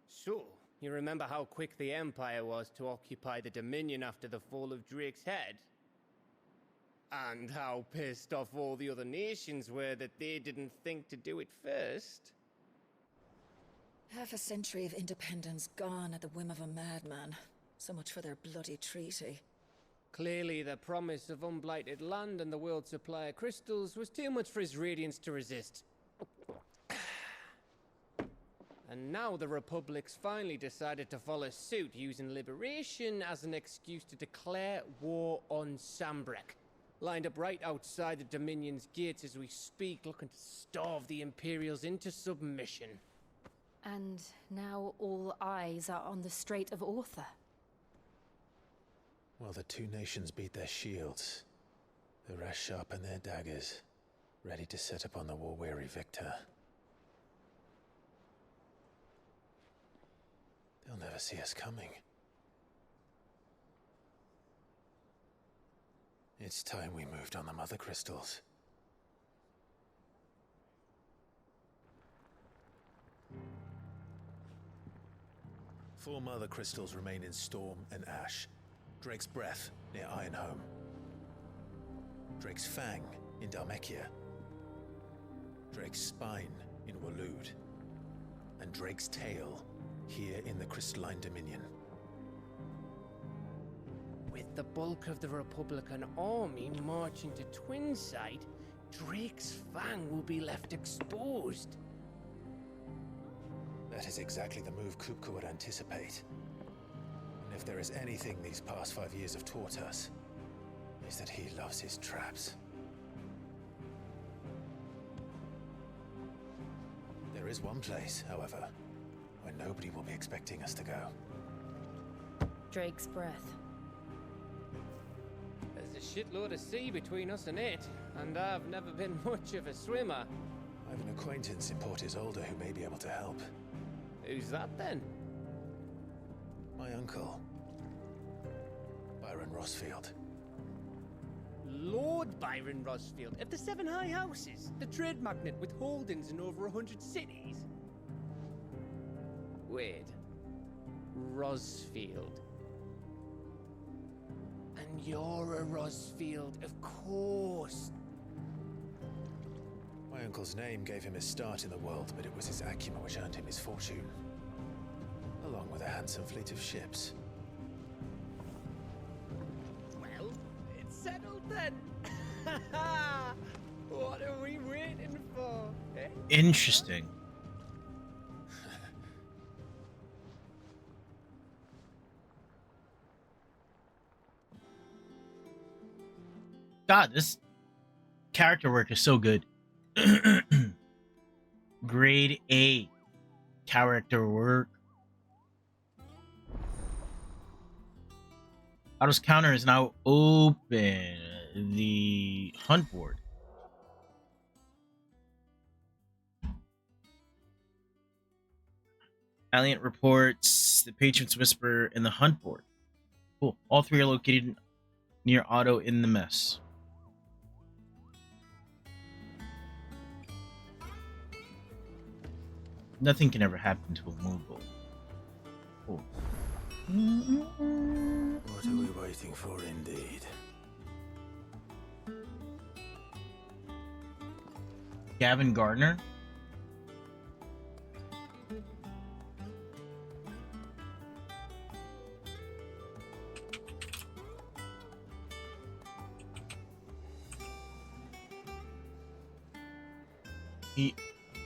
So, you remember how quick the Empire was to occupy the Dominion after the fall of Drake's head? And how pissed off all the other nations were that they didn't think to do it first? Half a century of independence gone at the whim of a madman. So much for their bloody treaty. Clearly, the promise of unblighted land and the world's supply of crystals was too much for his radiance to resist. And now the Republic's finally decided to follow suit, using liberation as an excuse to declare war on Sambrek. Lined up right outside the Dominion's gates as we speak, looking to starve the Imperials into submission. And now all eyes are on the Strait of Author. Well, the two nations beat their shields. The rest sharpen their daggers, ready to set upon the war-weary victor. They'll never see us coming. It's time we moved on the Mother Crystals. Four Mother Crystals remain in Storm and Ash. Drake's Breath near Ironhome. Drake's Fang in Dhalmekia. Drake's Spine in Waloed. And Drake's Tail here in the Crystalline Dominion. With the bulk of the Republican army marching to Twinside, Drake's Fang will be left exposed. That is exactly the move Kupka would anticipate. And if there is anything these past 5 years have taught us, is that he loves his traps. There is one place, however, where nobody will be expecting us to go. Drake's Breath. There's a shitload of sea between us and it, and I've never been much of a swimmer. I have an acquaintance in Port Isolde who may be able to help. Who's that then? My uncle, Byron Rossfield. Lord Byron Rosfield of the Seven High Houses, the trade magnate with holdings in over 100 cities. Wait. Rosfield. And you're a Rosfield, of course. My uncle's name gave him his start in the world, but it was his acumen which earned him his fortune, along with a handsome fleet of ships. Well, it's settled then. What are we waiting for? Eh? Interesting. God, this character work is so good. Grade A character work. Auto's counter is now open. The hunt board. Alliant reports, the Patron's Whisper, and the hunt board. Cool. All three are located near Otto in the mess. Nothing can ever happen to a Moogle. Cool. What are we waiting for, indeed? Gavin Gardner?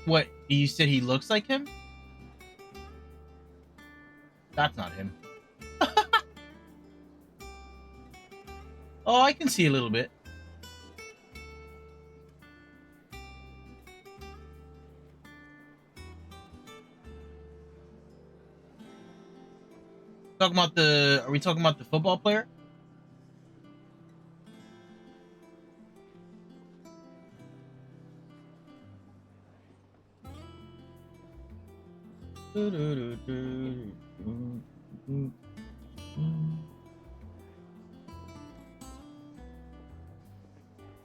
What? You said he looks like him? That's not him. Oh, I can see a little bit. Talking about the... Are we talking about the football player?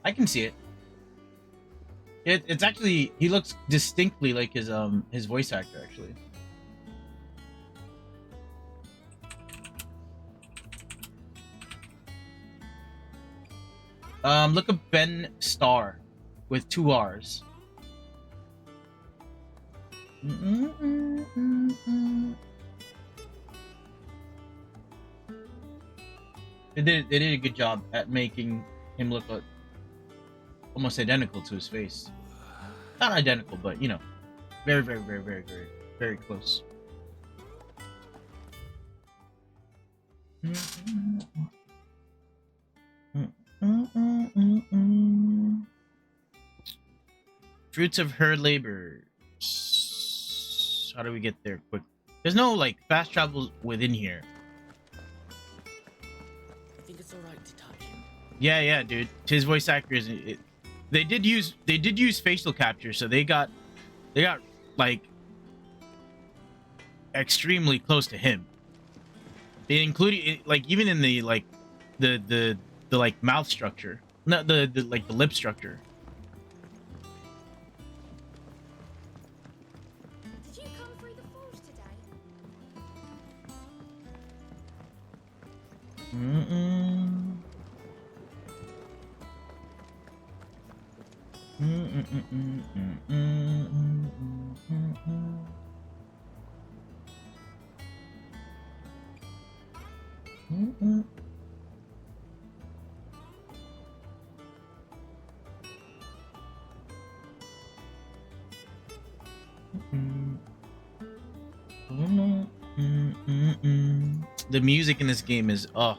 I can see it. It's actually, he looks distinctly like his voice actor actually. Look up Ben Starr with 2 R's. They did a good job at making him look almost identical to his face. Not identical, but you know, very, very, very, very, very, very close. Fruits of her labors. How do we get there quick? There's no like fast travel within here. I think it's alright to touch him. Yeah, dude. His voice actor is it. They did use facial capture, so they got like extremely close to him. They included like even in the like the like mouth structure, not the like the lip structure. Did you come through the forge today? The music in this game is oh.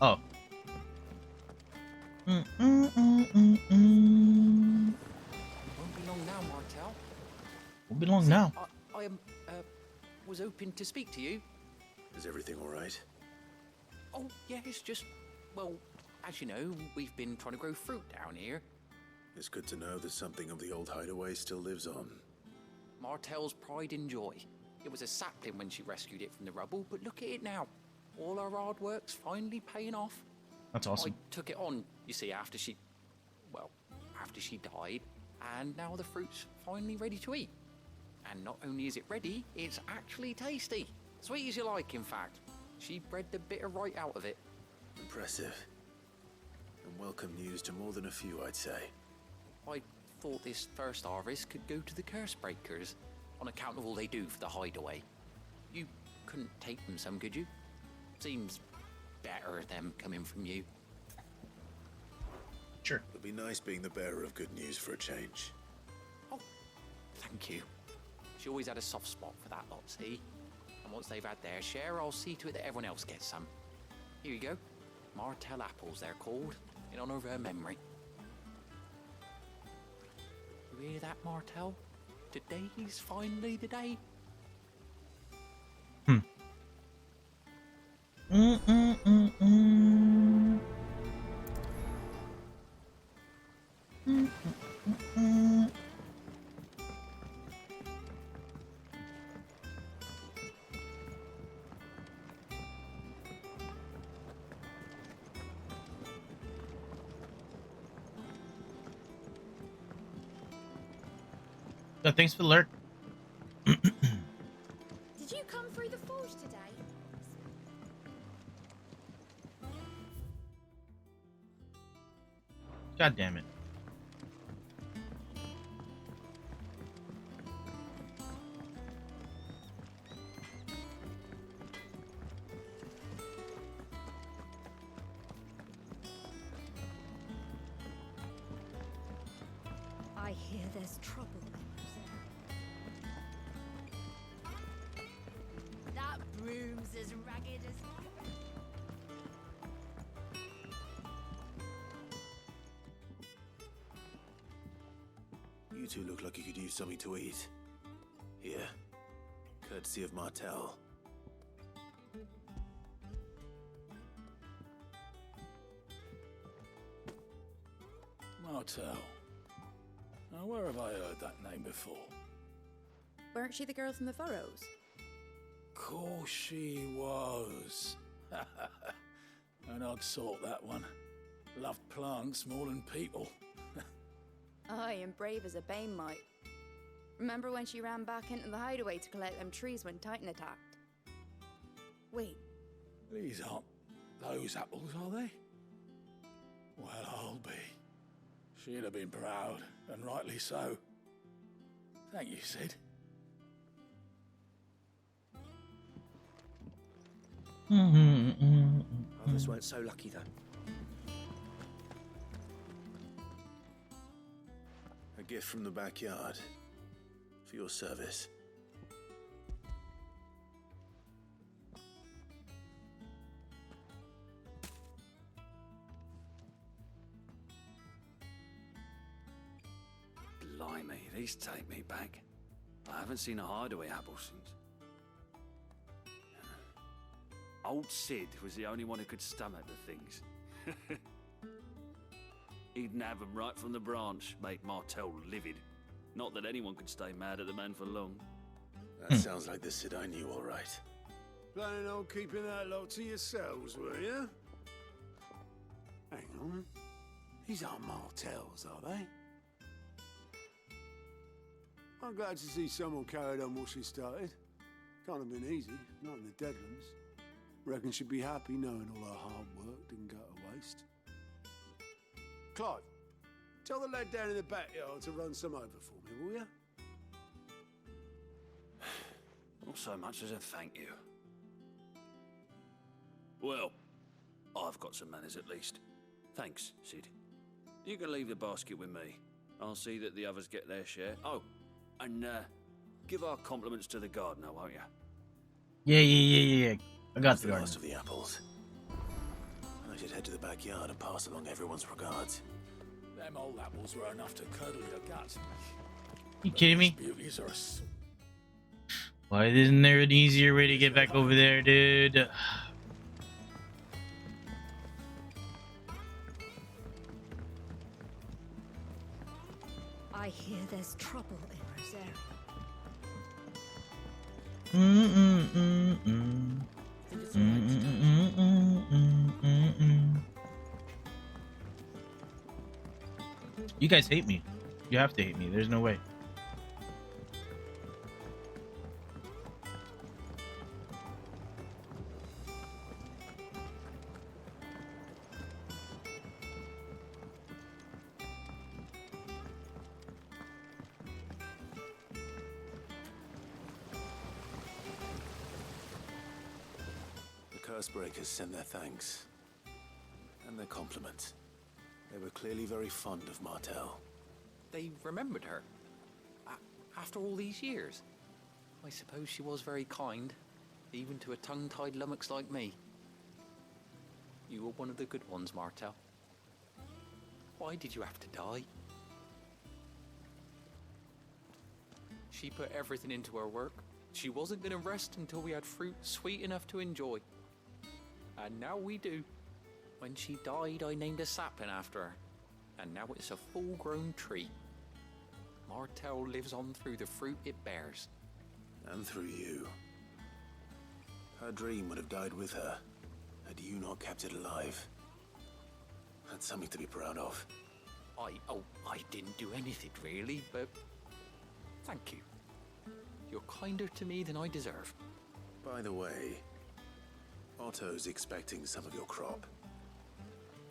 Oh. Won't be long now, Martel. Won't be long now. I was hoping to speak to you. Is everything all right? Oh, yeah, it's just, well, as you know, we've been trying to grow fruit down here. It's good to know that something of the old hideaway still lives on. Martell's pride and joy. It was a sapling when she rescued it from the rubble, but look at it now. All her hard work's finally paying off. That's awesome. I took it on, you see, after she died, and now the fruit's finally ready to eat. And not only is it ready, it's actually tasty. Sweet as you like, in fact. She bred the bitter right out of it. Impressive. And welcome news to more than a few, I'd say. I thought this first harvest could go to the curse breakers, on account of all they do for the hideaway. You couldn't take them some, could you? Seems better them coming from you. Sure. It'll be nice being the bearer of good news for a change. Oh, thank you. She always had a soft spot for that lot, see? And once they've had their share, I'll see to it that everyone else gets some. Here you go. Martell apples, they're called, in honor of her memory. You hear that, Martell? Today's finally the day. Thanks for the alert. Did you come through the forge today? God damn it. I hear there's trouble. That broom's as ragged as... You two look like you could use something to eat. Here. Courtesy of Martell. Martell. Now, where have I heard that name before? Weren't she the girl from the Furrows? Course she was. An odd sort, that one. Loved plants more than people. Aye, and brave as a bane might. Remember when she ran back into the hideaway to collect them trees when Titan attacked? Wait. These aren't those apples, are they? Well, I'll be. She'd have been proud, and rightly so. Thank you, Sid. Others weren't so lucky, though. A gift from the backyard. For your service. Blimey, these take me back. I haven't seen a hideaway apple since. Old Sid was the only one who could stomach the things. He'd nab them right from the branch, make Martell livid. Not that anyone could stay mad at the man for long. That sounds like the Sid I knew, all right. Planning on keeping that lot to yourselves, were you? Hang on. These aren't Martells, are they? I'm glad to see someone carried on what she started. Can't have been easy, not in the Deadlands. Reckon she'd be happy knowing all her hard work didn't go to waste. Clive, tell the lad down in the backyard to run some over for me, will you? Not so much as a thank you. Well, I've got some manners at least. Thanks, Sid. You can leave the basket with me. I'll see that the others get their share. Oh, and give our compliments to the gardener, won't you? Yeah. I got the last garden. of the apples. I should head to the backyard and pass along everyone's regards. Them old apples were enough to curdle your guts. You kidding me? Beauties are Why isn't there an easier way to get back over there, dude? I hear there's trouble in Rosaria. You guys hate me. You have to hate me. There's no way. The Cursebreakers sent their thanks. And their compliments. They were clearly very fond of Martel. They remembered her. After all these years. I suppose she was very kind, even to a tongue-tied lummox like me. You were one of the good ones, Martel. Why did you have to die? She put everything into her work. She wasn't going to rest until we had fruit sweet enough to enjoy. And now we do. When she died, I named a sapling after her. And now it's a full-grown tree. Martel lives on through the fruit it bears. And through you. Her dream would have died with her, had you not kept it alive. That's something to be proud of. I didn't do anything really, but thank you. You're kinder to me than I deserve. By the way, Otto's expecting some of your crop.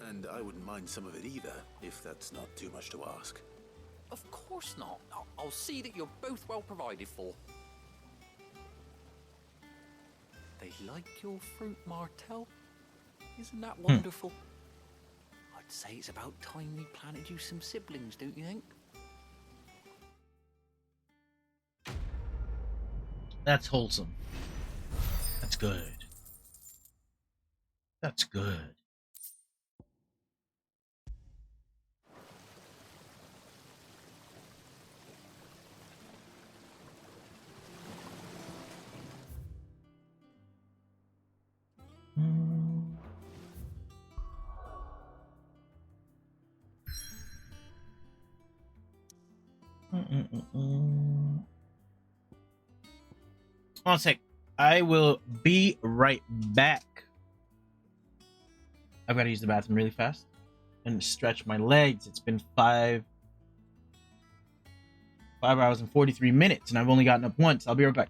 And I wouldn't mind some of it either, if that's not too much to ask. Of course not. I'll see that you're both well provided for. They like your fruit, Martel. Isn't that wonderful? I'd say it's about time we planted you some siblings, don't you think? That's wholesome. That's good. That's good. One sec. I will be right back. I've got to use the bathroom really fast and stretch my legs. It's been 5 hours and 43 minutes, and I've only gotten up once. I'll be right back.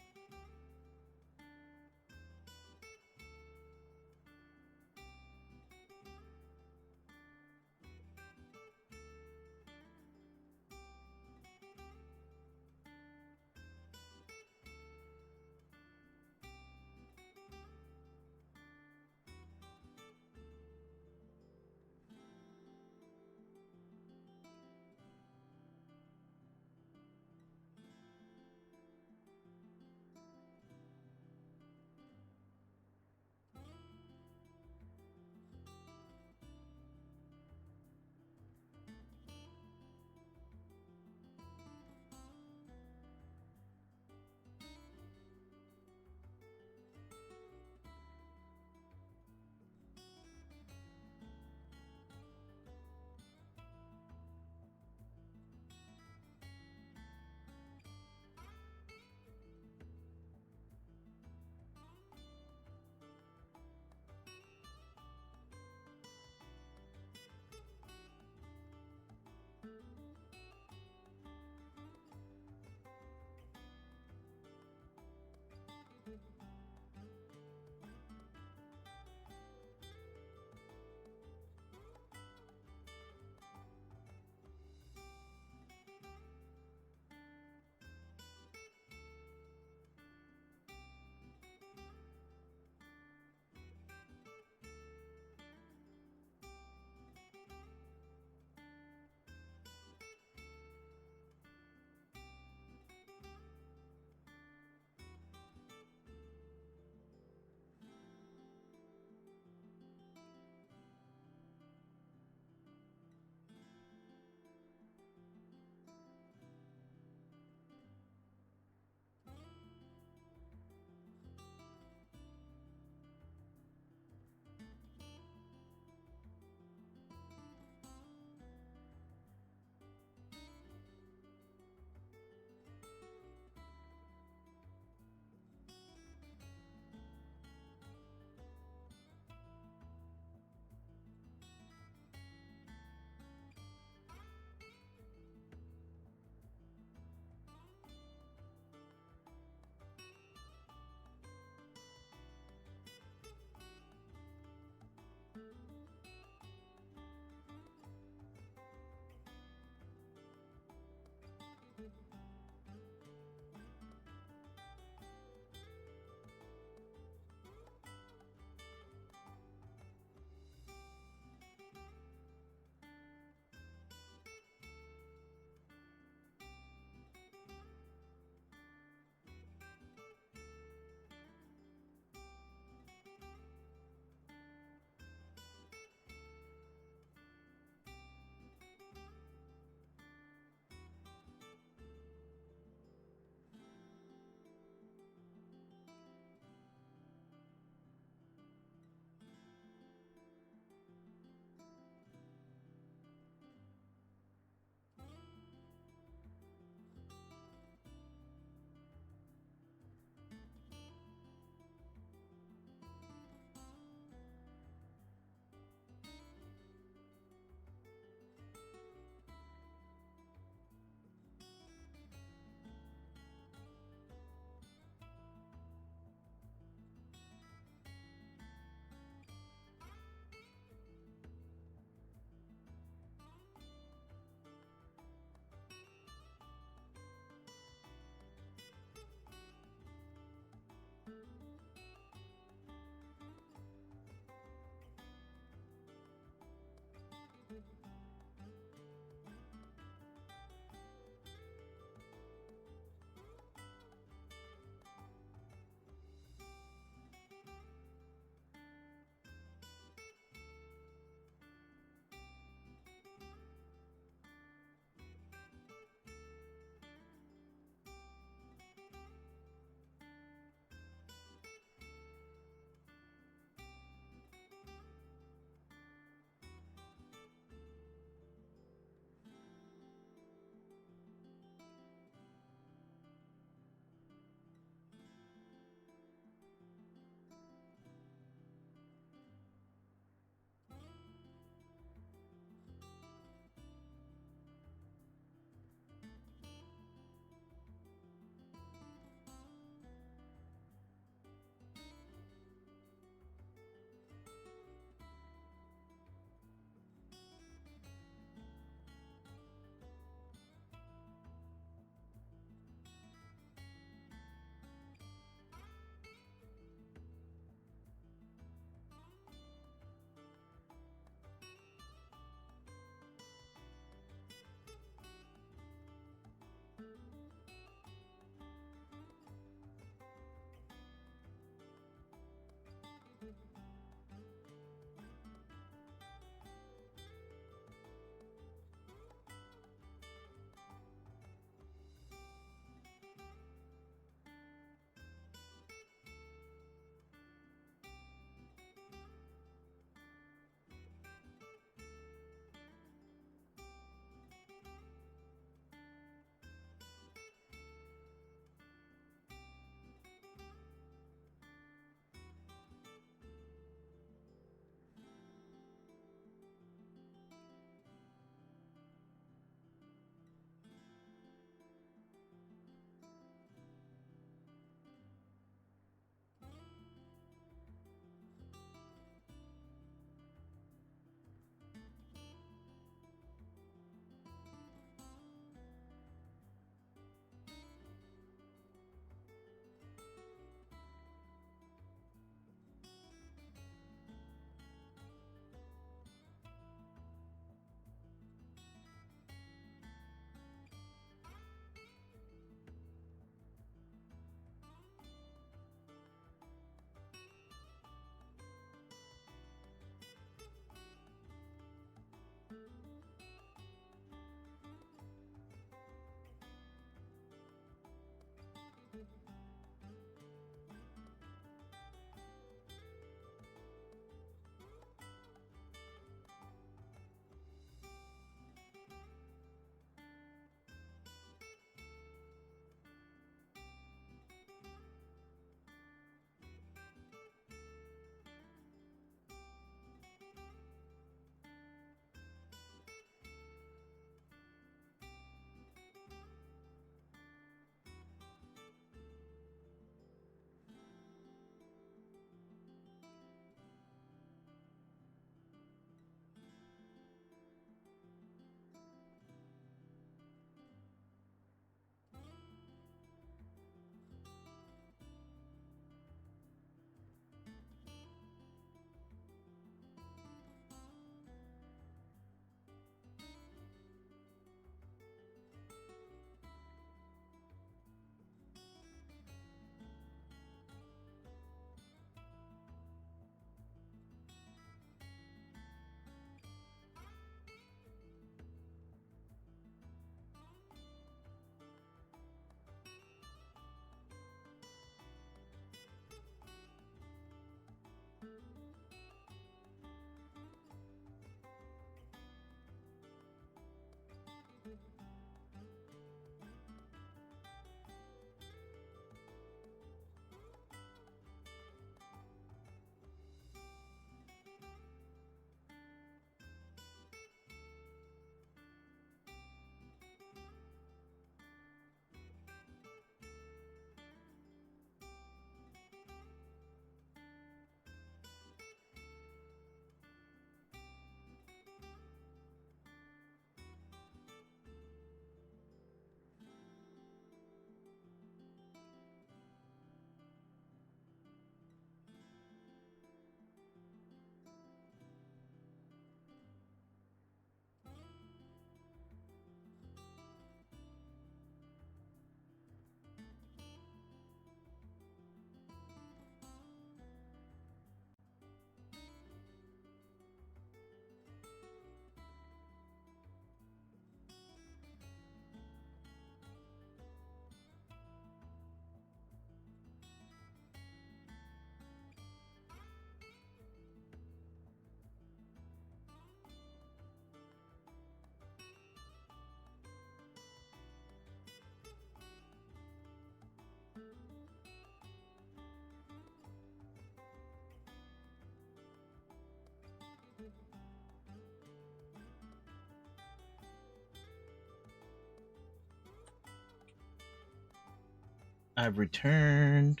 I've returned.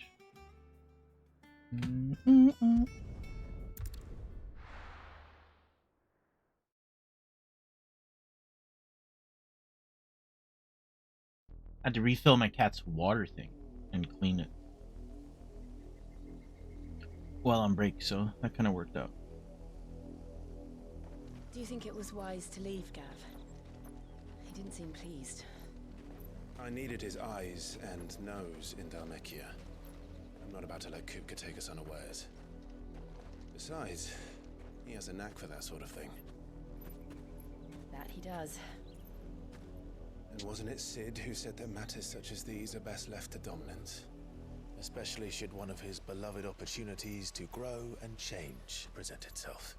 Mm-mm-mm. I had to refill my cat's water thing and clean it while on break, so that kind of worked out. Do you think it was wise to leave, Gav? He didn't seem pleased. I needed his eyes and nose in Dhalmekia. I'm not about to let Kupka take us unawares. Besides, he has a knack for that sort of thing. That he does. And wasn't it Sid who said that matters such as these are best left to dominance? Especially should one of his beloved opportunities to grow and change present itself.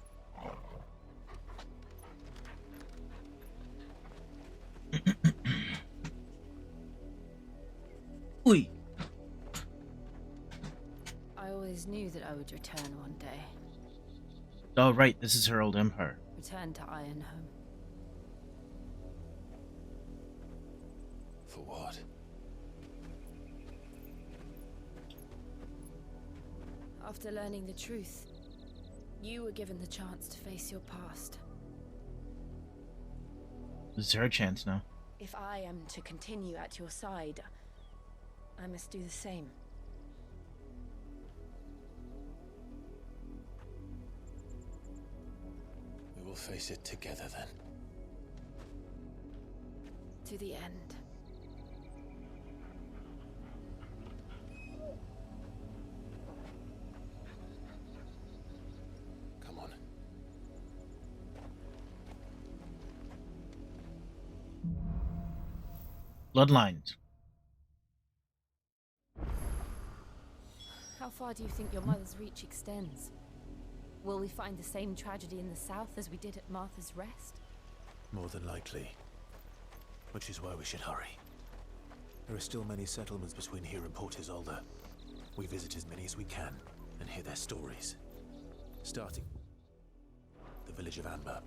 Oi. I always knew that I would return one day. Oh, right, this is her old empire. Return to Ironhome. For what? After learning the truth, you were given the chance to face your past. This is her chance now. If I am to continue at your side, I must do the same. We will face it together then. To the end. Come on. Bloodlines. How far do you think your mother's reach extends? Will we find the same tragedy in the south as we did at Martha's Rest? More than likely. Which is why we should hurry. There are still many settlements between here and Port Isolde. We visit as many as we can and hear their stories. Starting the village of Amber.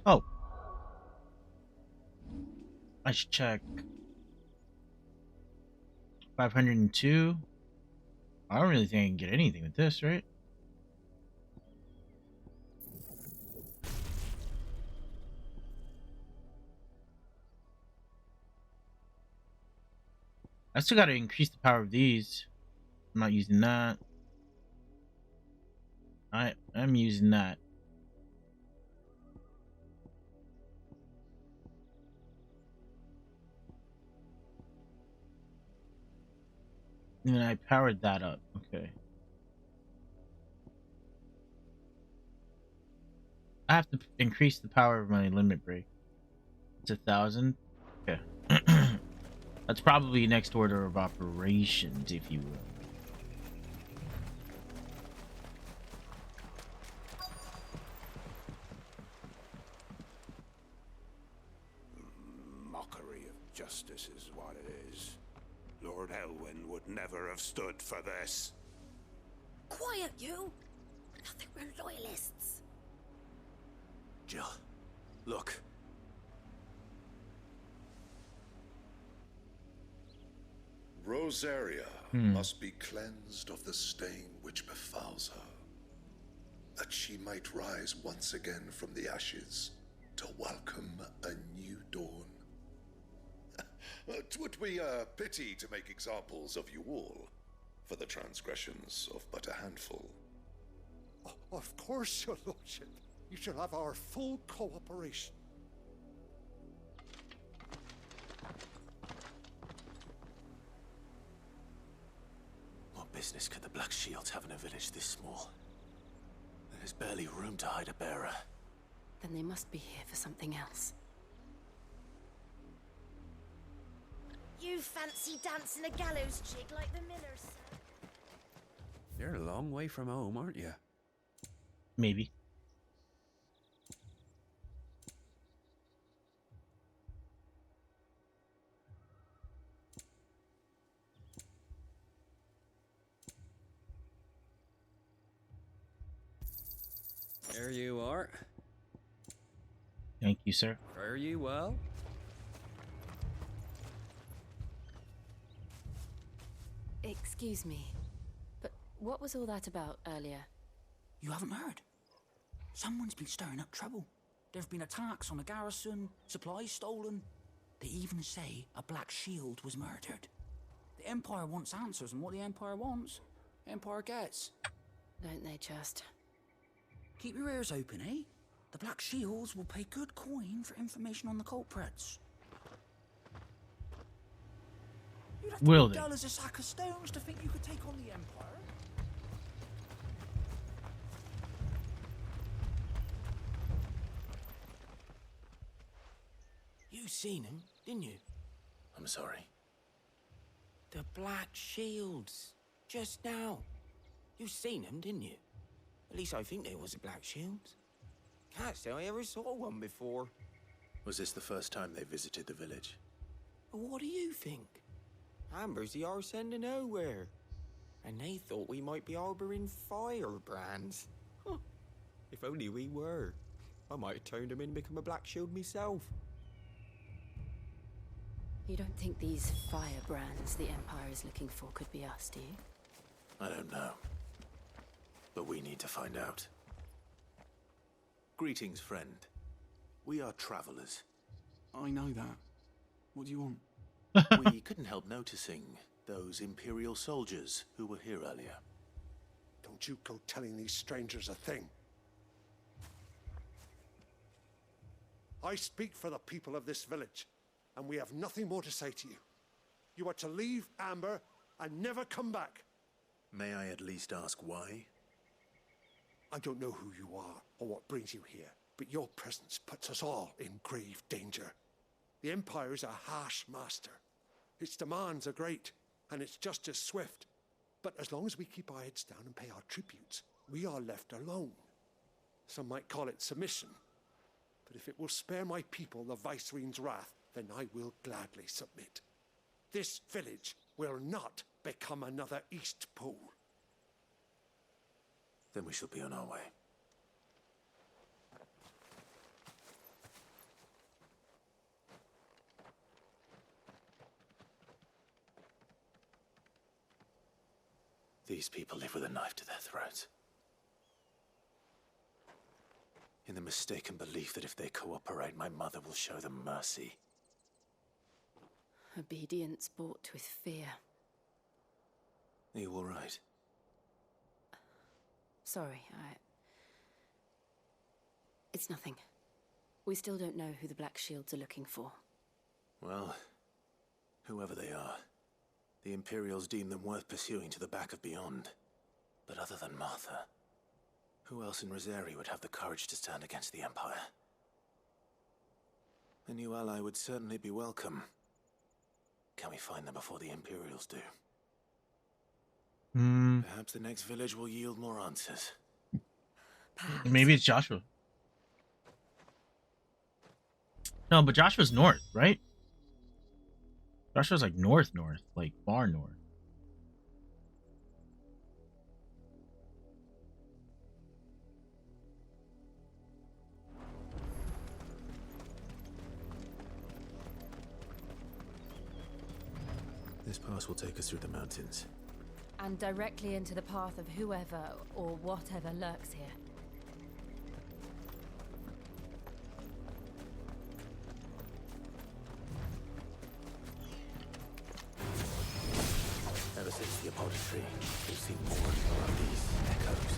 Oh. I should check. 502. I don't really think I can get anything with this, right? I still gotta increase the power of these. I'm not using that. I'm using that. And I powered that up. Okay. I have to increase the power of my limit break. It's 1,000. Okay. That's probably next order of operations, if you will. Mockery of justice is what it is. Lord Elwyn would never have stood for this. Quiet, you! Nothing, we're loyalists. Jill, look. Rosaria must be cleansed of the stain which befouls her, that she might rise once again from the ashes to welcome a new dawn. 'Twould be a pity to make examples of you all, for the transgressions of but a handful. Of course, your lordship. You shall have our full cooperation. business could the Black Shields have in a village this small? There's barely room to hide a bearer. Then they must be here for something else. You fancy dancing a gallows jig like the millers? You're a long way from home, aren't you? Maybe. There you are. Thank you, sir. Fare you well. Excuse me, but what was all that about earlier? You haven't heard? Someone's been stirring up trouble. There have been attacks on the garrison, supplies stolen. They even say a Black Shield was murdered. The Empire wants answers, and what the Empire wants, Empire gets. Don't they just? Keep your ears open, eh? The Black Shields will pay good coin for information on the culprits. You'd have to Will be they? dull as a sack of stones to think you could take on the Empire. You seen him, didn't you? I'm sorry. The Black Shields. Just now. You seen them, didn't you? At least I think there was a Black Shields. Can't say I ever saw one before. Was this the first time they visited the village? But what do you think? Amber's the arse end of nowhere. And they thought we might be harboring firebrands. Huh. If only we were. I might have turned them in and become a Black Shield myself. You don't think these firebrands the Empire is looking for could be us, do you? I don't know. But we need to find out. Greetings, friend. We are travelers. I know that. What do you want? We couldn't help noticing those Imperial soldiers who were here earlier. Don't you go telling these strangers a thing. I speak for the people of this village, and we have nothing more to say to you. You are to leave Amber and never come back. May I at least ask why? I don't know who you are or what brings you here, but your presence puts us all in grave danger. The Empire is a harsh master. Its demands are great, and its justice swift. But as long as we keep our heads down and pay our tributes, we are left alone. Some might call it submission. But if it will spare my people the Viceroy's wrath, then I will gladly submit. This village will not become another East Pole. Then we shall be on our way. These people live with a knife to their throats. In the mistaken belief that if they cooperate, my mother will show them mercy. Obedience bought with fear. Are you all right? Sorry, It's nothing. We still don't know who the Black Shields are looking for. Well, whoever they are, the Imperials deem them worth pursuing to the back of beyond. But other than Martha, who else in Rosari would have the courage to stand against the Empire? A new ally would certainly be welcome. Can we find them before the Imperials do? Perhaps the next village will yield more answers. Maybe it's Joshua. No, but Joshua's north, right? Joshua's like north, like far north. This pass will take us through the mountains. And directly into the path of whoever or whatever lurks here. Ever since the apology tree, we've seen more and more of these echoes.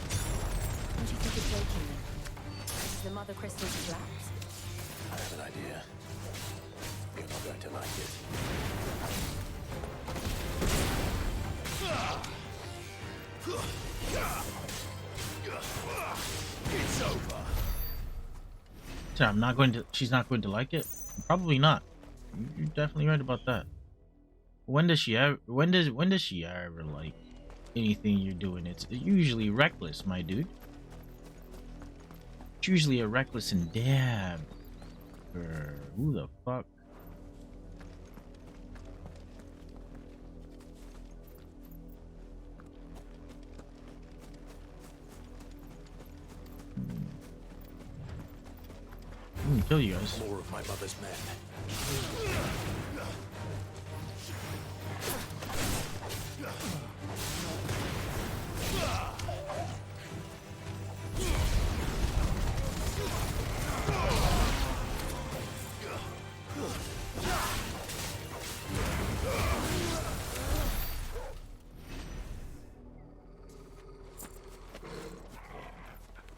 What do you think is waking them? Is the Mother Crystal's collapse? I have an idea. You're not going to like it. It's over. So I'm not going to. She's not going to like it. Probably not. You're definitely right about that. When does she ever? When does she ever like anything you're doing? It's usually reckless, my dude. It's usually a reckless endeavor. Who the fuck? I'm gonna kill you guys. More of my mother's men.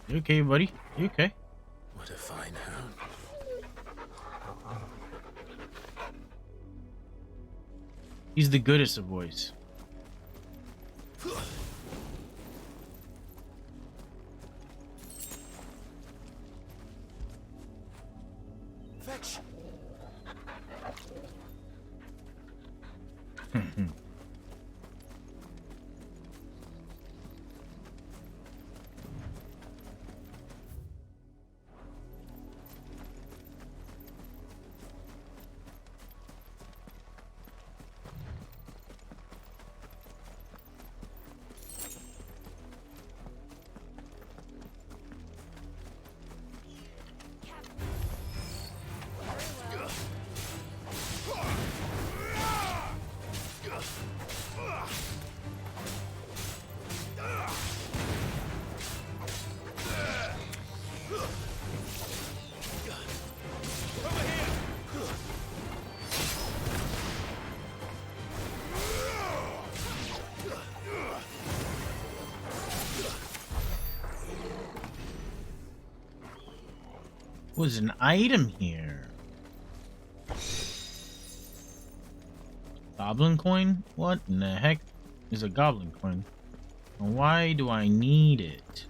You okay, buddy? You okay? What a fine hound. He's the goodest of boys. Fetch. Was an item here. Goblin coin? What in the heck is a goblin coin? And why do I need it?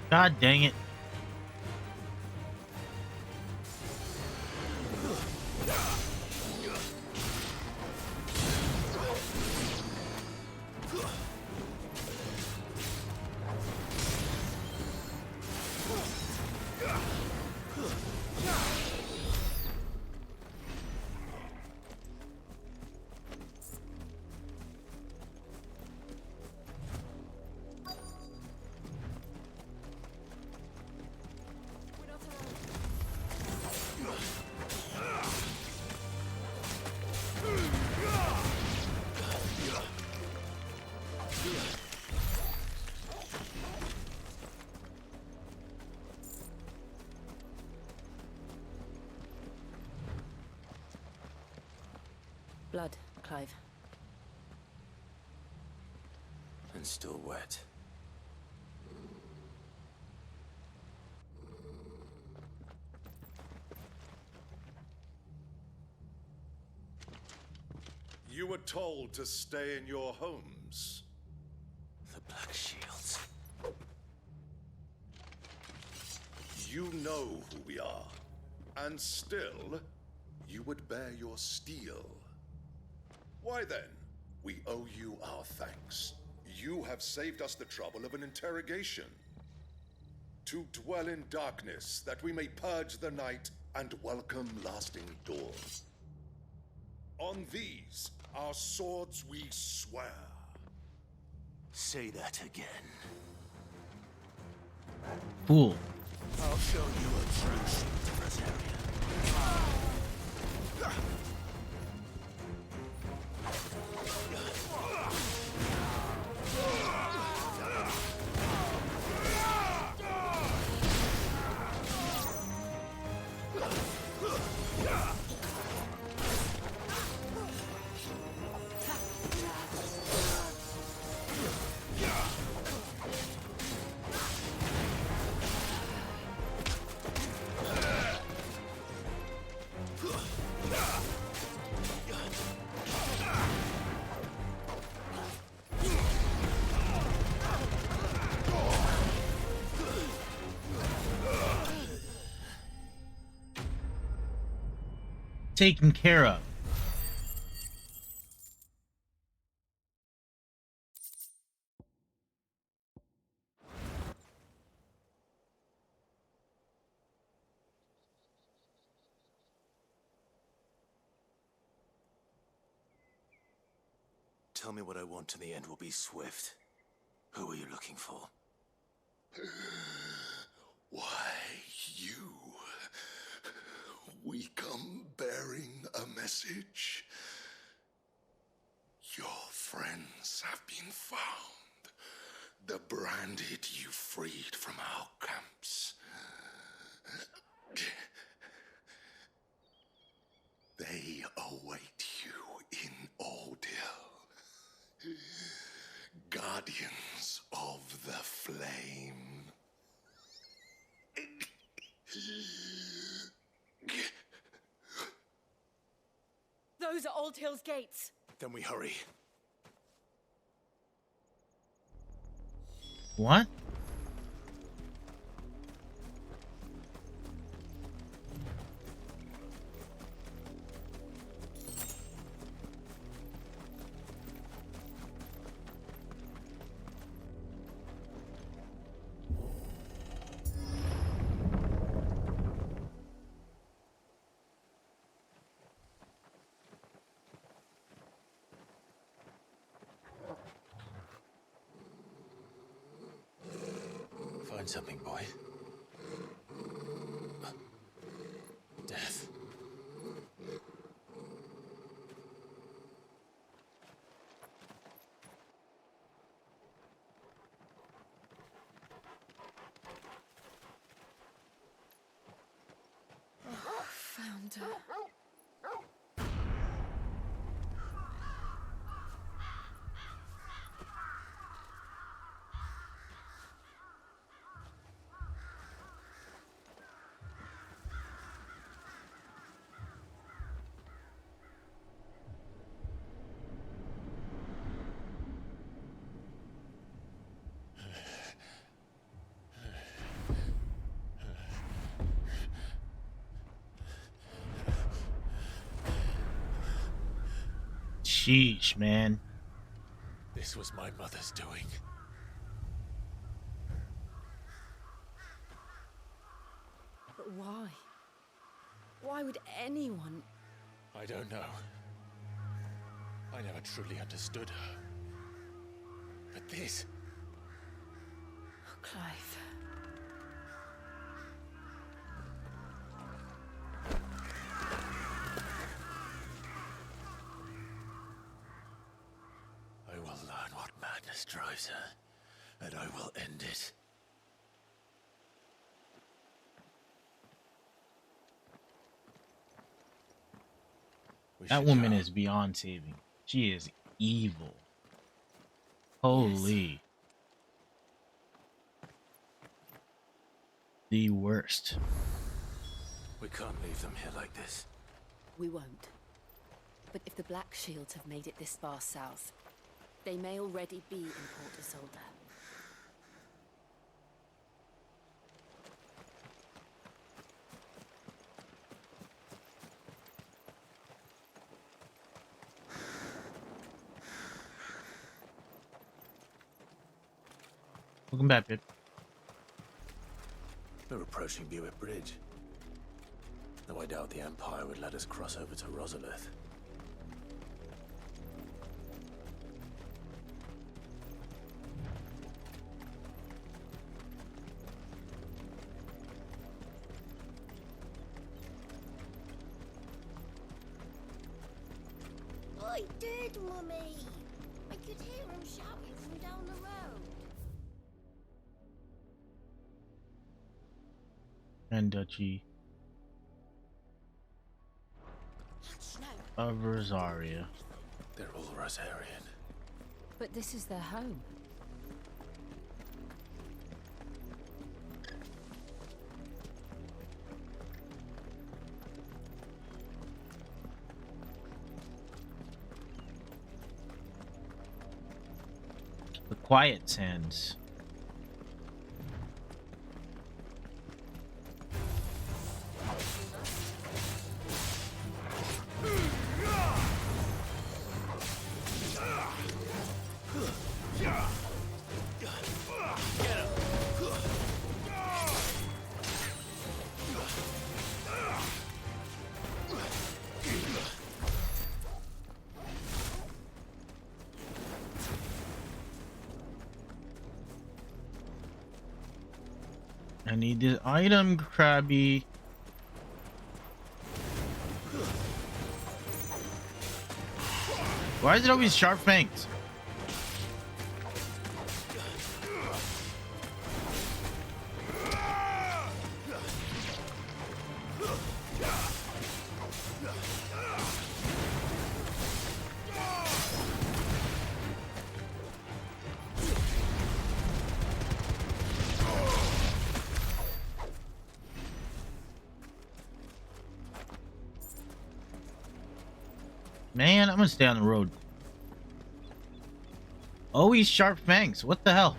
God dang it. Blood, Clive. And still wet. You were told to stay in your homes. The Black Shields. You know who we are. And still, you would bear your steel. Why then, we owe you our thanks. You have saved us the trouble of an interrogation. To dwell in darkness, that we may purge the night and welcome lasting dawn. On these, our swords we swear. Say that again. Fool. I'll show you a true Rosaria. taken care of. Tell me what I want, and the end will be swift. Who are you looking for? Why, you. We come bearing a message. Your friends have been found. The branded you freed from our camps. They await you in Aldil. Guardians of the Flame. Those are Old Hill's gates. Then we hurry. What? Find something, boy. Death. Found her. Sheesh, man. This was my mother's doing. But why? Why would anyone... I don't know. I never truly understood her. But this... Oh, Clive. I will learn what madness drives her, and I will end it. That woman is beyond saving. She is evil. Holy. The worst. We can't leave them here like this. We won't. But if the Black Shields have made it this far south, they may already be in Port Isolde. Welcome back, babe. We're approaching Buick Bridge. Though I doubt the Empire would let us cross over to Rosalith. I did, Mummy. I could hear him shouting from down the road. And Duchy of Rosaria. They're all Rosarian. But this is their home. The Quiet Sands. I need this item, Krabby. Why is it always sharp fangs? Man, I'm gonna stay on the road. Always sharp fangs. What the hell?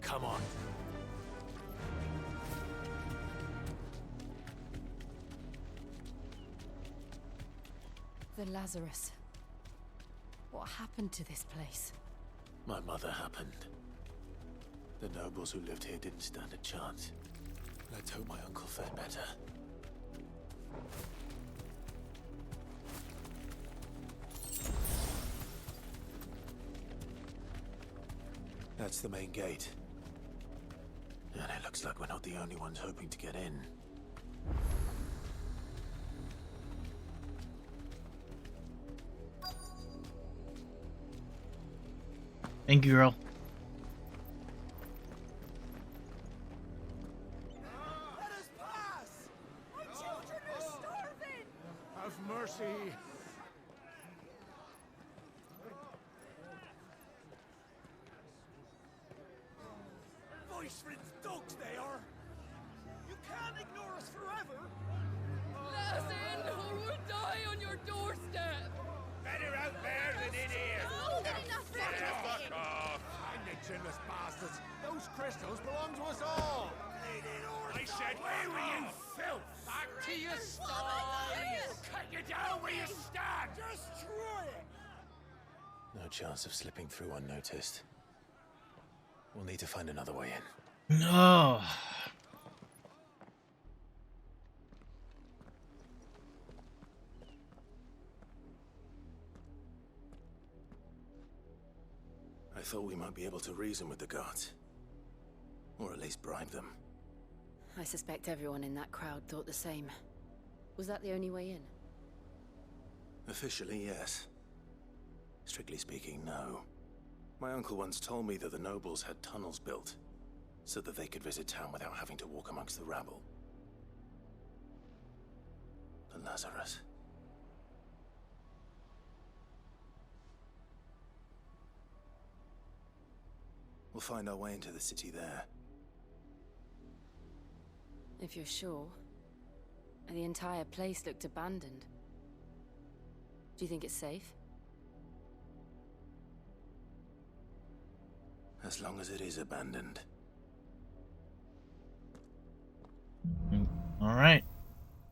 Come on. The Lazarus. What happened to this place? My mother happened. The nobles who lived here didn't stand a chance. Let's hope my uncle fared better. That's the main gate. And it looks like we're not the only ones hoping to get in. Thank you, girl. Let us pass! My children are starving! Have mercy. Voice-ridden dogs they are! You can't ignore us forever! Let us in, or we'll die on your doorstep! Better out there than in here. Oh, Now, enough fuck off. And the chinless bastards! Those crystals belong to us all! I said, Where were you, filth? Back to your sties. Cut you down where you stand. Destroy it! No chance of slipping through unnoticed. We'll need to find another way in. No. I thought we might be able to reason with the guards. Or at least bribe them. I suspect everyone in that crowd thought the same. Was that the only way in? Officially, yes. Strictly speaking, no. My uncle once told me that the nobles had tunnels built, so that they could visit town without having to walk amongst the rabble. The Lazarus. We'll find our way into the city there. If you're sure. The entire place looked abandoned. Do you think it's safe? As long as it is abandoned. All right.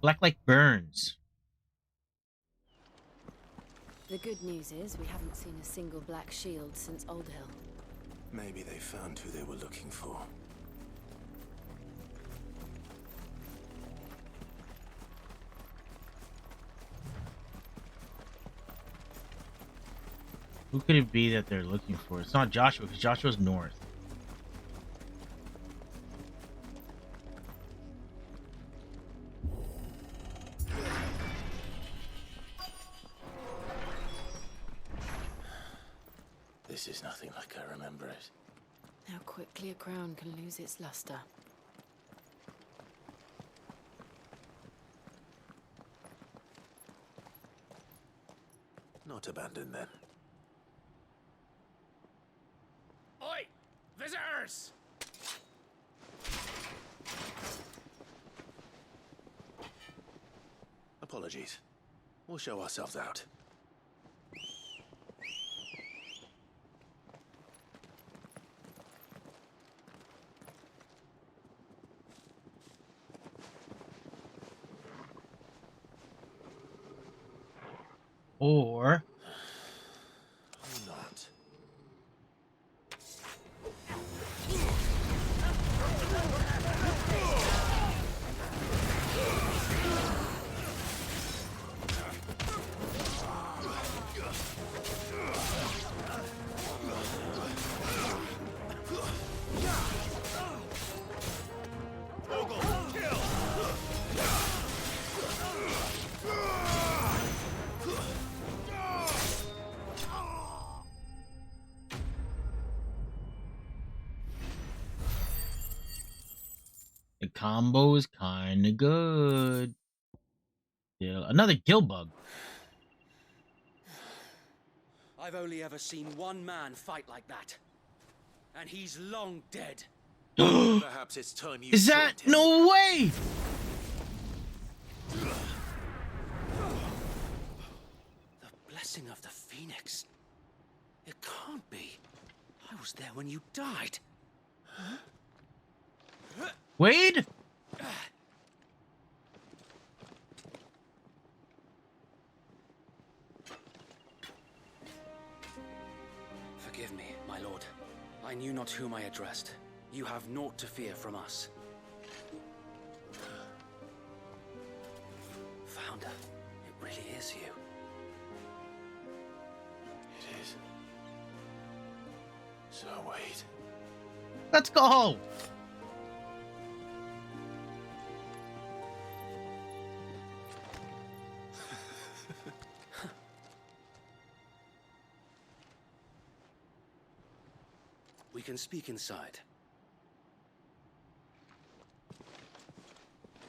Black like burns. The good news is we haven't seen a single black shield since Old Hill. Maybe they found who they were looking for. Who could it be that they're looking for? It's not Joshua, because Joshua's north. This is nothing like I remember it. How quickly a crown can lose its luster. Not abandoned then. Oi! Visitors! Apologies. We'll show ourselves out. Or not. combo is kind of good. Yeah, another gill bug. I've only ever seen one man fight like that. And he's long dead. Perhaps it's time you Is that joined him. no way? The blessing of the Phoenix. It can't be. I was there when you died. Wade? Forgive me, my lord. I knew not whom I addressed. You have naught to fear from us. Founder, it really is you. It is. So wait. Let's go. We can speak inside.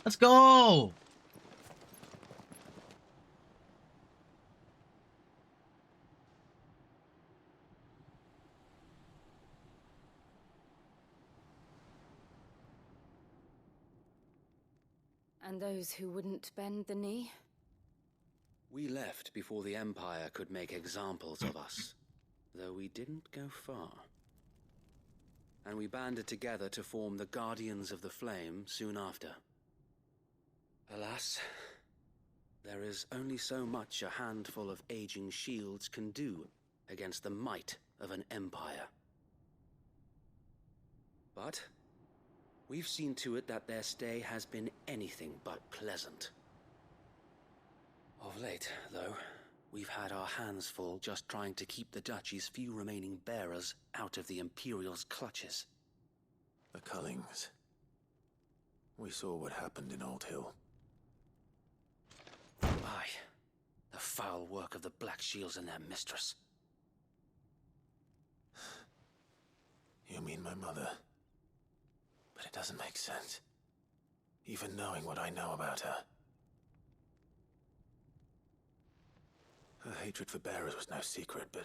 Let's go. And those who wouldn't bend the knee? We left before the Empire could make examples of us, though we didn't go far. And we banded together to form the Guardians of the Flame soon after. Alas, there is only so much a handful of aging shields can do against the might of an empire. But we've seen to it that their stay has been anything but pleasant. Of late, though, we've had our hands full just trying to keep the Duchy's few remaining bearers out of the Imperial's clutches. The Cullings. We saw what happened in Old Hill. Aye, the foul work of the Black Shields and their mistress. You mean my mother? But it doesn't make sense. Even knowing what I know about her. Her hatred for bearers was no secret, but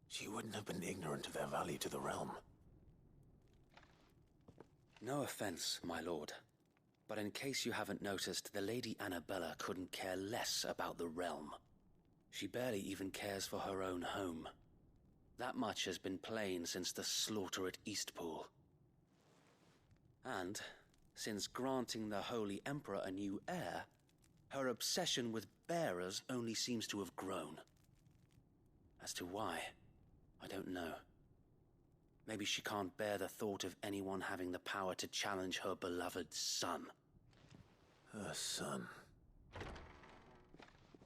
she wouldn't have been ignorant of their value to the realm. No offense, my lord, but in case you haven't noticed, the Lady Annabella couldn't care less about the realm. She barely even cares for her own home. That much has been plain since the slaughter at Eastpool. And, since granting the Holy Emperor a new heir, her obsession with bearers only seems to have grown. As to why, I don't know. Maybe she can't bear the thought of anyone having the power to challenge her beloved son. Her son.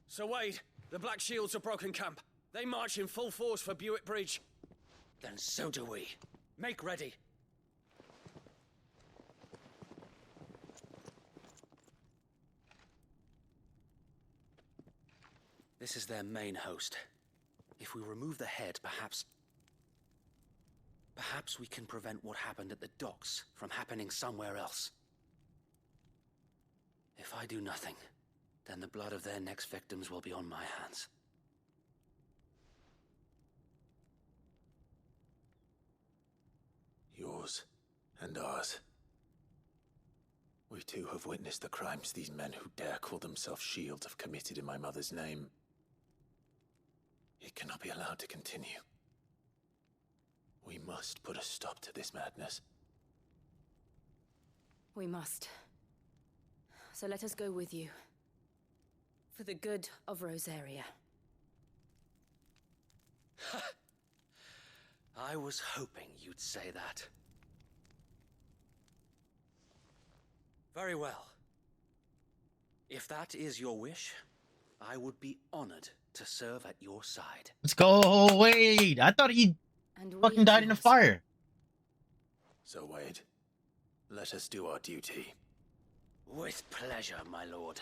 Sir Wade, the Black Shields have broken camp. They march in full force for Buick Bridge. Then so do we. Make ready. This is their main host. If we remove the head, perhaps we can prevent what happened at the docks from happening somewhere else. If I do nothing, then the blood of their next victims will be on my hands. Yours and ours. We too have witnessed the crimes these men who dare call themselves shields have committed in my mother's name. It cannot be allowed to continue. We must put a stop to this madness. We must. So let us go with you. For the good of Rosaria. I was hoping you'd say that. Very well. If that is your wish, I would be honored to serve at your side. Let's go, Wade. I thought he fucking died in a fire. So, Wade, let us do our duty. With pleasure, my lord.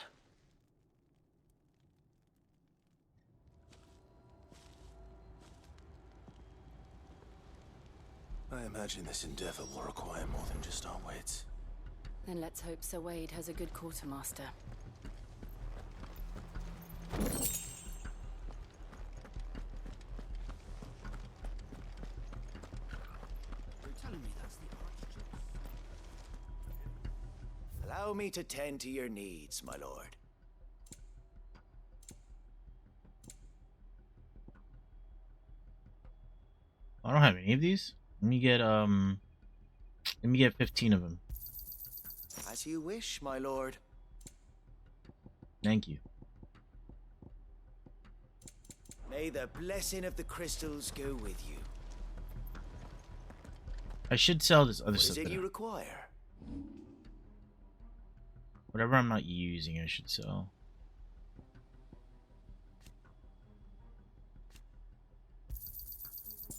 I imagine this endeavor will require more than just our wits. Then let's hope Sir Wade has a good quartermaster. Allow me to tend to your needs, my lord. I don't have any of these. Let me get 15 of them. As you wish, my lord. Thank you. May the blessing of the crystals go with you. I should sell this other What stuff. is it that you require? Whatever I'm not using, I should sell.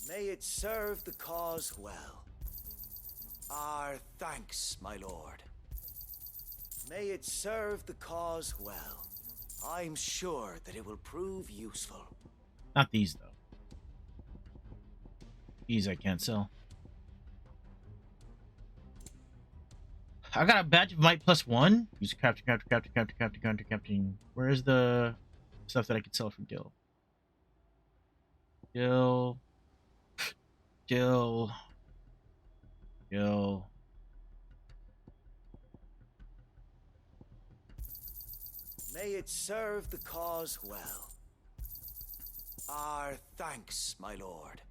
May it serve the cause well. Our thanks, my lord. May it serve the cause well. I'm sure that it will prove useful. Not these, though. These I can't sell. I got a badge of might +1. Use crafting. Where's the stuff that I could sell for Gil? Gil. May it serve the cause well. Our thanks, my lord.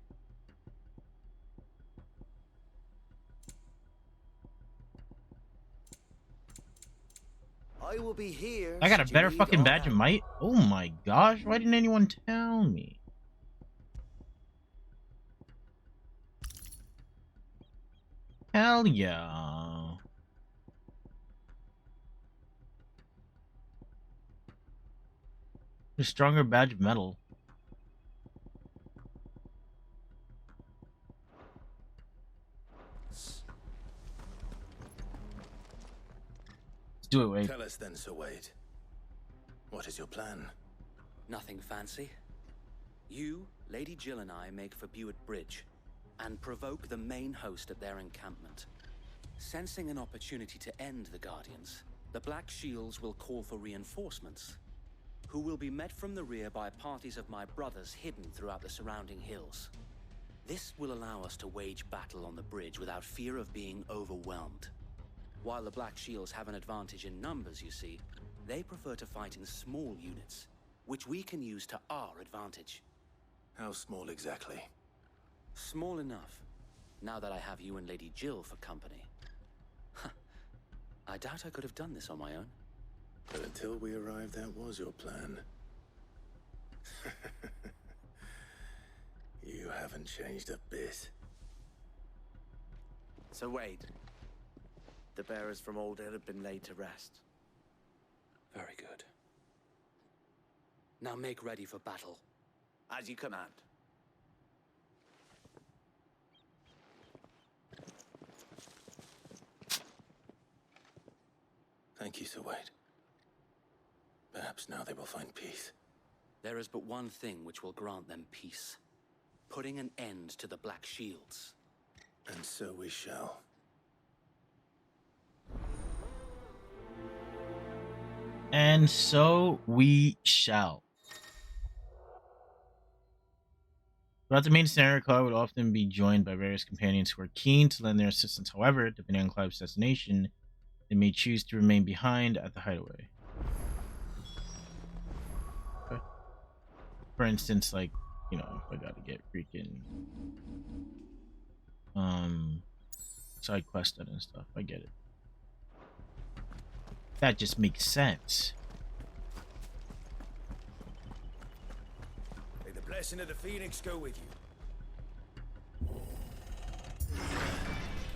I will be here. I got a should you better need fucking our badge of help. might? Oh my gosh, why didn't anyone tell me? Hell yeah. A stronger badge of metal. Let's do it, Wade. Tell us then, Sir Wade. What is your plan? Nothing fancy. You, Lady Jill and I make for Buett Bridge and provoke the main host at their encampment. Sensing an opportunity to end the Guardians, the Black Shields will call for reinforcements, who will be met from the rear by parties of my brothers hidden throughout the surrounding hills. This will allow us to wage battle on the bridge without fear of being overwhelmed. While the Black Shields have an advantage in numbers, you see, they prefer to fight in small units, which we can use to our advantage. How small exactly? Small enough, now that I have you and Lady Jill for company. I doubt I could have done this on my own. But until we arrived, that was your plan. You haven't changed a bit. Sir Wade, the bearers from Oldale have been laid to rest. Very good. Now make ready for battle. As you command. Thank you, Sir Wade. Perhaps now they will find peace. There is but one thing which will grant them peace. Putting an end to the Black Shields. And so we shall. And so we shall. Throughout the main scenario, Clive would often be joined by various companions who are keen to lend their assistance. However, depending on Clive's destination, they may choose to remain behind at the hideaway. Okay. For instance, like, you know, if I gotta get freaking side quest done and stuff, I get it. That just makes sense. May the blessing of the Phoenix go with you.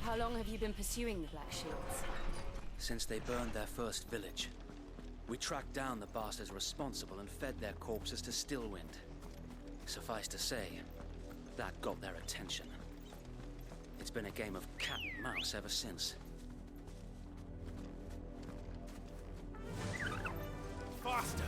How long have you been pursuing the Black Shields? Since they burned their first village. We tracked down the bastards responsible and fed their corpses to Stillwind. Suffice to say, that got their attention. It's been a game of cat and mouse ever since. Faster!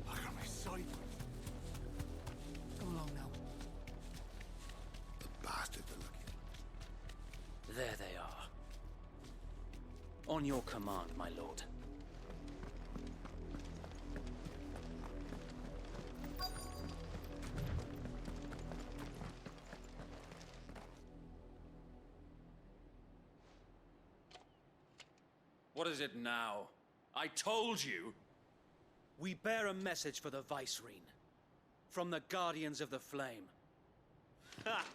Look at me. There they are. On your command, my lord. What is it now? I told you! We bear a message for the Vicereine. From the Guardians of the Flame. Ha!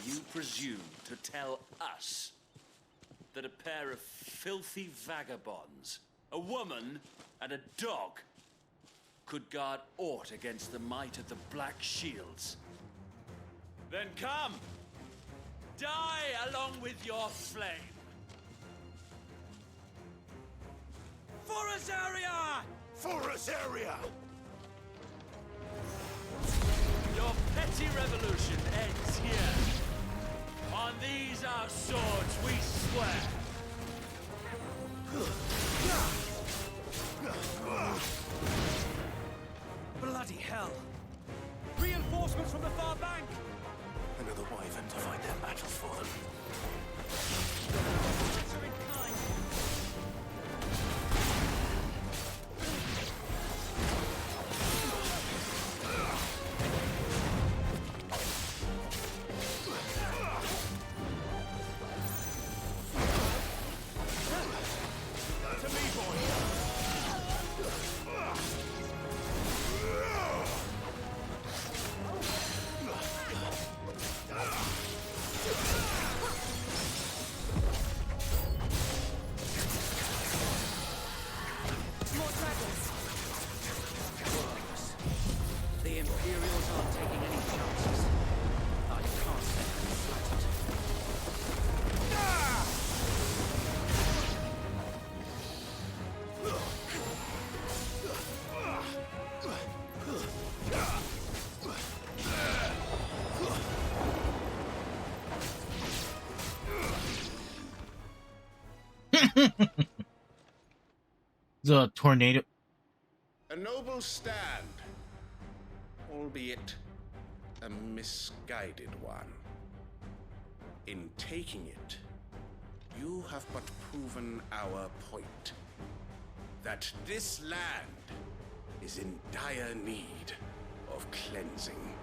You presume to tell us that a pair of filthy vagabonds, a woman and a dog, could guard aught against the might of the Black Shields? Then come! Die along with your flame! For Azaria! For Azaria! Your petty revolution ends here. On these our swords we swear. Bloody hell! Reinforcements from the far bank! Another wyvern to fight their battles for them. Answer in kind. The Imperials aren't taking any chances. I can't let them flattered. The tornado. A noble stand, albeit a misguided one. In taking it, you have but proven our point. That this land is in dire need of cleansing.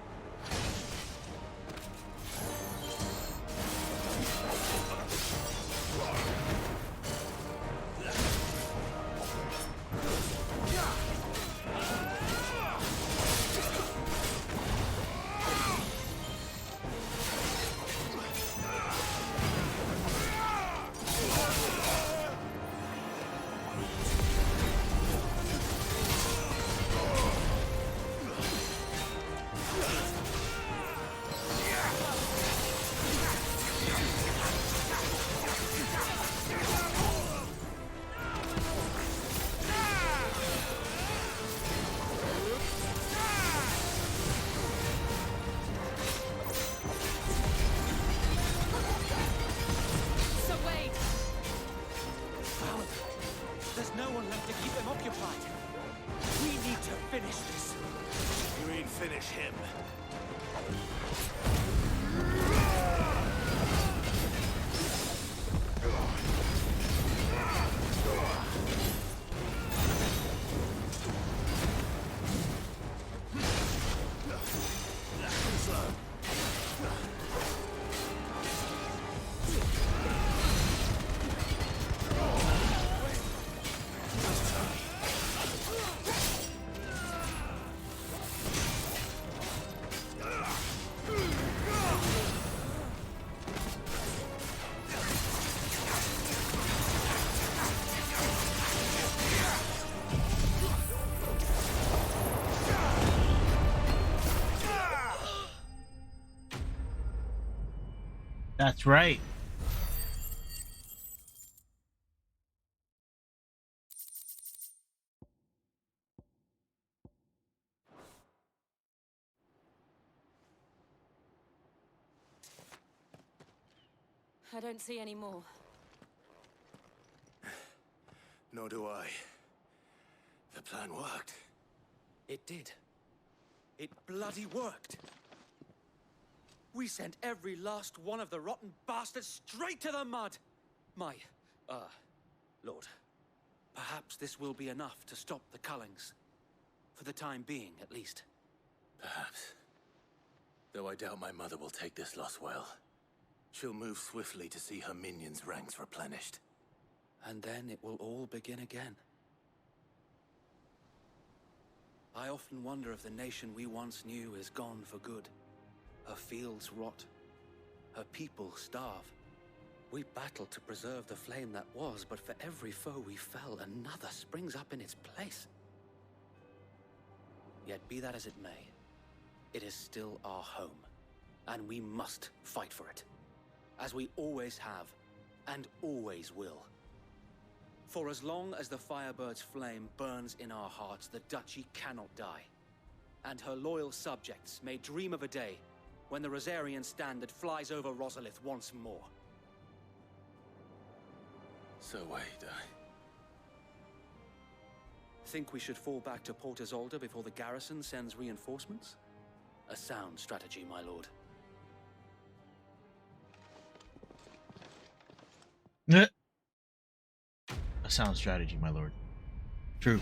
There's no one left to keep them occupied. We need to finish this. You mean finish him? That's right. I don't see any more. Nor do I. The plan worked. It did. It bloody worked. We sent every last one of the rotten bastards straight to the mud! My, Lord, perhaps this will be enough to stop the Cullings. For the time being, at least. Perhaps. Though I doubt my mother will take this loss well. She'll move swiftly to see her minions' ranks replenished. And then it will all begin again. I often wonder if the nation we once knew is gone for good. Her fields rot. Her people starve. We battled to preserve the flame that was, but for every foe we fell, another springs up in its place. Yet be that as it may, it is still our home, and we must fight for it, as we always have, and always will. For as long as the Firebird's flame burns in our hearts, the Duchy cannot die, and her loyal subjects may dream of a day when the Rosarian standard flies over Rosalith once more. So wait, Think we should fall back to Port Isolde before the garrison sends reinforcements? A sound strategy, my lord. A sound strategy, my lord. True.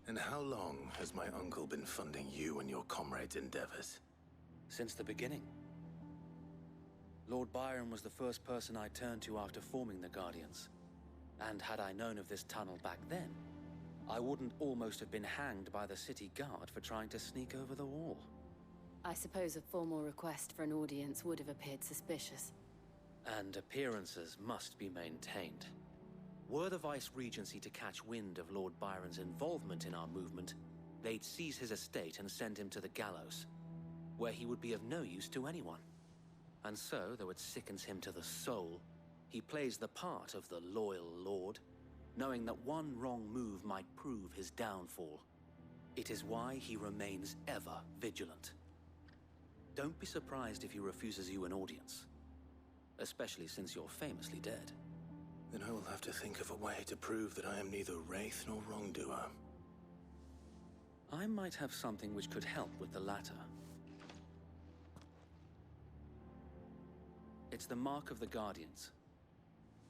And how long has my uncle been funding you and your comrades' endeavors? Since the beginning. Lord Byron was the first person I turned to after forming the Guardians. And had I known of this tunnel back then, I wouldn't almost have been hanged by the city guard for trying to sneak over the wall. I suppose a formal request for an audience would have appeared suspicious. And appearances must be maintained. Were the Vice-Regency to catch wind of Lord Byron's involvement in our movement, they'd seize his estate and send him to the gallows, where he would be of no use to anyone. And so, though it sickens him to the soul, he plays the part of the loyal lord, knowing that one wrong move might prove his downfall. It is why he remains ever vigilant. Don't be surprised if he refuses you an audience, especially since you're famously dead. Then I will have to think of a way to prove that I am neither wraith nor wrongdoer. I might have something which could help with the latter. It's the mark of the Guardians.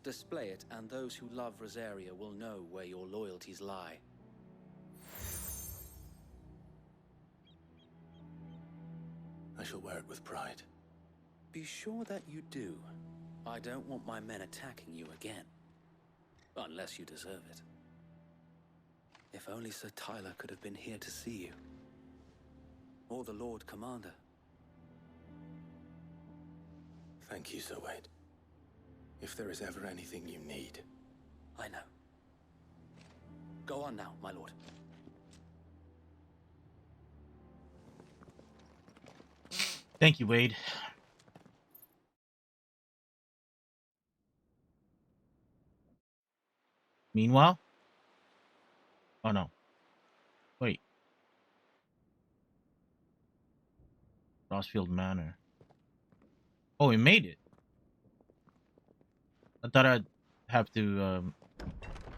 Display it, and those who love Rosaria will know where your loyalties lie. I shall wear it with pride. Be sure that you do. I don't want my men attacking you again. Unless you deserve it. If only Sir Tyler could have been here to see you. Or the Lord Commander. Thank you, Sir Wade. If there is ever anything you need. I know. Go on now, my lord. Thank you, Wade. Meanwhile? Oh no. Wait. Rossfield Manor. Oh, we made it. I thought I'd have to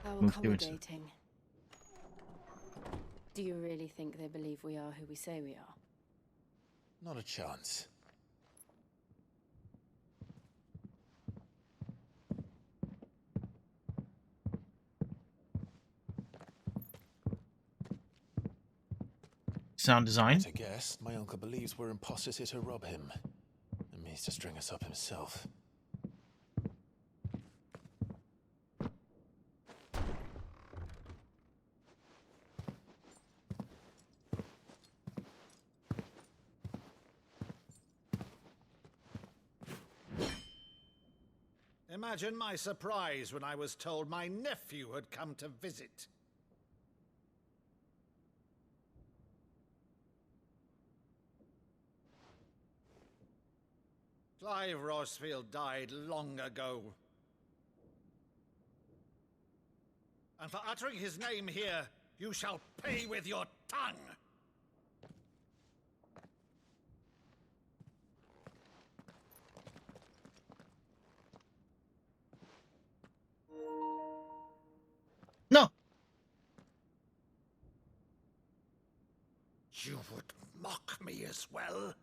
How move through it. accommodating. Do you really think they believe we are who we say we are? Not a chance. Sound design? To guess, my uncle believes we're imposters here to rob him. And means to string us up himself. Imagine my surprise when I was told my nephew had come to visit. Clive Rossfield died long ago. and for uttering his name here, you shall pay with your tongue. No. You would mock me as well?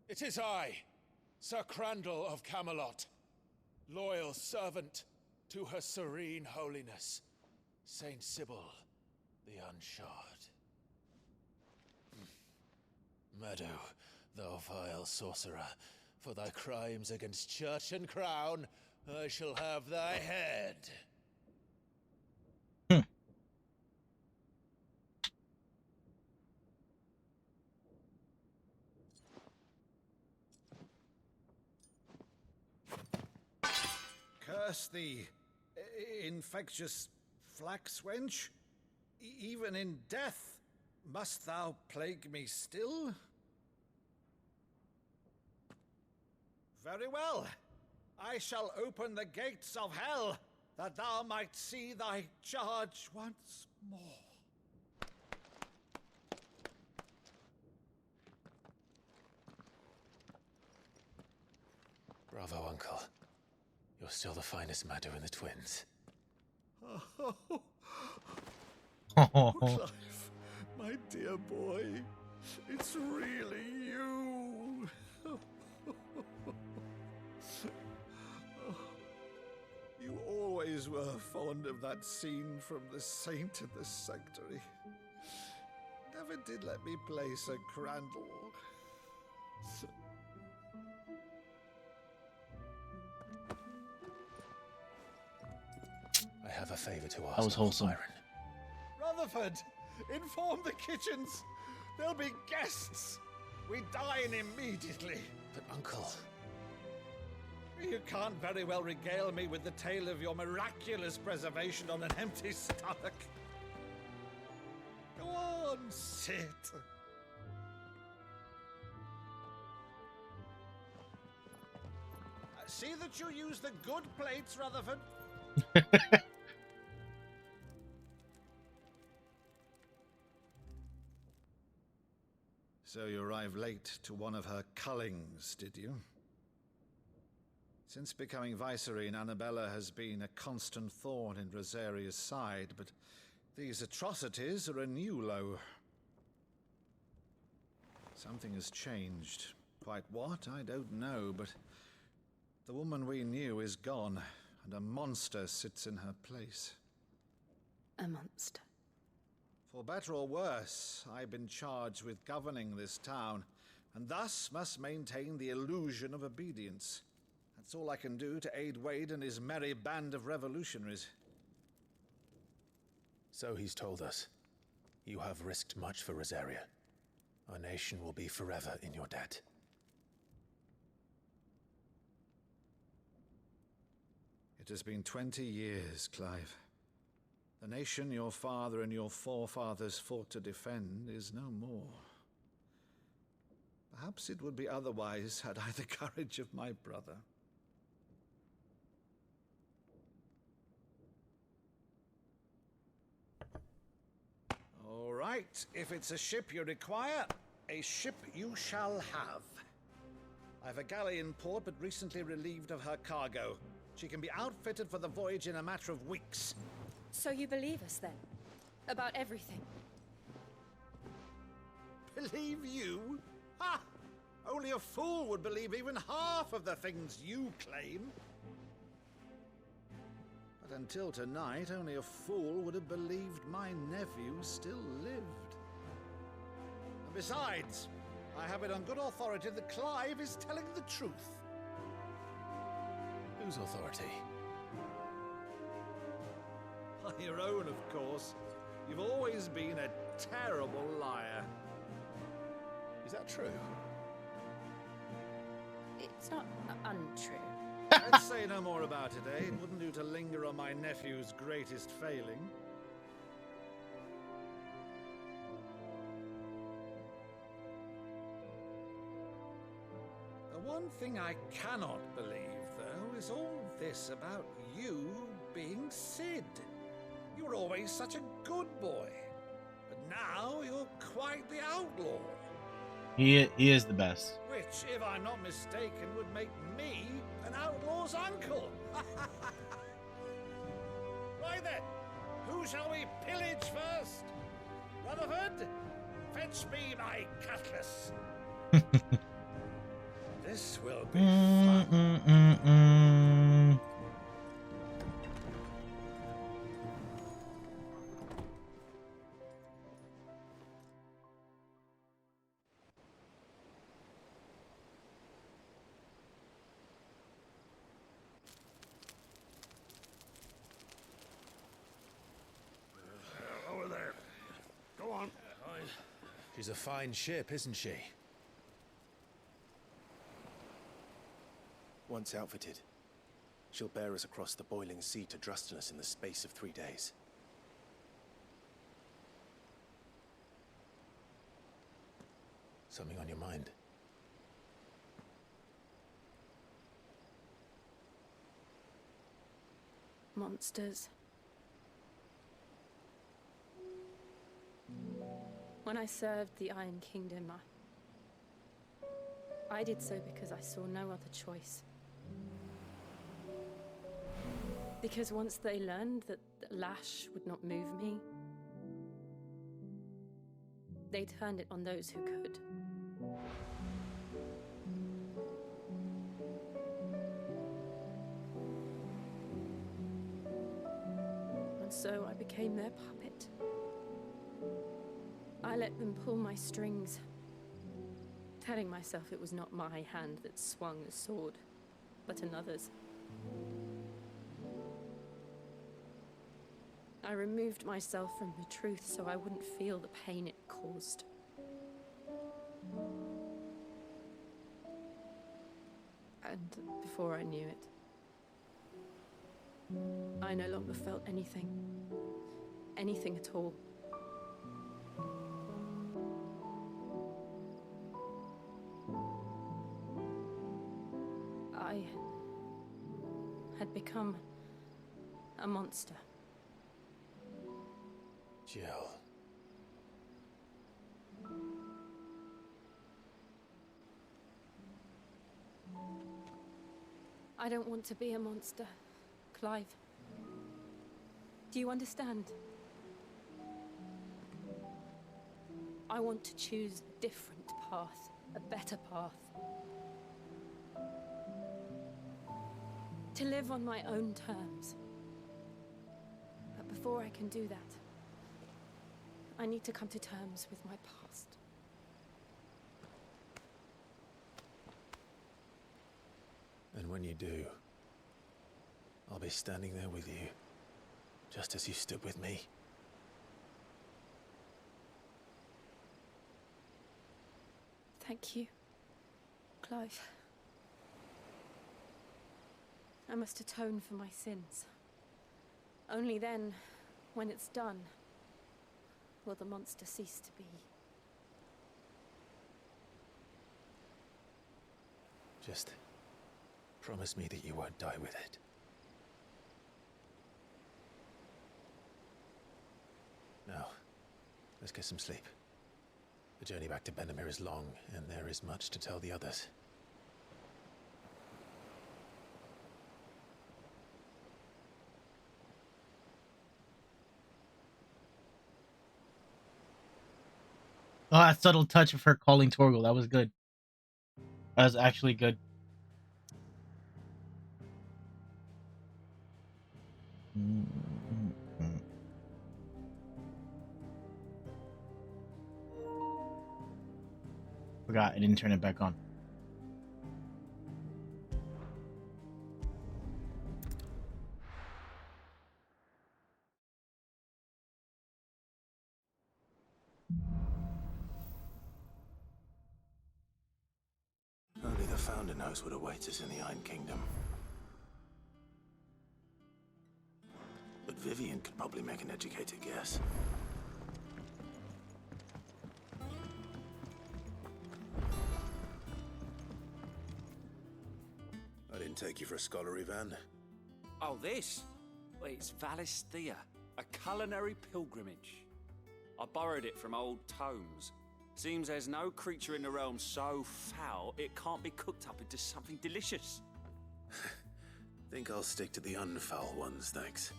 It is I, Sir Crandall of Camelot, loyal servant to Her Serene Holiness, Saint Sybil the Unshod. Meadow, thou vile sorcerer, for thy crimes against church and crown, I shall have thy head. Curse thee, infectious flax wench. Even in death, must thou plague me still? Very well. I shall open the gates of hell, that thou might see thy charge once more. Bravo, Uncle. You're still the finest Maddo in the twins. Oh, Clive, my dear boy, it's really you. You always were fond of that scene from The Saint in the Sanctuary. Never did let me play Sir Crandall. I have a favor to ask. That was wholesome. Byron. Rutherford, inform the kitchens. There'll be guests. We dine immediately. But, Uncle... You can't very well regale me with the tale of your miraculous preservation on an empty stomach. Go on, sit. See that you use the good plates, Rutherford. So you arrived late to one of her cullings, did you? Since becoming Vicereine, Annabella has been a constant thorn in Rosaria's side, but these atrocities are a new low. Something has changed. Quite what, I don't know, but the woman we knew is gone, and a monster sits in her place. A monster. For better or worse, I've been charged with governing this town, and thus must maintain the illusion of obedience. That's all I can do to aid Wade and his merry band of revolutionaries. So he's told us. You have risked much for Rosaria. Our nation will be forever in your debt. It has been 20 years, Clive. The nation your father and your forefathers fought to defend is no more. Perhaps it would be otherwise had I the courage of my brother. All right, if it's a ship you require, a ship you shall have. I've a galley in port, but recently relieved of her cargo. She can be outfitted for the voyage in a matter of weeks. So you believe us then? About everything? Believe you? Ha! Only a fool would believe even half of the things you claim. But until tonight, only a fool would have believed my nephew still lived. And besides, I have it on good authority that Clive is telling the truth. Whose authority? By your own, of course. You've always been a terrible liar. Is that true? It's not untrue. Let's say no more about it, eh? It wouldn't do to linger on my nephew's greatest failing. The one thing I cannot believe, though, is all this about you being Sid? You were always such a good boy. But now you're quite the outlaw. He is the best. Which, if I'm not mistaken, would make me an outlaw's uncle. Right then, who shall we pillage first? Rutherford, fetch me my cutlass. This will be fun. Over there. Go on. She's a fine ship, isn't she? Once outfitted, she'll bear us across the boiling sea to Drustinus in the space of 3 days. Something on your mind? Monsters. When I served the Iron Kingdom, I did so because I saw no other choice. Because once they learned that the lash would not move me, they turned it on those who could. And so I became their puppet. I let them pull my strings, telling myself it was not my hand that swung the sword, but another's. I removed myself from the truth so I wouldn't feel the pain it caused. And before I knew it, I no longer felt anything. Anything at all. I had become a monster. Jill. I don't want to be a monster, Clive. Do you understand? I want to choose a different path, a better path. To live on my own terms. But before I can do that, I need to come to terms with my past. And when you do, I'll be standing there with you, just as you stood with me. Thank you, Clive. I must atone for my sins. Only then, when it's done, will the monster cease to be. Just promise me that you won't die with it. Now, let's get some sleep. The journey back to Benamir is long, and there is much to tell the others. Oh, that subtle touch of her calling Torgal. That was good. That was actually good. Forgot I didn't turn it back on. Only the Founder knows what awaits us in the Iron Kingdom. But Vivian could probably make an educated guess. I didn't Didn't take you for a scholarly van. Oh, this? Well, it's Valisthea, a culinary pilgrimage. I borrowed it from old tomes. Seems there's no creature in the realm so foul it can't be cooked up into something delicious. Think I'll stick to the unfoul ones, thanks.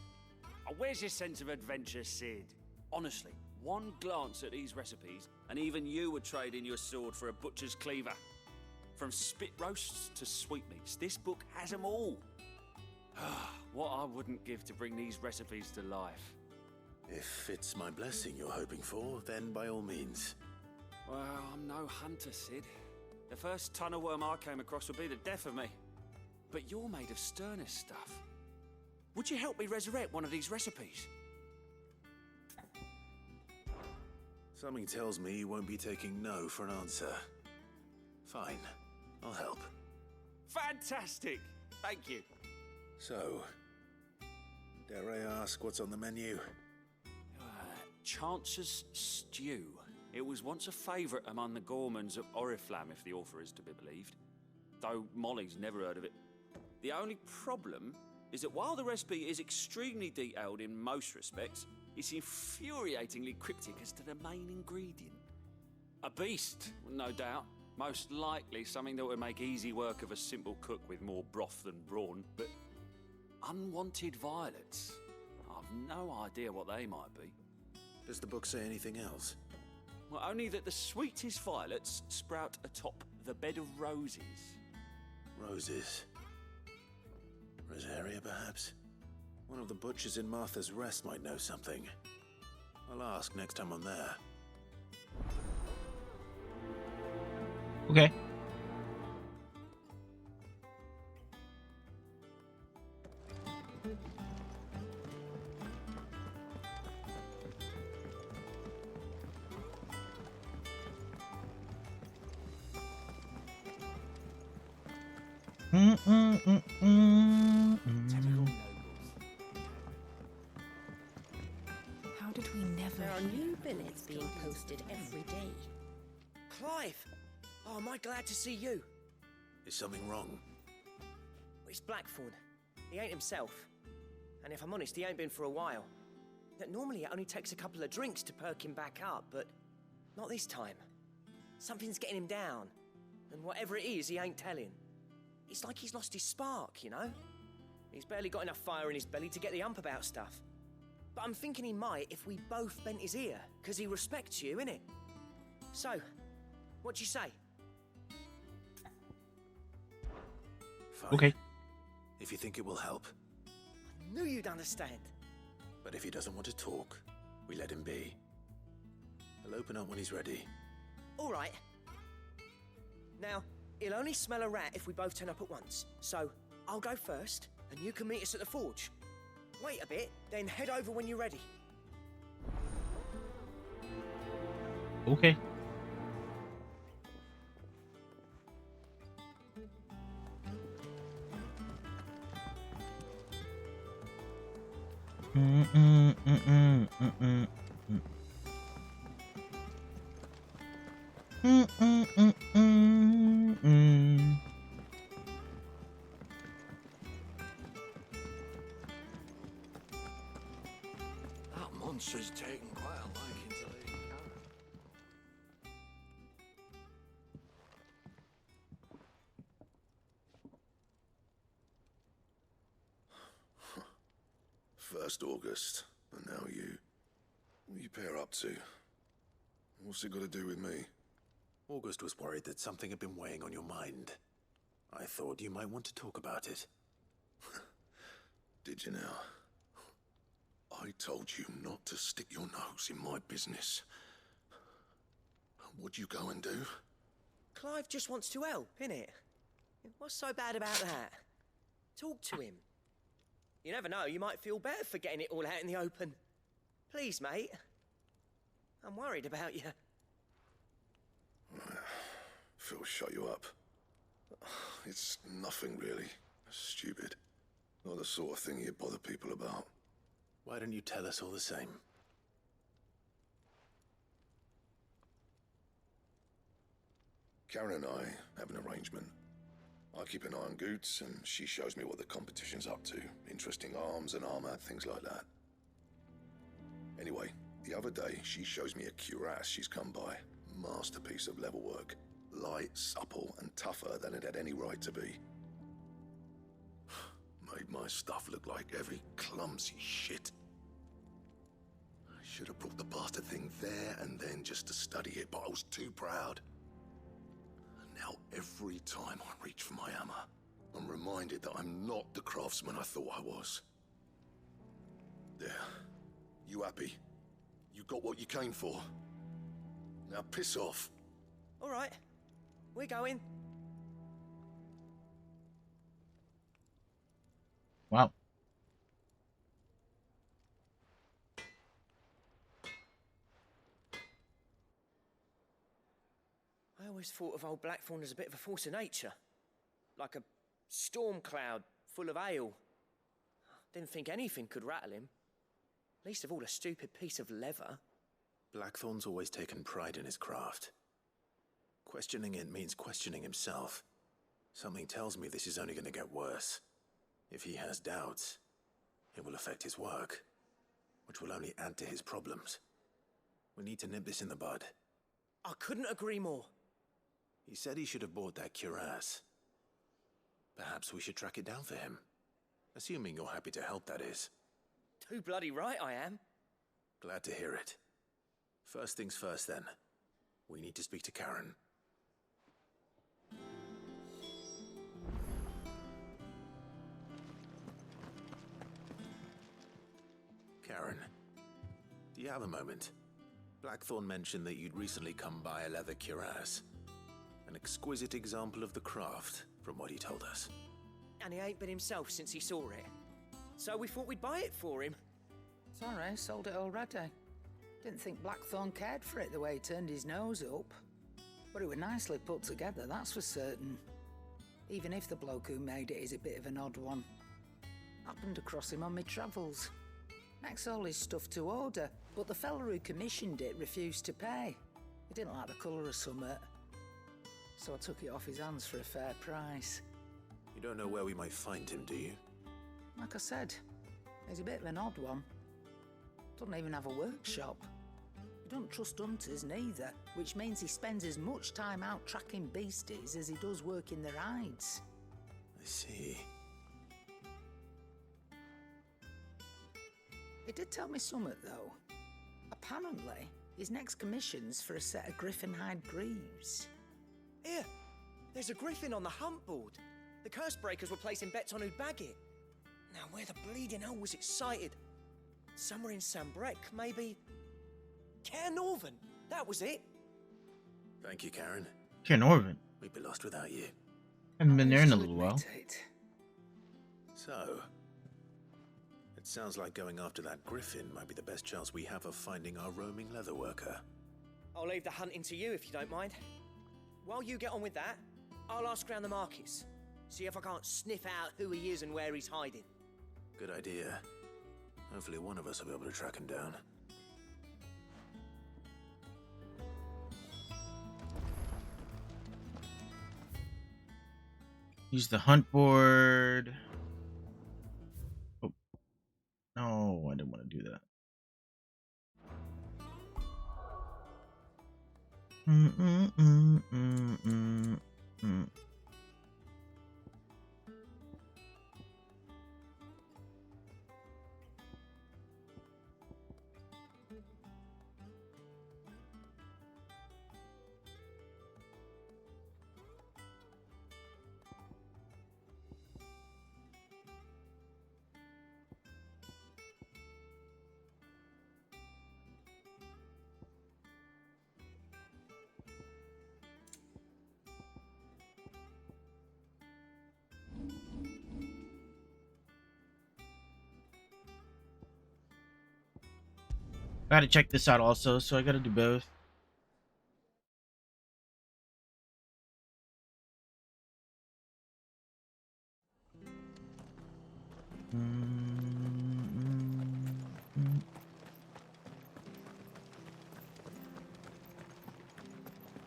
Oh, where's your sense of adventure, Sid? Honestly, one glance at these recipes, and even you would trade in your sword for a butcher's cleaver. From spit roasts to sweetmeats, this book has them all. What I wouldn't give to bring these recipes to life. If it's my blessing you're hoping for, then by all means. Well, I'm no hunter, Sid. The first ton of worm I came across would be the death of me. But you're made of sterner stuff. Would you help me resurrect one of these recipes? Something tells me you won't be taking no for an answer. Fine, I'll help. Fantastic! Thank you. So, dare I ask what's on the menu? Chance's Stew. It was once a favourite among the gourmands of Oriflamme, if the author is to be believed. Though Molly's never heard of it. The only problem is that while the recipe is extremely detailed in most respects, it's infuriatingly cryptic as to the main ingredient. A beast, no doubt. Most likely something that would make easy work of a simple cook with more broth than brawn, but unwanted violets. I've no idea what they might be. Does the book say anything else? Well, only that the sweetest violets sprout atop the bed of roses. Roses. Rosaria, perhaps? One of the butchers in Martha's Rest might know something. I'll ask next time I'm there. Okay. How did we never? There are new billets being posted every day. Clive! Oh, am I glad to see you? Is something wrong? It's Blackthorn. He ain't himself. And if I'm honest, he ain't been for a while. Normally it only takes a couple of drinks to perk him back up, but not this time. Something's getting him down. And whatever it is, he ain't telling. It's like he's lost his spark, you know? He's barely got enough fire in his belly to get the ump about stuff. But I'm thinking he might if we both bent his ear, because he respects you, innit? So, what do you say? Fine. Okay. If you think it will help. I knew you'd understand. But if he doesn't want to talk, we let him be. He'll open up when he's ready. All right. Now, he'll only smell a rat if we both turn up at once. So, I'll go first, and you can meet us at the forge. Wait a bit, then head over when you're ready. Okay. That monster's taken quite a liking to Lady Karen. First August, and now you. What are you pair up to? What's it got to do with me? August was worried that something had been weighing on your mind. I thought you might want to talk about it. Did you now? I told you not to stick your nose in my business. What'd you go and do? Clive just wants to help, innit? What's so bad about that? Talk to him. You never know, you might feel better for getting it all out in the open. Please, mate. I'm worried about you. Phil shut you up. It's nothing really. Stupid. Not the sort of thing you bother people about. Why don't you tell us all the same? Karen and I have an arrangement. I keep an eye on Goots, and she shows me what the competition's up to. Interesting arms and armor, things like that. Anyway, the other day, she shows me a cuirass she's come by. Masterpiece of level work. Light, supple, and tougher than it had any right to be. Made my stuff look like heavy, clumsy shit. I should have brought the bastard thing there and then just to study it, but I was too proud. Now, every time I reach for my hammer, I'm reminded that I'm not the craftsman I thought I was. There. You happy? You got what you came for. Now piss off. All right. We're going. Wow. I always thought of old Blackthorn as a bit of a force of nature. Like a storm cloud full of ale. Didn't think anything could rattle him. Least of all a stupid piece of leather. Blackthorn's always taken pride in his craft. Questioning it means questioning himself. Something tells me this is only going to get worse. If he has doubts, it will affect his work, which will only add to his problems. We need to nip this in the bud. I couldn't agree more. He said he should have bought that cuirass. Perhaps we should track it down for him. Assuming you're happy to help, that is. Too bloody right I am. Glad to hear it. First things first, then. We need to speak to Karen. Karen, do you have a moment? Blackthorn mentioned that you'd recently come by a leather cuirass. An exquisite example of the craft, from what he told us. And he ain't been himself since he saw it. So we thought we'd buy it for him. Sorry, sold it already. Didn't think Blackthorn cared for it the way he turned his nose up. But it was nicely put together, that's for certain. Even if the bloke who made it is a bit of an odd one. Happened across him on my travels. Makes all his stuff to order, but the fella who commissioned it refused to pay. He didn't like the colour of summit. So I took it off his hands for a fair price. You don't know where we might find him, do you? Like I said, he's a bit of an odd one. Doesn't even have a workshop. He doesn't trust hunters neither, which means he spends as much time out tracking beasties as he does working their hides. I see. He did tell me something, though. Apparently, his next commission's for a set of griffin hide greaves. Here, there's a griffin on the hunt board. The curse breakers were placing bets on who'd bag it. Now, where the bleeding hell was excited? Somewhere in Sambrec, maybe... Cairnorvin, that was it. Thank you, Karen. Cairnorvin? We'd be lost without you. Haven't been there in a little while. So, it sounds like going after that griffin might be the best chance we have of finding our roaming leatherworker. I'll leave the hunting to you if you don't mind. While you get on with that, I'll ask around the markets. See if I can't sniff out who he is and where he's hiding. Good idea. Hopefully one of us will be able to track him down. Use the hunt board. Oh. No, I didn't want to do that. Gotta check this out also, so I gotta do both.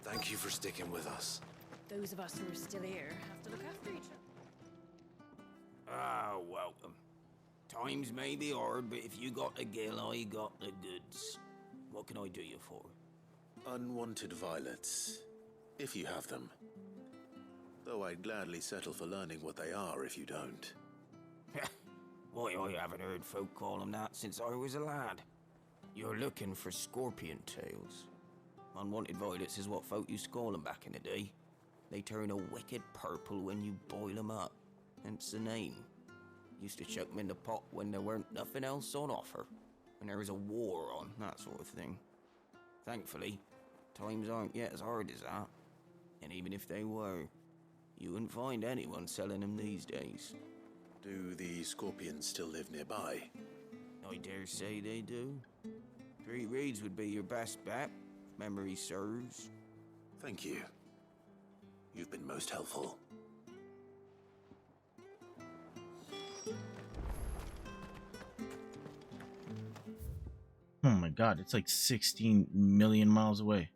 Thank you for sticking with us. Those of us who are still here have to look after each other. Ah, welcome. Times may be hard, but if you got the gill, I got the goods. What can I do you for? Unwanted violets, if you have them. Though I'd gladly settle for learning what they are if you don't. Why, I haven't heard folk call them that since I was a lad. You're looking for scorpion tails. Unwanted violets is what folk used to call them back in the day. They turn a wicked purple when you boil them up, hence the name. Used to chuck them in the pot when there weren't nothing else on offer, when there was a war on, that sort of thing. Thankfully, times aren't yet as hard as that. And even if they were, you wouldn't find anyone selling them these days. Do the scorpions still live nearby? I dare say they do. 3 Reeds would be your best bet, if memory serves. Thank you. You've been most helpful. Oh my god, it's like 16 million miles away.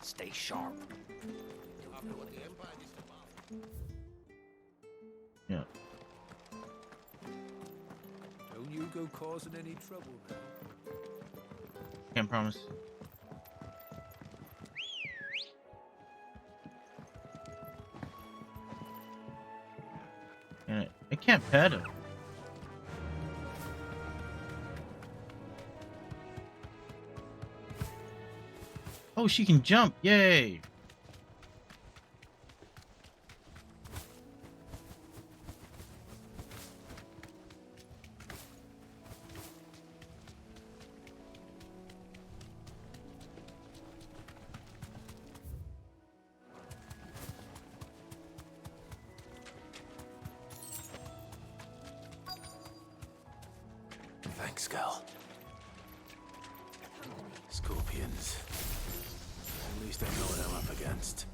Stay sharp. Yeah. Don't you go causing any trouble now. Can't promise. And I can't pet him. Oh, she can jump. Yay. Thanks, girl. Scorpions. At least I know what I'm up against.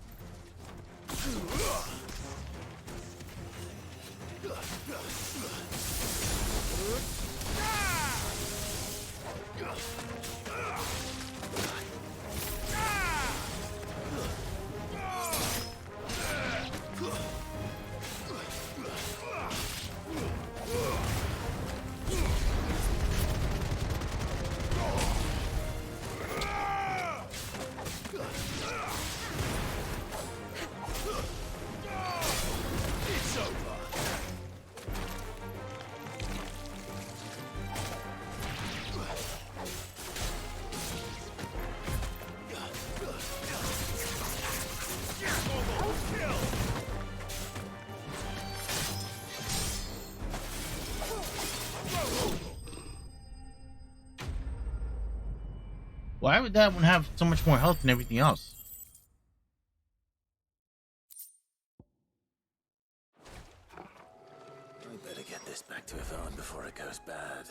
Why would that one have so much more health than everything else? I better get this back to Yvonne before it goes bad.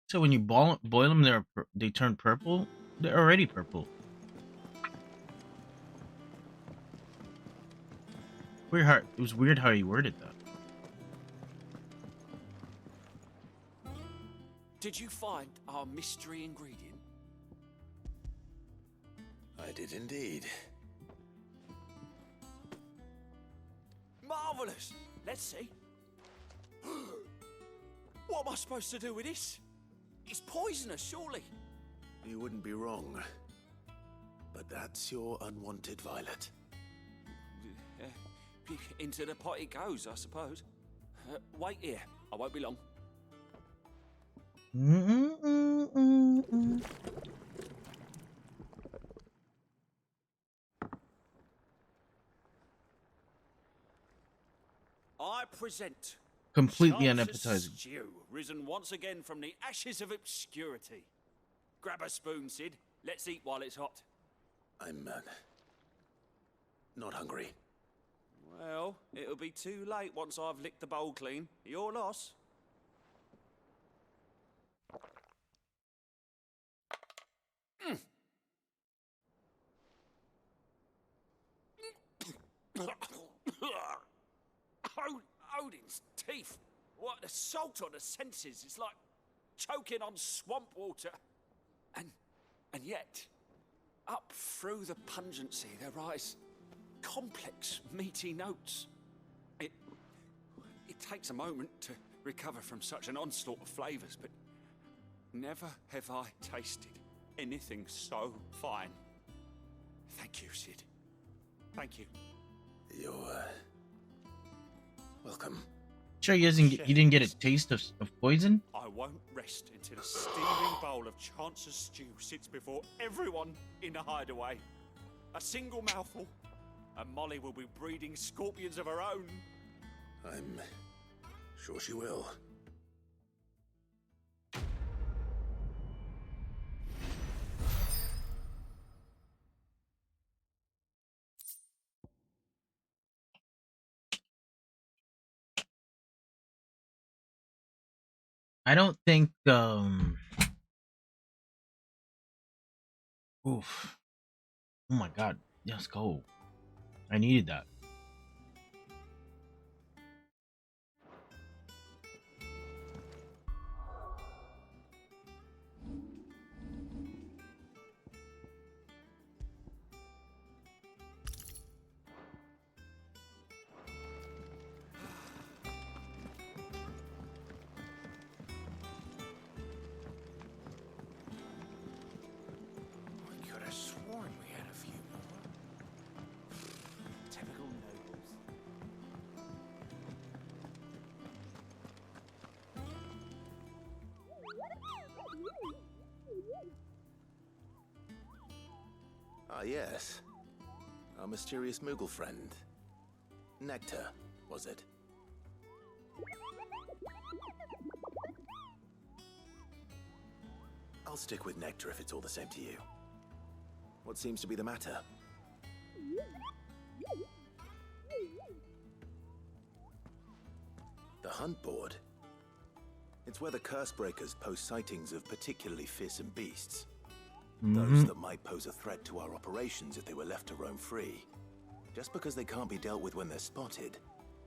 So when you boil them, they turn purple? They're already purple. It was weird how he worded that. Did you find our mystery ingredient? I did indeed. Marvelous! Let's see. What am I supposed to do with this? It's poisonous, surely. You wouldn't be wrong. But that's your unwanted violet. Into the pot it goes, I suppose. Wait here. I won't be long. I present Completely Chance's unappetizing. Stew, risen once again from the ashes of obscurity. Grab a spoon, Sid. Let's eat while it's hot. I'm not hungry. Well, it'll be too late once I've licked the bowl clean. Your loss. Odin's teeth. What assault on the senses. It's like choking on swamp water. And yet, up through the pungency, there rise complex, meaty notes. It takes a moment to recover from such an onslaught of flavors, but never have I tasted anything so fine. Thank you, Sid. Thank you. You're, welcome. Sure, you didn't get a taste of poison? I won't rest until a steaming bowl of Chance's stew sits before everyone in the hideaway. A single mouthful, and Molly will be breeding scorpions of her own. I'm sure she will. I don't think oof. Oh my god. Let's go. I needed that. I could have sworn we had a few more. Typical nobles. Ah, yes. Our mysterious Moogle friend. Nectar, was it? I'll stick with Nectar if it's all the same to you. What seems to be the matter? The hunt board? It's where the curse breakers post sightings of particularly fearsome beasts. Those that might pose a threat to our operations if they were left to roam free. Just because they can't be dealt with when they're spotted,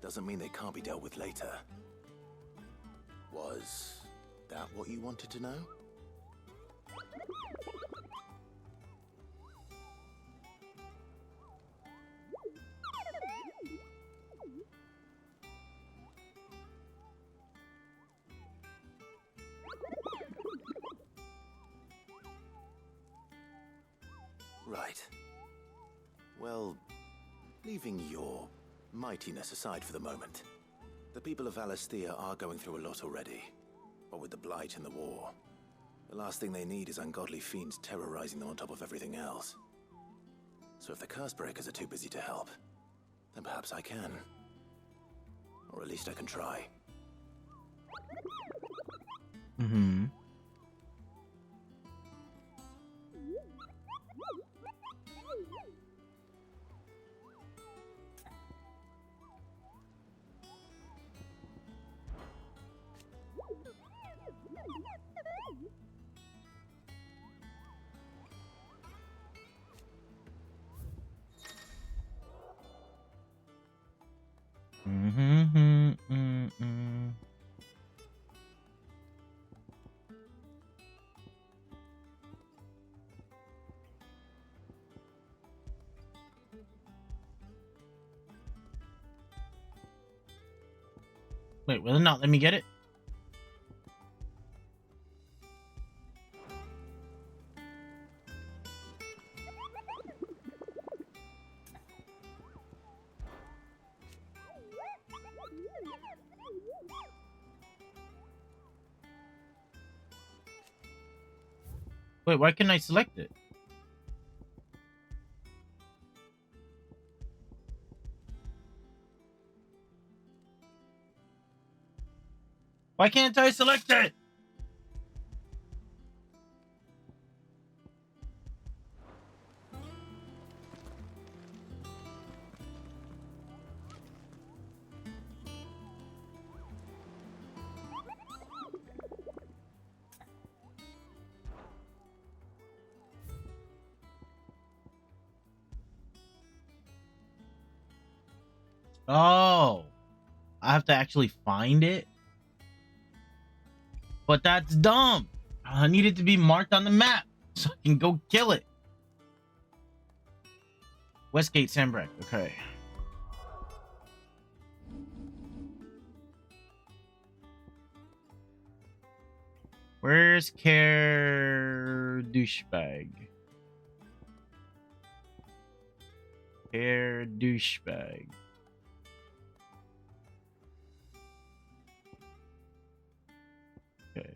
doesn't mean they can't be dealt with later. Was that what you wanted to know? Right. Well, leaving your mightiness aside for the moment, the people of Valisthea are going through a lot already. What with the Blight and the war, the last thing they need is ungodly fiends terrorizing them on top of everything else. So if the curse breakers are too busy to help, then perhaps I can. Or at least I can try. Mm-hmm. Wait, will it not let me get it? Wait, why can't I select it? Why can't I select it? Oh. I have to actually find it. But that's dumb. I need it to be marked on the map so I can go kill it. Westgate Sandbreck. Okay. Where's Care Douchebag? Care Douchebag. Okay.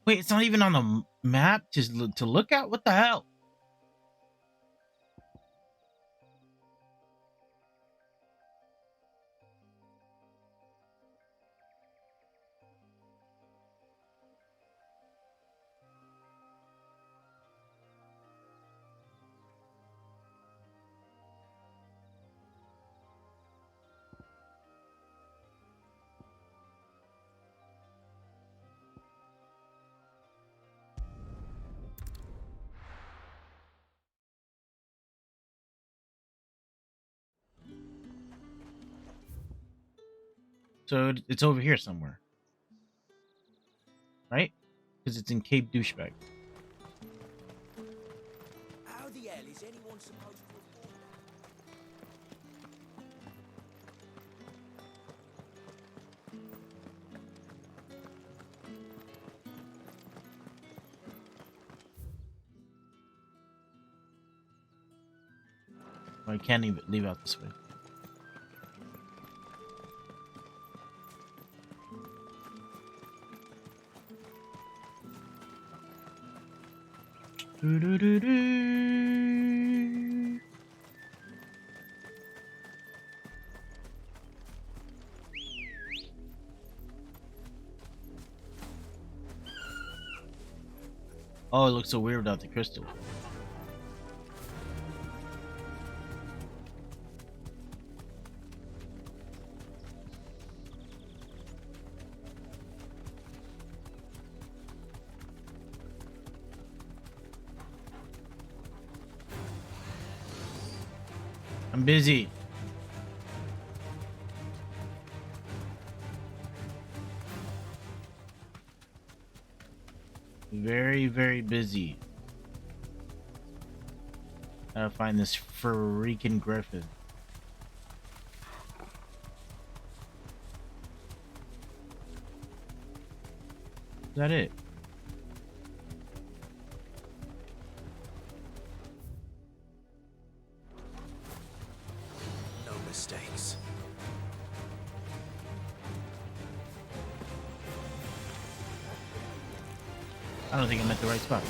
Wait, it's not even on the map to look at? What the hell? So it's over here somewhere. Right? Because it's in Cape Douchebag. How the hell is anyone supposed to afford I can't even leave out this way. Oh, it looks so weird without the crystal. I'm busy. Very, very busy. Gotta find this freaking griffin. Is that it? No mistakes. I don't think I'm at the right spot.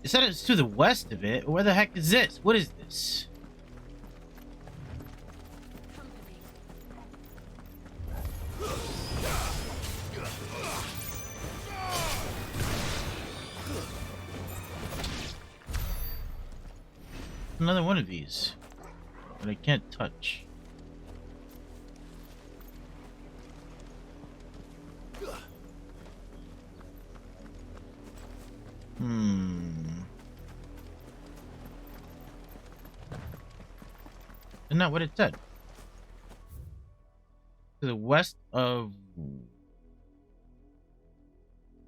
It said it's to the west of it. Where the heck is this? What is this? Another one of these that I can't touch. Isn't that what it said? To the west of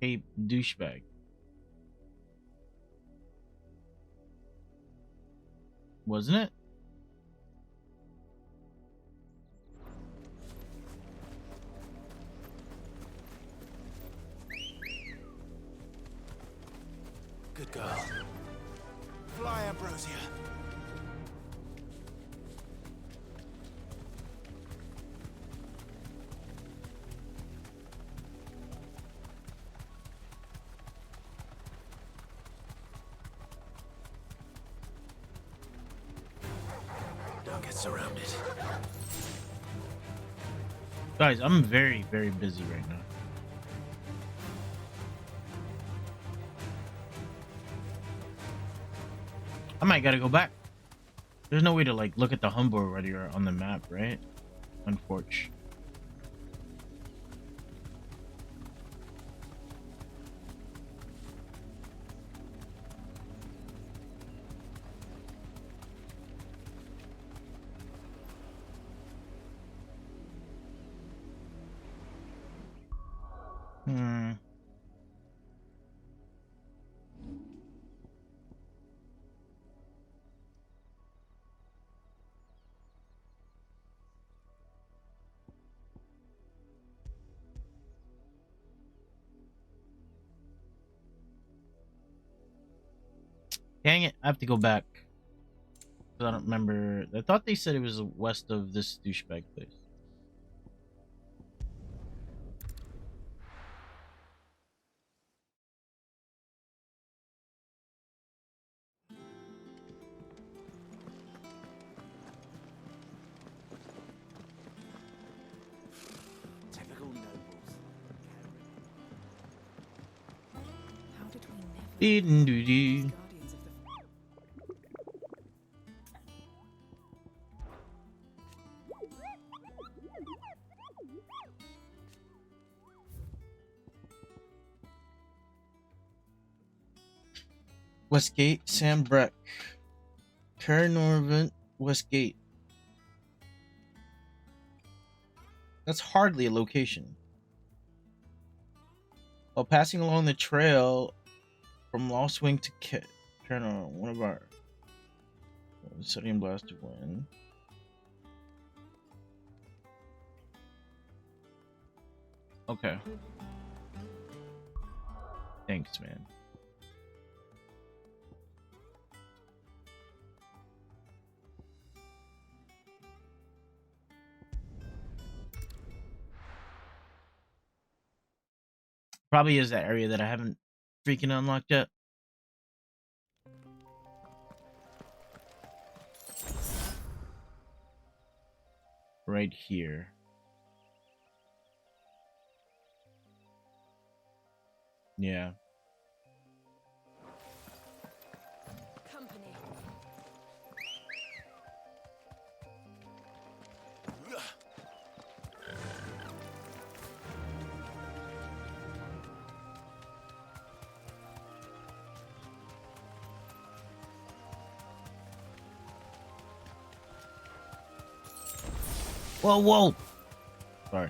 Cape Douchebag. Wasn't it? Good girl. Fly, Ambrosia. Don't get surrounded. Guys, I'm very, very busy right now. I might gotta go back. There's no way to like look at the humble already or on the map, right? Unfortunately. Dang it, I have to go back. I don't remember. I thought they said it was west of this douchebag place. Typical nobles. How did we never... Dee-doo-doo-doo. Westgate, Sam Breck, Carnorvent, Westgate. That's hardly a location. While passing along the trail from Lost Wing to Carnor, one of our sodium blast to win. Okay. Thanks, man. Probably is that area that I haven't freaking unlocked yet. Right here. Yeah. Company. Whoa, whoa. Sorry.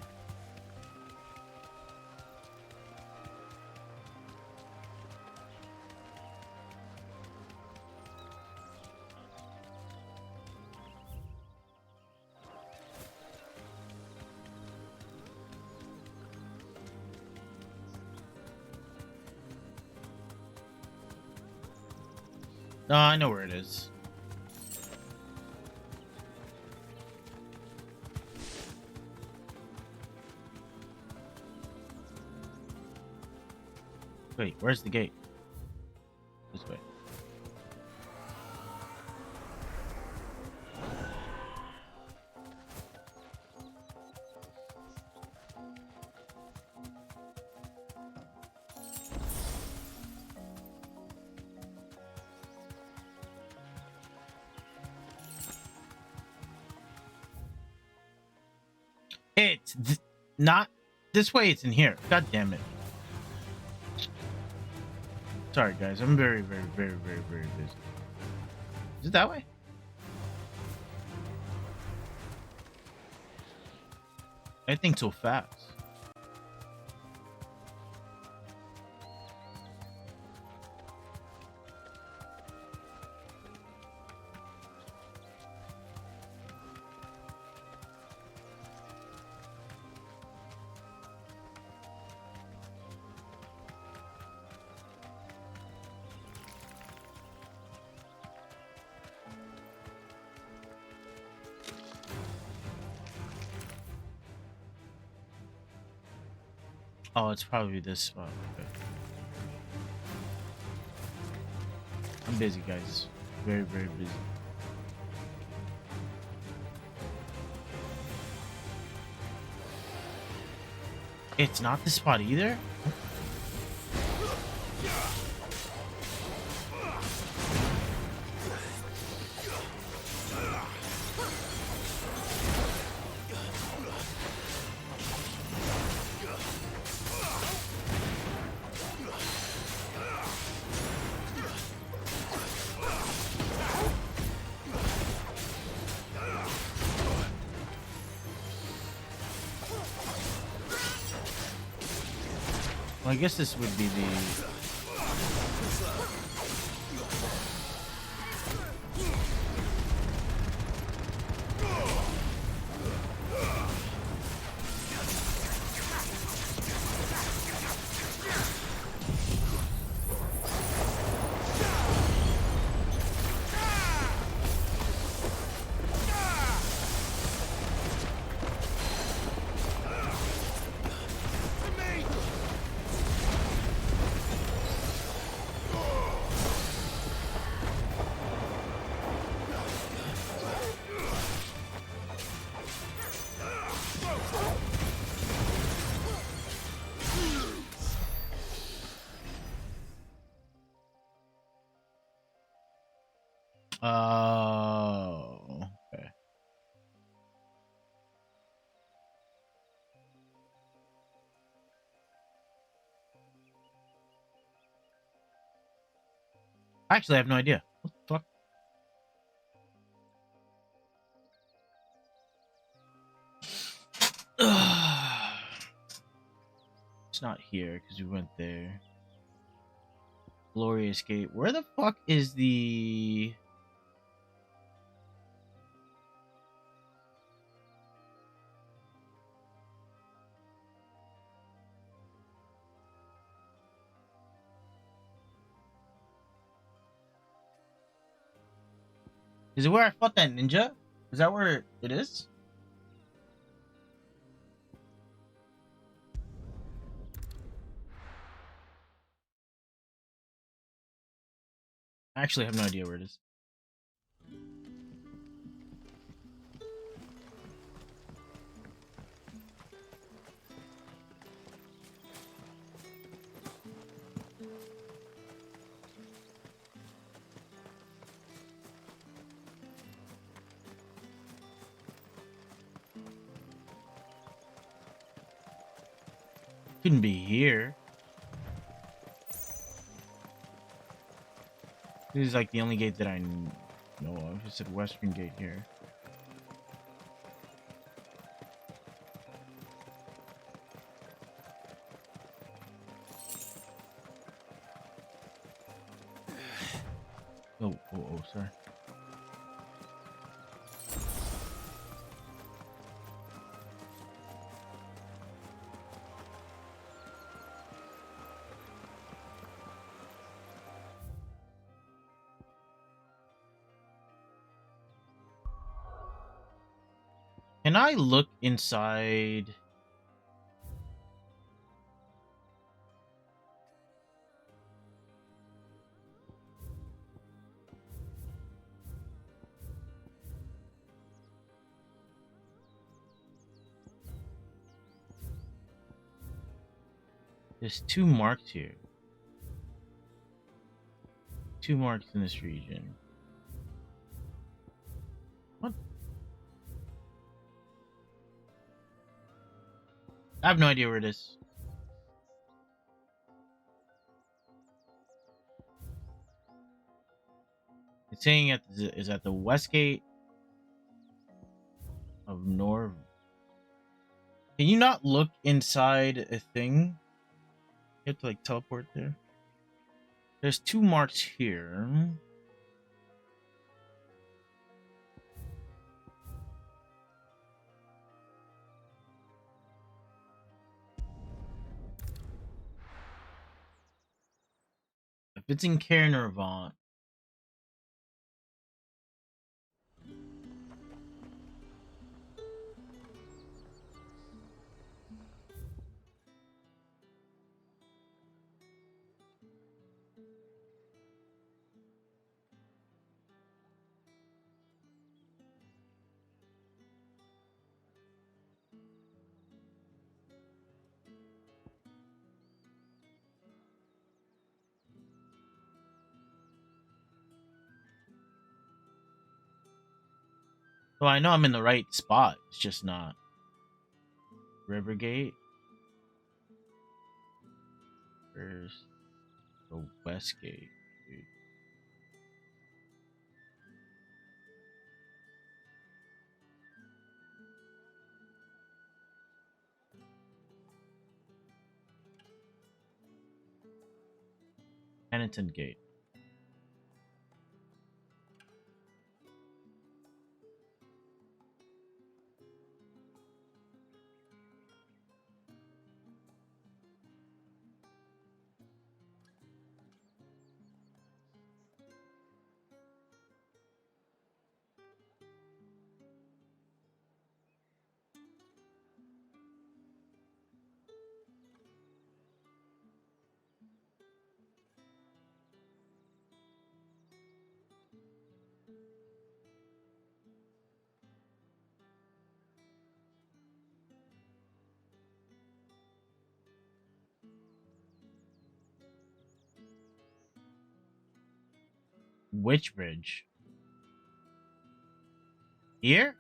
No, I know where it is. Wait, where's the gate? This way. It's not this way, it's in here. God damn it. Sorry, guys. I'm very, very, very, very, very busy. Is it that way? I think so fast. Oh, it's probably this spot. Okay. I'm busy, guys. Very, very busy. It's not this spot either? Well, I guess this would be the... Oh, okay. Actually, I have no idea. What the fuck? It's not here because we went there. Glorious Gate. Where the fuck is the... Is it where I fought that ninja? Is that where it is? I actually have no idea where it is. Couldn't be here. This is like the only gate that I know of. It said Western Gate here. Oh, sorry. Can I look inside? There's 2 marks here. 2 marks in this region. What? I have no idea where it is. It's saying is at the west gate of Norv. Can you not look inside a thing? You have to like teleport there. There's 2 marks here. If it's in Caernarvon. Well, I know I'm in the right spot. It's just not. Rivergate. Where's the Westgate? Dude? Pennington Gate. Which bridge? Here?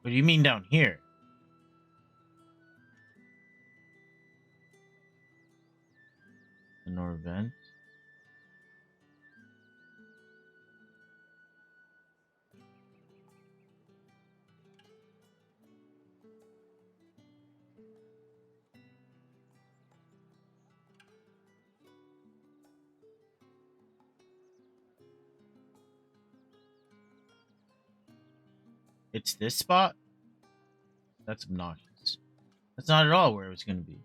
What do you mean down here? The Norvent? It's this spot? That's obnoxious. That's not at all where it was going to be.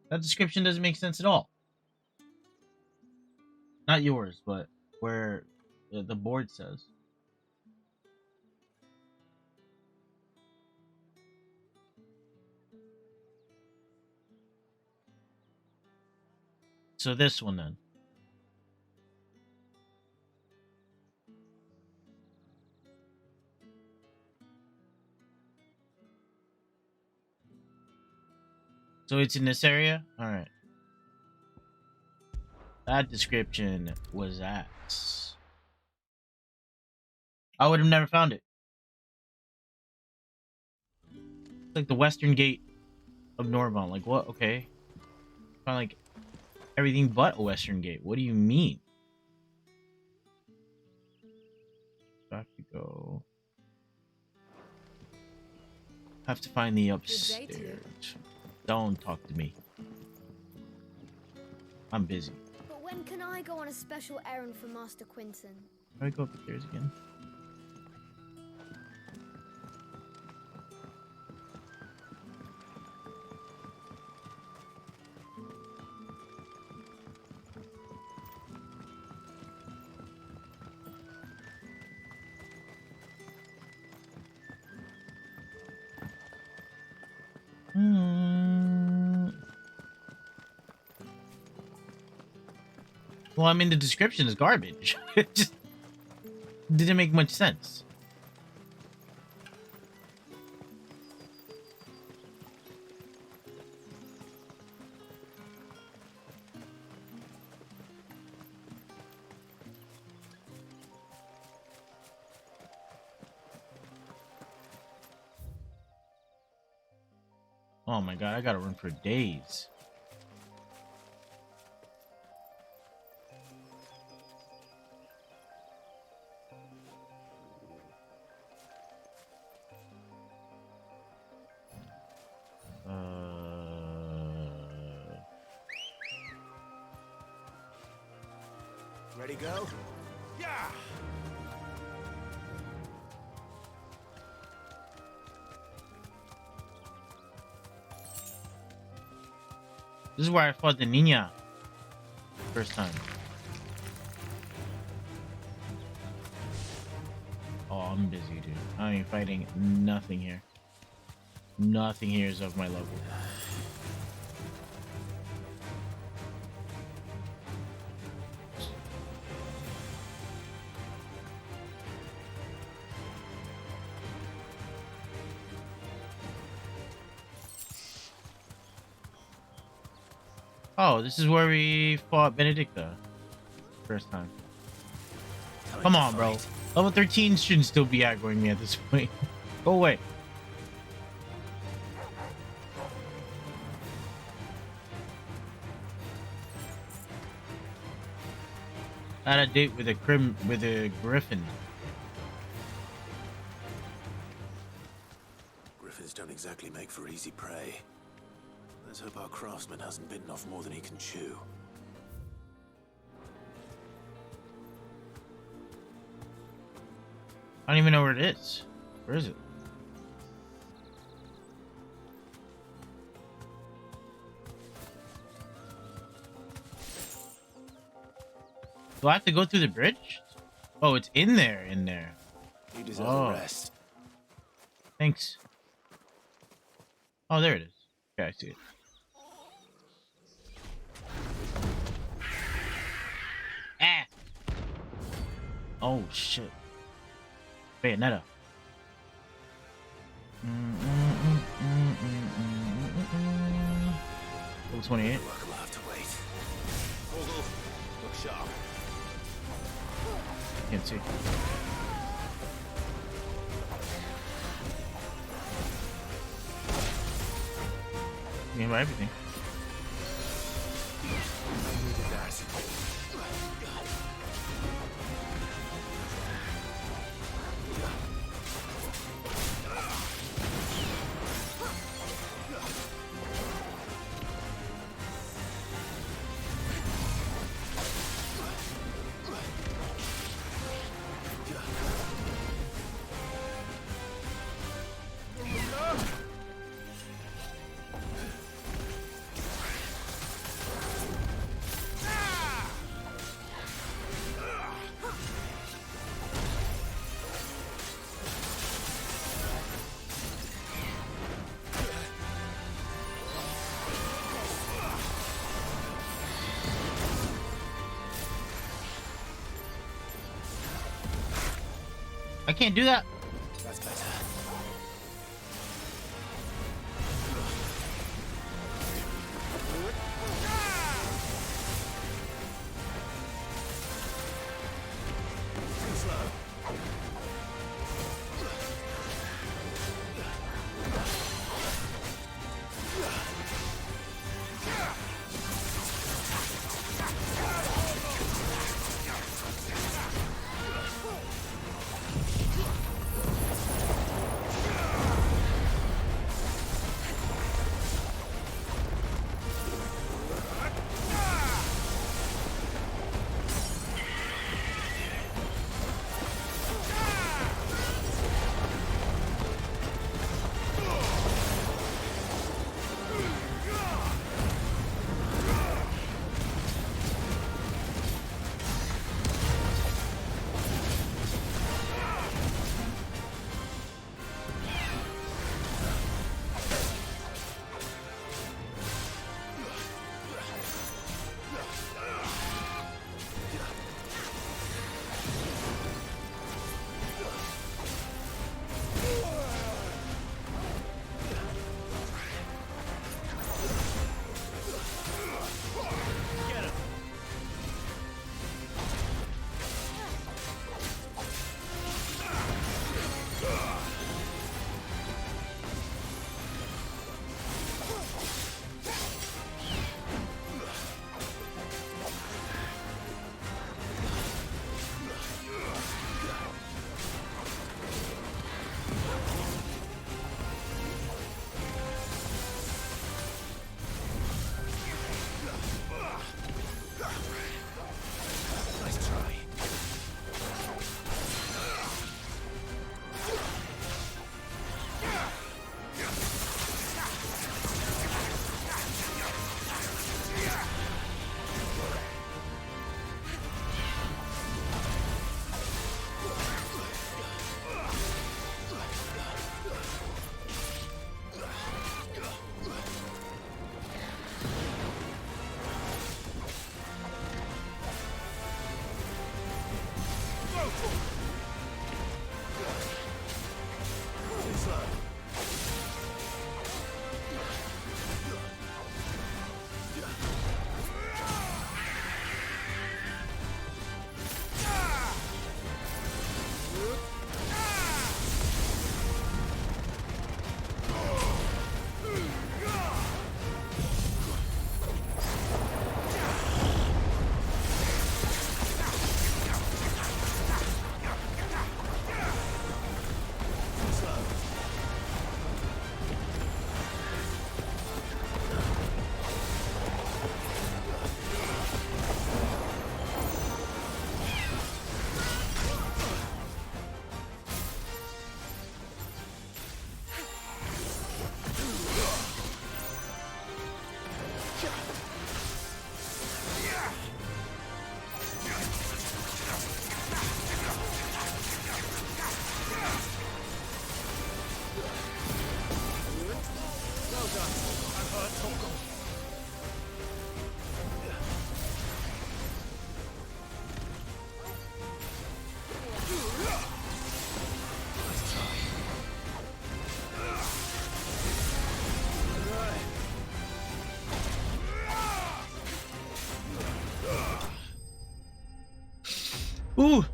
That description doesn't make sense at all. Not yours, but where the board says. So this one then. So it's in this area? Alright. That description was ass. I would have never found it. It's like the western gate of Norvon. Like, what? Okay. Found like everything but a western gate. What do you mean? I have to go. Have to find the upstairs. Don't talk to me. I'm busy. But when can I go on a special errand for Master Quinton? How do I go upstairs again? Well, I mean, the description is garbage. It just didn't make much sense. Oh my god, I gotta run for days. Ready, go? Yeah! This is where I fought the Nina first time. Oh, I'm busy, dude. I ain't fighting nothing here. Nothing here is of my level. Oh, this is where we fought Benedicta first time. Come on, bro. Level 13 shouldn't still be aggroing me at this point. Go away. I had a date with a griffin. Griffins don't exactly make for easy prey. Let's hope our craftsman hasn't bitten off more than he can chew. I don't even know where it is. Where is it? Do I have to go through the bridge? Oh, it's in there, You deserve a rest. Thanks. Oh, there it is. Okay, I see it. Ah! Oh, shit. Bayonetta. Level 28. We'll have to wait. Look sharp. Can't see. You have everything. Needed that. I can't do that. That's better. Too slow. Ooh.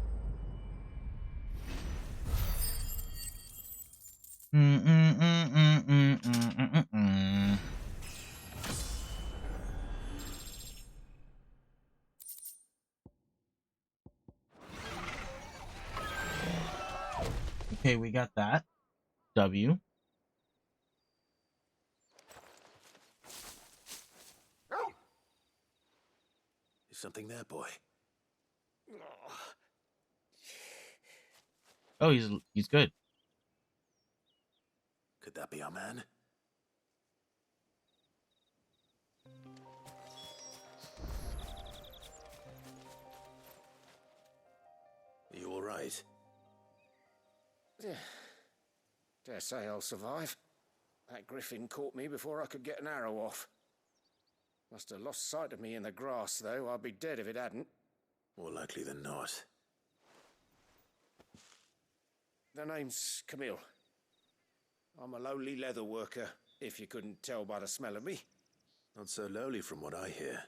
Mm. Okay, we got that. W. Is something there, boy? Oh, he's good. Could that be our man? Are you all right? Dare say I'll survive. That griffin caught me before I could get an arrow off. Must have lost sight of me in the grass, though. I'd be dead if it hadn't. More likely than not. The name's Camille. I'm a lowly leather worker, if you couldn't tell by the smell of me. Not so lowly from what I hear.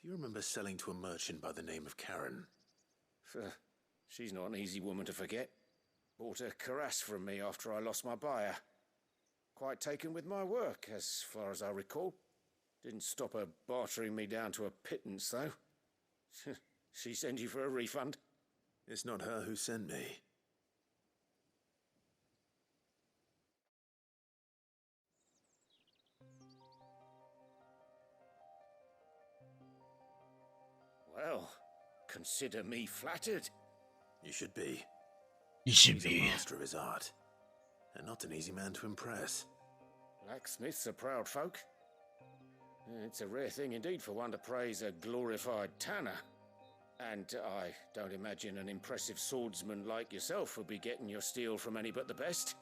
Do you remember selling to a merchant by the name of Karen? She's not an easy woman to forget. Bought a cuirass from me after I lost my buyer. Quite taken with my work, as far as I recall. Didn't stop her bartering me down to a pittance, though. She sent you for a refund? It's not her who sent me. Well, consider me flattered. You should be. You should He's be. a master of his art, and not an easy man to impress. Blacksmiths are proud folk. It's a rare thing indeed for one to praise a glorified tanner. And I don't imagine an impressive swordsman like yourself would be getting your steel from any but the best.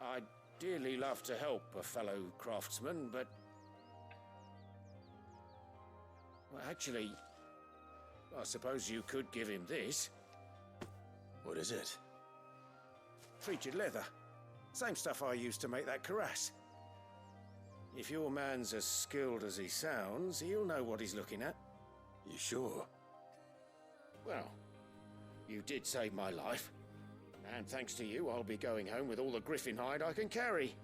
I'd dearly love to help a fellow craftsman, but... Well, actually, I suppose you could give him this. What is it? Treated leather. Same stuff I used to make that cuirass. If your man's as skilled as he sounds, he'll know what he's looking at. You sure? Well, you did save my life. And thanks to you, I'll be going home with all the griffin hide I can carry.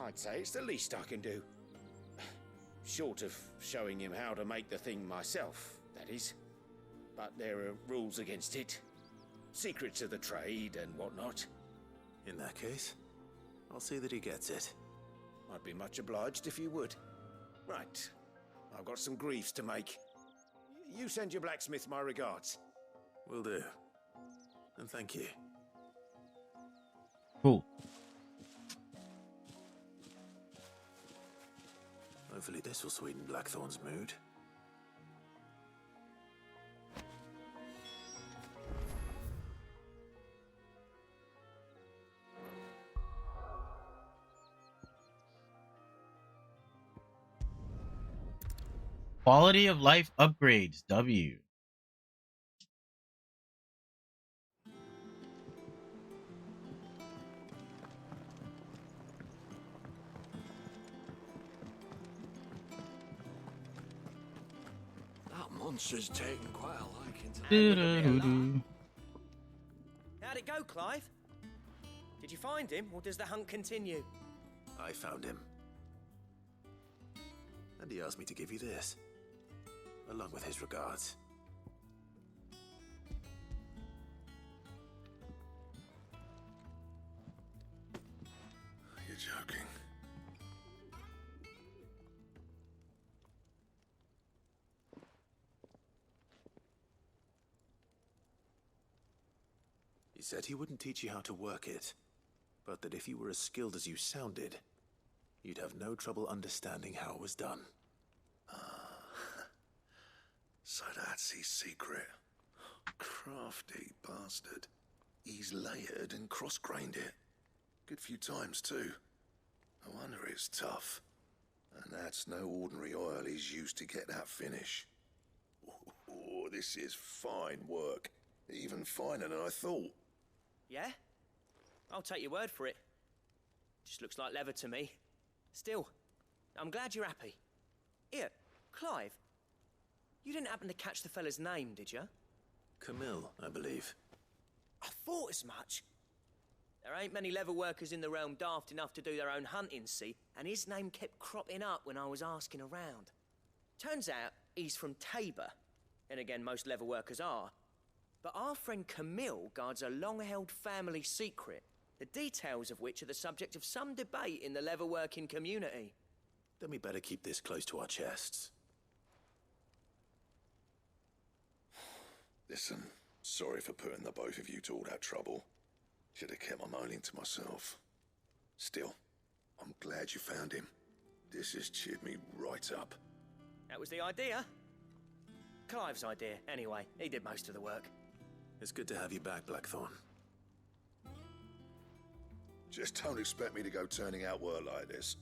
I'd say it's the least I can do. Short of showing him how to make the thing myself, that is. But there are rules against it. Secrets of the trade and whatnot. In that case, I'll see that he gets it. I'd be much obliged if you would. Right. I've got some greaves to make. You send your blacksmith my regards. Will do. And thank you. Cool. Hopefully this will sweeten Blackthorn's mood. Quality of life upgrades. W. That monster's taken quite a liking to Do-do-do-do. How'd it go, Clive? Did you find him, or does the hunt continue? I found him. And he asked me to give you this, along with his regards. You're joking. He said he wouldn't teach you how to work it, but that if you were as skilled as you sounded, you'd have no trouble understanding how it was done. So that's his secret. Crafty bastard. He's layered and cross-grained it. Good few times, too. No wonder it's tough. And that's no ordinary oil he's used to get that finish. Oh, this is fine work. Even finer than I thought. Yeah? I'll take your word for it. Just looks like leather to me. Still, I'm glad you're happy. Here, Clive. You didn't happen to catch the fella's name, did you? Camille, I believe. I thought as much. There ain't many leather workers in the realm daft enough to do their own hunting, see, and his name kept cropping up when I was asking around. Turns out he's from Tabor, and again, most leather workers are. But our friend Camille guards a long-held family secret, the details of which are the subject of some debate in the leather-working community. Then we better keep this close to our chests. Listen, sorry for putting the both of you to all that trouble. Should have kept my moaning to myself. Still, I'm glad you found him. This has cheered me right up. That was the idea. Clive's idea, anyway. He did most of the work. It's good to have you back, Blackthorn. Just don't expect me to go turning out work like this.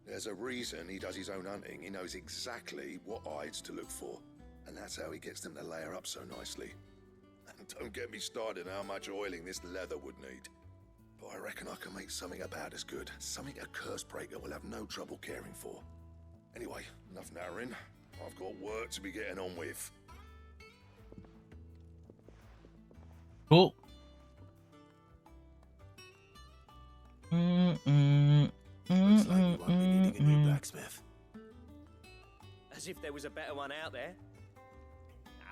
There's a reason he does his own hunting. He knows exactly what hides to look for. And that's how he gets them to layer up so nicely. And don't get me started on how much oiling this leather would need. But I reckon I can make something about as good. Something a Cursebreaker will have no trouble caring for. Anyway, enough narrowing. I've got work to be getting on with. Cool. Looks like we won't be needing a new blacksmith. As if there was a better one out there.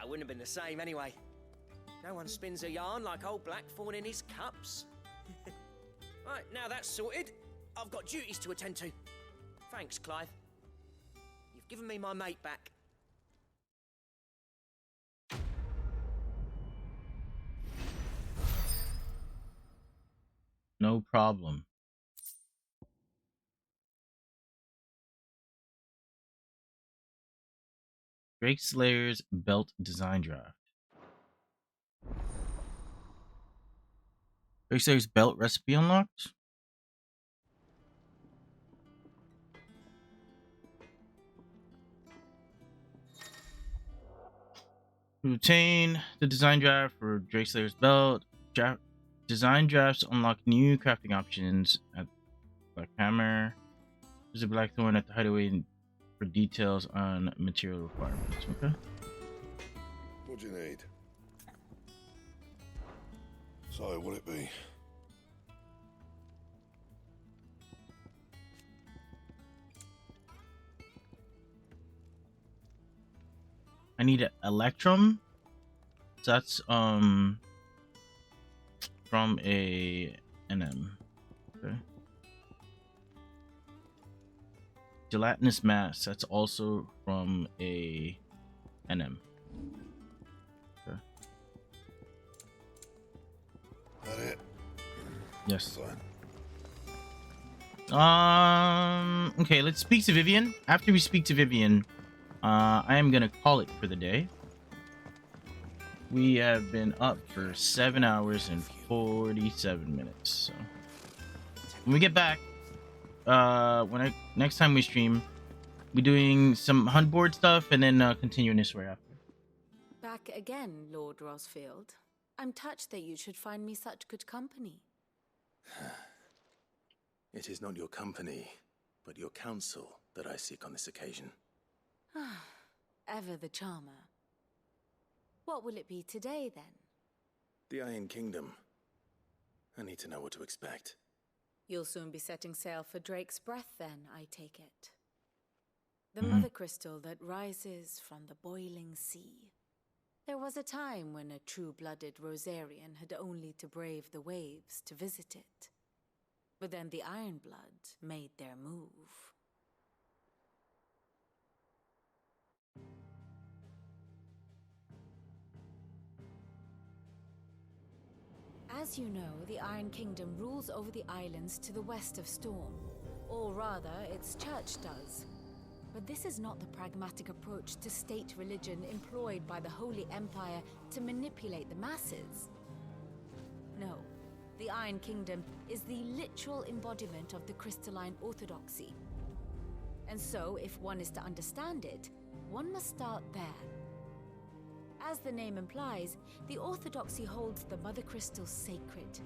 I wouldn't have been the same anyway. No one spins a yarn like old Blackthorn in his cups. Right, now that's sorted, I've got duties to attend to. Thanks, Clive. You've given me my mate back. No problem. Drake Slayer's belt design draft. Drake Slayer's belt recipe unlocked. To obtain the design draft for Drake Slayer's belt, design drafts unlock new crafting options at Black Hammer. There's a Blackthorn at the hideaway for details on material requirements. Okay. What do you need? So, what'll it be? I need an Electrum. So that's from a NM. Okay. Gelatinous mass. That's also from a NM. Okay. That it? Yes. Fine. Okay, let's speak to Vivian. After we speak to Vivian, I am gonna call it for the day. We have been up for 7 hours and 47 minutes. So when we get back, next time we stream, we're doing some hunt board stuff and then continuing this way after. Back again, Lord Rosfield. I'm touched that you should find me such good company. It is not your company, but your counsel that I seek on this occasion. Ever the charmer. What will it be today, then? The Iron Kingdom. I need to know what to expect. You'll soon be setting sail for Drake's Breath, then, I take it. The mother crystal that rises from the boiling sea. There was a time when a true-blooded Rosarian had only to brave the waves to visit it. But then the Ironblood made their move. As you know, the Iron Kingdom rules over the islands to the west of Storm. Or rather, its church does. But this is not the pragmatic approach to state religion employed by the Holy Empire to manipulate the masses. No, the Iron Kingdom is the literal embodiment of the crystalline orthodoxy. And so, if one is to understand it, one must start there. As the name implies, the orthodoxy holds the mother crystal sacred,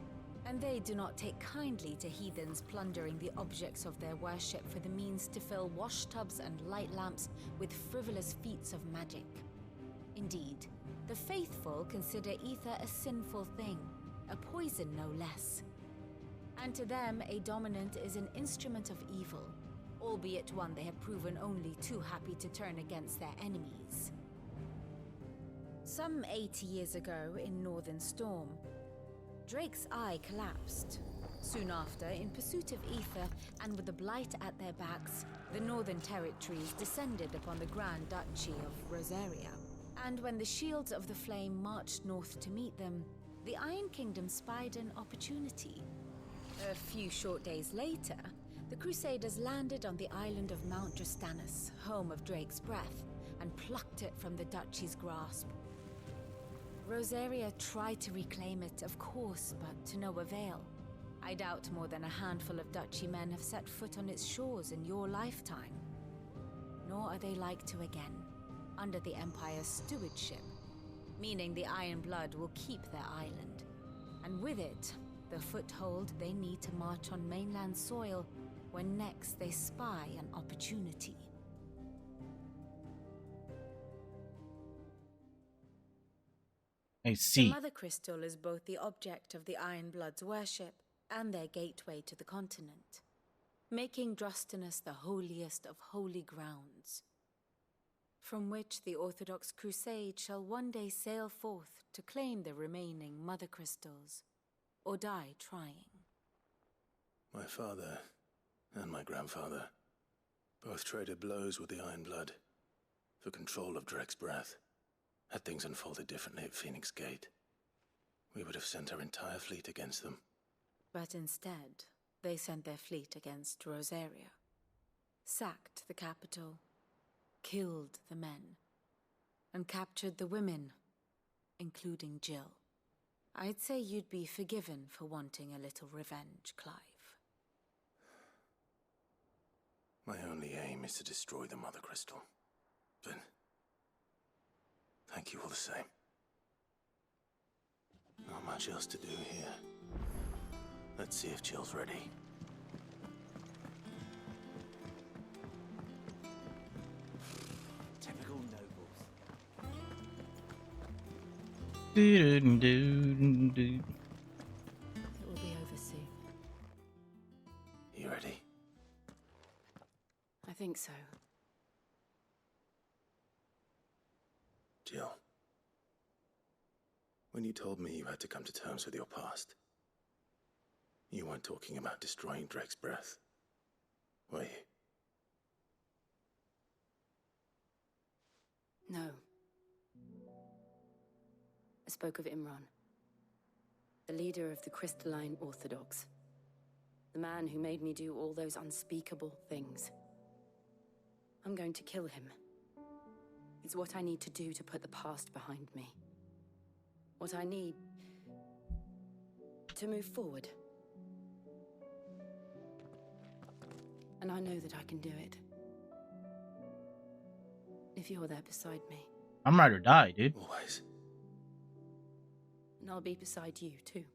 and they do not take kindly to heathens plundering the objects of their worship for the means to fill washtubs and light lamps with frivolous feats of magic. Indeed, the faithful consider ether a sinful thing, a poison no less. And to them, a dominant is an instrument of evil, albeit one they have proven only too happy to turn against their enemies. Some 80 years ago in Northern Storm, Drake's eye collapsed. Soon after, in pursuit of ether and with the blight at their backs, the Northern Territories descended upon the Grand Duchy of Rosaria. And when the Shields of the Flame marched north to meet them, the Iron Kingdom spied an opportunity. A few short days later, the Crusaders landed on the island of Mount Drastanus, home of Drake's breath, and plucked it from the duchy's grasp. Rosaria tried to reclaim it, of course, but to no avail. I doubt more than a handful of duchy men have set foot on its shores in your lifetime. Nor are they like to again, under the Empire's stewardship, meaning the Iron Blood will keep their island, and with it, the foothold they need to march on mainland soil when next they spy an opportunity. I see. The Mother Crystal is both the object of the Iron Blood's worship and their gateway to the continent, making Drastanus the holiest of holy grounds, from which the Orthodox Crusade shall one day sail forth to claim the remaining Mother Crystals, or die trying. My father and my grandfather both traded blows with the Iron Blood for control of Drake's breath. Had things unfolded differently at Phoenix Gate, we would have sent our entire fleet against them. But instead, they sent their fleet against Rosaria, sacked the capital, killed the men, and captured the women, including Jill. I'd say you'd be forgiven for wanting a little revenge, Clive. My only aim is to destroy the Mother Crystal. But thank you all the same. Not much else to do here. Let's see if Jill's ready. Typical nobles. Do. It will be over soon. You ready? I think so. Jill. When you told me you had to come to terms with your past, you weren't talking about destroying Drake's breath, were you? No. I spoke of Imran, the leader of the Crystalline Orthodox. The man who made me do all those unspeakable things. I'm going to kill him. It's what I need to do to put the past behind me. What I need to move forward. And I know that I can do it. If you're there beside me. I'm ride or die, dude. Always. And I'll be beside you, too.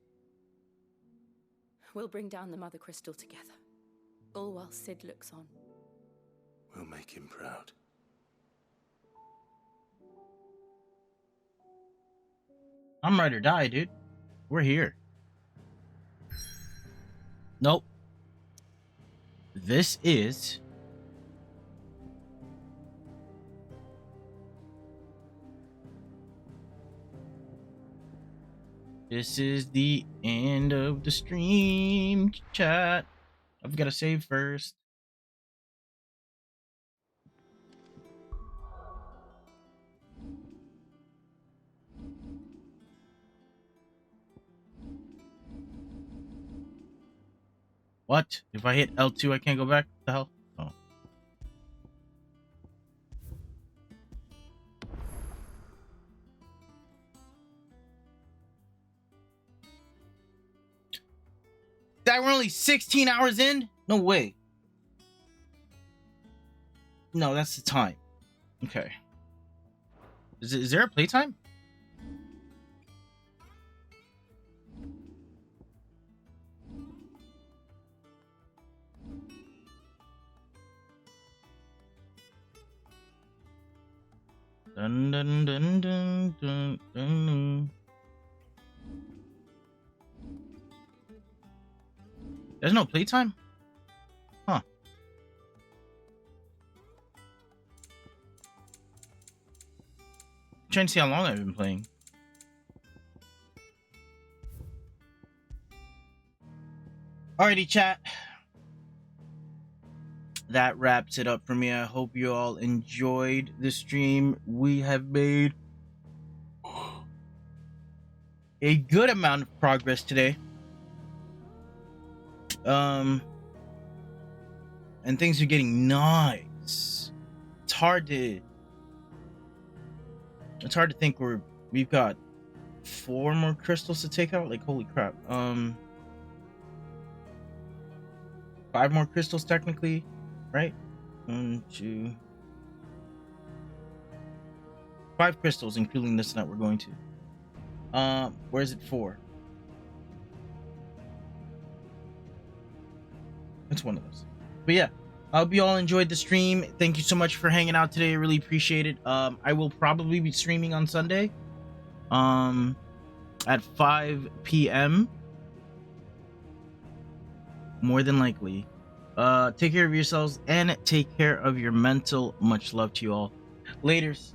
We'll bring down the Mother Crystal together. All while Sid looks on. We'll make him proud. I'm ride or die, dude. We're here. Nope. This is... This is the end of the stream, chat. I've got to save first. What? If I hit L2, I can't go back? What the hell? Oh. That we're only 16 hours in? No way. No, that's the time. Okay. Is there a playtime? Dun, dun, dun, dun, dun, dun. There's no playtime? Huh. I'm trying to see how long I've been playing. Alrighty, chat. That wraps it up for me. I hope you all enjoyed the stream. We have made a good amount of progress today. And things are getting nice. It's hard to think we've got 4 more crystals to take out. Like, holy crap. 5 more crystals technically, right? 1, 2, 5 crystals, including this that we're going to. Where is it 4? It's one of those. But yeah, I hope you all enjoyed the stream. Thank you so much for hanging out today. I really appreciate it. I will probably be streaming on Sunday. At 5 p.m. More than likely. Take care of yourselves and take care of your mental. Much love to you all. Laters.